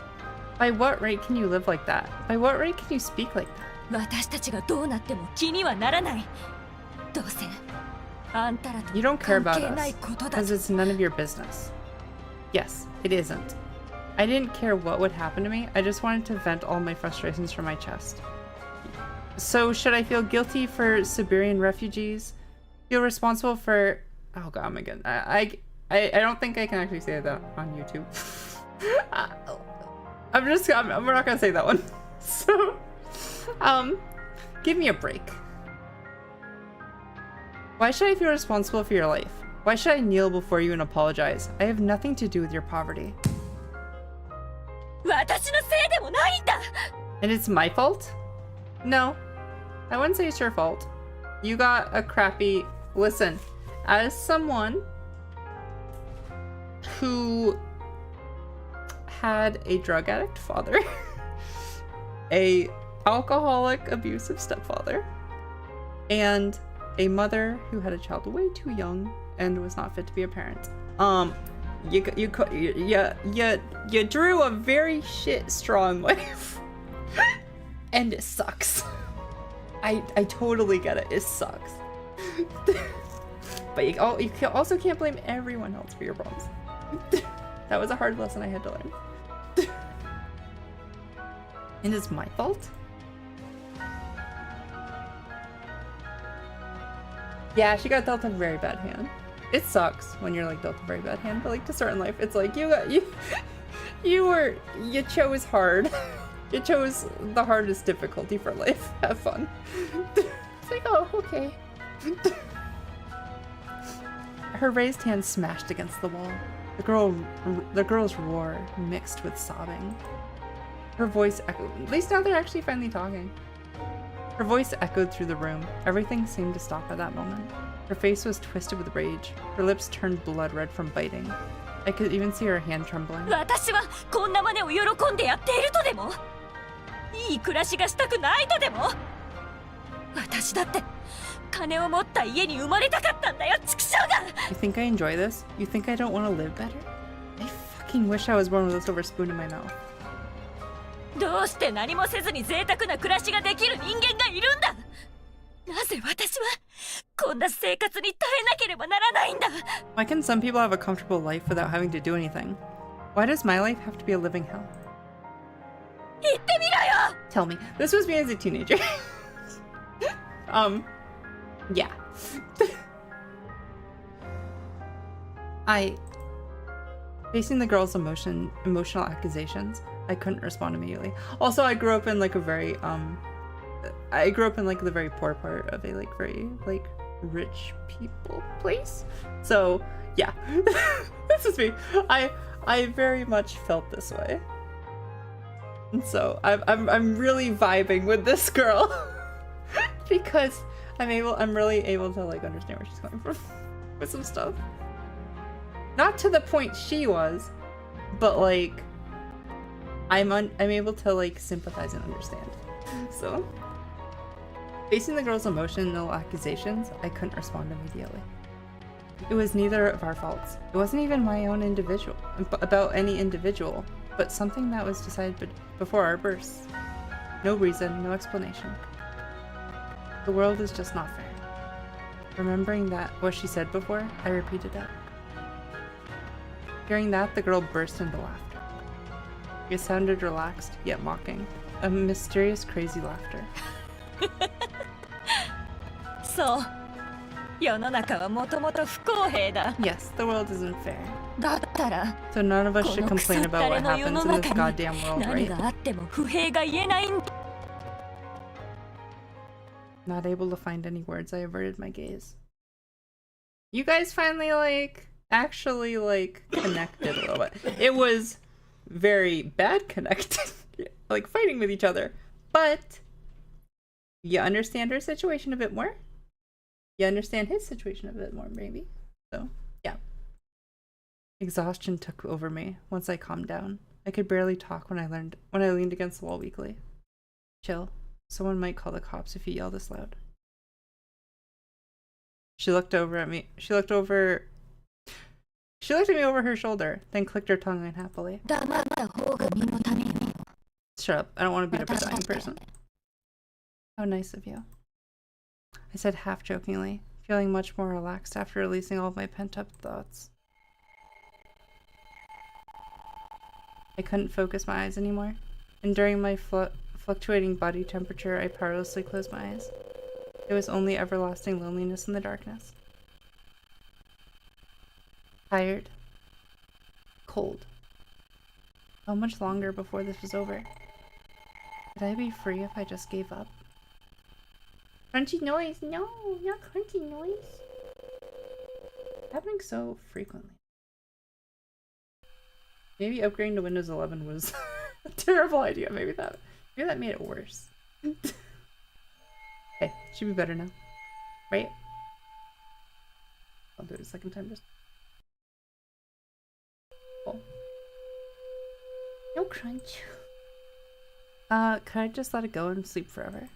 By what right can you live like that? By what right can you speak like that? 私たちがどうなっても気にはならない。どうせあんたらと You don't care 関 about 係ない us ことだ。 because it's none of your business. Yes, it isn't. I didn't care what would happen to me. I just wanted to vent all my frustrations from my chest. So should I feel guilty for Siberian refugees? Feel responsible for... Oh god, I'm again. I don't think I can actually say that on YouTube. We're not gonna say that one. So, give me a break. Why should I feel responsible for your life? Why should I kneel before you and apologize? I have nothing to do with your poverty. 私のせいでもないんだ。 And it's my fault? No, I wouldn't say it's your fault. You got a crappy... Listen, as someone who had a drug addict father, a alcoholic, abusive stepfather, and a mother who had a child way too young and was not fit to be a parent, you drew a very shit strong life. And it sucks. I totally get it. It sucks. But you also can't blame everyone else for your problems. That was a hard lesson I had to learn. And it's my fault? Yeah, she got dealt a very bad hand. It sucks when you're like dealt a very bad hand, but like to start in life, it's like you chose hard. You chose the hardest difficulty for life. Have fun. It's like, oh, okay. Her raised hand smashed against the wall. The girl's roar mixed with sobbing. Her voice echoed. At least now they're actually finally talking. Her voice echoed through the room. Everything seemed to stop at that moment. Her face was twisted with rage. Her lips turned blood red from biting. I could even see her hand trembling. 私はこんな真似を喜んでやっているとでもいい暮らしがしたくないとでも私だって金を持った家に生まれたかったんだよ、畜生が You think I enjoy this? You think I don't want to live better? I fucking wish I was born with a silver spoon in my mouth. どうして何もせずに贅沢な暮らしができる人間がいるんだなぜ私はこんな生活に耐えなければならないんだ Why can some people have a comfortable life without having to do anything? Why does my life have to be a living hell? 言ってみろよ Tell me. This was me as a teenager. Yeah. Facing the girl's emotional accusations, I couldn't respond immediately. Also, I grew up in like a very, I grew up in like the very poor part of a like very like rich people place. So yeah, this is me. I very much felt this way. And so I'm really vibing with this girl because I'm really able to like understand where she's coming from with some stuff. Not to the point she was, but like I'm able to like sympathize and understand. So facing the girl's emotional accusations, I couldn't respond immediately. It was neither of our faults. It wasn't even my own about any individual, but something that was decided before our births. No reason, no explanation. The world is just not fair. Remembering that what she said before, I repeated it. Hearing that, the girl burst into laughter. It sounded relaxed, yet mocking. A mysterious, crazy laughter. そう世の中はもともと不公平だ Yes, the world isn't fair. だったら So none of us こ should の腐 complain った about れ what の世 happens の in this 中に goddamn world, 何 right? があっても不平が言えないんだ Not able to find any words, I averted my gaze. You guys finally, like, actually, like, connected a little bit. It was very bad connected, like, fighting with each other. But you understand her situation a bit more. You understand his situation a bit more, maybe. So, yeah. Exhaustion took over me once I calmed down. I could barely talk when I leaned against the wall weakly. Chill. Someone might call the cops if you yell this loud. She looked over at me. She looked at me over her shoulder, then clicked her tongue unhappily. 黙った方が身のためよ Shut up. I don't want to beat up a dying person. How nice of you. I said half jokingly, feeling much more relaxed after releasing all of my pent-up thoughts. I couldn't focus my eyes anymore, and during my fluctuating body temperature, I powerlessly closed my eyes. It was only everlasting loneliness in the darkness. Tired. Cold. How much longer before this was over? Could I be free if I just gave up? Crunchy noise! No, not crunchy noise! Happening so frequently. Maybe upgrading to Windows 11 was a terrible idea. Maybe that made it worse. Okay, should be better now. Right? I'll do it a second time just. Cool. No crunch. Could I just let it go and sleep forever?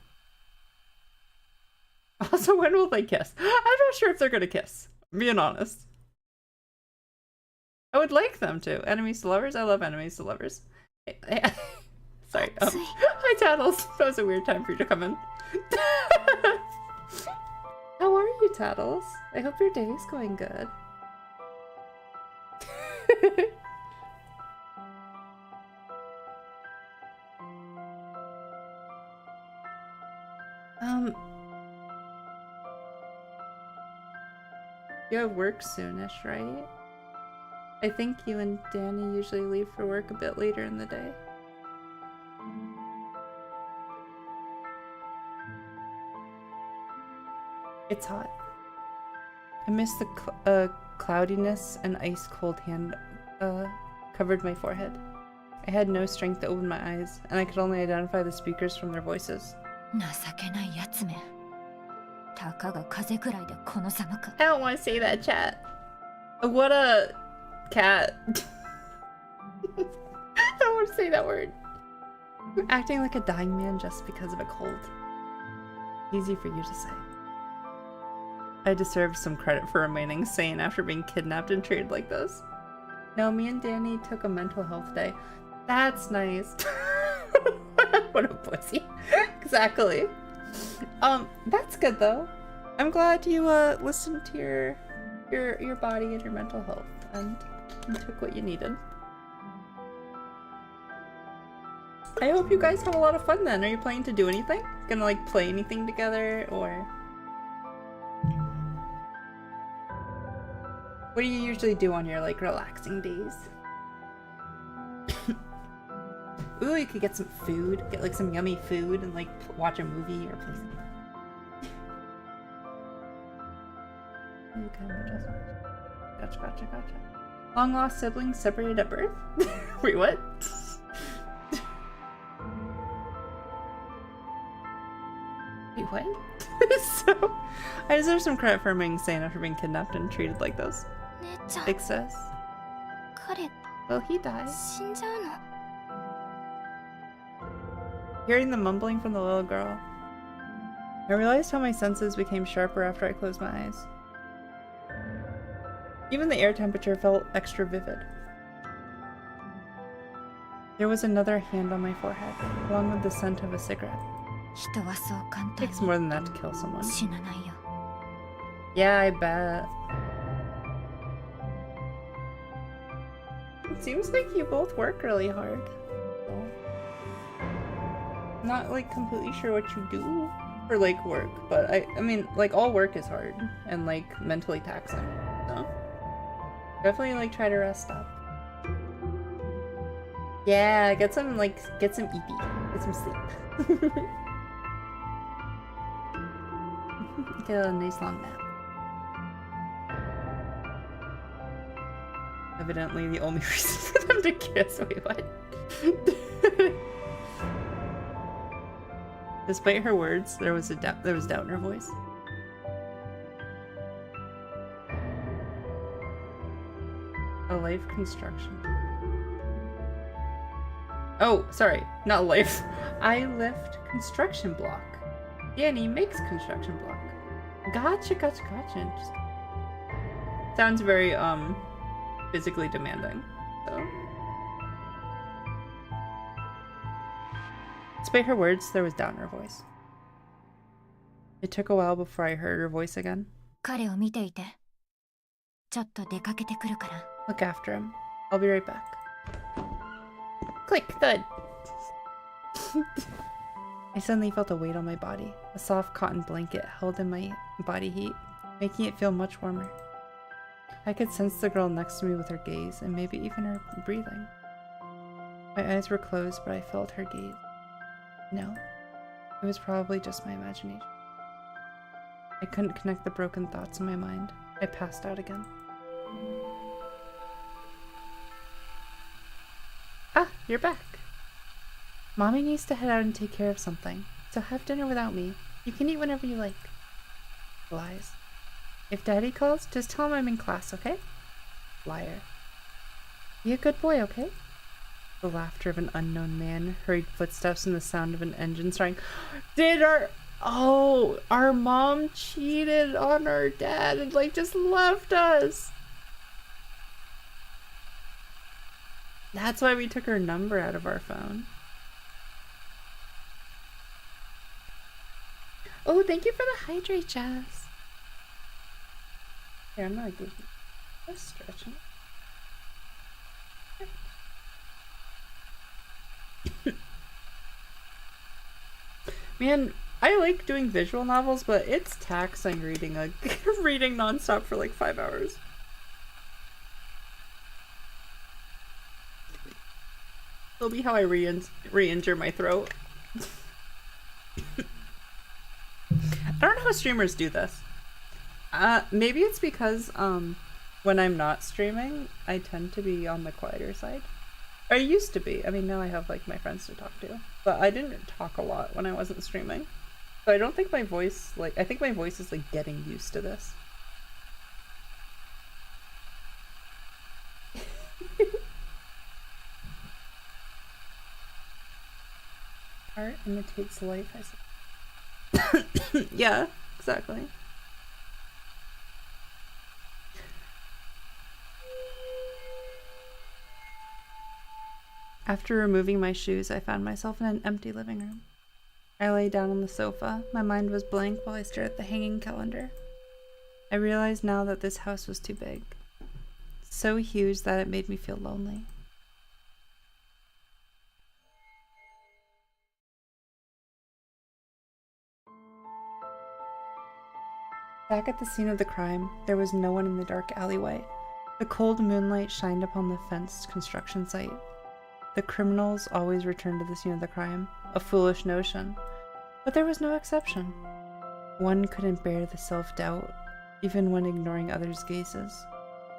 Also, when will they kiss? I'm not sure if they're gonna kiss. I'm being honest. I would like them to. Enemies to lovers? I love enemies to lovers. Sorry. Hi, Tattles. That was a weird time for you to come in. How are you, Tattles? I hope your day is going good. You have work soonish, right? I think you and Danny usually leave for work a bit later in the day. It's hot. I miss the cloudiness and ice-cold hand covered my forehead. I had no strength to open my eyes, and I could only identify the speakers from their voices. I don't want to say that, chat. What a cat. I don't want to say that word. I'm acting like a dying man just because of a cold. Easy for you to say. I deserve some credit for remaining sane after being kidnapped and treated like this. No, me and Danny took a mental health day. That's nice. What a pussy. Exactly. That's good though. I'm glad you listened to your body and your mental health and took what you needed. I hope you guys have a lot of fun then. Are you planning to do anything? Gonna like play anything together or? What do you usually do on your like relaxing days? Ooh, you could get some food, get like some yummy food and like watch a movie or play something. Gotcha. Long lost siblings separated at birth? Wait, what? Wait, what? So, I deserve some credit for remaining sane after being kidnapped and treated like this. Big sis. Will he die? Hearing the mumbling from the little girl, I realized how my senses became sharper after I closed my eyes. Even the air temperature felt extra vivid. There was another hand on my forehead, along with the scent of a cigarette. It takes more than that to kill someone. Yeah, I bet. It seems like you both work really hard. I'm not like completely sure what you do for like work, but I mean like all work is hard and like mentally taxing. So definitely like try to rest up. Yeah, get some EP, get some sleep. Get a nice long nap. Evidently the only reason for them to kiss. Wait, what? Despite her words, there was doubt in her voice. A life construction. Oh, sorry, not life. I lift construction block. Danny makes construction block. Gotcha. Just... Sounds very physically demanding. So. Despite her words, there was doubt in her voice. It took a while before I heard her voice again. Look after him. I'll be right back. Click, thud. I suddenly felt a weight on my body. A soft cotton blanket held in my body heat, making it feel much warmer. I could sense the girl next to me with her gaze, and maybe even her breathing. My eyes were closed, but I felt her gaze. No, it was probably just my imagination. I couldn't connect the broken thoughts in my mind. I passed out again. Ah, you're back. Mommy needs to head out and take care of something, so have dinner without me. You can eat whenever you like. Lies. If Daddy calls, just tell him I'm in class, okay? Liar. Be a good boy, okay? The laughter of an unknown man, hurried footsteps, and the sound of an engine starting. Our mom cheated on our dad and like just left us. That's why we took her number out of our phone. Oh, thank you for the hydrate, Jazz. Here, I'm gonna give you a stretch. Man, I like doing visual novels, but it's taxing reading reading nonstop for like 5 hours. It'll be how I re-injure my throat. I don't know how streamers do this. Maybe it's because when I'm not streaming, I tend to be on the quieter side. Or I used to be. I mean, now I have like my friends to talk to, but I didn't talk a lot when I wasn't streaming. So I don't think my voice, I think my voice is like getting used to this. Art imitates life, I said. Yeah, exactly. After removing my shoes, I found myself in an empty living room. I lay down on the sofa. My mind was blank while I stared at the hanging calendar. I realized now that this house was too big. So huge that it made me feel lonely. Back at the scene of the crime, there was no one in the dark alleyway. The cold moonlight shined upon the fenced construction site. The criminals always returned to the scene of the crime, a foolish notion. But there was no exception. One couldn't bear the self-doubt, even when ignoring others' gazes.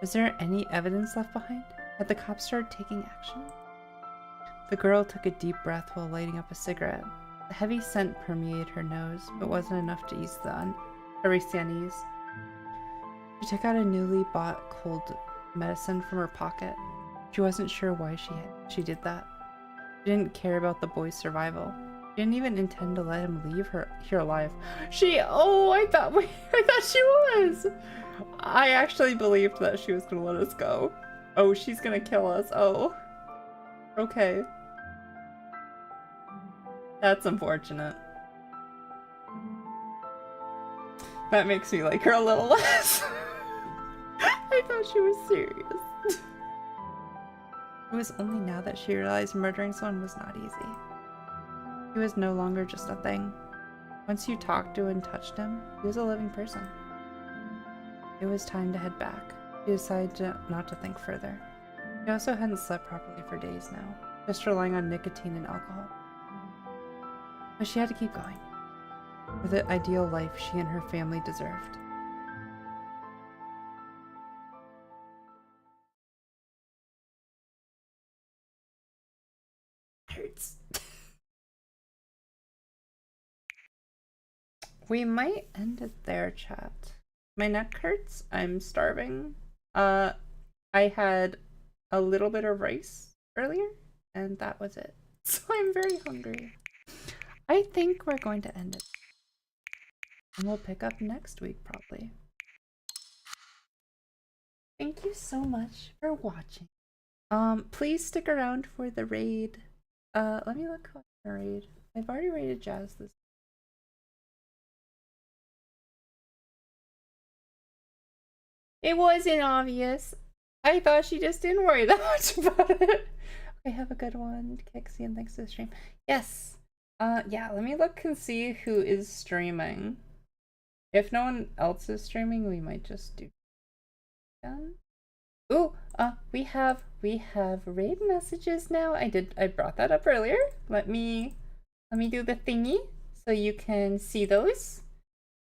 Was there any evidence left behind? Had the cops started taking action? The girl took a deep breath while lighting up a cigarette. The heavy scent permeated her nose, but wasn't enough to ease the unease. She took out a newly bought cold medicine from her pocket. She wasn't sure why she did that. She didn't care about the boy's survival. She didn't even intend to let him leave her here alive. I thought she was. I actually believed that she was gonna let us go. Oh, she's gonna kill us. Oh. Okay. That's unfortunate. That makes me like her a little less. I thought she was serious. It was only now that she realized murdering someone was not easy. He was no longer just a thing. Once you talked to and touched him, he was a living person. It was time to head back. She decided not to think further. She also hadn't slept properly for days now, just relying on nicotine and alcohol. But she had to keep going, for the ideal life she and her family deserved. Hurts. We might end it there, chat. My neck hurts. I'm starving. I had a little bit of rice earlier, and that was it. So I'm very hungry. I think we're going to end it. And we'll pick up next week, probably. Thank you so much for watching. Please stick around for the raid. Let me look at the raid. I've already raided Jazz this. It wasn't obvious. I thought she just didn't worry that much about it. Okay, have a good one, Kixie, and thanks for the stream. Yes. Yeah, let me look and see who is streaming. If no one else is streaming, we might just do again. Ooh, we have raid messages now. I brought that up earlier. Let me do the thingy so you can see those.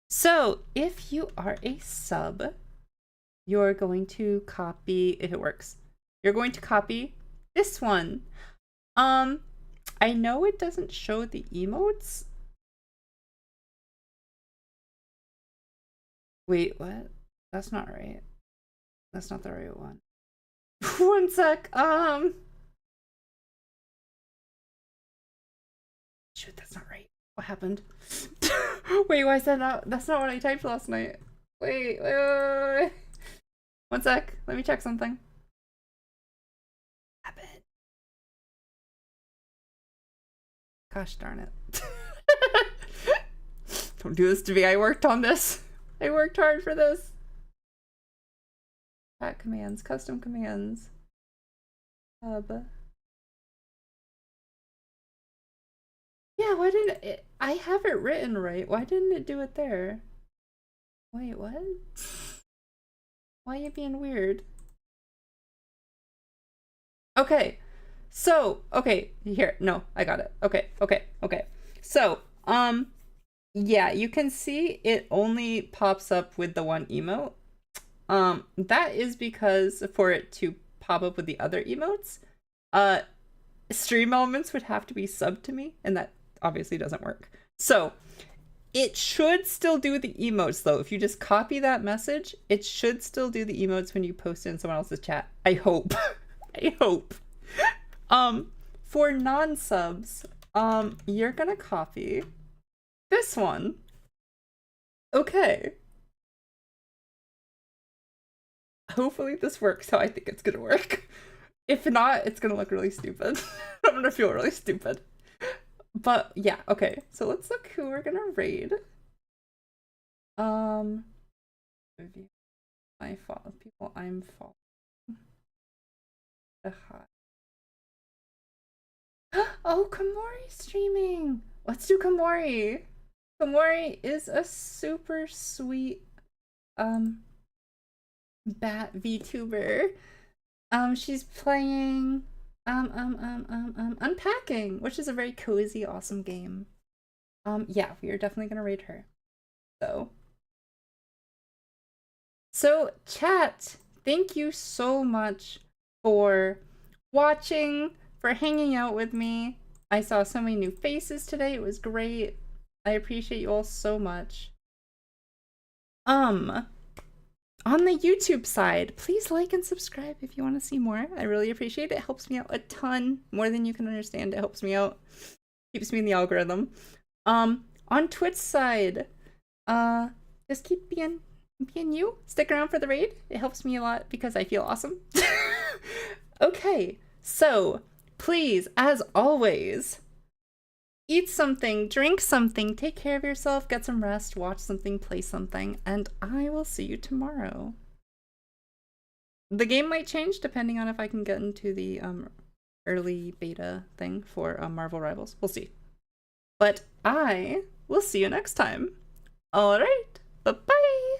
So, if you are a sub, you're going to copy, if it works, you're going to copy this one. I know it doesn't show the emotes. Wait, what? That's not right. That's not the right one. One sec. Shoot, that's not right. What happened? Wait, why is that not? That's not what I typed last night. Wait. One sec. Let me check something. Happened. Gosh darn it. Don't do this to me. I worked on this. I worked hard for this. Chat commands, custom commands. Hub. Yeah, why didn't it? I have it written right. Why didn't it do it there? Wait, what? Why are you being weird? Okay. So, okay, here. No, I got it. Okay. So, yeah, you can see it only pops up with the one emote. That is because for it to pop up with the other emotes, stream elements would have to be subbed to me, and that obviously doesn't work. So it should still do the emotes though. If you just copy that message, it should still do the emotes when you post it in someone else's chat. I hope. I hope. For non-subs, you're gonna copy this one. Okay. Hopefully this works how I think it's gonna work. If not, it's gonna look really stupid. I'm gonna feel really stupid. But yeah, okay. So let's look who we're gonna raid. I follow people I'm following. Oh, Komori streaming. Let's do Komori. Komori is a super sweet bat VTuber. She's playing Unpacking, which is a very cozy, awesome game. Yeah, we are definitely gonna raid her. So chat, thank you so much for watching, for hanging out with me. I saw so many new faces today. It was great. I appreciate you all so much. On the YouTube side, please like and subscribe if you want to see more. I really appreciate it. It helps me out a ton, more than you can understand. It helps me out, keeps me in the algorithm. On Twitch side, just keep being you. Stick around for the raid. It helps me a lot because I feel awesome. Okay, so please, as always, eat something, drink something, take care of yourself, get some rest, watch something, play something, and I will see you tomorrow. The game might change depending on if I can get into the early beta thing for Marvel Rivals. We'll see. But I will see you next time. All right, bye-bye.